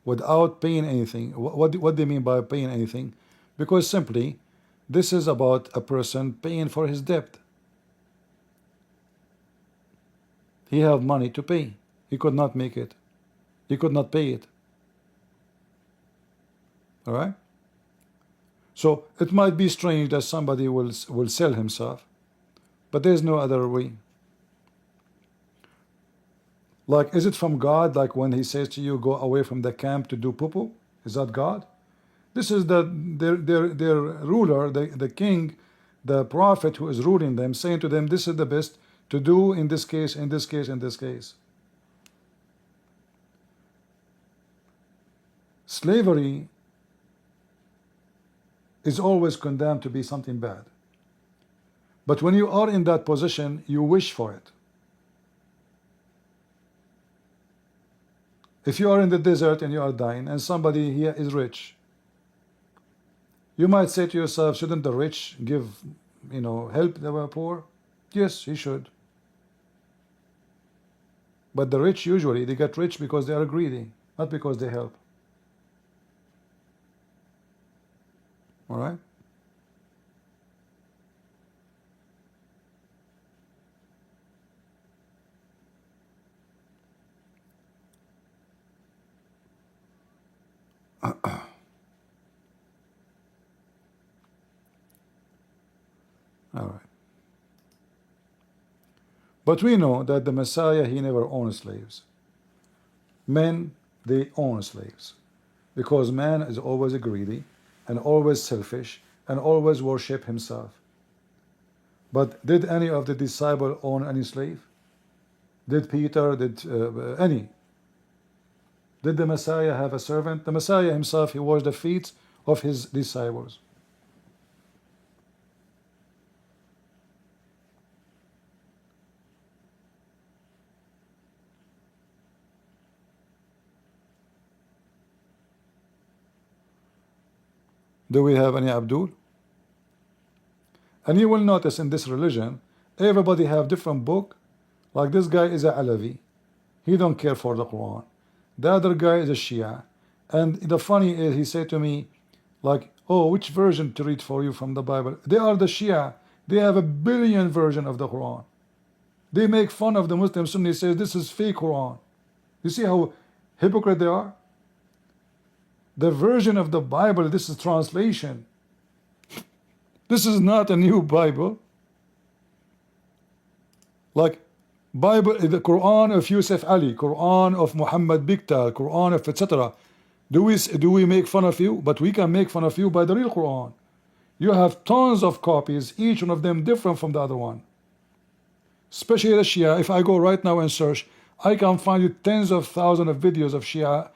without paying anything. What do they mean by paying anything? Because simply, this is about a person paying for his debt. He have money to pay. He could not make it. He could not pay it. All right? So it might be strange that somebody will sell himself, but there's no other way. Like, is it from God? Like when he says to you, go away from the camp to do poo-poo? Is that God? This is their ruler, the king, the prophet who is ruling them, saying to them, this is the best to do in this case, in this case, in this case. Slavery is always condemned to be something bad. But when you are in that position, you wish for it. If you are in the desert and you are dying, and somebody here is rich, you might say to yourself, shouldn't the rich give, help the poor? Yes, he should. But the rich usually, they get rich because they are greedy, not because they help. All right? All right. But we know that the Messiah, he never owned slaves. Men, they own slaves. Because man is always greedy and always selfish and always worship himself. But did any of the disciples own any slave? Did Peter, did any? Did the Messiah have a servant? The Messiah himself, he washed the feet of his disciples. Do we have any Abdul? And you will notice in this religion, everybody have different book. Like this guy is a Alavi. He don't care for the Quran. The other guy is a Shia. And the funny is, he said to me, like, oh, which version to read for you from the Bible? They are the Shia. They have a billion version of the Quran. They make fun of the Muslim Sunni, says this is fake Quran. You see how hypocrite they are? The version of the Bible, this is translation. This is not a new Bible. Like Bible, the Quran of Yusuf Ali, Quran of Muhammad Biktal, Quran of etc. Do we make fun of you? But we can make fun of you by the real Quran. You have tons of copies, each one of them different from the other one. Especially the Shia. If I go right now and search, I can find you tens of thousands of videos of Shia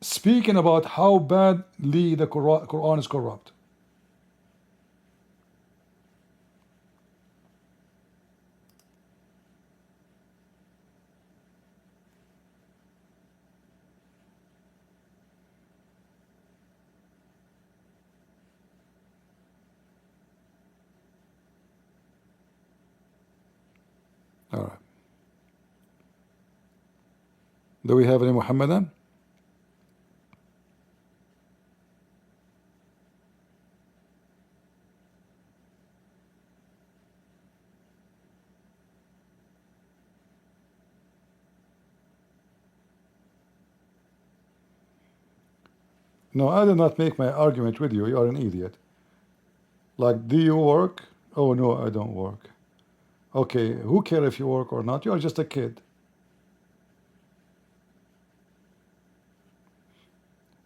speaking about how badly the Quran is corrupt. All right. Do we have any Muhammadan? No, I did not make my argument with you. You are an idiot. Like, do you work? Oh, no, I don't work. Okay, who cares if you work or not? You are just a kid.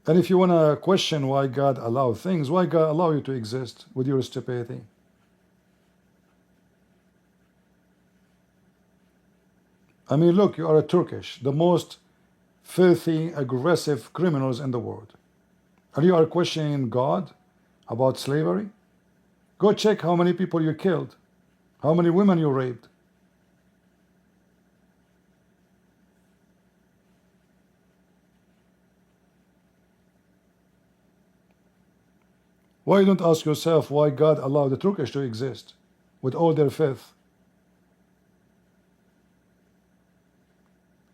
And if you want to question why God allowed things, why God allow you to exist with your stupidity? I mean, look, you are a Turkish, the most filthy, aggressive criminals in the world. And you are questioning God about slavery? Go check how many people you killed, how many women you raped. Why don't ask yourself why God allowed the Turkish to exist with all their filth?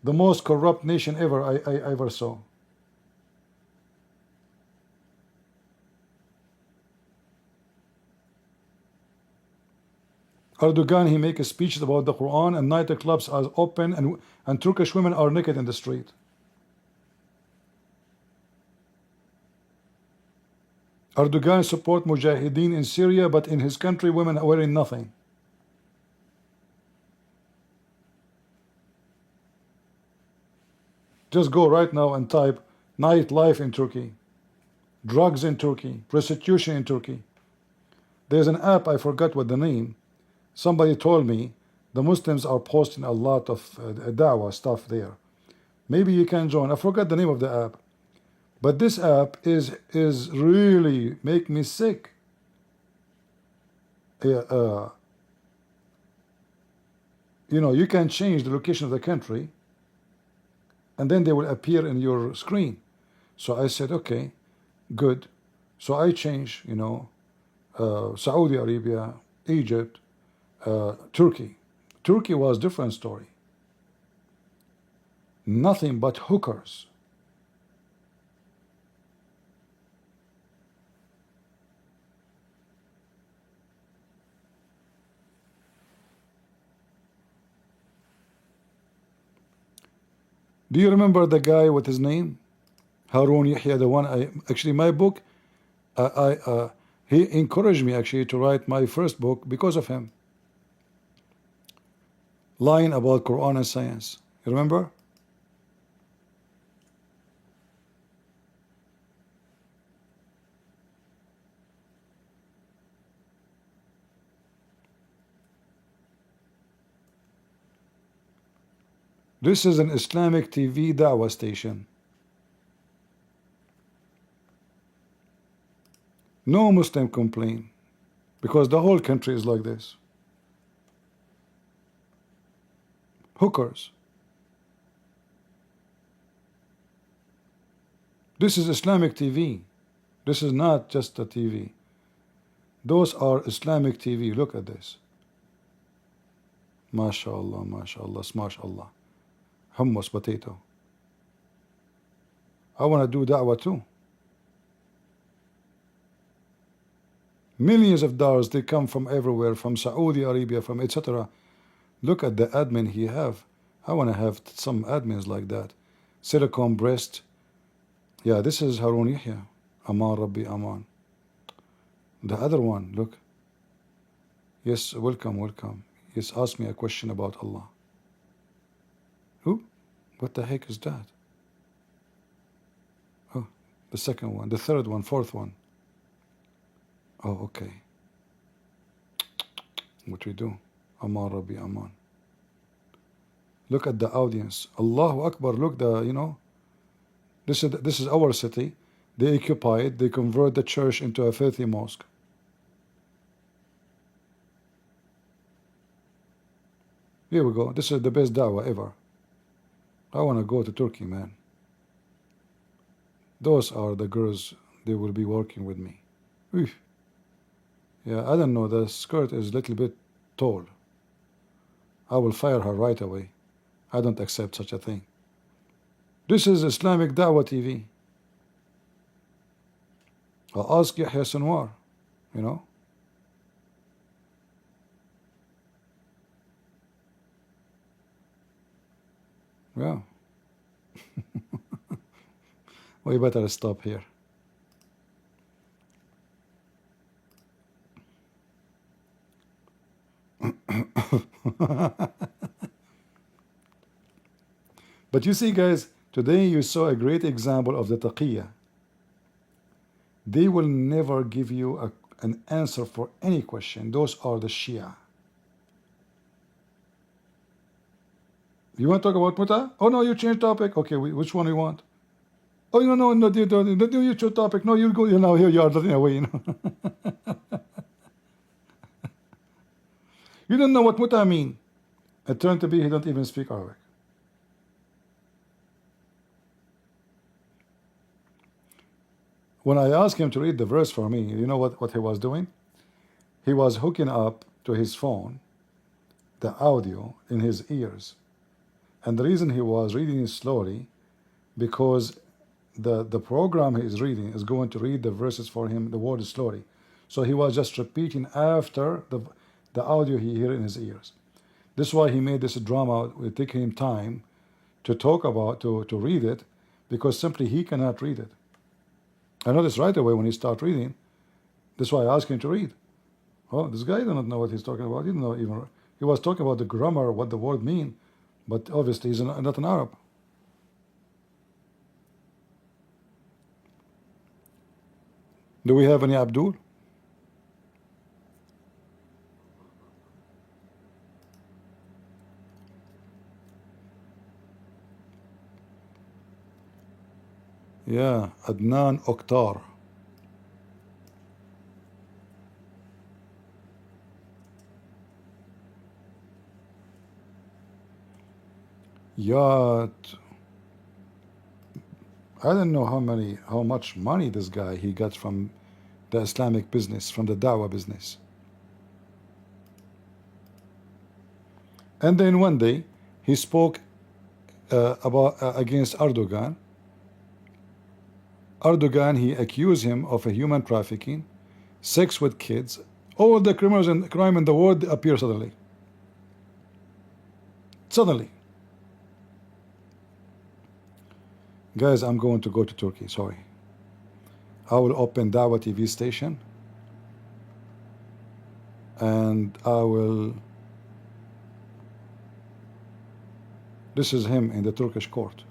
The most corrupt nation ever I ever saw. Erdogan, he make a speech about the Quran and nightclubs are open and Turkish women are naked in the street. Erdogan support Mujahideen in Syria, but in his country women are wearing nothing. Just go right now and type nightlife in Turkey, drugs in Turkey, prostitution in Turkey. There's an app, I forgot what the name. Somebody told me the Muslims are posting a lot of da'wah stuff there. Maybe you can join. I forgot the name of the app. But this app is really make me sick. You know, you can change the location of the country, and then they will appear in your screen. So I said, okay, good. So I changed, you know, Saudi Arabia, Egypt, Turkey. Turkey was different story. Nothing but hookers. Do you remember the guy with his name? Harun Yahya, the one actually my book, he encouraged me actually to write my first book because of him. Lying about Quran and science. You remember? This is an Islamic TV da'wah station. No Muslim complain because the whole country is like this. Hookers. This is Islamic TV. This is not just a TV. Those are Islamic TV. Look at this. MashaAllah, MashaAllah, SmashAllah. Hummus, potato. I want to do da'wah too. Millions of dollars, they come from everywhere, from Saudi Arabia, from etc. Look at the admin he have. I want to have some admins like that. Silicone breast. Yeah, this is Harun Yahya. Aman Rabbi Aman. The other one, look. Yes, welcome, welcome. Yes, ask me a question about Allah. Who? What the heck is that? Oh, the second one, the third one, fourth one. Oh, okay. What we do? Aman Rabbi Aman. Look at the audience. Allahu Akbar. Look, you know, this is our city. They occupy it. They convert the church into a filthy mosque. Here we go. This is the best da'wah ever. I want to go to Turkey, man. Those are the girls. They will be working with me. Oof. Yeah, I don't know. The skirt is a little bit tall. I will fire her right away. I don't accept such a thing. This is Islamic Dawah TV. I'll ask Yahya Sinwar, you know. Yeah. We better stop here. But you see, guys, today you saw a great example of the taqiyya. They will never give you an answer for any question. Those are the Shia. You want to talk about muta? Oh no, you change topic. Okay, which one you want? Oh no, you choose topic. No, you go. You know, here you are running away. You know. You don't know what muta mean. It turned to be he don't even speak Arabic. When I asked him to read the verse for me, you know what he was doing? He was hooking up to his phone the audio in his ears. And the reason he was reading it slowly, because the program he is reading is going to read the verses for him, the word slowly. So he was just repeating after the audio he heard in his ears. This is why he made this drama. It will take him time to talk about, to read it, because simply he cannot read it. I noticed right away when he started reading. That's why I asked him to read. Oh, this guy doesn't know what he's talking about. He didn't know even. He was talking about the grammar, what the word mean, but obviously he's not an Arab. Do we have any Abdul? Yeah, Adnan Oktar. Yacht. I don't know how much money this guy he got from the Islamic business, from the Dawah business. And then one day he spoke about against Erdogan. Erdogan, he accused him of a human trafficking, sex with kids. All the criminals and crime in the world appear suddenly. Suddenly. Guys, I'm going to go to Turkey, sorry. I will open Dawah TV station and I will... This is him in the Turkish court.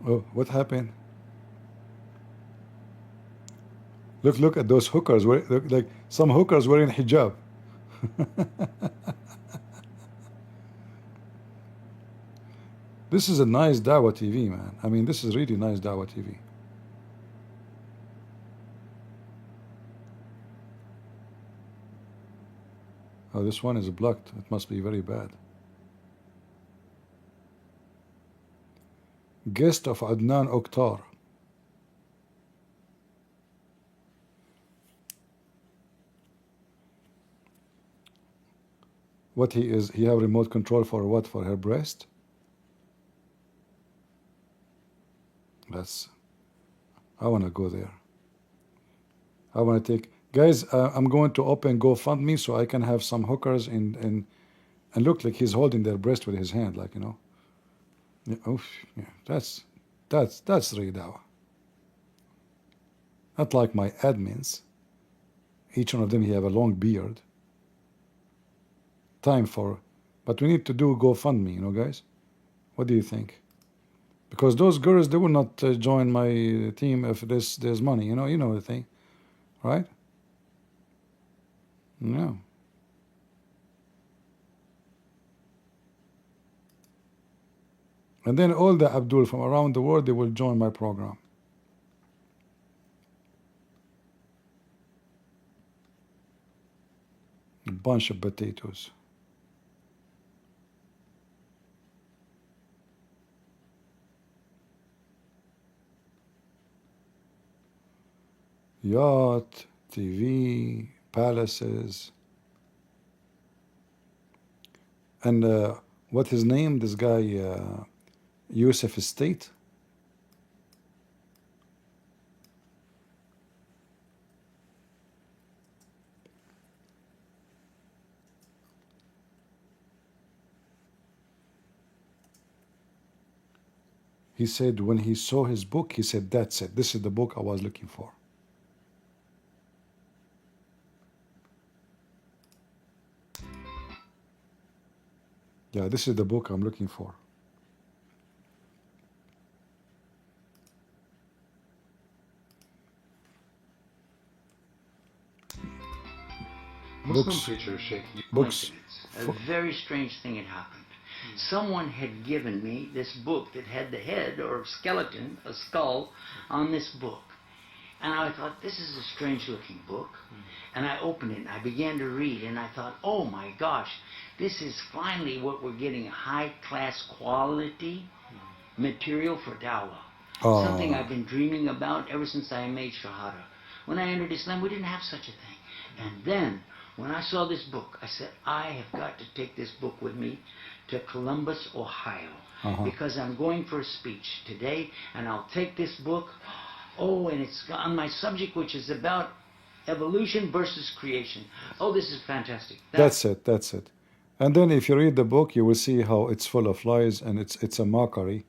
Oh, what happened? Look at those hookers. Look like some hookers wearing hijab. This is a nice Dawah TV, man. I mean, this is really nice Dawah TV. Oh, this one is blocked. It must be very bad. Guest of Adnan Oktar. What he is, he have remote control for what? For her breast? I want to go there. I want to take, guys, I'm going to open GoFundMe so I can have some hookers and look like he's holding their breast with his hand, like, you know. Yeah, oof, yeah, that's really Dawah. Not like my admins. Each one of them, he have a long beard. Time for, but we need to do GoFundMe, you know, guys. What do you think? Because those girls, they will not join my team if there's money, you know the thing, right? No. And then all the Abdul from around the world, they will join my program. A bunch of potatoes. Yacht, TV, palaces. And what his name? This guy, Yusuf Estate. He said when he saw his book, he said, that's it. This is the book I was looking for. Yeah, this is the book I'm looking for. Muslim Books. preacher Sheikh Books. A very strange thing had happened. Someone had given me this book that had the head or skeleton, a skull, on this book. And I thought, this is a strange looking book. And I opened it and I began to read and I thought, oh my gosh, this is finally what we're getting, high class quality material for dawah. Something I've been dreaming about ever since I made Shahada. When I entered Islam, we didn't have such a thing. And then, when I saw this book, I said, I have got to take this book with me to Columbus, Ohio. Because I'm going for a speech today, and I'll take this book. Oh, and it's on my subject, which is about evolution versus creation. Oh, this is fantastic. That's it. And then if you read the book, you will see how it's full of lies and it's a mockery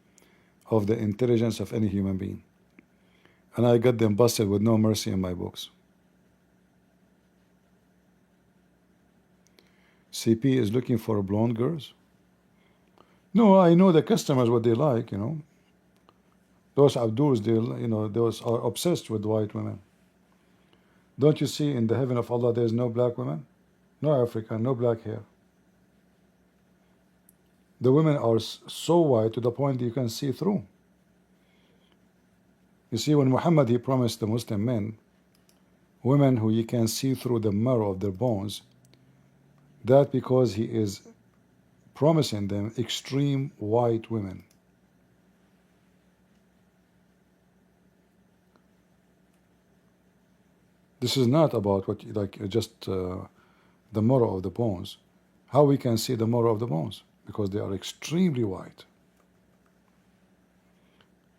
of the intelligence of any human being. And I got them busted with no mercy in my books. CP is looking for blonde girls. No, I know the customers what they like, you know. Those Abduls, they, you know, those are obsessed with white women. Don't you see in the heaven of Allah there is no black women? No African, no black hair. The women are so white to the point you can see through. You see, when Muhammad he promised the Muslim men, women who you can see through the marrow of their bones, that because he is promising them extreme white women. This is not about what like just the marrow of the bones. How we can see the marrow of the bones? Because they are extremely white.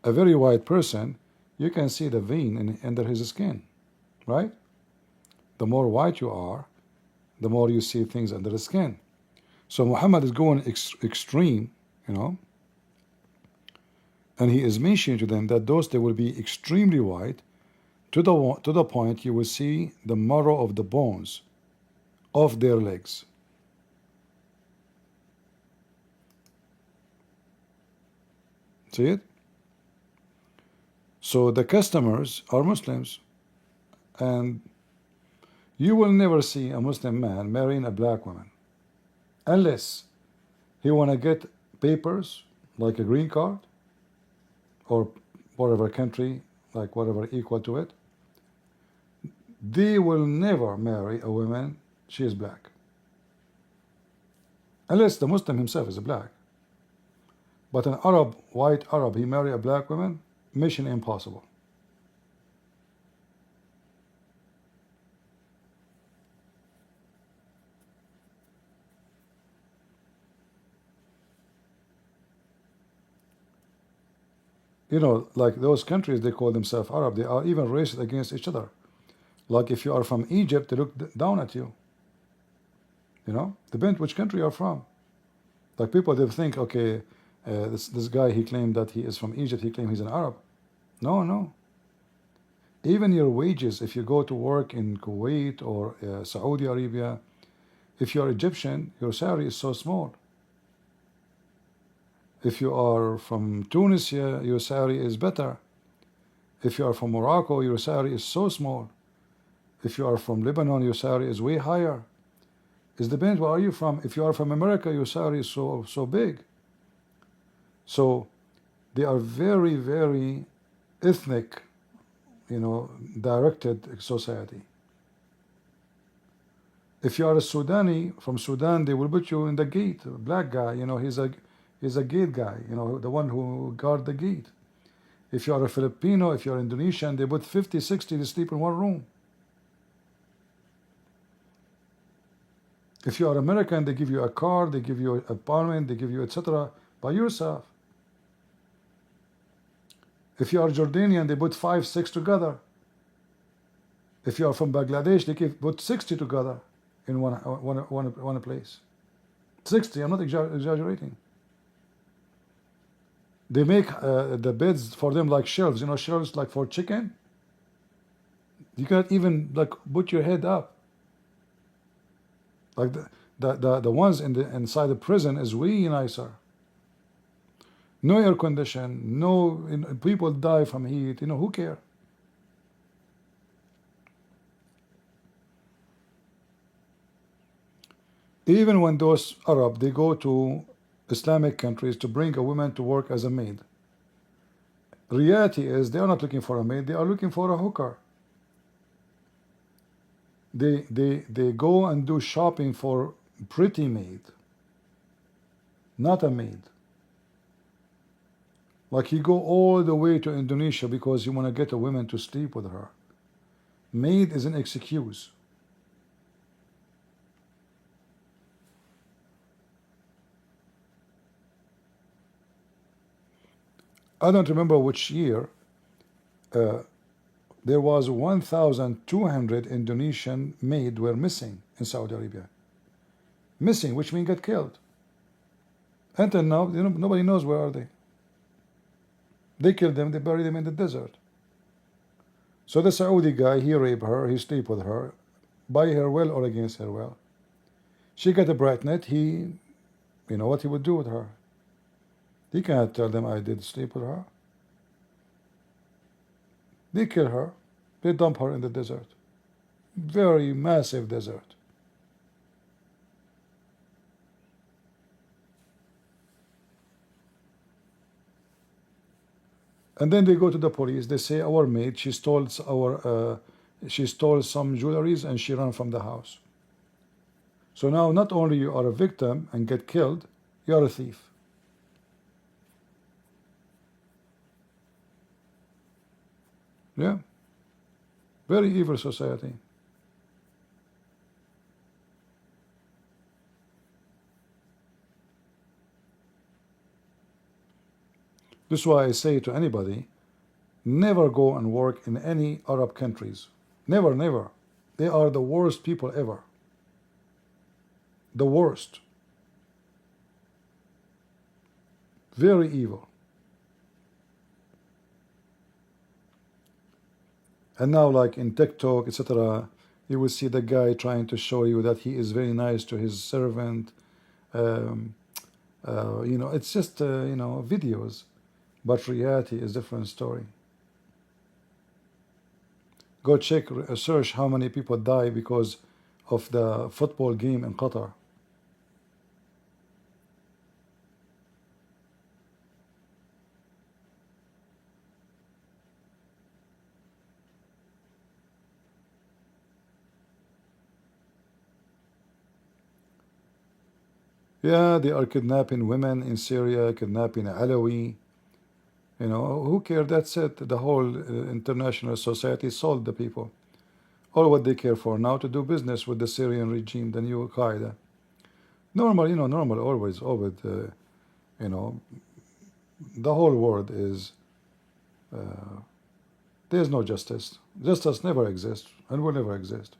A very white person, you can see the vein under his skin, right? The more white you are, the more you see things under the skin. So Muhammad is going extreme, you know, and he is mentioning to them that those they will be extremely white to the point you will see the marrow of the bones of their legs. See it? So the customers are Muslims, and you will never see a Muslim man marrying a black woman unless he want to get papers like a green card or whatever country, like whatever equal to it. They will never marry a woman she is black unless the Muslim himself is black. But an Arab, white Arab, he marry a black woman, mission impossible. You know, like those countries, they call themselves Arab, they are even racist against each other. Like if you are from Egypt, they look down at you. You know, depends which country you're from. Like people, they think, okay, this guy, he claimed that he is from Egypt, he claimed he's an Arab. No, no. Even your wages, if you go to work in Kuwait or Saudi Arabia, if you're Egyptian, your salary is so small. If you are from Tunisia, your salary is better. If you are from Morocco, your salary is so small. If you are from Lebanon, your salary is way higher. It depends where are you from. If you are from America, your salary is so big. So they are very, very ethnic, you know, directed society. If you are a Sudani from Sudan, they will put you in the gate. A black guy, you know, he's a gate guy, you know, the one who guard the gate. If you are a Filipino, if you're Indonesian, they put 50, 60 to sleep in one room. If you are American, they give you a car, they give you an apartment, they give you etc. by yourself. If you are Jordanian, they put 5, 6 together. If you are from Bangladesh, they put 60 together in one place. 60, I'm not exaggerating. They make the beds for them like shelves, you know, shelves like for chicken. You cannot even like put your head up. Like the ones inside the prison is way nicer. No air condition, no, you know, people die from heat, you know, who care? Even when those Arab, they go to Islamic countries to bring a woman to work as a maid. Reality is they are not looking for a maid, they are looking for a hooker. They go and do shopping for pretty maid, not a maid. Like he go all the way to Indonesia because you want to get a woman to sleep with her. Maid is an excuse. I don't remember which year. There was 1,200 Indonesian maid were missing in Saudi Arabia. Missing, which means get killed. Until now, you know, nobody knows where are they. They killed them, they buried them in the desert. So the Saudi guy, he raped her, he sleep with her, by her will or against her will. She got a pregnant, he, you know what he would do with her? He cannot tell them I did sleep with her. They kill her. They dump her in the desert. Very massive desert. And then they go to the police. They say our maid, she stole some jewelries and she ran from the house. So now not only you are a victim and get killed, you are a thief. Yeah. Very evil society. This is why I say to anybody, never go and work in any Arab countries. Never, never. They are the worst people ever. The worst. Very evil. And now, like in TikTok, etc., you will see the guy trying to show you that he is very nice to his servant. It's just videos, but reality is a different story. Go check, search how many people die because of the football game in Qatar. Yeah, they are kidnapping women in Syria, kidnapping Alawi. Who cares? That's it. The whole international society sold the people. All what they care for now to do business with the Syrian regime, the new Qaeda. Normal, normal, always, the whole world is, there's no justice. Justice never exists and will never exist.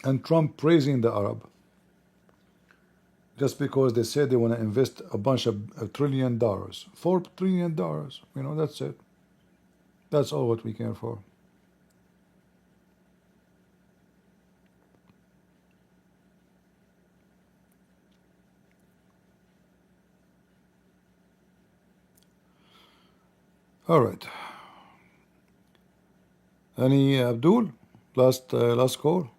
And Trump praising the Arab just because they said they want to invest a bunch of $1 trillion, $4 trillion. That's it. That's all what we care for. All right. Any Abdul? Last call.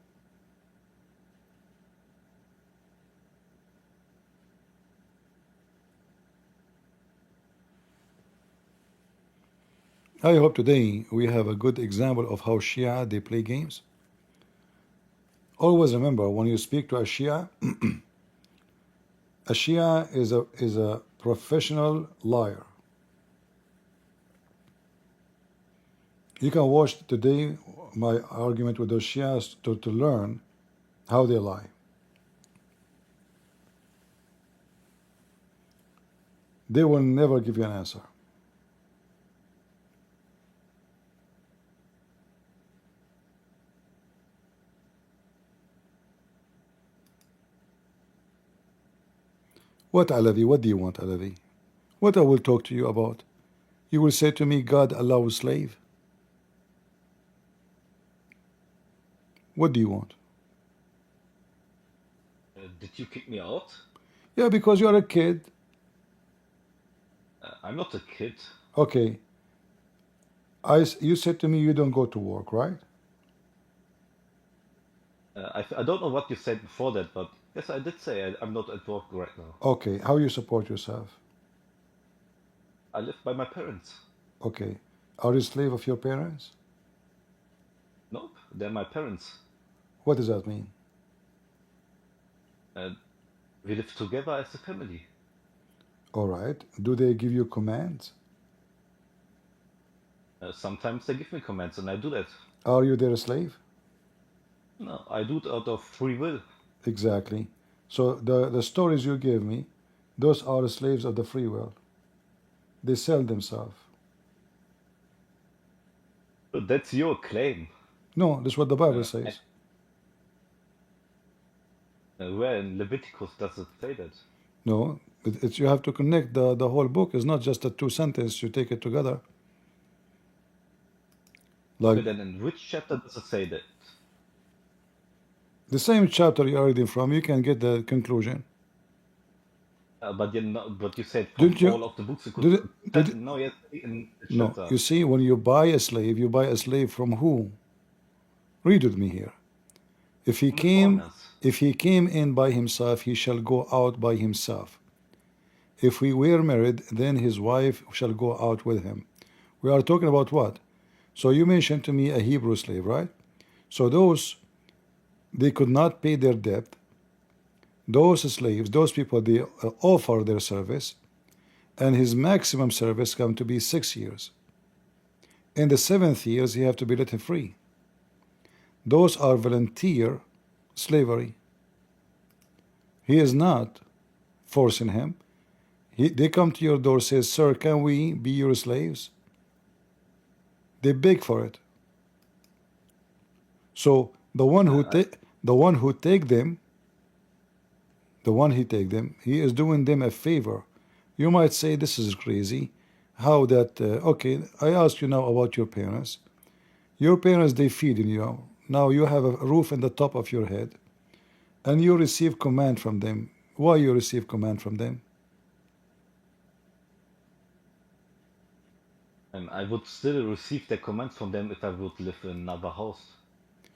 I hope today we have a good example of how Shia they play games. Always remember when you speak to a Shia, a Shia is a professional liar. You can watch today my argument with those Shias to learn how they lie. They will never give you an answer. What, Alavi? What do you want, Alavi? What I will talk to you about? You will say to me, God allows slave? What do you want? Did you kick me out? Yeah, because you are a kid. I'm not a kid. Okay. You said to me you don't go to work, right? I don't know what you said before that, but yes, I did say I'm not at work right now. Okay. How you support yourself? I live by my parents. Okay. Are you a slave of your parents? Nope, they're my parents. What does that mean? We live together as a family. All right. Do they give you commands? Sometimes they give me commands and I do that. Are you their slave? No, I do it out of free will. Exactly. So the stories you gave me, those are slaves of the free will. They sell themselves. But that's your claim. No, that's what the Bible says. Where in Leviticus does it say that? No, it's you have to connect the whole book. It's not just a two sentence. You take it together. Like Okay, then in which chapter does it say that? the same chapter you are reading from, you can get the conclusion. But you said from Didn't you? all of the books you could. Did it? Did it? No, yes, in the No. chapter. You see, when you buy a slave, you buy a slave from who? Read with me here. If he From the came, foreigners. if he came in by himself, he shall go out by himself. If we were married, then his wife shall go out with him. We are talking about what? So you mentioned to me a Hebrew slave, right? So those, they could not pay their debt. Those slaves, those people, they offer their service, and his maximum service come to be 6 years. In the 7th years, he have to be let free. Those are volunteer slavery. He is not forcing him. They come to your door, says, "Sir, can we be your slaves?" They beg for it. So the one who take them, he is doing them a favor. You might say, this is crazy. How that? Okay, I ask you now about your parents. Your parents, they feed you. Now you have a roof in the top of your head, and you receive command from them. Why you receive command from them? I would still receive the commands from them if I would live in another house.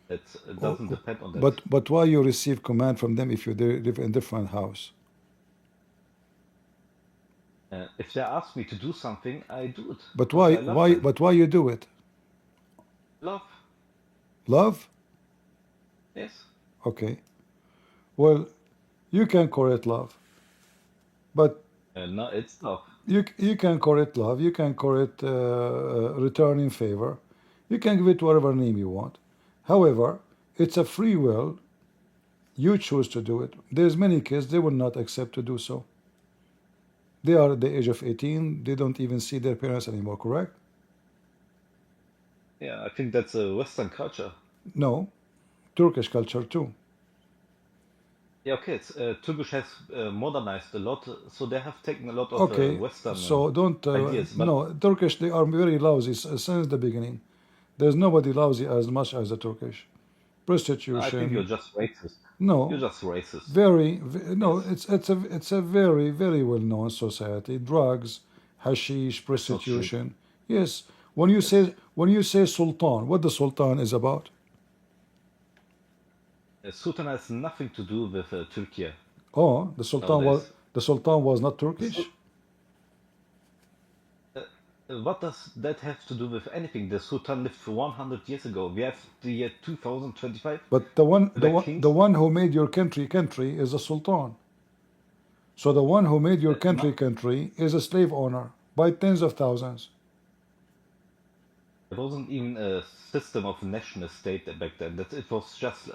It doesn't depend on that. But why you receive command from them if you live in a different house? If they ask me to do something, I do it. But because why I love them. But why you do it? Love. Love? Yes. Okay. Well, you can call it love, but No, it's love. you can call it love. You can call it returning favor. You can give it whatever name you want. However, it's a free will. You choose to do it. There's many kids, they will not accept to do so. They are at the age of 18. They don't even see their parents anymore, correct? Yeah, I think that's a Western culture. No. Turkish culture too. Yeah, okay. Turkish has modernized a lot, so they have taken a lot of Okay, Western so don't ideas. But no, Turkish, they are very lousy since the beginning. There's nobody lousy as much as the Turkish. I think you're Prostitution, just racist. You're no, just racist. no. Yes, It's a very well known society. Drugs, hashish, that's not true. prostitution. Yes. Yes. When you say sultan, what the sultan is about? Sultan has nothing to do with Turkey Oh, nowadays. the sultan was not The Sul- Turkish. uh, what does that have to do with anything? The Sultan lived for 100 years ago. We have the year 2025. But The kings. the one who made your country is the sultan. So the one who made your No, country is a slave owner by tens of thousands. there wasn't even a system of national state back then. It was just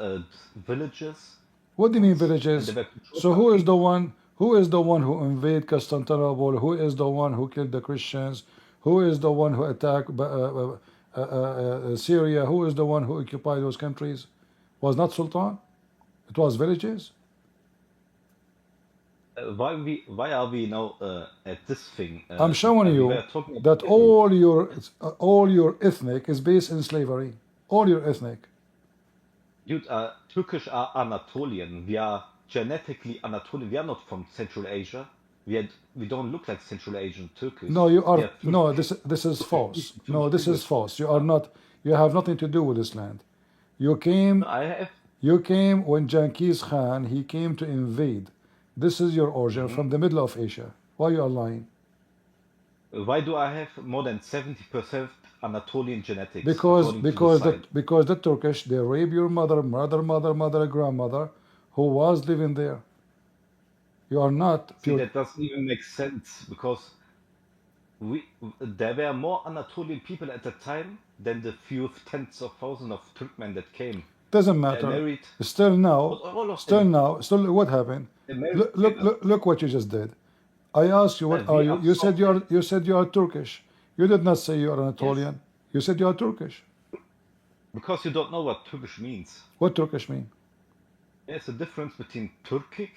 villages, What do you mean and they villages? were controlled So by who is people. the one? Who is the one who invaded Constantinople? Who is the one who killed the Christians? Who is the one who attacked Syria? Who is the one who occupied those countries? Was not Sultan. It was villages. Why are we now at this thing? I'm showing We you were talking about that history. all your ethnic is based in slavery. All your ethnic. Dude, Turkish are Anatolian. We are genetically Anatolian. We are not from Central Asia. We don't look like Central Asian Turkish. No, you We are are no. Turkish. This is false. No, Turkish this is English. false. You are not. You have nothing to do with this land. You came. No, I have. You came when Genghis Khan he came to invade. This is your origin Mhm. from the middle of Asia. Why you are lying? Why do I have more than 70% Anatolian genetics according to the science? Because the Turkish they rape your mother, grandmother, who was living there. You are not See, pure. that doesn't even make sense because there were more Anatolian people at the time than the few tens of thousands of Turkmen that came. Doesn't They matter. married Still now, all of them. what happened? They married together. Look what you just did. I asked you, what are We you? are sovereign You said you are Turkish. You did not say you are yes, Anatolian. You said you are Turkish. because you don't know what Turkish means. What Turkish mean? There's a difference between Turkic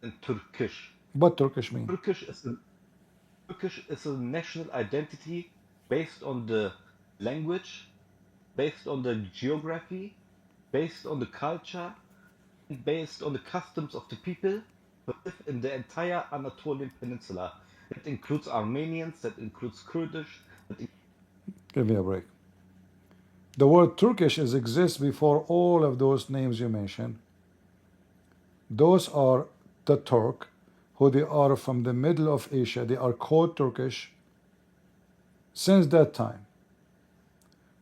and Turkish. What Turkish mean? Turkish is a national identity based on the language based on the geography, based on the culture, and based on the customs of the people who live in the entire Anatolian Peninsula. That includes Armenians, that includes Kurdish. Give me a break. The word Turkish exists before all of those names you mentioned. Those are the Turk, who they are from the middle of Asia. They are called Turkish since that time,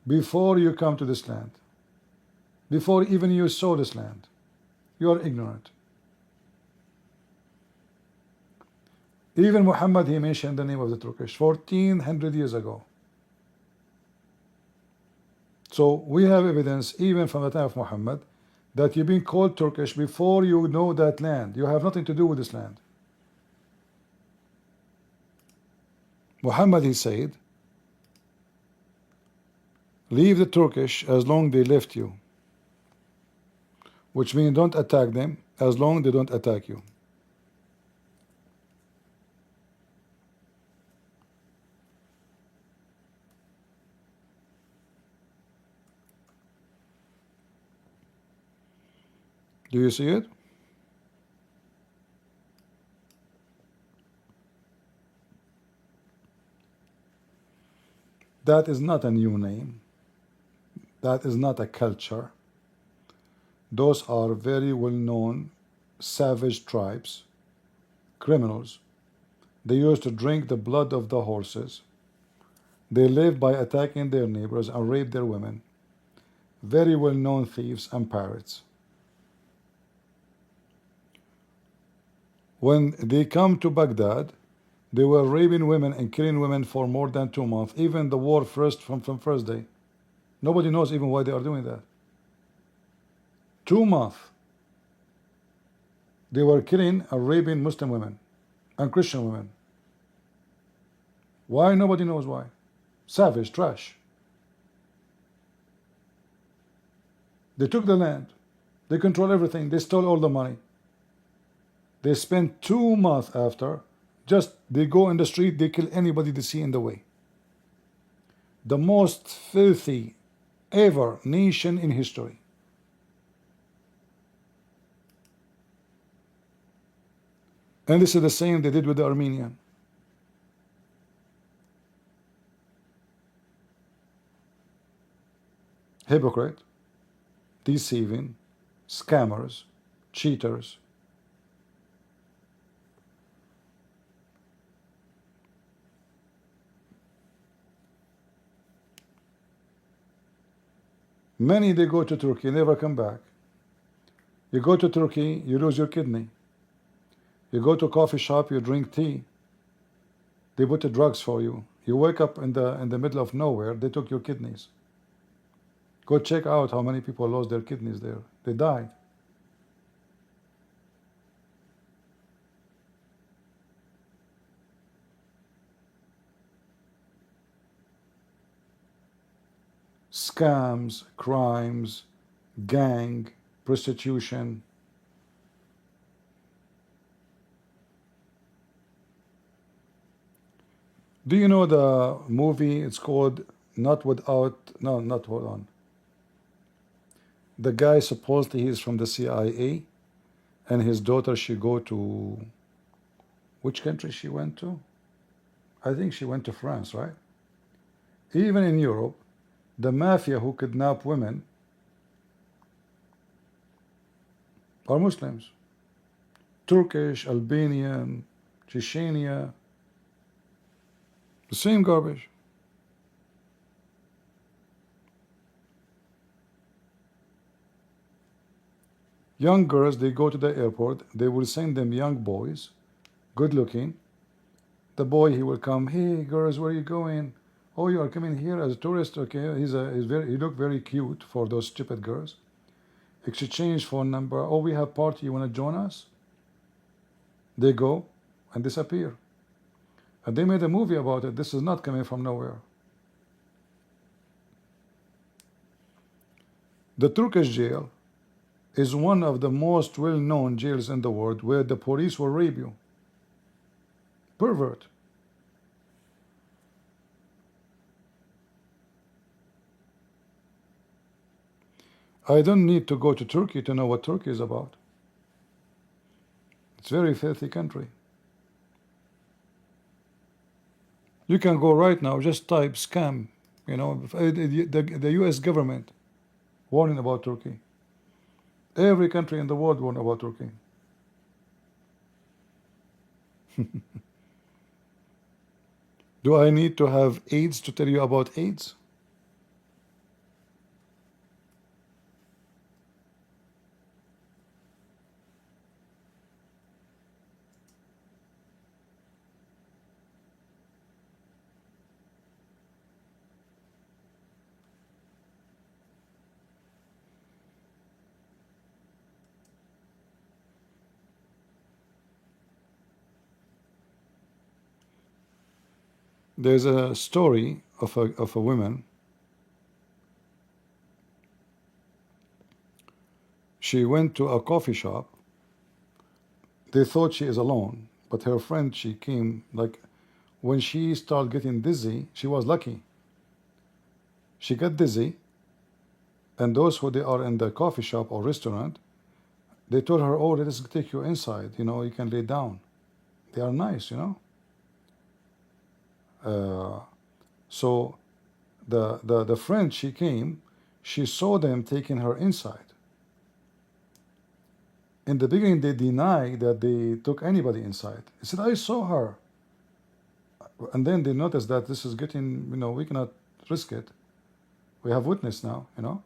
before you come to this land, before even you saw this land. You are ignorant. Even Muhammad, he mentioned the name of the Turkish 1400 years ago. So we have evidence even from the time of Muhammad that you've been called Turkish before you know that land. You have nothing to do with this land. Muhammad, he said, leave the Turkish as long they left you, which means don't attack them as long they don't attack you. Do you see it? That is not a new name. That is not a culture. Those are very well-known savage tribes, criminals. They used to drink the blood of the horses. They live by attacking their neighbors and rape their women. Very well-known thieves and pirates. When they come to Baghdad, they were raping women and killing women for more than 2 months. Even the war from first day. Nobody knows even why they are doing that. 2 months. They were killing and raping Muslim women and Christian women. Why? Nobody knows why. Savage, trash. They took the land. They control everything. They stole all the money. They spent 2 months after. Just they go in the street, they kill anybody they see in the way. The most filthy ever nation in history. And this is the same they did with the Armenian. Hypocrite, deceiving, scammers, cheaters. Many, they go to Turkey, never come back. You go to Turkey, you lose your kidney. You go to a coffee shop, you drink tea. They put the drugs for you. You wake up in the middle of nowhere, they took your kidneys. Go check out how many people lost their kidneys there. They died. Scams, crimes, gang, prostitution. Do you know the movie? It's called Not Without, no, not hold on. The guy supposedly he's from the CIA, and his daughter, she go to, which country she went to? I think she went to France, right? Even in Europe, the mafia who kidnap women are Muslims. Turkish, Albanian, Chechnya, the same garbage. Young girls, they go to the airport, they will send them young boys, good looking. The boy, he will come, hey girls, where are you going? Oh, you are coming here as a tourist? Okay, he look very cute for those stupid girls. Exchange phone number. Oh, we have party, you want to join us? They go and disappear. And they made a movie about it. This is not coming from nowhere. The Turkish jail is one of the most well-known jails in the world, where the police will rape you. Pervert. I don't need to go to Turkey to know what Turkey is about. It's a very filthy country. You can go right now, just type scam, you know, the US government warning about Turkey. Every country in the world warned about Turkey. Do I need to have AIDS to tell you about AIDS? There's a story of a woman. She went to a coffee shop. They thought she is alone, but her friend, she came, like, when she started getting dizzy, she was lucky. She got dizzy, and those who they are in the coffee shop or restaurant, they told her, oh, let us take you inside, you know, you can lay down. They are nice, you know. So the friend, she came, she saw them taking her inside. In the beginning, they denied that they took anybody inside. They said, I saw her. And then they noticed that this is getting, you know, we cannot risk it. We have witness now, you know.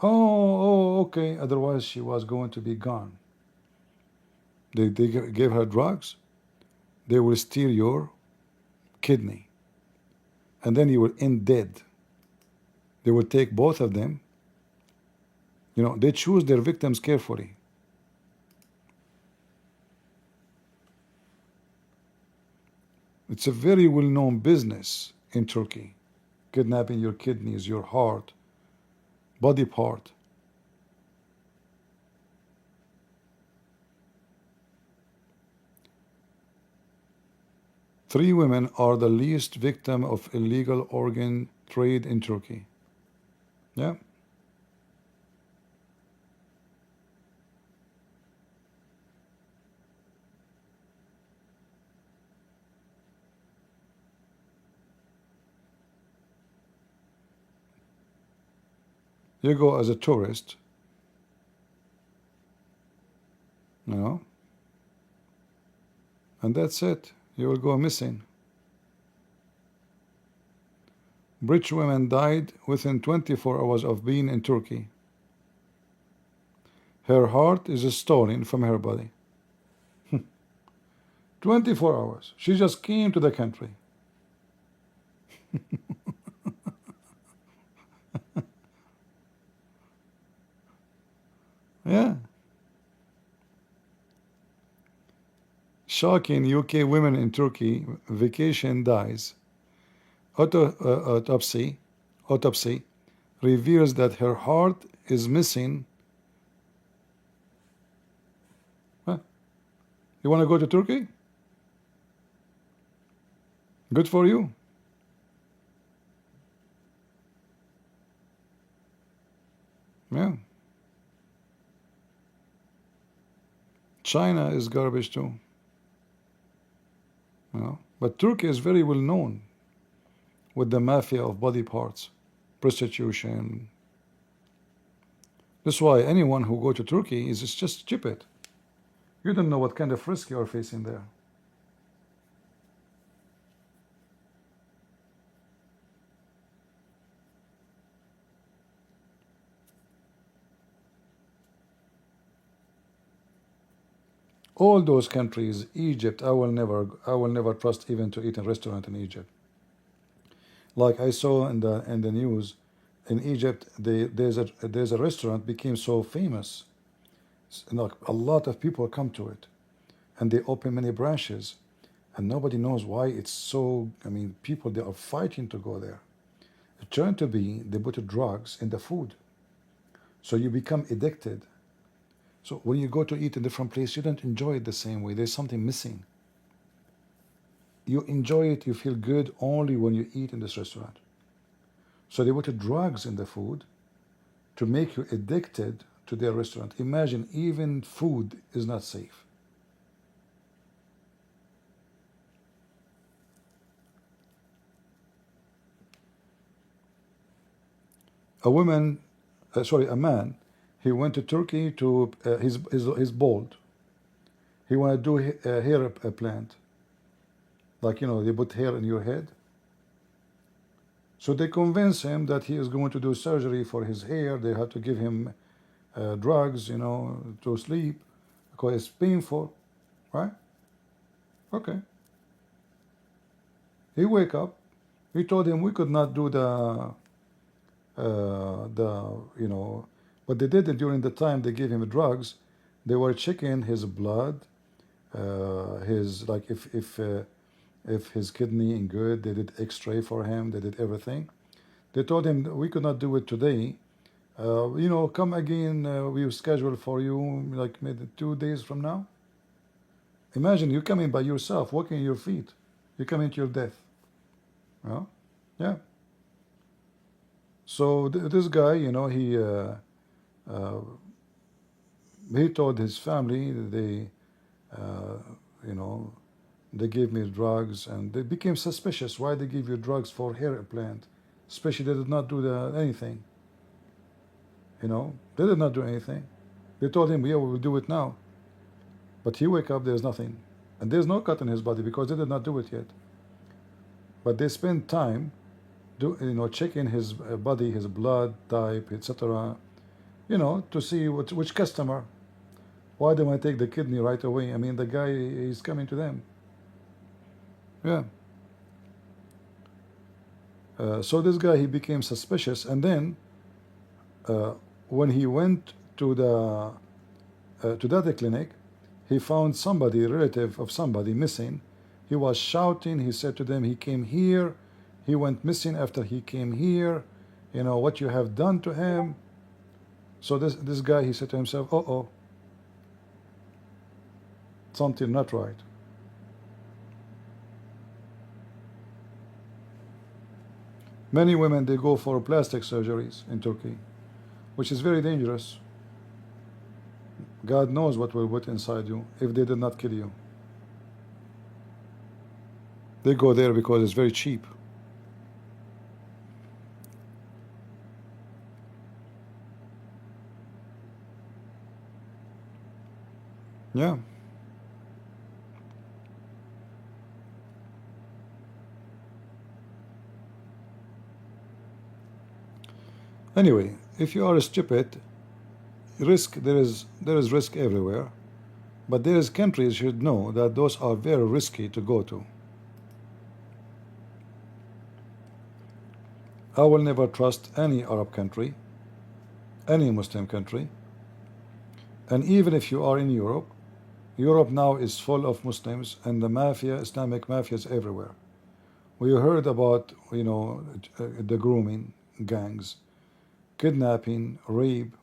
Oh, okay. Otherwise, she was going to be gone. They gave her drugs. They will steal your kidney. And then you will end dead. They will take both of them. You know, they choose their victims carefully. It's a very well-known business in Turkey. Kidnapping your kidneys, your heart, body part. Three women are the least victim of illegal organ trade in Turkey. Yeah. You go as a tourist, you know, and that's it. You will go missing. Rich women died within 24 hours of being in Turkey. Her heart is stolen from her body. 24 hours. She just came to the country. Yeah. Shocking. UK women in Turkey vacation dies. Autopsy reveals that her heart is missing. Huh? You want to go to Turkey? Good for you. Yeah. China is garbage too. You know? But Turkey is very well known with the mafia of body parts, prostitution. That's why anyone who go to Turkey is just stupid. You don't know what kind of risk you are facing there. All those countries, Egypt, I will never trust even to eat in a restaurant in Egypt. Like I saw in the news, in Egypt, there's a restaurant became so famous. Like a lot of people come to it, and they open many branches, and nobody knows why it's so. I mean, people they are fighting to go there. It turned to be they put drugs in the food, so you become addicted. So when you go to eat in different place, you don't enjoy it the same way. There's something missing. You enjoy it, you feel good only when you eat in this restaurant. So they put drugs in the food, to make you addicted to their restaurant. Imagine, even food is not safe. A man, he went to Turkey to, he's bald. He want to do hair plant. Like, they put hair in your head. So they convince him that he is going to do surgery for his hair. They had to give him drugs, to sleep because it's painful, right? Okay. He wake up. He told him we could not do what they did during the time they gave him drugs. They were checking his blood, his like if his kidney in good. They did X-ray for him. They did everything. They told him we could not do it today. Come again. We schedule for you like maybe 2 days from now. Imagine you coming by yourself, walking your feet. You come into your death. Yeah. So this guy, he told his family they gave me drugs, and they became suspicious. Why they give you drugs for hair implant? Especially they did not do anything. They did not do anything. They told him, yeah, we will do it now. But he wake up, there's nothing. And there's no cut in his body because they did not do it yet. But they spend time checking his body, his blood type, etc. To see which customer. Why they want to take the kidney right away? I mean, the guy is coming to them. Yeah. So this guy, he became suspicious, and then when he went to the clinic, he found somebody, relative of somebody, missing. He was shouting. He said to them, he came here. He went missing after he came here. What you have done to him. So this guy, he said to himself, uh-oh, something not right. Many women, they go for plastic surgeries in Turkey, which is very dangerous. God knows what will put inside you if they did not kill you. They go there because it's very cheap. Yeah. Anyway, if you are stupid, there is risk everywhere, but there is countries should know that those are very risky to go to. I will never trust any Arab country, any Muslim country, and even if you are in Europe, Europe now is full of Muslims and the mafia, Islamic mafias everywhere. We heard about the grooming gangs, kidnapping, rape.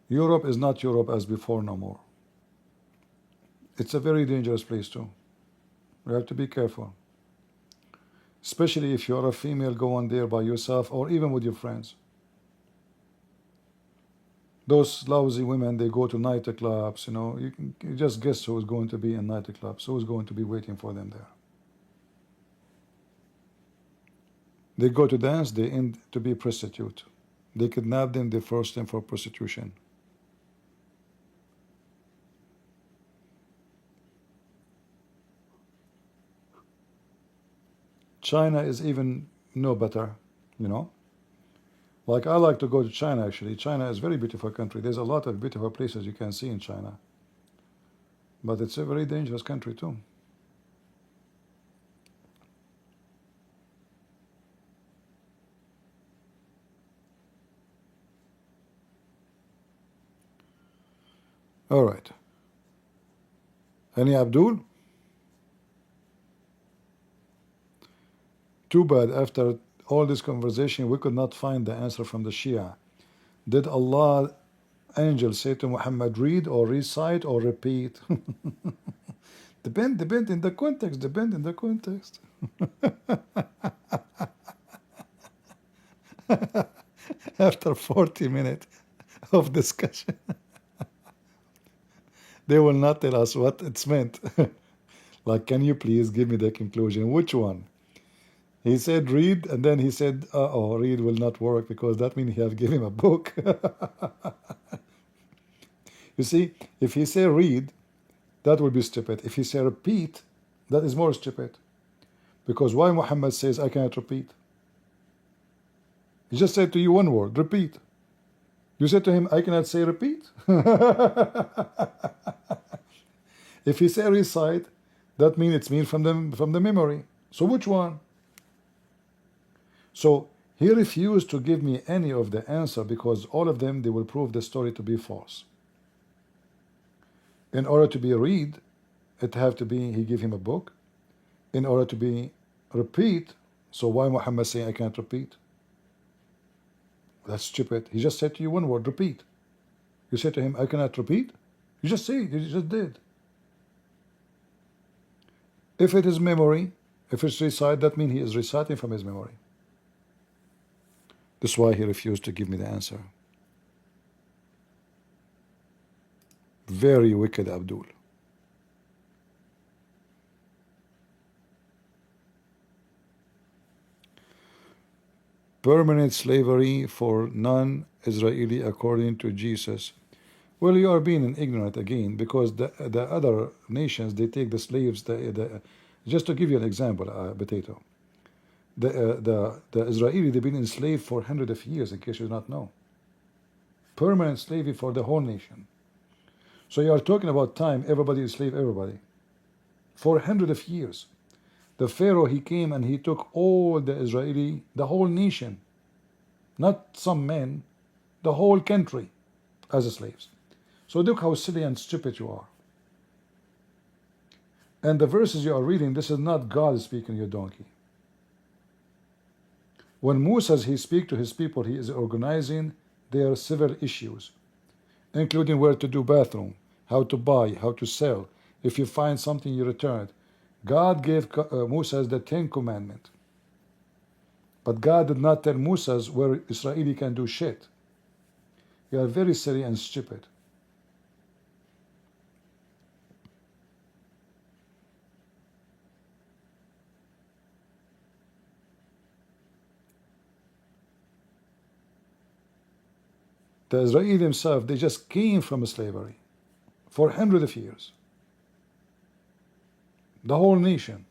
Europe is not Europe as before no more. It's a very dangerous place too. You have to be careful. Especially if you're a female going there by yourself or even with your friends. Those lousy women, they go to nightclubs, you just guess who's going to be in nightclubs, who's going to be waiting for them there. They go to dance, they end to be prostitute. They kidnap them, they force them for prostitution. China is even no better, Like I like to go to China actually. China is a very beautiful country. There's a lot of beautiful places you can see in China. But it's a very dangerous country too. All right. Any Abdul? Too bad after all this conversation we could not find the answer from the Shia. Did Allah angel say to Muhammad, read or recite or repeat? Depend in the context, depend in the context. After 40 minutes of discussion, they will not tell us what it's meant. Like, can you please give me the conclusion? Which one? He said read, and then he said, oh, read will not work because that means he have given him a book. You see, if he say read, that will be stupid. If he say repeat, that is more stupid. Because why Muhammad says, I cannot repeat? He just said to you one word, repeat. You said to him, I cannot say repeat. If he say recite, that means it's mean from the memory. So which one? So he refused to give me any of the answer because all of them, they will prove the story to be false. In order to be read, it have to be, he give him a book. In order to be repeat, so why Muhammad saying I can't repeat? That's stupid. He just said to you one word, repeat. You said to him, I cannot repeat? You just say it, you just did. If it is memory, if it's recite, that means he is reciting from his memory. That's why he refused to give me the answer. Very wicked Abdul. Permanent slavery for non-Israeli according to Jesus. Well, you are being ignorant again, because the other nations, they take the slaves. Just to give you an example, potato. The Israeli, they've been enslaved for hundreds of years, in case you do not know. Permanent slavery for the whole nation. So you are talking about time, everybody enslaved everybody. For hundreds of years. The Pharaoh, he came and he took all the Israeli, the whole nation, not some men, the whole country as slaves. So look how silly and stupid you are. And the verses you are reading, this is not God speaking, you donkey. When Moses, he speaks to his people, he is organizing their civil issues, including where to do bathroom, how to buy, how to sell. If you find something, you return it. God gave Moses the 10 Commandments. But God did not tell Moses where Israeli can do shit. You are very silly and stupid. The Israeli themselves, they just came from slavery for hundreds of years. The whole nation.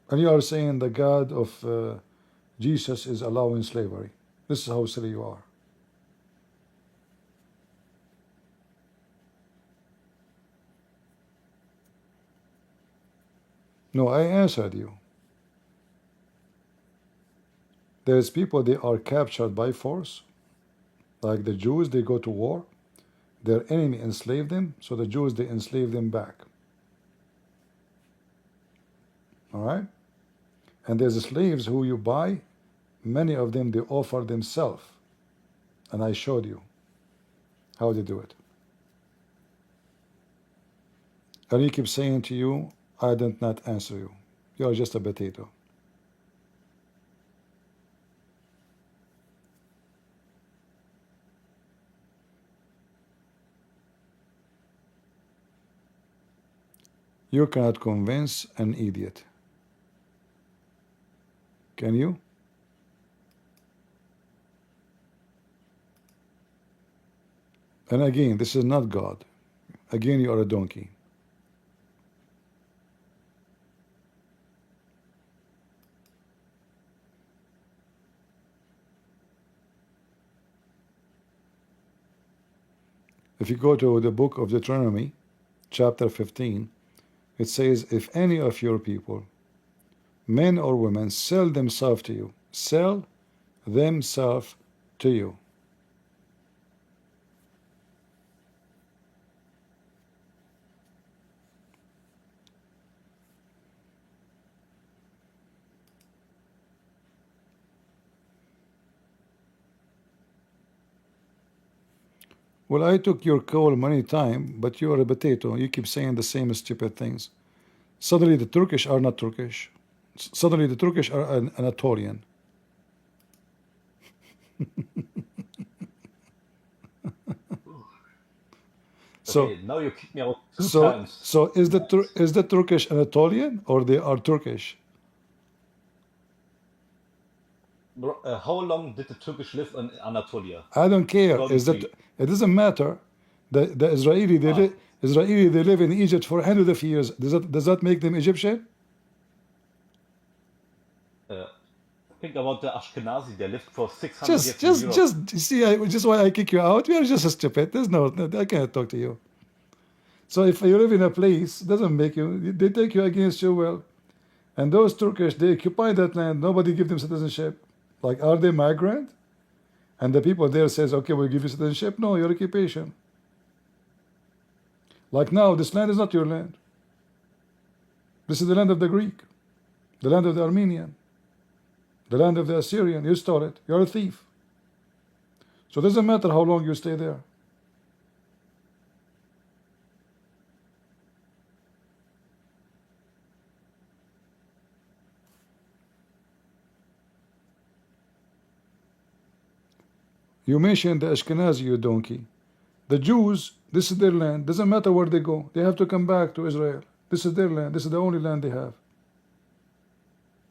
And you are saying the God of Jesus is allowing slavery. This is how silly you are. No, I answered you. There's people, they are captured by force. Like the Jews, they go to war. Their enemy enslaved them, so the Jews, they enslave them back. All right? And there's slaves who you buy, many of them, they offer themselves. And I showed you how they do it. And he keeps saying to you, I did not answer you. You are just a potato. You cannot convince an idiot. Can you? And again, this is not God. Again, you are a donkey. If you go to the book of Deuteronomy, chapter 15, it says, if any of your people, men or women, sell themselves to you, sell themselves to you. Well, I took your call many times, but you are a potato. You keep saying the same stupid things. Suddenly the Turkish are not Turkish. Suddenly the Turkish are Anatolian. So, Okay, now you kicked me out two times. so is the Turkish Anatolian or they are Turkish? Bro, how long did the Turkish live in Anatolia? I don't care. According Is to that you? it doesn't matter. The Israeli Israeli they live in Egypt for hundreds of years. Does that make them Egyptian? Think about the Ashkenazi. They lived for 600 years in Europe. Just see. Just why I kick you out. You are just stupid. There's no. I cannot talk to you. So if you live in a place, doesn't make you. They take you against your will. And those Turkish, they occupy that land. Nobody give them citizenship. Like, are they migrant? And the people there says, okay, we'll give you citizenship. No, your occupation. Like now, this land is not your land. This is the land of the Greek, the land of the Armenian, the land of the Assyrian. You stole it. You're a thief. So it doesn't matter how long you stay there. You mentioned the Ashkenazi, you donkey. The Jews, this is their land. Doesn't matter where they go. They have to come back to Israel. This is their land. This is the only land they have.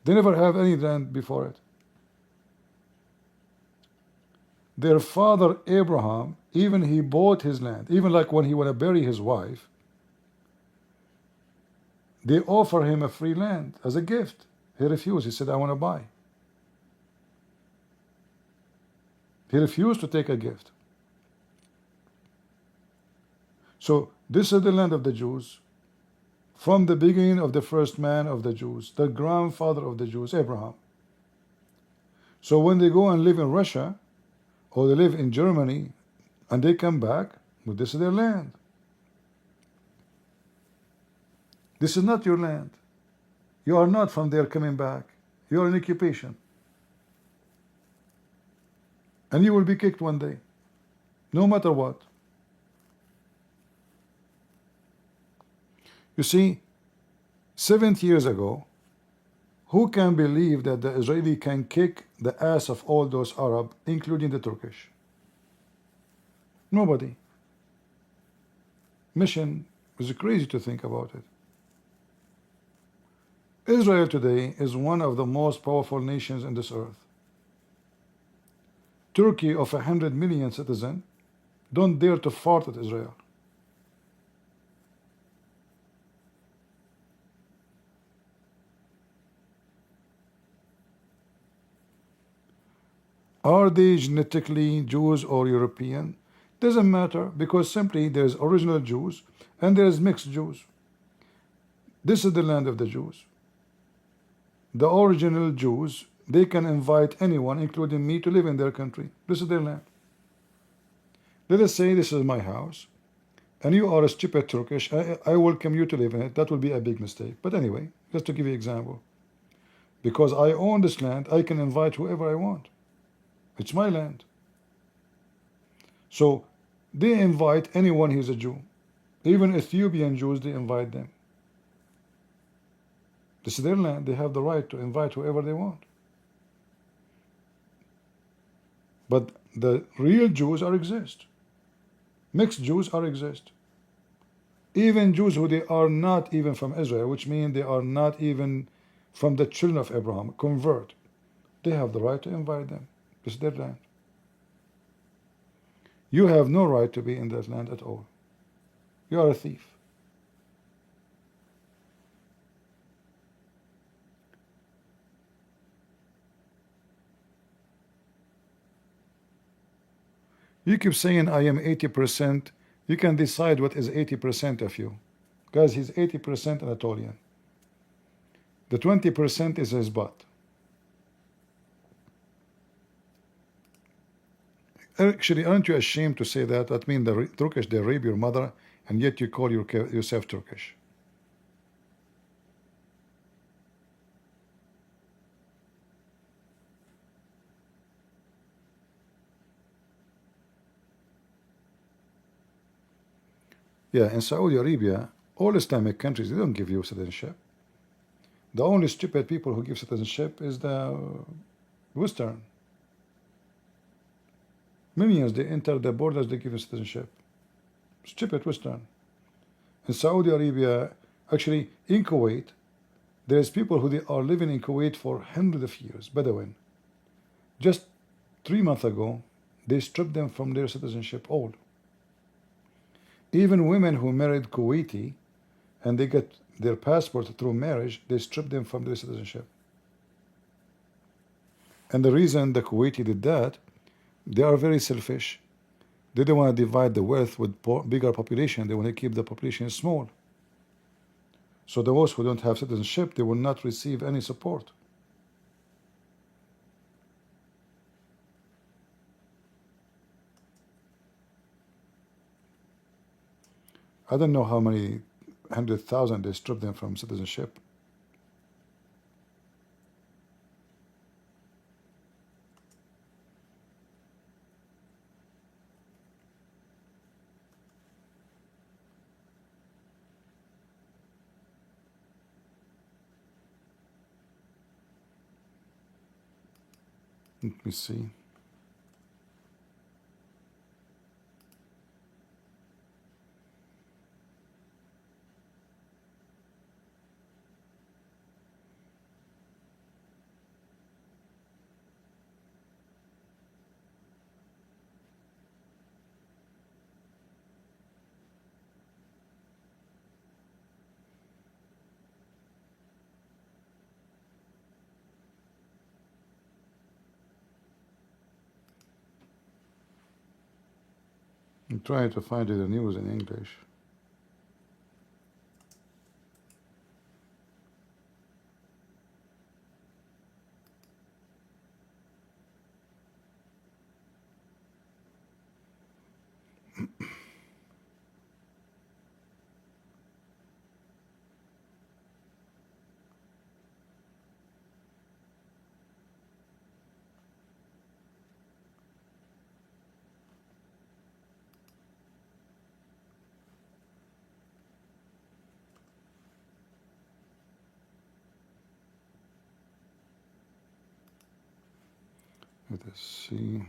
They never have any land before it. Their father Abraham, even he bought his land. Even like when he want to bury his wife, they offer him a free land as a gift. He refused. He said, I want to buy. He refused to take a gift. So this is the land of the Jews. From the beginning of the first man of the Jews, the grandfather of the Jews, Abraham. So when they go and live in Russia, or they live in Germany, and they come back, well, this is their land. This is not your land. You are not from there coming back. You are in occupation. And you will be kicked one day, no matter what. You see, 70 years ago, who can believe that the Israeli can kick the ass of all those Arab, including the Turkish? Nobody. Mission is crazy to think about it. Israel today is one of the most powerful nations in this earth. Turkey of 100 million citizens don't dare to fart at Israel. Are they genetically Jews or European? Doesn't matter, because simply there's original Jews and there's mixed Jews. This is the land of the Jews. The original Jews, they can invite anyone, including me, to live in their country. This is their land. Let us say this is my house, and you are a stupid Turkish. I welcome you to live in it. That will be a big mistake. But anyway, just to give you an example. Because I own this land, I can invite whoever I want. It's my land. So they invite anyone who's a Jew. Even Ethiopian Jews, they invite them. This is their land. They have the right to invite whoever they want. But the real Jews are exist. Mixed Jews are exist. Even Jews who they are not even from Israel, which means they are not even from the children of Abraham, convert. They have the right to invite them. This is their land. You have no right to be in that land at all. You are a thief. You keep saying I am 80%. You can decide what is 80% of you. Guys, he's 80% Anatolian. The 20% is his butt. Actually, aren't you ashamed to say that? That means the Turkish, they rape your mother, and yet you call yourself Turkish. Yeah, in Saudi Arabia, all Islamic countries, they don't give you citizenship. The only stupid people who give citizenship is the Western. Millions, they enter the borders, they give you citizenship. Stupid Western. In Saudi Arabia, actually in Kuwait, there's people who they are living in Kuwait for hundreds of years, Bedouin. Just 3 months ago, they stripped them from their citizenship all. Even women who married Kuwaiti and they get their passport through marriage, they strip them from their citizenship. And the reason the Kuwaiti did that, they are very selfish. They don't want to divide the wealth with bigger population. They want to keep the population small. So those who don't have citizenship, they will not receive any support. I don't know how many 100,000 they stripped them from citizenship. Let me see. I'm trying to find the news in English. Let us see.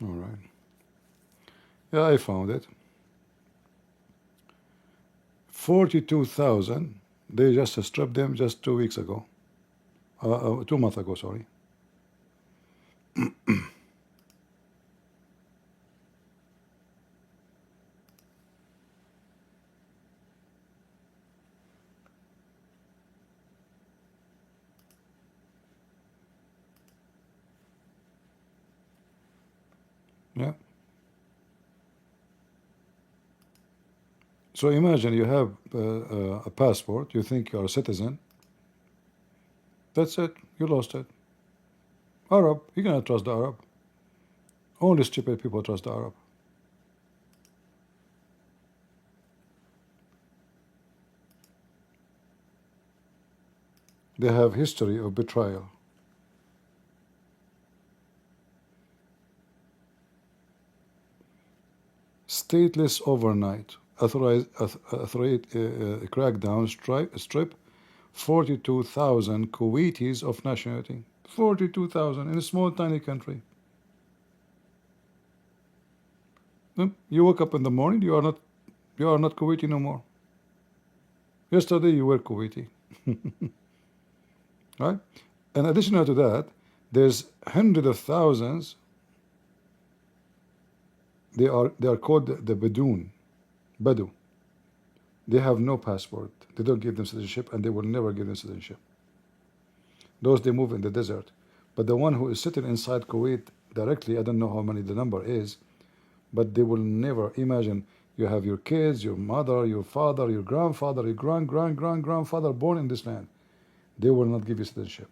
All right. Yeah, I found it. 42,000. They just stripped them just 2 weeks ago. 2 months ago, sorry. Yeah. So imagine you have a passport, you think you're a citizen. That's it, you lost it. Arab, you cannot trust the Arab. Only stupid people trust the Arab. They have history of betrayal. Stateless overnight. Authority crackdown strip 42,000 Kuwaitis of nationality. 42,000 in a small tiny country. You wake up in the morning, you are not Kuwaiti no more. Yesterday you were Kuwaiti. Right? And additional to that, there's hundreds of thousands. They are called the Badu. They have no passport. They don't give them citizenship, and they will never give them citizenship. Those they move in the desert. But the one who is sitting inside Kuwait directly, I don't know how many the number is, but they will never imagine you have your kids, your mother, your father, your grandfather, your grandfather born in this land. They will not give you citizenship.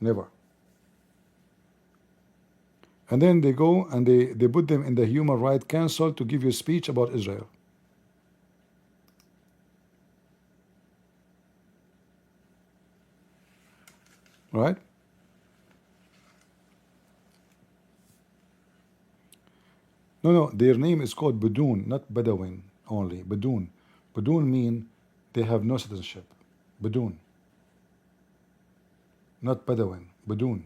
Never. And then they go and they put them in the Human Rights Council to give you a speech about Israel. right? No, their name is called Badun, not Bedouin only. Badun. Badun mean they have no citizenship. Badun, not Bedouin. Badun,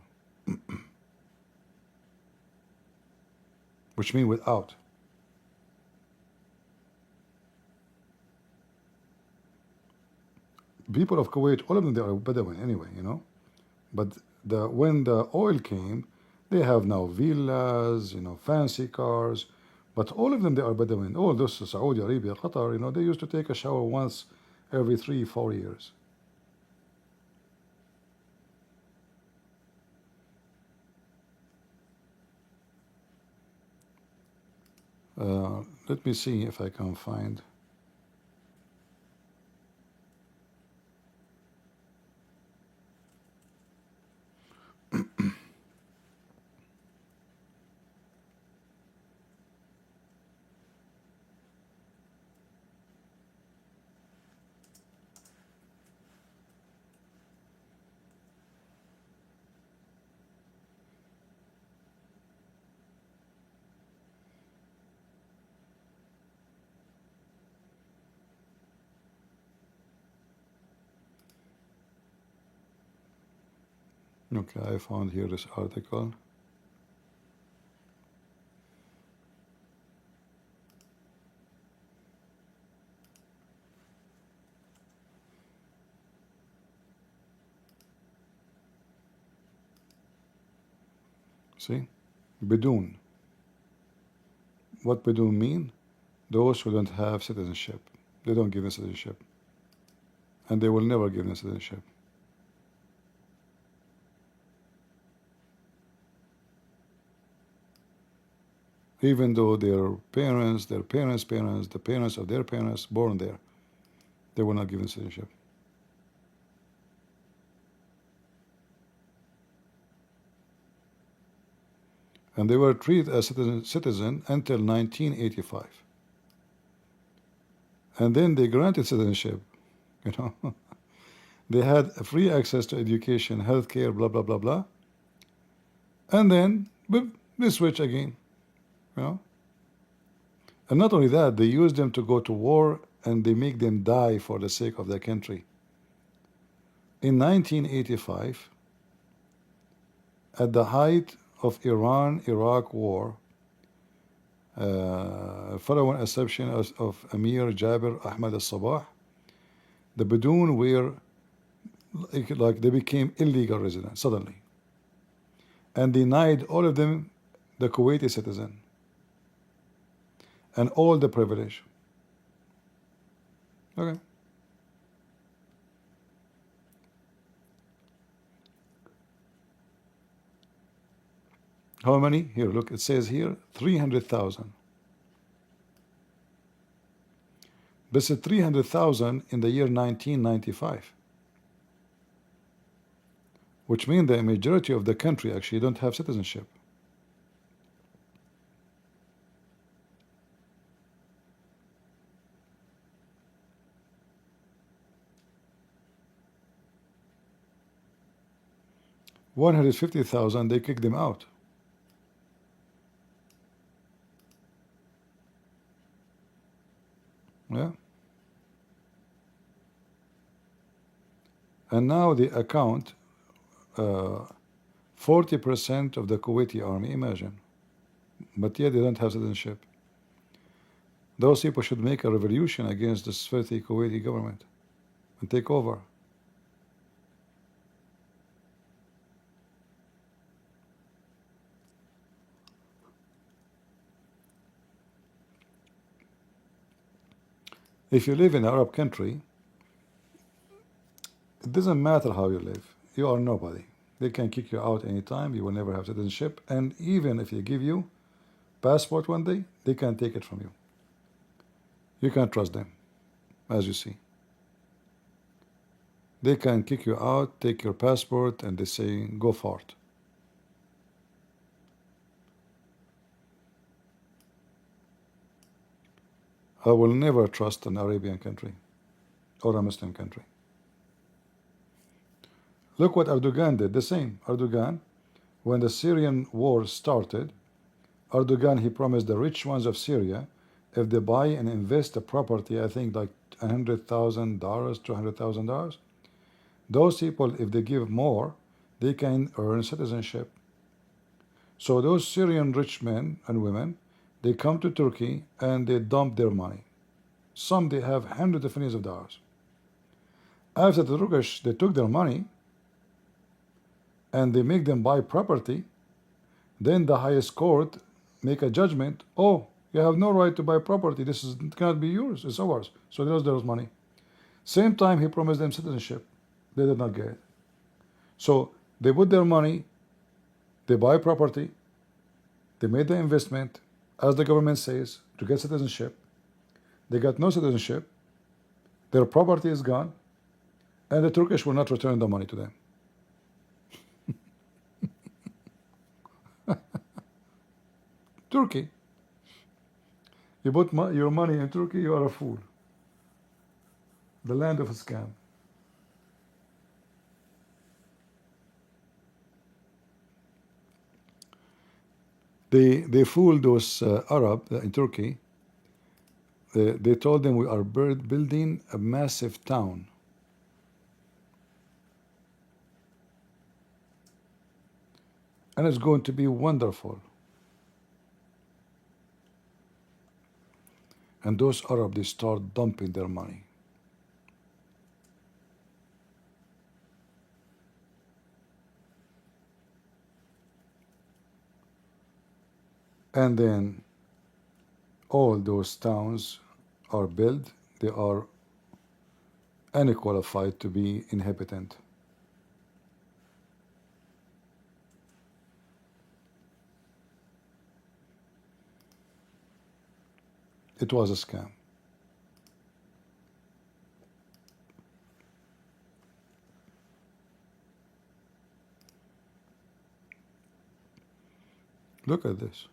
which mean without. People of Kuwait, all of them, they are Bedouin anyway, you know. But when the oil came, they have now villas, you know, fancy cars. But all of them, they are Bedouin. All those Saudi Arabia, Qatar, you know, they used to take a shower once every 3-4 years. Let me see if I can find. Okay, I found here this article. See? Bidun. What Bidun mean? Those who don't have citizenship. They don't give them citizenship. And they will never give them citizenship. Even though their parents, the parents of their parents born there, they will not give them citizenship. And they were treated as citizen until 1985. And then they granted citizenship, you know. They had free access to education, healthcare, blah, blah, blah, blah. And then, boop, they switch again, you know. And not only that, they use them to go to war and they make them die for the sake of their country. In 1985, at the height of Iran-Iraq war, following assumption of Amir Jabir Ahmad al-Sabah, the Badun were like they became illegal residents suddenly, and denied all of them the Kuwaiti citizen and all the privilege. Okay. How many? Here, look, it says here 300,000. This is 300,000 in the year 1995. Which means the majority of the country actually don't have citizenship. $150,000, they kicked them out. Yeah. And now they account 40% of the Kuwaiti army, imagine. But yet they don't have citizenship. Those people should make a revolution against this filthy Kuwaiti government and take over. If you live in an Arab country, it doesn't matter how you live. You are nobody. They can kick you out anytime. You will never have citizenship. And even if they give you passport one day, they can take it from you. You can't trust them, as you see. They can kick you out, take your passport, and they say, go fart. I will never trust an Arabian country or a Muslim country. Look what Erdogan did, the same. Erdogan, when the Syrian war started, Erdogan, he promised the rich ones of Syria, if they buy and invest a property, I think like $100,000, $200,000, those people, if they give more, they can earn citizenship. So those Syrian rich men and women, they come to Turkey and they dump their money. Some, they have hundreds of millions of dollars. After the Turkish, they took their money and they make them buy property, then the highest court make a judgment, oh, you have no right to buy property, this is, cannot be yours, it's ours. So they lost their money. Same time, he promised them citizenship. They did not get it. So they put their money, they buy property, they made the investment, as the government says, to get citizenship. They got no citizenship, their property is gone, and the Turkish will not return the money to them. Turkey. You put your money in Turkey, you are a fool. The land of a scam. They fooled those Arab in Turkey. They told them we are building a massive town. And it's going to be wonderful. And those Arab, they start dumping their money. And then all those towns are built, they are unqualified to be inhabitant. It was a scam. Look at this.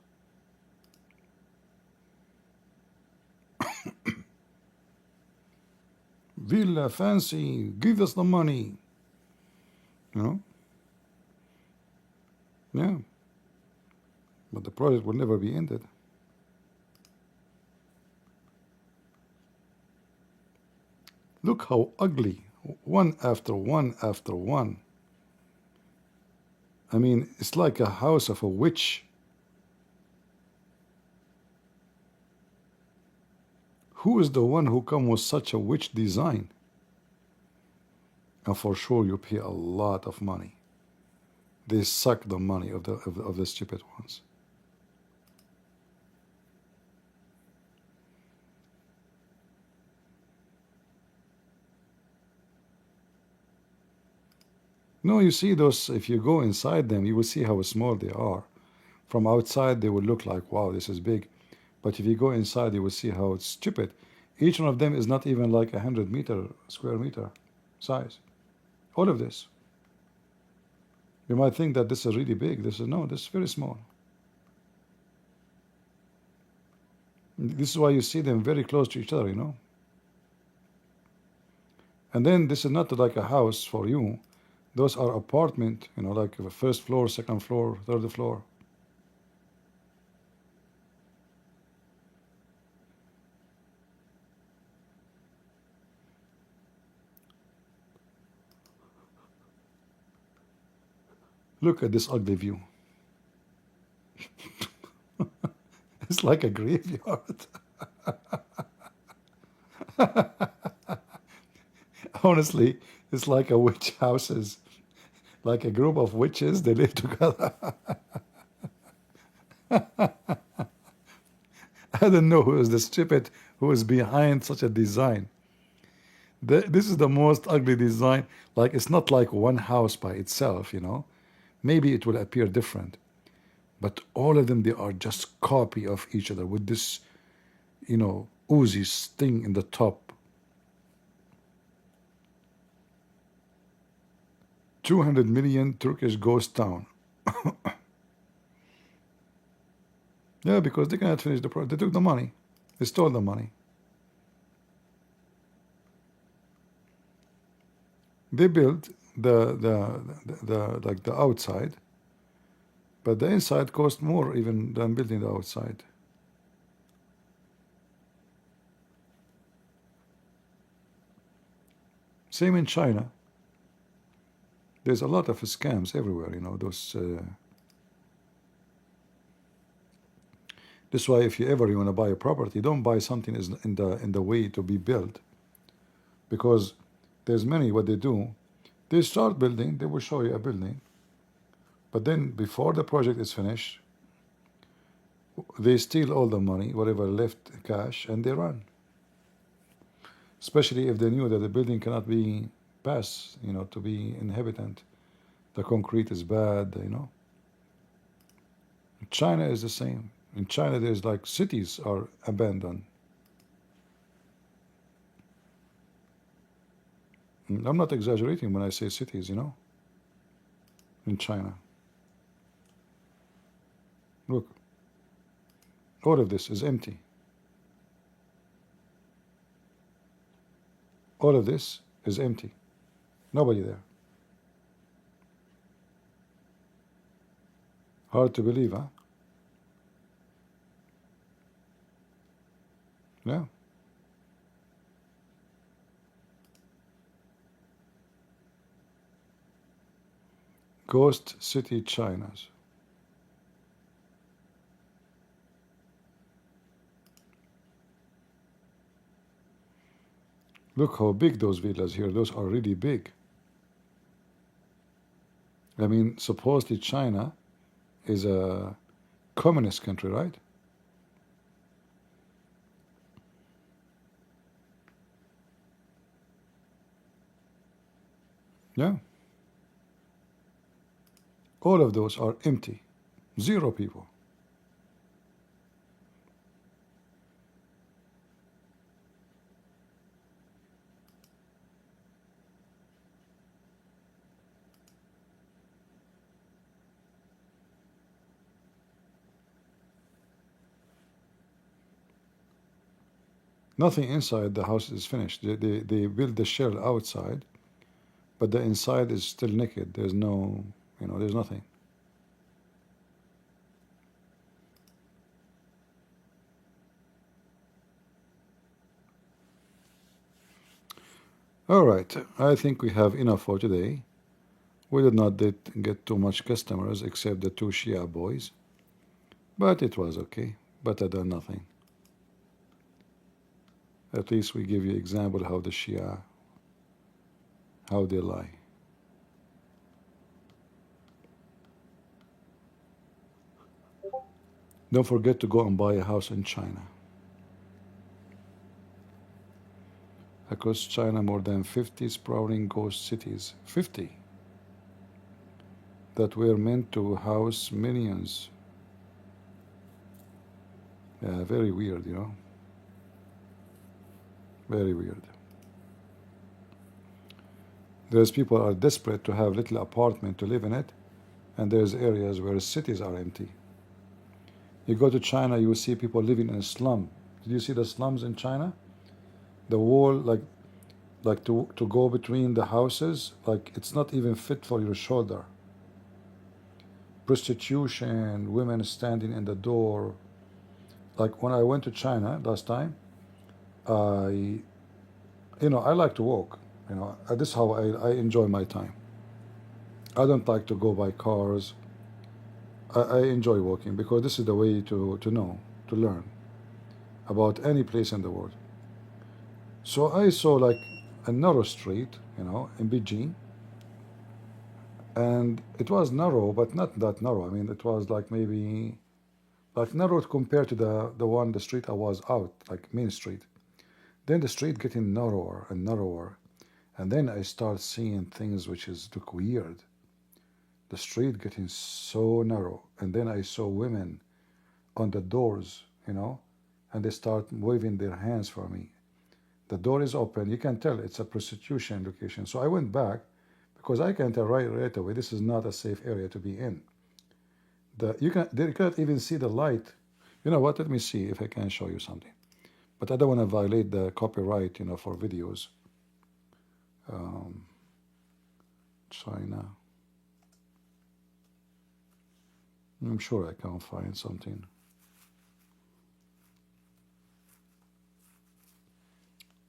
Villa, fancy, give us the money. You know? Yeah. But the project will never be ended. Look how ugly, one after one after one. I mean, it's like a house of a witch. Who is the one who come with such a witch design? And for sure you pay a lot of money. They suck the money of the stupid ones. No, you see those, if you go inside them, you will see how small they are. From outside, they will look like, wow, this is big. But if you go inside, you will see how it's stupid. Each one of them is not even like 100 square meter size. All of this. You might think that this is really big. This is very small. This is why you see them very close to each other, you know. And then this is not like a house for you. Those are apartment, you know, like the first floor, second floor, third floor. Look at this ugly view. It's like a graveyard. Honestly, it's like a witch houses. Like a group of witches, they live together. I don't know who is the stupid who is behind such a design. This is the most ugly design. Like, it's not like one house by itself, you know. Maybe it will appear different. But all of them, they are just copy of each other with this, you know, Uzi thing in the top. 200 million Turkish ghost town. Yeah, because they cannot finish the project. They took the money. They stole the money. They built like the outside, but the inside cost more even than building the outside. Same in China. There's a lot of scams everywhere, you know, those this is why if you want to buy a property, don't buy something is in the way to be built, because there's many what they do, they start building, they will show you a building, but then before the project is finished, they steal all the money, whatever left cash, and they run. Especially if they knew that the building cannot be passed, you know, to be inhabitant. The concrete is bad, you know. China is the same. In China, there's like cities are abandoned. I'm not exaggerating when I say cities, you know. In China. Look, all of this is empty. All of this is empty. Nobody there. Hard to believe, huh? Yeah. Ghost city Chinas. Look how big those villas here. Those are really big. I mean, supposedly China is a communist country, right? Yeah. All of those are empty. Zero people. Nothing inside the house is finished. They build the shell outside, but the inside is still naked. There's no, you know, there's nothing. All right, I think we have enough for today. We did not get too much customers except the two Shia boys, but it was okay, better than nothing. At least we give you example how the Shia, how they lie. Don't forget to go and buy a house in China. Across China, more than 50 sprawling ghost cities, 50, that were meant to house millions. Yeah, very weird, you know. Very weird. There's people are desperate to have little apartment to live in it, and there's areas where cities are empty. You go to China, you will see people living in a slum. Did you see the slums in China? The wall, like to go between the houses, like it's not even fit for your shoulder. Prostitution, women standing in the door. Like when I went to China last time, I, you know, I like to walk. You know, this is how I enjoy my time. I don't like to go by cars. I enjoy walking because this is the way to know, to learn about any place in the world. So I saw like a narrow street, you know, in Beijing, and it was narrow, but not that narrow. I mean, it was like maybe like narrow compared to the street I was out, like Main Street. Then the street getting narrower and narrower, and then I start seeing things which is look weird. The street getting so narrow, and then I saw women on the doors, you know, and they start waving their hands for me. The door is open. You can tell it's a prostitution location. So I went back because I can tell right away this is not a safe area to be in. You cannot even see the light. You know what? Let me see if I can show you something. But I don't want to violate the copyright, you know, for videos. China. I'm sure I can find something.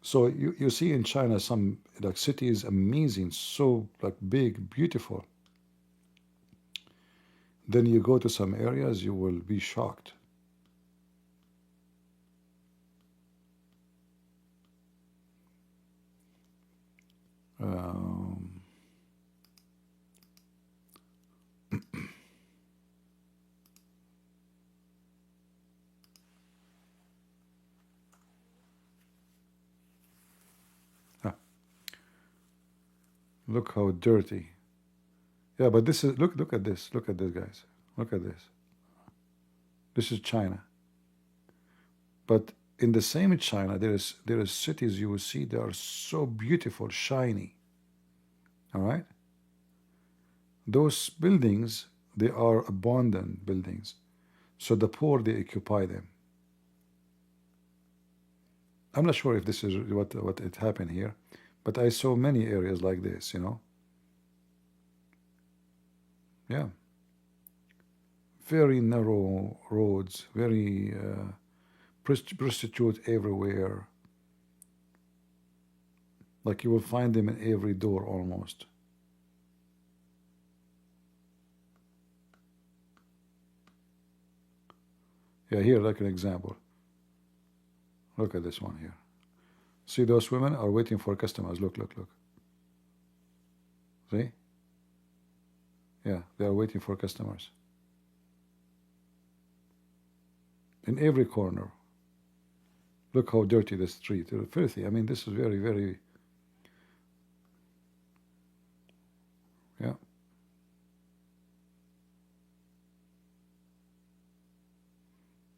So you see in China some like cities amazing, so like big, beautiful. Then you go to some areas, you will be shocked. Um, ah, look how dirty. Yeah, but this is look at this. Look at this, guys. Look at this. This is China. But in the same China, there is cities you will see they are so beautiful, shiny. All right? Those buildings, they are abandoned buildings. So the poor, they occupy them. I'm not sure if this is what it happened here, but I saw many areas like this, you know. Yeah. Very narrow roads, very prostitute everywhere. Like you will find them in every door almost. Yeah, here, like an example. Look at this one here. See, those women are waiting for customers. Look, look, look. See? Yeah, they are waiting for customers. In every corner. Look how dirty the street. Filthy. I mean, this is very, very. Yeah.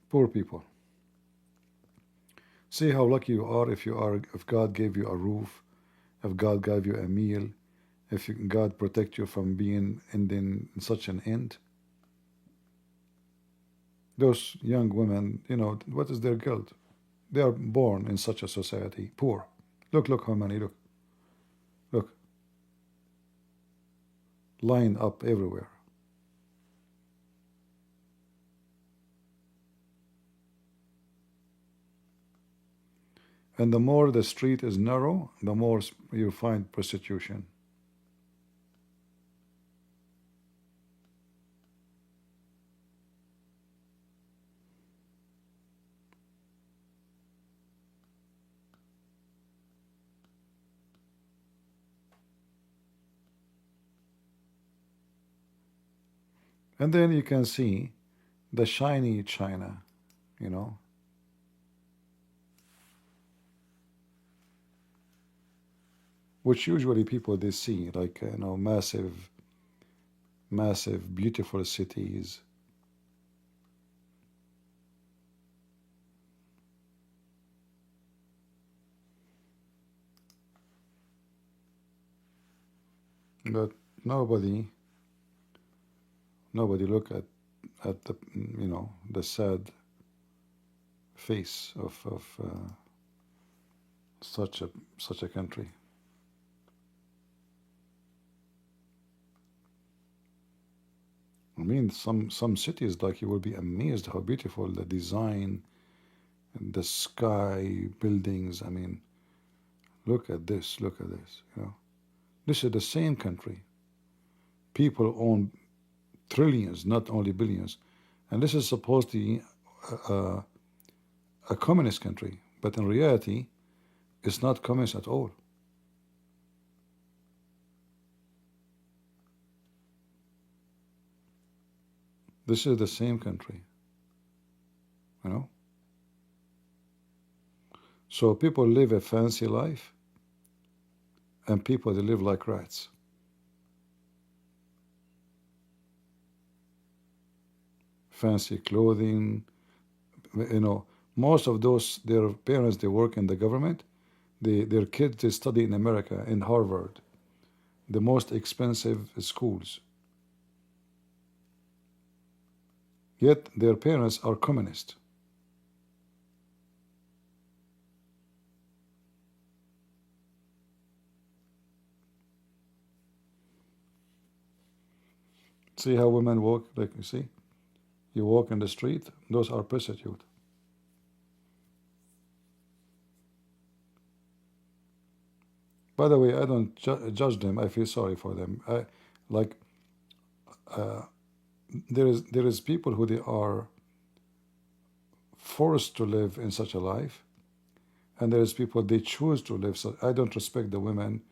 Poor people. See how lucky you are if God gave you a roof, if God gave you a meal, if God protect you from being in such an end. Those young women, you know, what is their guilt? They are born in such a society, poor. Look how many, look, lined up everywhere. And the more the street is narrow, the more you find prostitution. And then you can see the shiny China, you know. Which usually people they see, like, you know, massive, beautiful cities. But nobody look at the, you know, the sad face of such a country. I mean, some cities, like, you will be amazed how beautiful the design and the sky, buildings. I mean, look at this, you know. This is the same country. People own trillions, not only billions. And this is supposed to be a communist country, but in reality, it's not communist at all. This is the same country, you know. So people live a fancy life, and people they live like rats. Fancy clothing, you know. Most of those their parents they work in the government. Their kids they study in America in Harvard, the most expensive schools. Yet their parents are communist. See how women walk? Like, you see? You walk in the street, those are prostitutes. By the way, I don't judge them. I feel sorry for them. Like there is people who they are forced to live in such a life, and there is people they choose to live. So I don't respect the women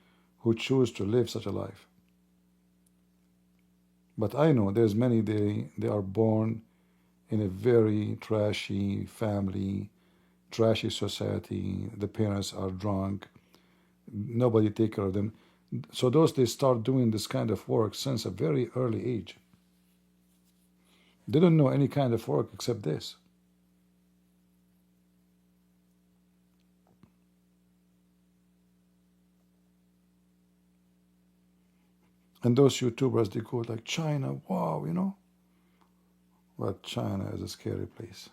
who choose to live such a life. But I know there's many they are born in a very trashy family, trashy society. The parents are drunk. Nobody take care of them. So those they start doing this kind of work since a very early age. They don't know any kind of work except this. And those YouTubers, they go like, China, wow, you know? But China is a scary place.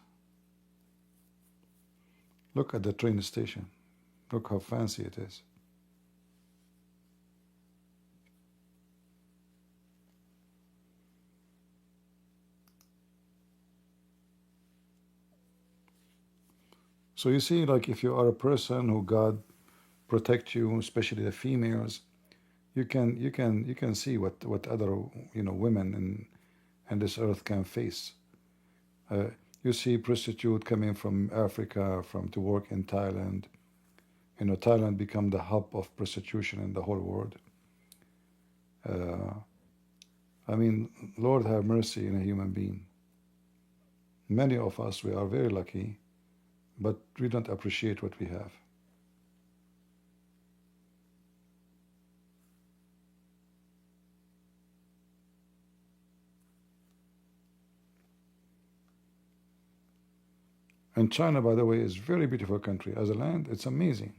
Look at the train station. Look how fancy it is. So you see, like if you are a person who God protect you, especially the females, you can see what other women in this earth can face. You see prostitute coming from Africa from to work in Thailand. Thailand become the hub of prostitution in the whole world. I mean, Lord have mercy in a human being. Many of us, we are very lucky, but we don't appreciate what we have. And China, by the way, is a very beautiful country. As a land, it's amazing.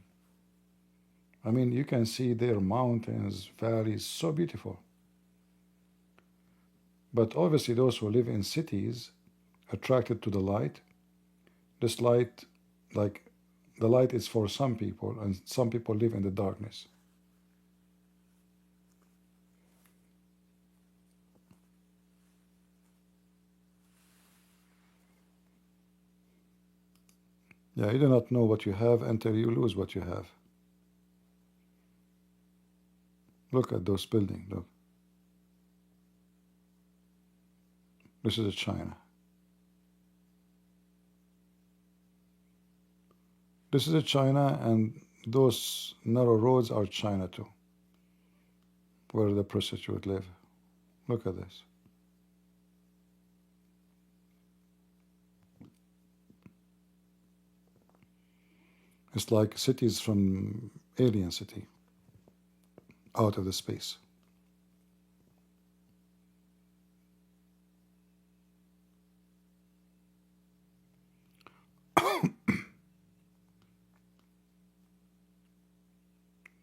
I mean, you can see their mountains, valleys, so beautiful. But obviously, those who live in cities, attracted to the light, this light, like the light is for some people, and some people live in the darkness. Yeah, you do not know what you have until you lose what you have. Look at those buildings. Look. This is China. This is China, and those narrow roads are China too, where the prostitutes live. Look at this. It's like cities from Alien City, out of the space.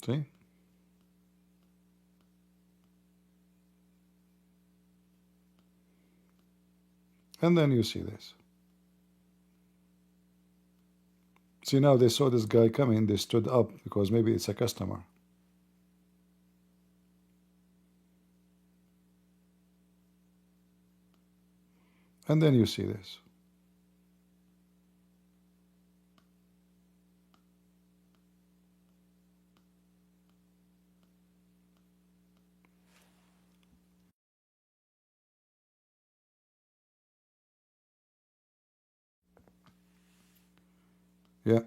See? And then you see this. See, now they saw this guy coming, they stood up because maybe it's a customer. And then you see this. Yeah.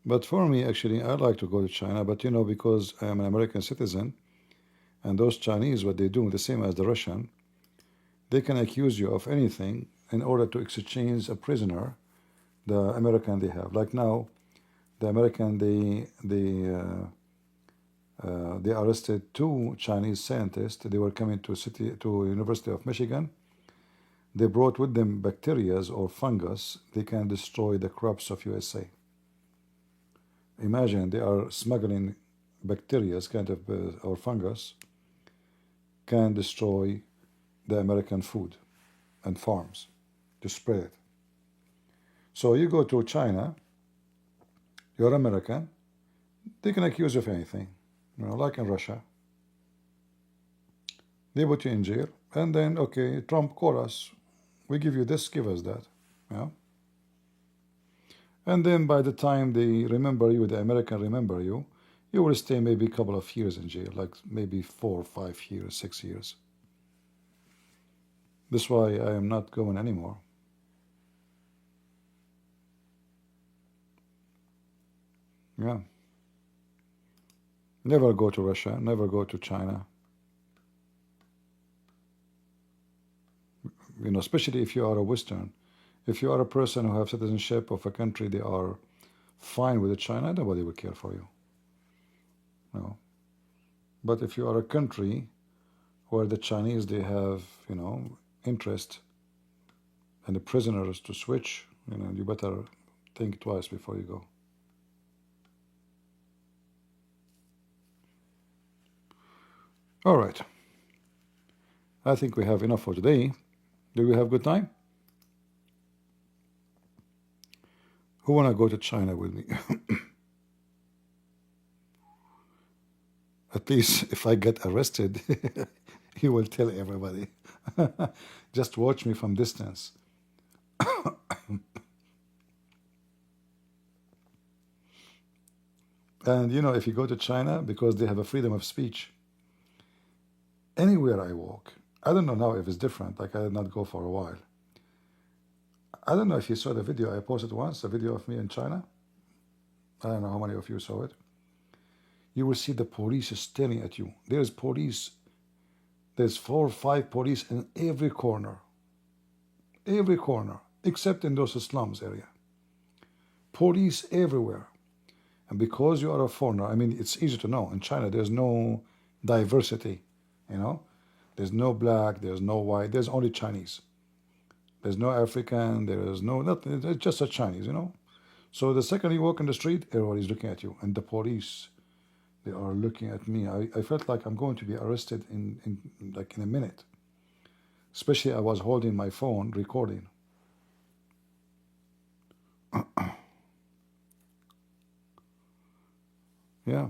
But for me, actually, I like to go to China, but because I am an American citizen, and those Chinese, what they do, the same as the Russian, they can accuse you of anything in order to exchange a prisoner, the American they have. Like now, the American, they arrested two Chinese scientists. They were coming to University of Michigan. They brought with them bacteria or fungus. They can destroy the crops of USA. Imagine they are smuggling bacteria, kind of or fungus, can destroy the American food and farms to spread it. So you go to China, you're American, they can accuse you of anything. like in Russia. They put you in jail, and then, okay, Trump call us. We give you this, give us that. Yeah. And then by the time they remember you, the American remember you, you will stay maybe a couple of years in jail, like maybe 4, 5 years, 6 years. That's why I am not going anymore. Yeah. Never go to Russia, never go to China. Especially if you are a Western. If you are a person who have citizenship of a country, they are fine with China, nobody will care for you. No. But if you are a country where the Chinese, they have, interest and the prisoners to switch, you better think twice before you go. All right. I think we have enough for today. Did we have good time? Who wanna go to China with me? At least if I get arrested, he will tell everybody. Just watch me from distance. And if you go to China, because they have a freedom of speech, anywhere I walk, I don't know now if it's different, like I did not go for a while. I don't know if you saw the video I posted once, a video of me in China. I don't know how many of you saw it. You will see the police staring at you. There's police. There's 4 or 5 police in every corner, except in those slums area. Police everywhere. And because you are a foreigner, I mean, it's easy to know. In China, there's no diversity, There's no black, there's no white, there's only Chinese. There's no African, there's no nothing. It's just a Chinese, So the second you walk in the street, everybody's looking at you. And the police, they are looking at me. I felt like I'm going to be arrested in a minute. Especially I was holding my phone recording. Yeah.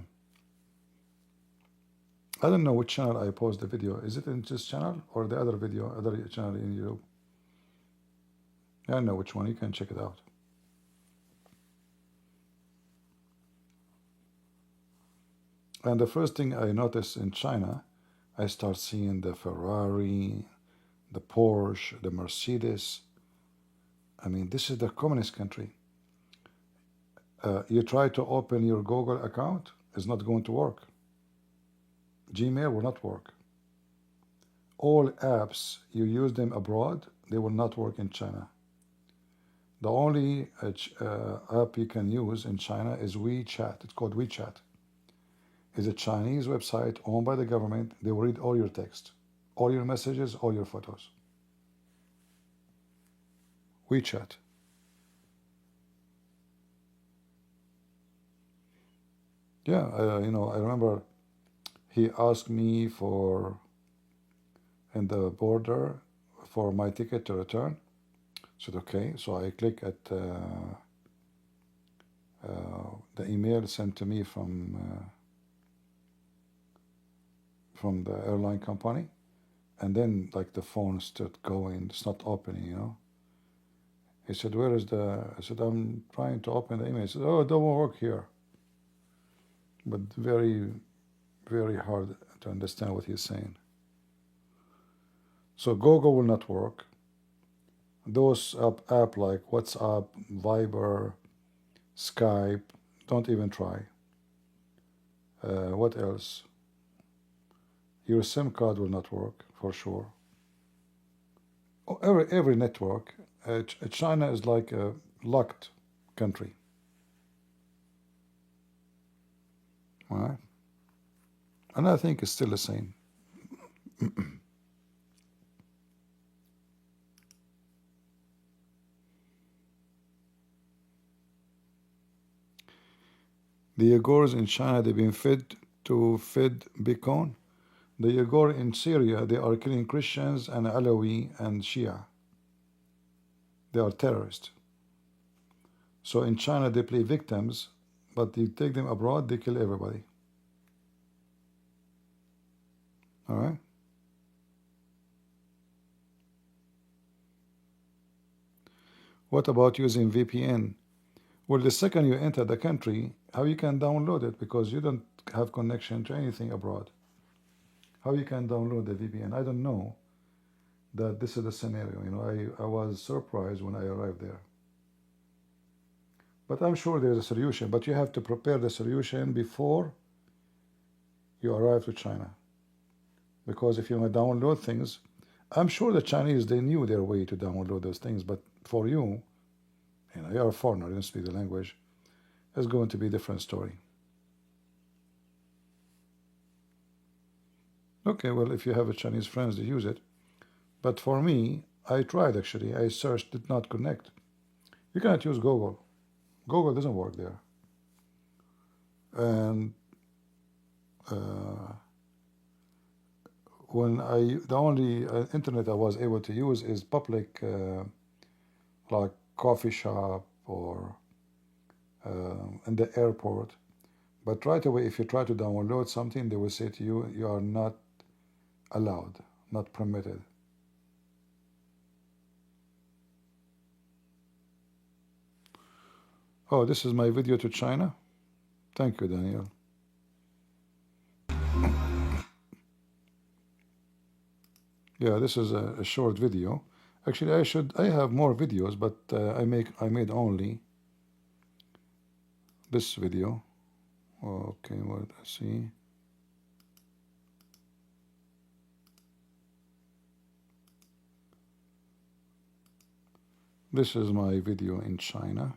I don't know which channel I post the video. Is it in this channel or the other video, other channel in YouTube? I don't know which one. You can check it out. And the first thing I noticed in China, I start seeing the Ferrari, the Porsche, the Mercedes. I mean, this is the communist country. You try to open your Google account, it's not going to work. Gmail will not work. All apps, you use them abroad, they will not work in China. The only app you can use in China is WeChat. It's called WeChat. It's a Chinese website owned by the government. They will read all your text, all your messages, all your photos. WeChat. Yeah, I remember he asked me in the border for my ticket to return. I said, okay. So I click at the email sent to me from the airline company. And then like the phone started going, it's not opening, He said, where is I said, I'm trying to open the email. He said, oh, it don't work here. But very, very hard to understand what he's saying. So Google will not work. Those app like WhatsApp, Viber, Skype, don't even try. What else? Your SIM card will not work for sure. Every network. China is like a locked country. All right? And I think it's still the same. The Uyghurs in China, they've been fed Bitcoin. The Uyghur in Syria, they are killing Christians and Alawi and Shia. They are terrorists. So in China, they play victims, but they take them abroad, they kill everybody. All right. What about using VPN? Well, the second you enter the country, how you can download it, because you don't have connection to anything abroad. How you can download the VPN? I don't know that this is the scenario. You know, I was surprised when I arrived there. But I'm sure there's a solution, but you have to prepare the solution before you arrive to China. Because if you want to download things, I'm sure the Chinese, they knew their way to download those things, but for you, you know, you're a foreigner, you don't speak the language, it's going to be a different story. Okay, well, if you have a Chinese friends, they use it. But for me, I tried actually. I searched, did not connect. You cannot use Google. Google doesn't work there. And the only internet I was able to use is public, like coffee shop or in the airport. But right away, if you try to download something, they will say to you, you are not allowed, not permitted. Oh, this is my video to China. Thank you, Daniel. Yeah, this is a short video. Actually, I have more videos, but I made only this video. Okay, well, let's see. This is my video in China.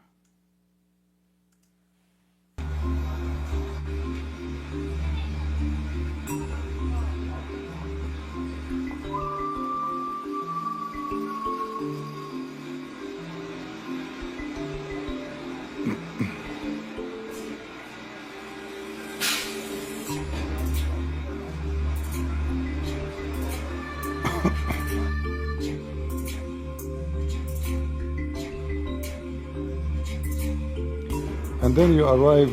And then you arrive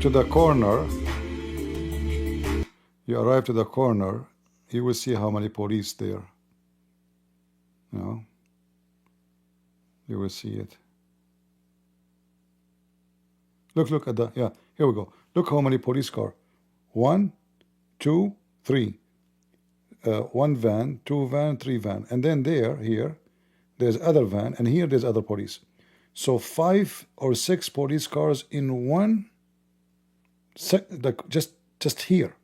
to the corner. You arrive to the corner, you will see how many police there. You know, you will see it. Look at the, yeah, here we go. Look how many police cars. 1, 2, 3. 1 van, 2 van, 3 van. And then here, there's other van, and here there's other police. So 5 or 6 police cars in one, just here.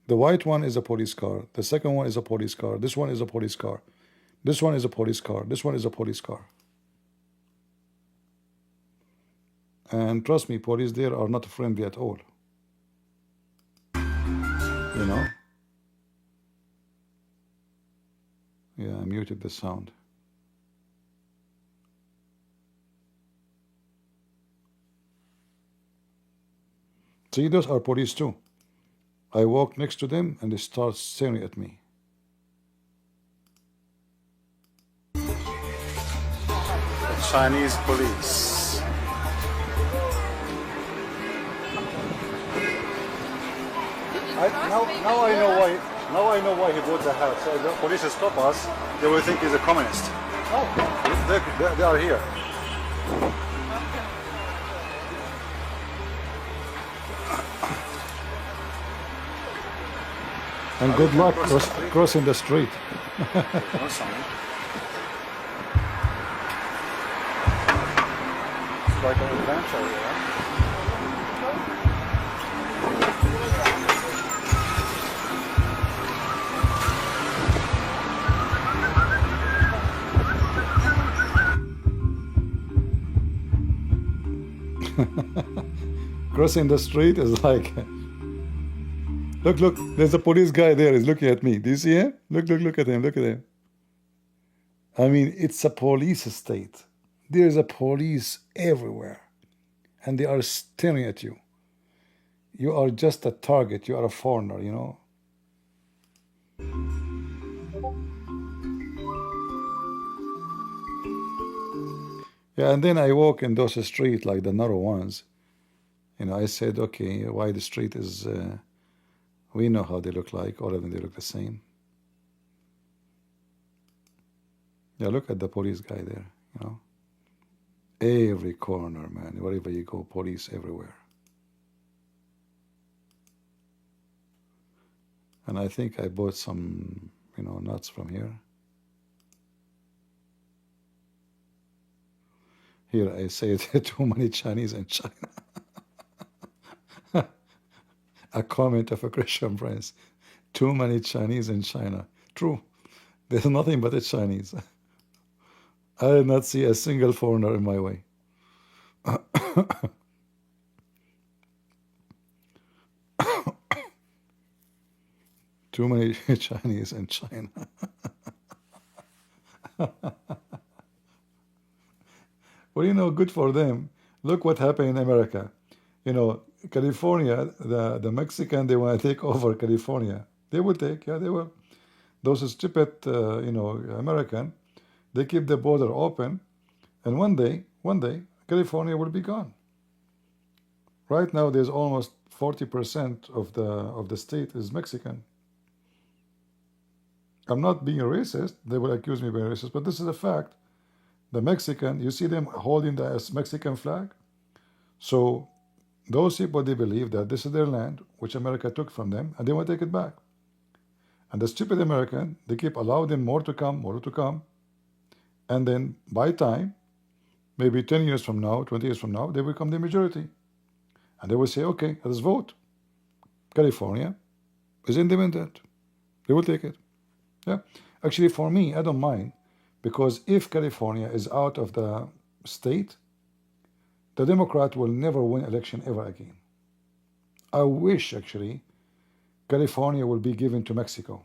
The white one is a police car. The second one is a police car. This one is a police car. This one is a police car. This one is a police car. And trust me, police there are not friendly at all. You know? Yeah, I muted the sound. See, those are police too. I walk next to them and they start staring at me. Chinese police. Now I know why he bought the hat. So if the police stop us, they will think he's a communist. Oh, they are here. And good luck crossing the street. No sign. It's like an adventure, yeah? Crossing the street is like, look, there's a police guy there, he's looking at me. Do you see him? Look at him. I mean, it's a police state. There's a police everywhere. And they are staring at you. You are just a target, you are a foreigner, you know. Yeah, and then I walk in those streets like the narrow ones. You know, I said, okay, why the street is We know how they look like. All of them, they look the same. Yeah, look at the police guy there, you know. Every corner, man. Wherever you go, police everywhere. And I think I bought some, you know, nuts from here. Here I say too many Chinese in China. A comment of a Christian prince. Too many Chinese in China. True. There's nothing but a Chinese. I did not see a single foreigner in my way. Too many Chinese in China. Well, you know, good for them. Look what happened in America. You know, California, the Mexican, they want to take over California. They will take, yeah, they will. Those stupid, you know, American, they keep the border open, and one day, California will be gone. Right now, there's almost 40% of the state is Mexican. I'm not being racist. They will accuse me of being racist, but this is a fact. The Mexican, you see them holding the Mexican flag. So those people, they believe that this is their land, which America took from them, and they want to take it back. And the stupid American, they keep allowing them more to come. And then by time, maybe 10 years from now, 20 years from now, they become the majority. And they will say, okay, let's vote. California is independent. They will take it. Yeah. Actually, for me, I don't mind, because if California is out of the state, the Democrat will never win election ever again. I wish, actually, California will be given to Mexico.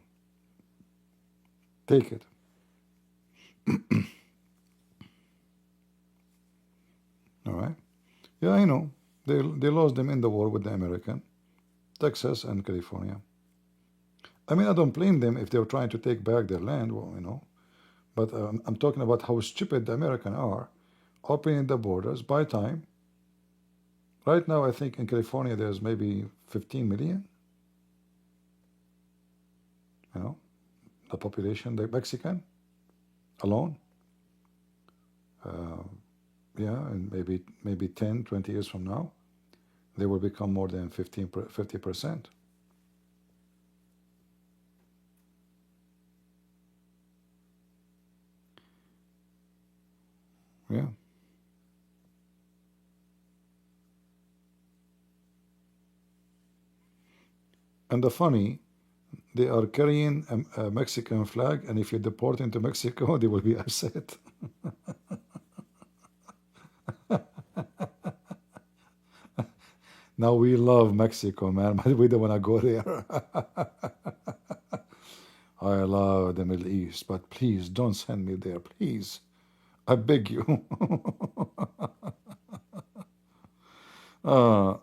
Take it. All right. Yeah, I know. They lost them in the war with the American, Texas and California. I mean, I don't blame them if they're trying to take back their land, well, you know. But I'm talking about how stupid the Americans are, opening the borders by time. Right now, I think in California there's maybe 15 million. You know, the population, the Mexican alone. Yeah, and maybe 10, 20 years from now, they will become more than 50%. Yeah. And the funny, they are carrying a Mexican flag, and if you deport into Mexico, they will be upset. Now we love Mexico, man, but we don't want to go there. I love the Middle East, but please don't send me there, please. I beg you. uh,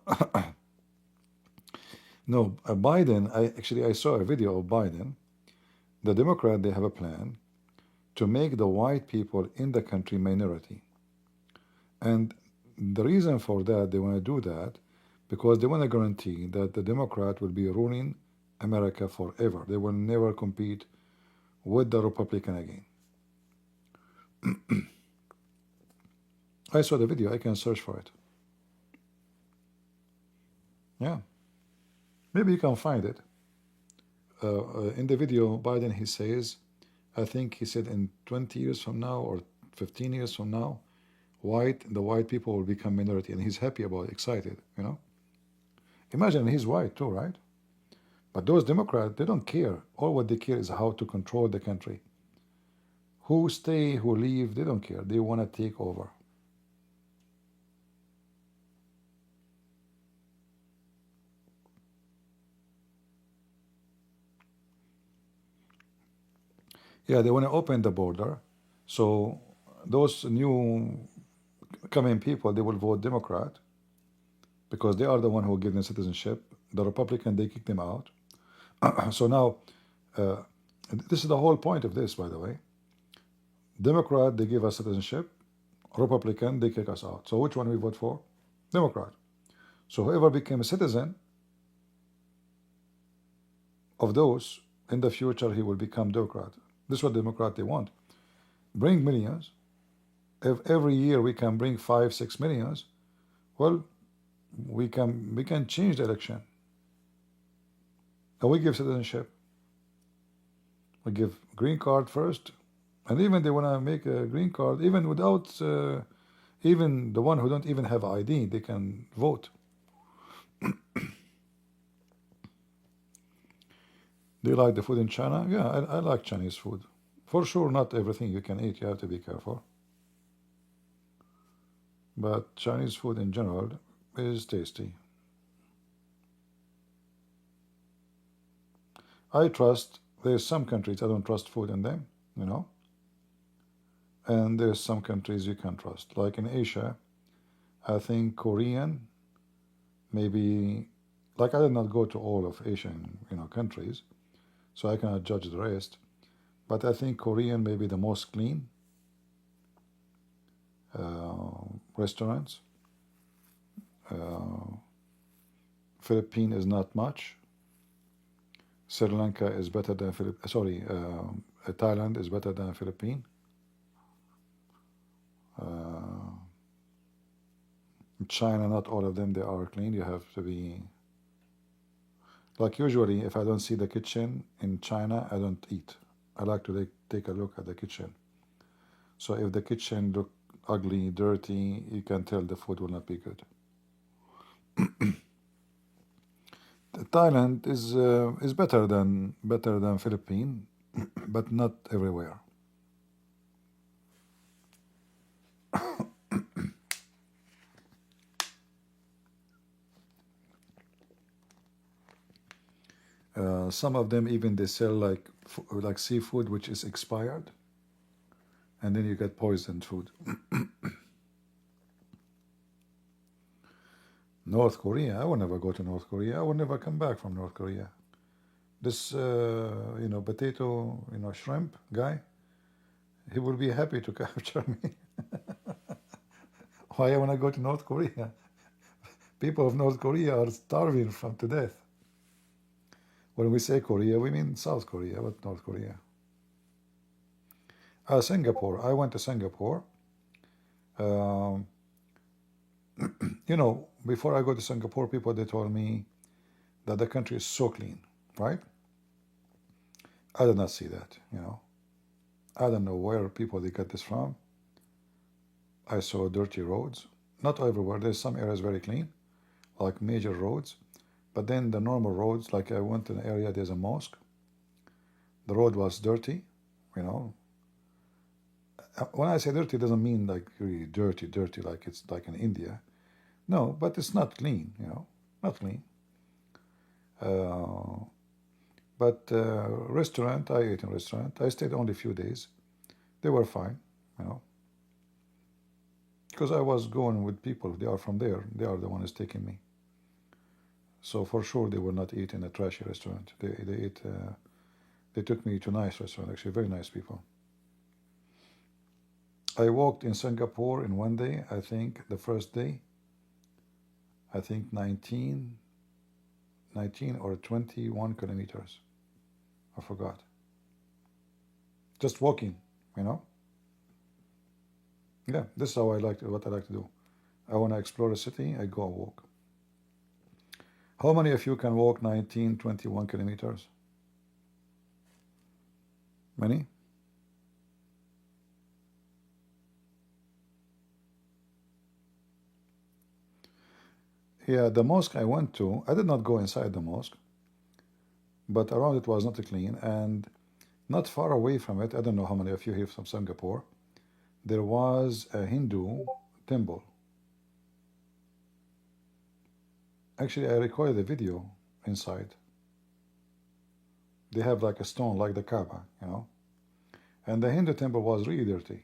no, Biden, I saw a video of Biden. The Democrat, they have a plan to make the white people in the country minority. And the reason for that, they want to do that because they want to guarantee that the Democrat will be ruling America forever. They will never compete with the Republican again. I saw the video. I can search for it. Yeah. Maybe you can find it. In the video, Biden, he says, I think he said in 20 years from now or 15 years from now, the white people will become minority, and he's happy about it, excited, you know. Imagine he's white too, right? But those Democrats, they don't care. All what they care is how to control the country. Who stay, who leave, they don't care. They want to take over. Yeah, they want to open the border. So those new coming people, they will vote Democrat because they are the one who give them citizenship. The Republican, they kick them out. So now, this is the whole point of this, by the way. Democrat, they give us citizenship. Republican, they kick us out. So which one we vote for? Democrat. So whoever became a citizen, of those, in the future he will become Democrat. This is what Democrat they want. Bring millions. If every year we can bring 5-6 millions, well, we can change the election. And we give citizenship. We give green card first, and even they want to make a green card, even without, even the one who don't even have ID, they can vote. Do you like the food in China? Yeah, I like Chinese food. For sure, not everything you can eat, you have to be careful. But Chinese food in general is tasty. I trust, there's some countries I don't trust food in them, you know, and there's some countries you can trust. Like in Asia, I think Korean, maybe, like I did not go to all of Asian, countries, so I cannot judge the rest. But I think Korean may be the most clean restaurants. Philippines is not much. Sri Lanka is better than Thailand is better than Philippines. China, not all of them they are clean. You have to be like usually. If I don't see the kitchen in China, I don't eat. I like to take a look at the kitchen. So if the kitchen look ugly, dirty, you can tell the food will not be good. Thailand is better than Philippines, but not everywhere. Some of them even they sell like seafood which is expired, and then you get poisoned food. North Korea, I will never go to North Korea. I will never come back from North Korea. This potato shrimp guy, he will be happy to capture me. Why I want to go to North Korea? People of North Korea are starving to death. When we say Korea, we mean South Korea, but North Korea. Singapore. I went to Singapore. Before I go to Singapore, people they told me that the country is so clean, right? I did not see that. I don't know where people they get this from. I saw dirty roads. Not everywhere. There's some areas very clean, like major roads. But then the normal roads, like I went to an area, there's a mosque. The road was dirty, When I say dirty, it doesn't mean like really dirty, like it's like in India. No, but it's not clean, not clean. But restaurant, I ate in restaurant. I stayed only a few days. They were fine, because I was going with people. They are from there. They are the ones taking me. So for sure they will not eat in a trashy restaurant. They ate. They took me to a nice restaurant. Actually, very nice people. I walked in Singapore in one day. I think the first day. I think 19 or 21 kilometers. I forgot. Just walking, Yeah, this is how what I like to do. I want to explore a city, I go and walk. How many of you can walk 19, 21 kilometers? Many? Yeah, the mosque I went to, I did not go inside the mosque, but around it was not clean, and not far away from it, I don't know how many of you here from Singapore, there was a Hindu temple. Actually, I recorded a video inside. They have like a stone, like the Kaaba, And the Hindu temple was really dirty.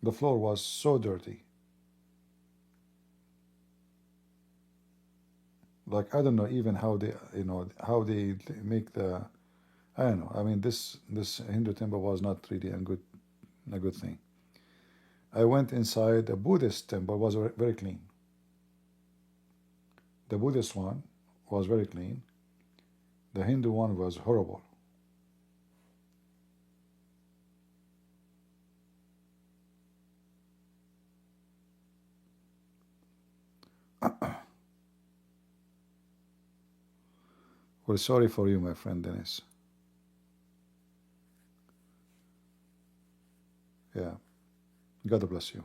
The floor was so dirty. Like, I don't know even how they, how they make the, I don't know. I mean, this Hindu temple was not really a good thing. I went inside a Buddhist temple, was very clean. The Buddhist one was very clean. The Hindu one was horrible. Well, sorry for you, my friend Dennis. Yeah, God bless you.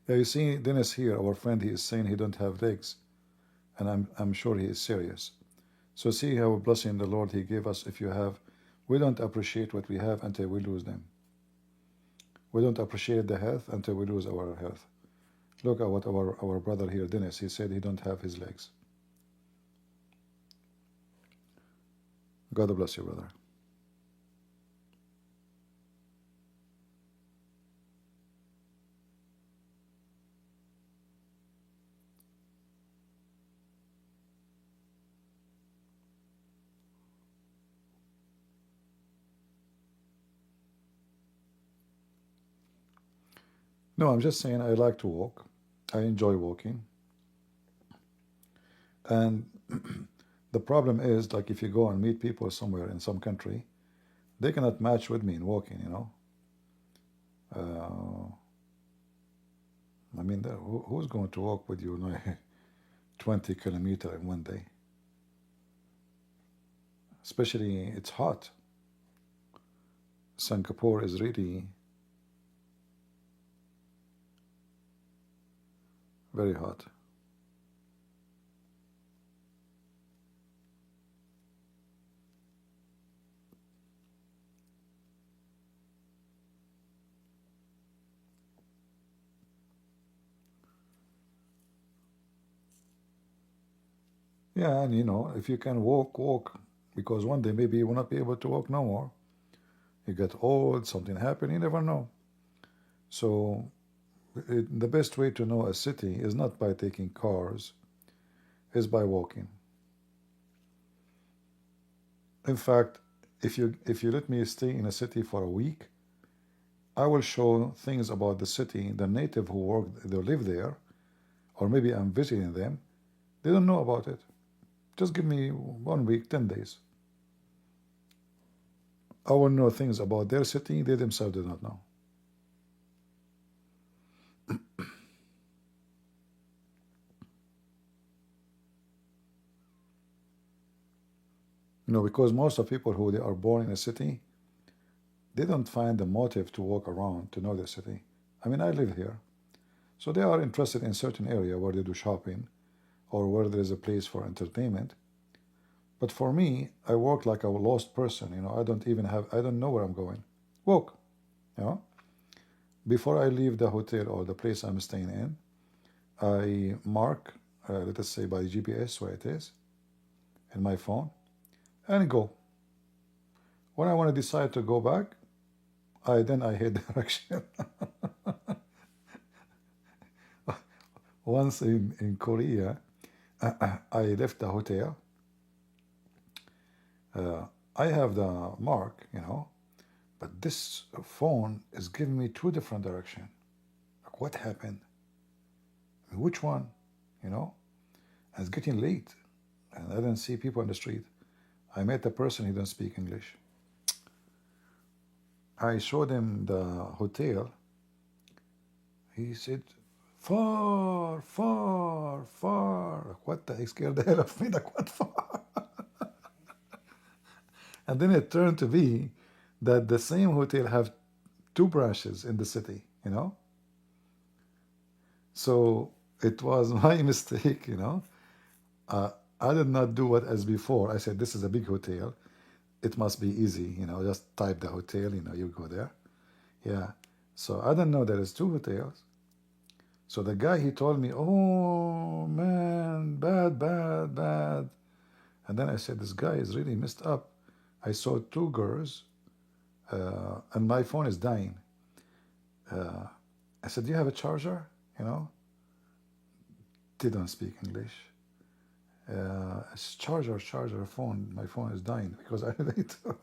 Yeah, you see, Dennis here, our friend, he is saying he don't have legs, and I'm sure he is serious. So see how blessing the Lord he gave us. If you have, we don't appreciate what we have until we lose them. We don't appreciate the health until we lose our health. Look at what our brother here, Dennis, he said he don't have his legs. God bless you, brother. No, I'm just saying I like to walk. I enjoy walking. And the problem is, like, if you go and meet people somewhere in some country, they cannot match with me in walking, you know. I mean, who's going to walk with you like 20 kilometers in one day? Especially, it's hot. Singapore is really very hot. Yeah, and you know, if you can walk, walk. Because one day maybe you will not be able to walk no more. You get old, something happen, you never know. So the best way to know a city is not by taking cars, is by walking. In fact, if you let me stay in a city for a week, I will show things about the city, the native who work, they live there, or maybe I'm visiting them, they don't know about it. Just give me 1 week, 10 days. I will know things about their city they themselves do not know. You know, because most of people who they are born in a city, they don't find the motive to walk around to know the city. I mean, I live here. So they are interested in certain area where they do shopping or where there is a place for entertainment. But for me, I work like a lost person. You know, I don't know where I'm going. Walk, you know. Before I leave the hotel or the place I'm staying in, I mark, let us say by GPS where it is, in my phone, and go. When I want to decide to go back, then I hit direction. Once in Korea, I left the hotel. I have the mark, you know, but this phone is giving me two different directions. Like, what happened? I mean, which one? You know? And it's getting late, and I didn't see people on the street. I met a person who didn't speak English. I showed him the hotel. He said, far, far, far. Like, what the heck, scared the hell of me? Like, what far? And then it turned to be that the same hotel have two branches in the city, you know? So it was my mistake, you know? I did not do what as before. I said, this is a big hotel. It must be easy, you know, just type the hotel, you know, you go there. Yeah. So I didn't know there is two hotels. So the guy, he told me, oh, man, bad, bad, bad. And then I said, this guy is really messed up. I saw two girls, and my phone is dying. I said, do you have a charger? You know? They don't speak English. It's charger, phone. My phone is dying because I need to.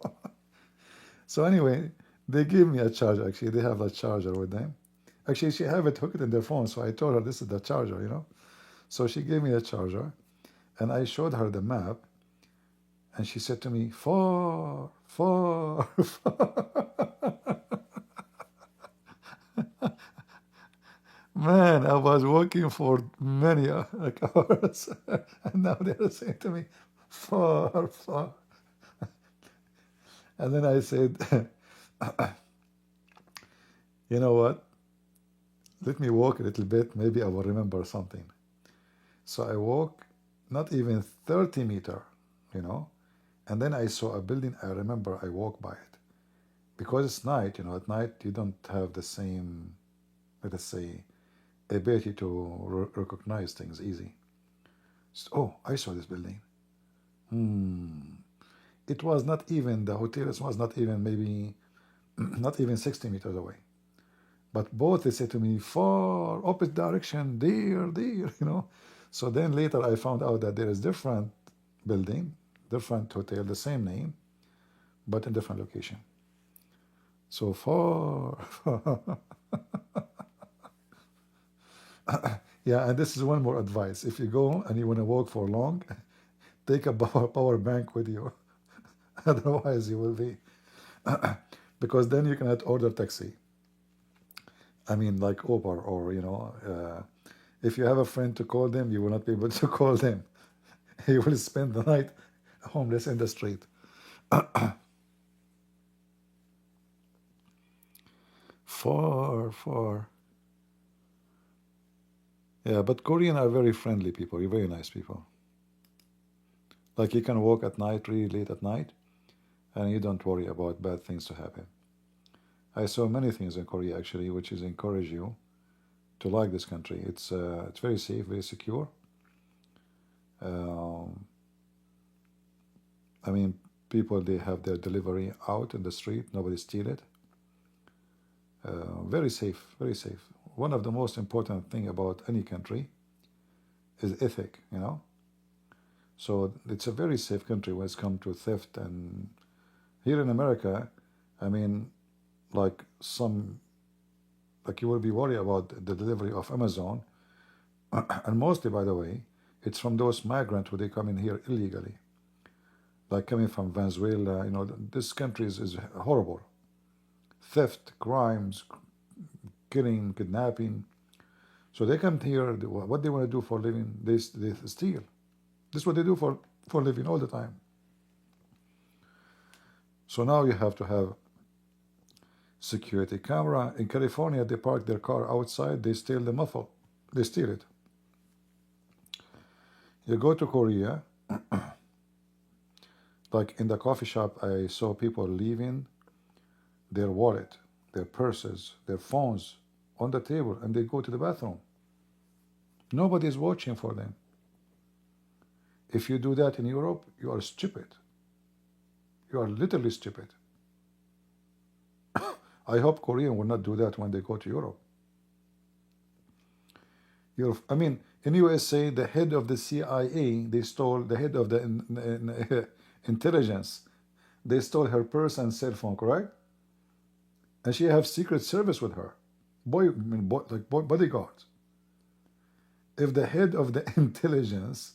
So anyway, they gave me a charger. Actually, they have a charger with them. Actually, she have it hooked in their phone. So I told her this is the charger, you know. So she gave me a charger. And I showed her the map, and she said to me, far, far, far. Man, I was walking for many like hours, and now they're saying to me, far, far. And then I said, you know what? Let me walk a little bit. Maybe I will remember something. So I walk not even 30 meter, you know, and then I saw a building. I remember I walked by it because it's night. You know, at night you don't have the same, let us say, ability to recognize things easy. So, oh, I saw this building. It was not even the hotel. It was not even maybe not even 60 meters away. But both they said to me, far opposite direction, there, you know. So then later I found out that there is different building, different hotel, the same name, but in different location. So far, far. Yeah, and this is one more advice. If you go and you want to walk for long, take a power bank with you. Otherwise you will be, because then you cannot order taxi. I mean, like Uber, or you know, if you have a friend to call them, you will not be able to call them. You will spend the night homeless in the street. Far, far. Yeah, but Korean are very friendly people. You're very nice people. Like you can walk at night, really late at night, and you don't worry about bad things to happen. I saw many things in Korea actually, which is encourage you to like this country. It's very safe, very secure. Um, I mean, people they have their delivery out in the street. Nobody steal it. Very safe, very safe. One of the most important thing about any country is ethic. You know, so it's a very safe country when it's come to theft. And here in America, I mean, like you will be worried about the delivery of Amazon, and mostly, by the way, it's from those migrants who they come in here illegally, like coming from Venezuela. You know, this country is horrible. Theft, crimes, killing, kidnapping. So they come here. What they want to do for living, they steal. This is what they do for living all the time. So now you have to have security camera. In California, they park their car outside. They steal the muffle. They steal it. You go to Korea, like in the coffee shop, I saw people leaving their wallet, their purses, their phones on the table, and they go to the bathroom. Nobody is watching for them. If you do that in Europe, you are stupid. You are literally stupid. I hope Korean will not do that when they go to Europe. I mean, in USA, the head of the CIA, they stole the head of the intelligence. They stole her purse and cell phone, correct? And she have Secret Service with her, bodyguards. If the head of the intelligence,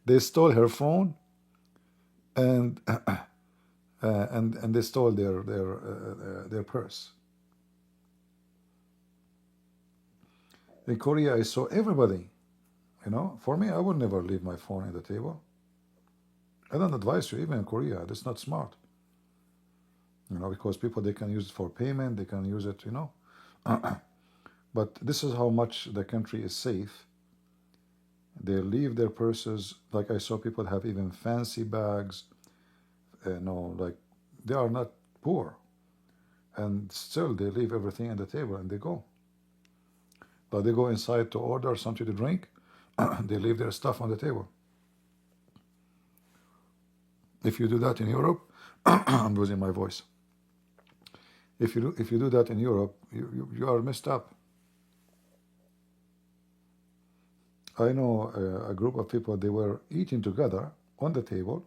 they stole her phone, and and they stole their purse. In Korea, I saw everybody. You know, for me, I would never leave my phone at the table. I don't advise you, even in Korea. That's not smart. You know, because people, they can use it for payment, they can use it, you know. But this is how much the country is safe. They leave their purses. Like I saw people have even fancy bags. No, like they are not poor, and still they leave everything on the table and they go. But they go inside to order something to drink. They leave their stuff on the table. If you do that in Europe, I'm losing my voice. If you do that in Europe, you are messed up. I know a group of people, they were eating together on the table.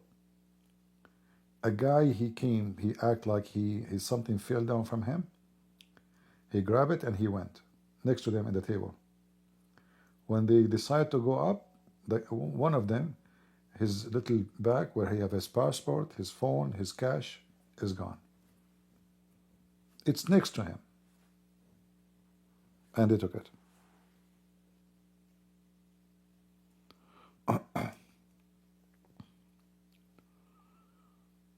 A guy, he came, he acted like something fell down from him. He grabbed it and he went next to them in the table. When they decided to go up, one of them, His little bag where he have his passport, his phone, his cash is gone. It's next to him, and they took it.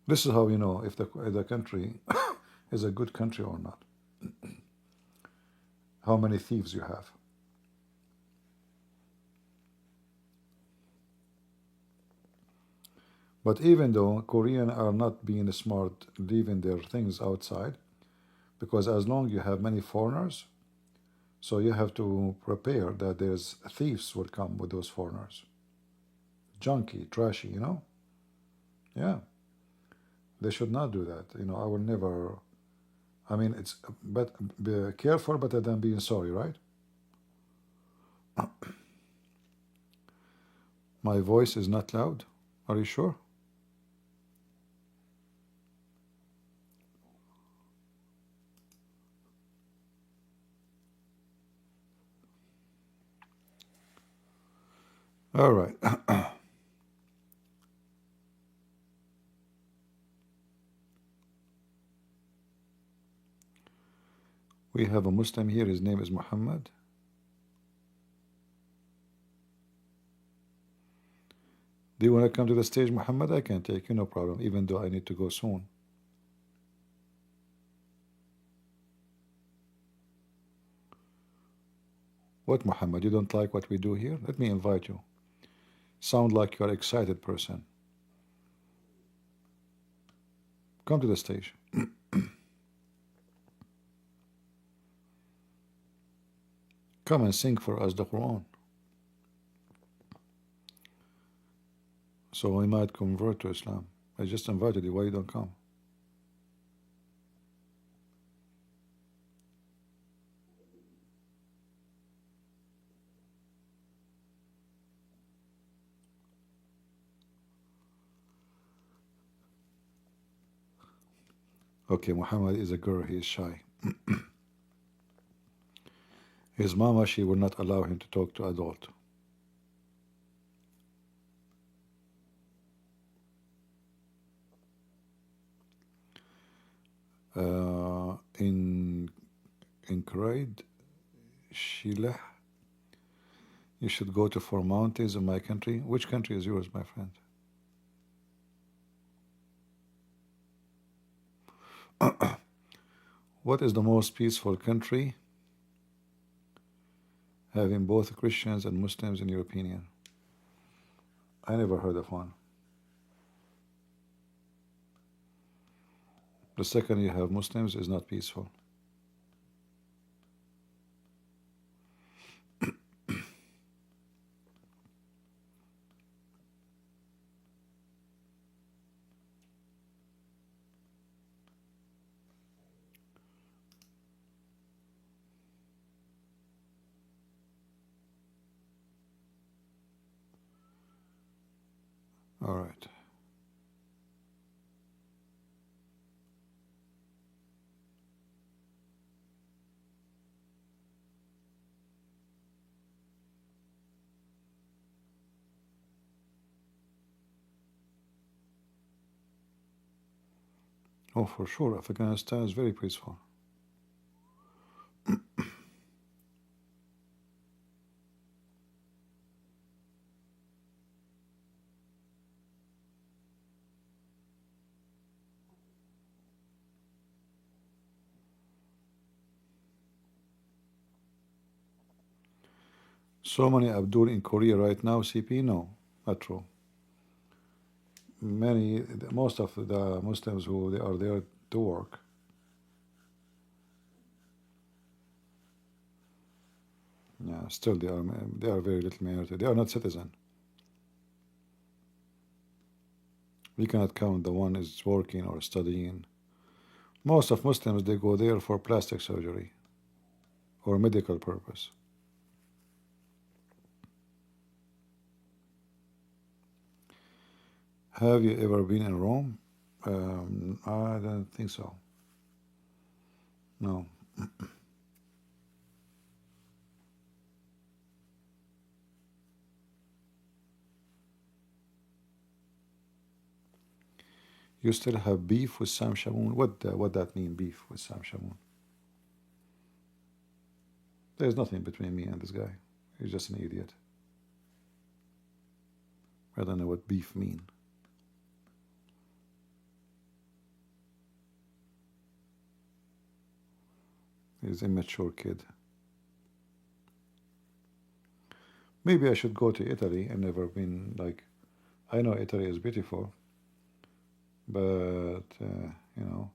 This is how you know if the country is a good country or not. How many thieves you have. But even though Korean are not being smart, leaving their things outside, because as long you have many foreigners, so you have to prepare that there's thieves will come with those foreigners. Junky, trashy, you know? Yeah. They should not do that. You know, I will never. I mean, it's but be careful better than being sorry, right? My voice is not loud. Are you sure? All right. We have a Muslim here. His name is Muhammad. Do you want to come to the stage, Muhammad? I can take you, no problem, even though I need to go soon. What, Muhammad? You don't like what we do here? Let me invite you. Sound like you're an excited person. Come to the stage. Come and sing for us the Quran. So we might convert to Islam. I just invited you. Why you don't come? Okay, Muhammad is a girl. He is shy. His mama, she will not allow him to talk to adult. In Kraid, Shilah, you should go to 4 mountains in my country. Which country is yours, my friend? What is the most peaceful country, having both Christians and Muslims, in your opinion? I never heard of one. The second you have Muslims is not peaceful. All right. Oh, for sure, Afghanistan is very peaceful. So many Abdul in Korea right now, CP? No, not true. Most of the Muslims who they are there to work. Yeah, still they are very little minority. They are not citizen. We cannot count the one is working or studying. Most of Muslims they go there for plastic surgery or medical purpose. Have you ever been in Rome? I don't think so. No. You still have beef with Sam Shamoun? What that mean, beef with Sam Shamoun? There's nothing between me and this guy. He's just an idiot. I don't know what beef mean. He's an immature kid. Maybe I should go to Italy. I've never been, like, I know Italy is beautiful, but, you know,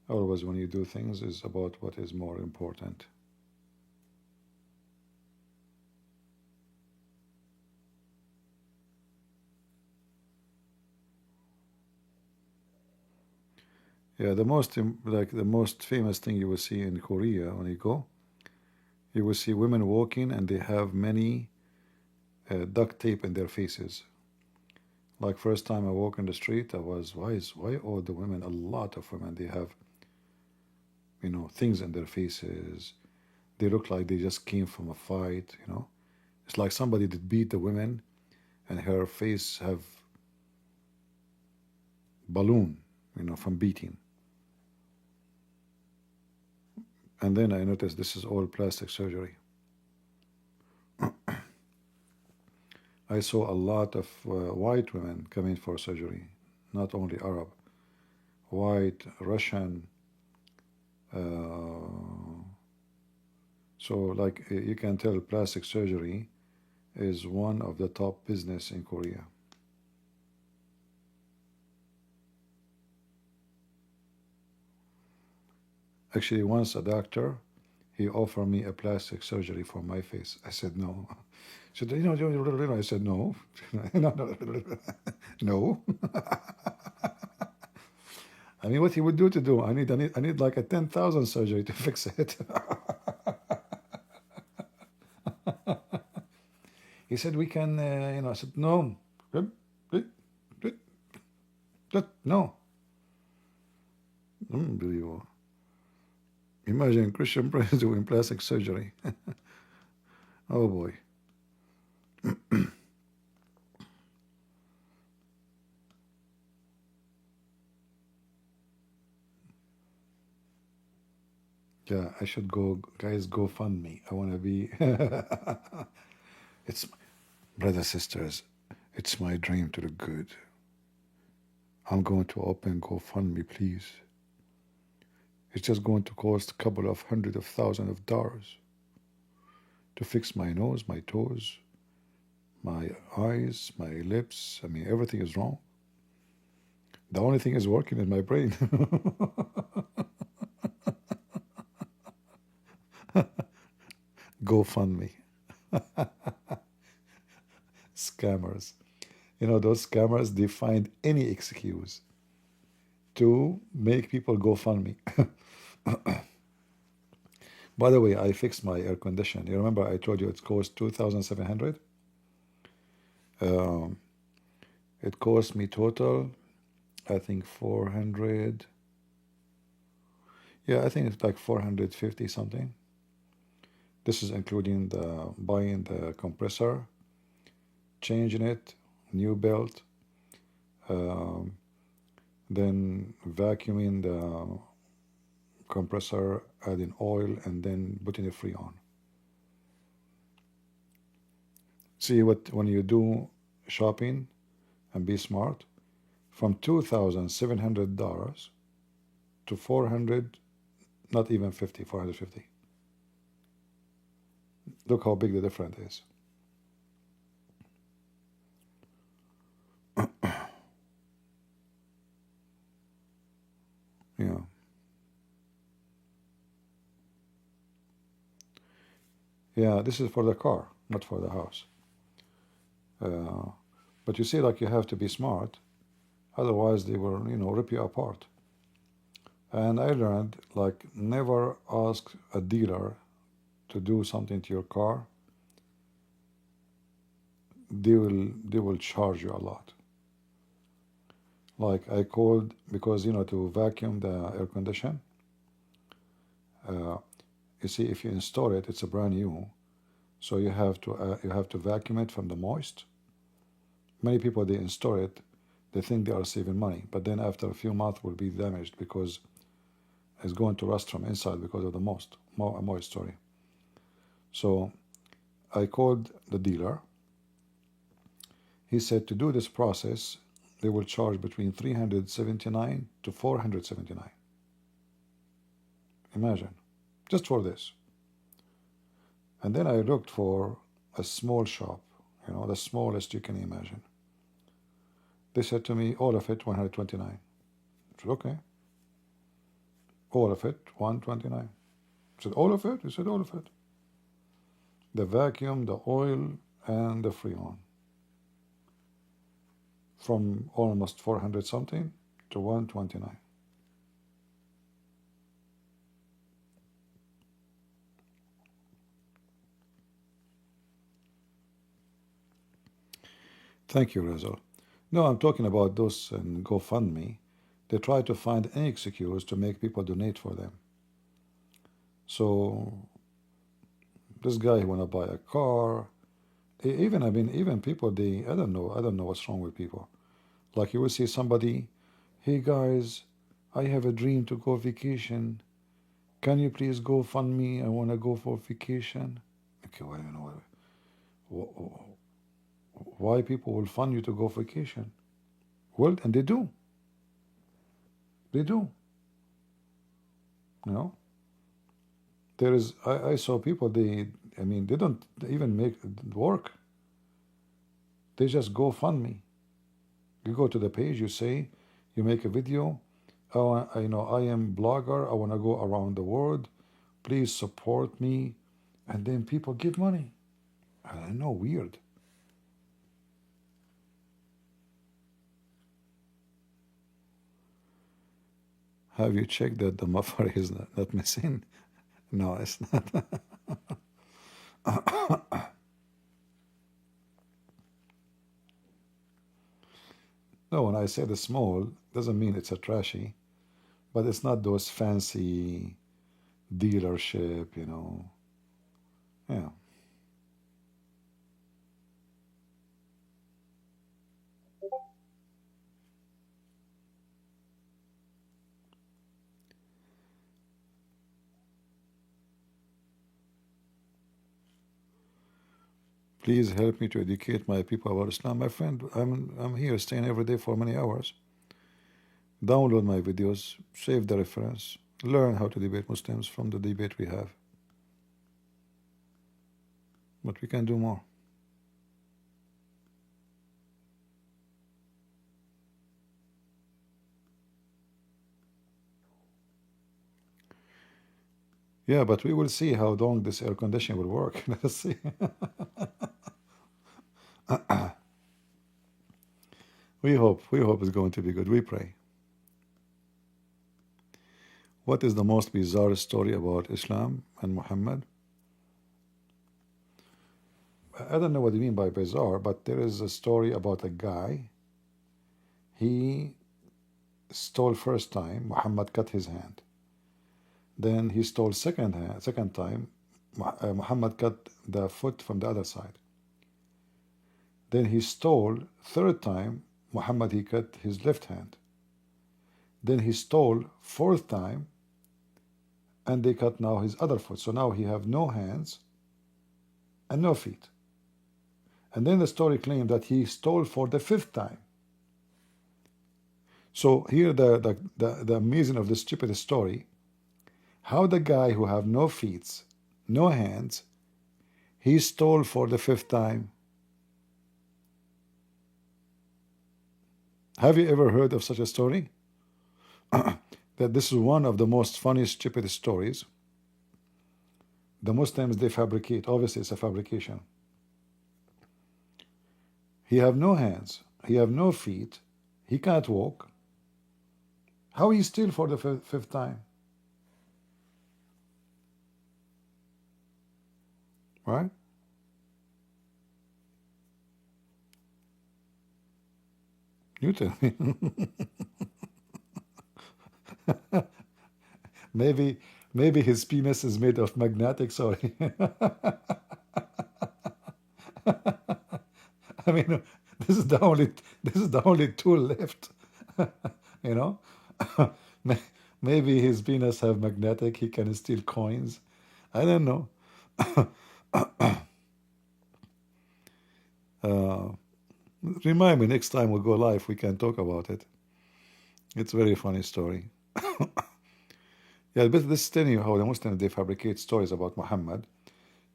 always when you do things is about what is more important. Yeah, the most famous thing you will see in Korea when you go, you will see women walking and they have many duct tape in their faces. Like first time I walk in the street, I was, why all the women, a lot of women, they have, you know, things in their faces. They look like they just came from a fight, you know. It's like somebody did beat the women and her face have balloon, you know, from beating. And then I noticed this is all plastic surgery. I saw a lot of white women coming for surgery, not only Arab, white, Russian. So like you can tell plastic surgery is one of the top business in Korea. Actually, once a doctor, he offered me a plastic surgery for my face. I said no. He said, I said no. No. I mean, what he would do to do? I need like a 10,000 surgery to fix it. He said we can, I said no. No. Unbelievable. Imagine Christian Prince doing plastic surgery. Oh boy. Yeah, I should go, guys, go fund me. I want to be. It's, brothers, sisters, it's my dream to do good. I'm going to open GoFundMe, please. It's just going to cost a couple of hundred of thousands of dollars to fix my nose, my toes, my eyes, my lips. I mean, everything is wrong. The only thing is working is my brain. GoFundMe. Scammers. You know, those scammers, they find any excuse to make people GoFundMe. By the way, I fixed my air condition. You remember I told you it cost 2,700? It cost me total, I think 400. Yeah, I think it's like 450 something. This is including the buying the compressor, changing it, new belt, then vacuuming the compressor, adding oil, and then putting the Freon. See what when you do shopping and be smart, from $2,700 to 400, not even 50, 450. Look how big the difference is. Yeah. Yeah, this is for the car, not for the house. But you see, like you have to be smart, otherwise they will, rip you apart. And I learned, like, never ask a dealer to do something to your car. They will charge you a lot. Like I called because to vacuum the air condition. You see, if you install it, it's a brand new, so you have to vacuum it from the moist. Many people they install it, they think they are saving money, but then after a few months will be damaged because it's going to rust from inside because of the moisture. So I called the dealer. He said to do this process, they will charge between $379 to $479. Imagine, just for this. And then I looked for a small shop, the smallest you can imagine. They said to me, all of it, $129. I said, okay. All of it, $129. I said, all of it? He said, all of it. The vacuum, the oil, and the freon. From almost 400 something to 129. Thank you, Rizal. No, I'm talking about those in GoFundMe. They try to find any excuse to make people donate for them. So this guy want to buy a car. Even people, I don't know what's wrong with people. Like you will see somebody, hey guys, I have a dream to go vacation. Can you please go fund me? I want to go for vacation. Okay, well, why people will fund you to go vacation? Well, and they do. They do. There is. I saw people. They don't even make it work. They just go fund me. You go to the page. You say, you make a video. I am blogger. I want to go around the world. Please support me, and then people give money. I know, weird. Have you checked that the muffler is not missing? No, it's not. No, when I say the small, doesn't mean it's a trashy, but it's not those fancy dealership, Yeah. Please help me to educate my people about Islam. My friend, I'm here staying every day for many hours. Download my videos, save the reference, learn how to debate Muslims from the debate we have. But we can do more. Yeah, but we will see how long this air conditioning will work. Let's see. We hope it's going to be good. We pray. What is the most bizarre story about Islam and Muhammad? I don't know what you mean by bizarre, but there is a story about a guy. He stole first time, Muhammad cut his hand. Then he stole second time, Muhammad cut the foot from the other side. Then he stole third time, Muhammad he cut his left hand. Then he stole fourth time, and they cut now his other foot. So now he have no hands and no feet. And then the story claimed that he stole for the fifth time. So here the amazing of this stupid story, how the guy who have no feet, no hands, he stole for the fifth time. Have you ever heard of such a story? That this is one of the most funny, stupid stories. The Muslims, they fabricate. Obviously, it's a fabrication. He have no hands. He have no feet. He can't walk. How he steal for the fifth time? Right? You tell me. Maybe his penis is made of magnetic, sorry. I mean, This is the only tool left. You know, maybe his penis have magnetic. He can steal coins. I don't know. Remind me next time we go live. We can talk about it. It's a very funny story. Yeah, but this is telling you how the Muslims, they fabricate stories about Muhammad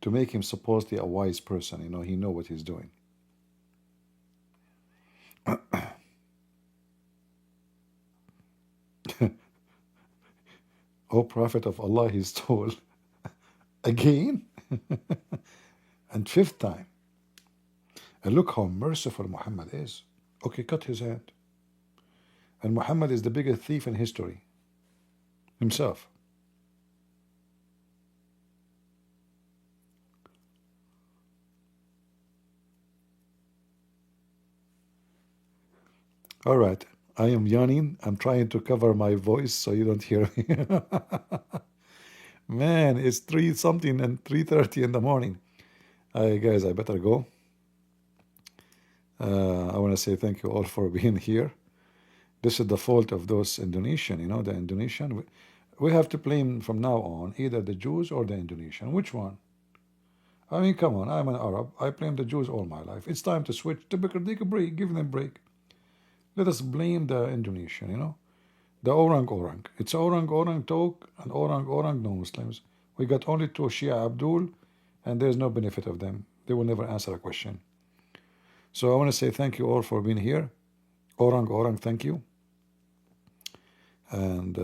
to make him supposedly a wise person. You know, he know what he's doing. O Prophet of Allah, he's told again and fifth time. And look how merciful Muhammad is. Okay, cut his hand. And Muhammad is the biggest thief in history himself. All right, I am yawning. I'm trying to cover my voice so you don't hear me. Man, it's 3 something and 3:30 in the morning. Guys, I better go. I want to say thank you all for being here. This is the fault of those Indonesian, you know, the Indonesian. We have to blame from now on either the Jews or the Indonesian. Which one? I mean, come on, I'm an Arab. I blame the Jews all my life. It's time to switch. Take a break, give them a break. Let us blame the Indonesian, you know. The orang. It's orang talk and orang no Muslims. We got only 2 Shia Abdul, and there's no benefit of them. They will never answer a question. So I want to say thank you all for being here. Orang, thank you. And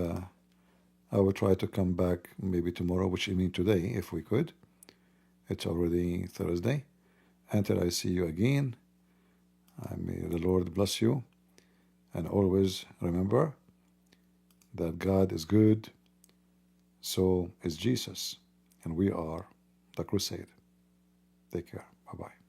I will try to come back maybe tomorrow, which I mean today, if we could. It's already Thursday. Until I see you again, may the Lord bless you. And always remember that God is good, so is Jesus. And we are the crusade. Take care. Bye-bye.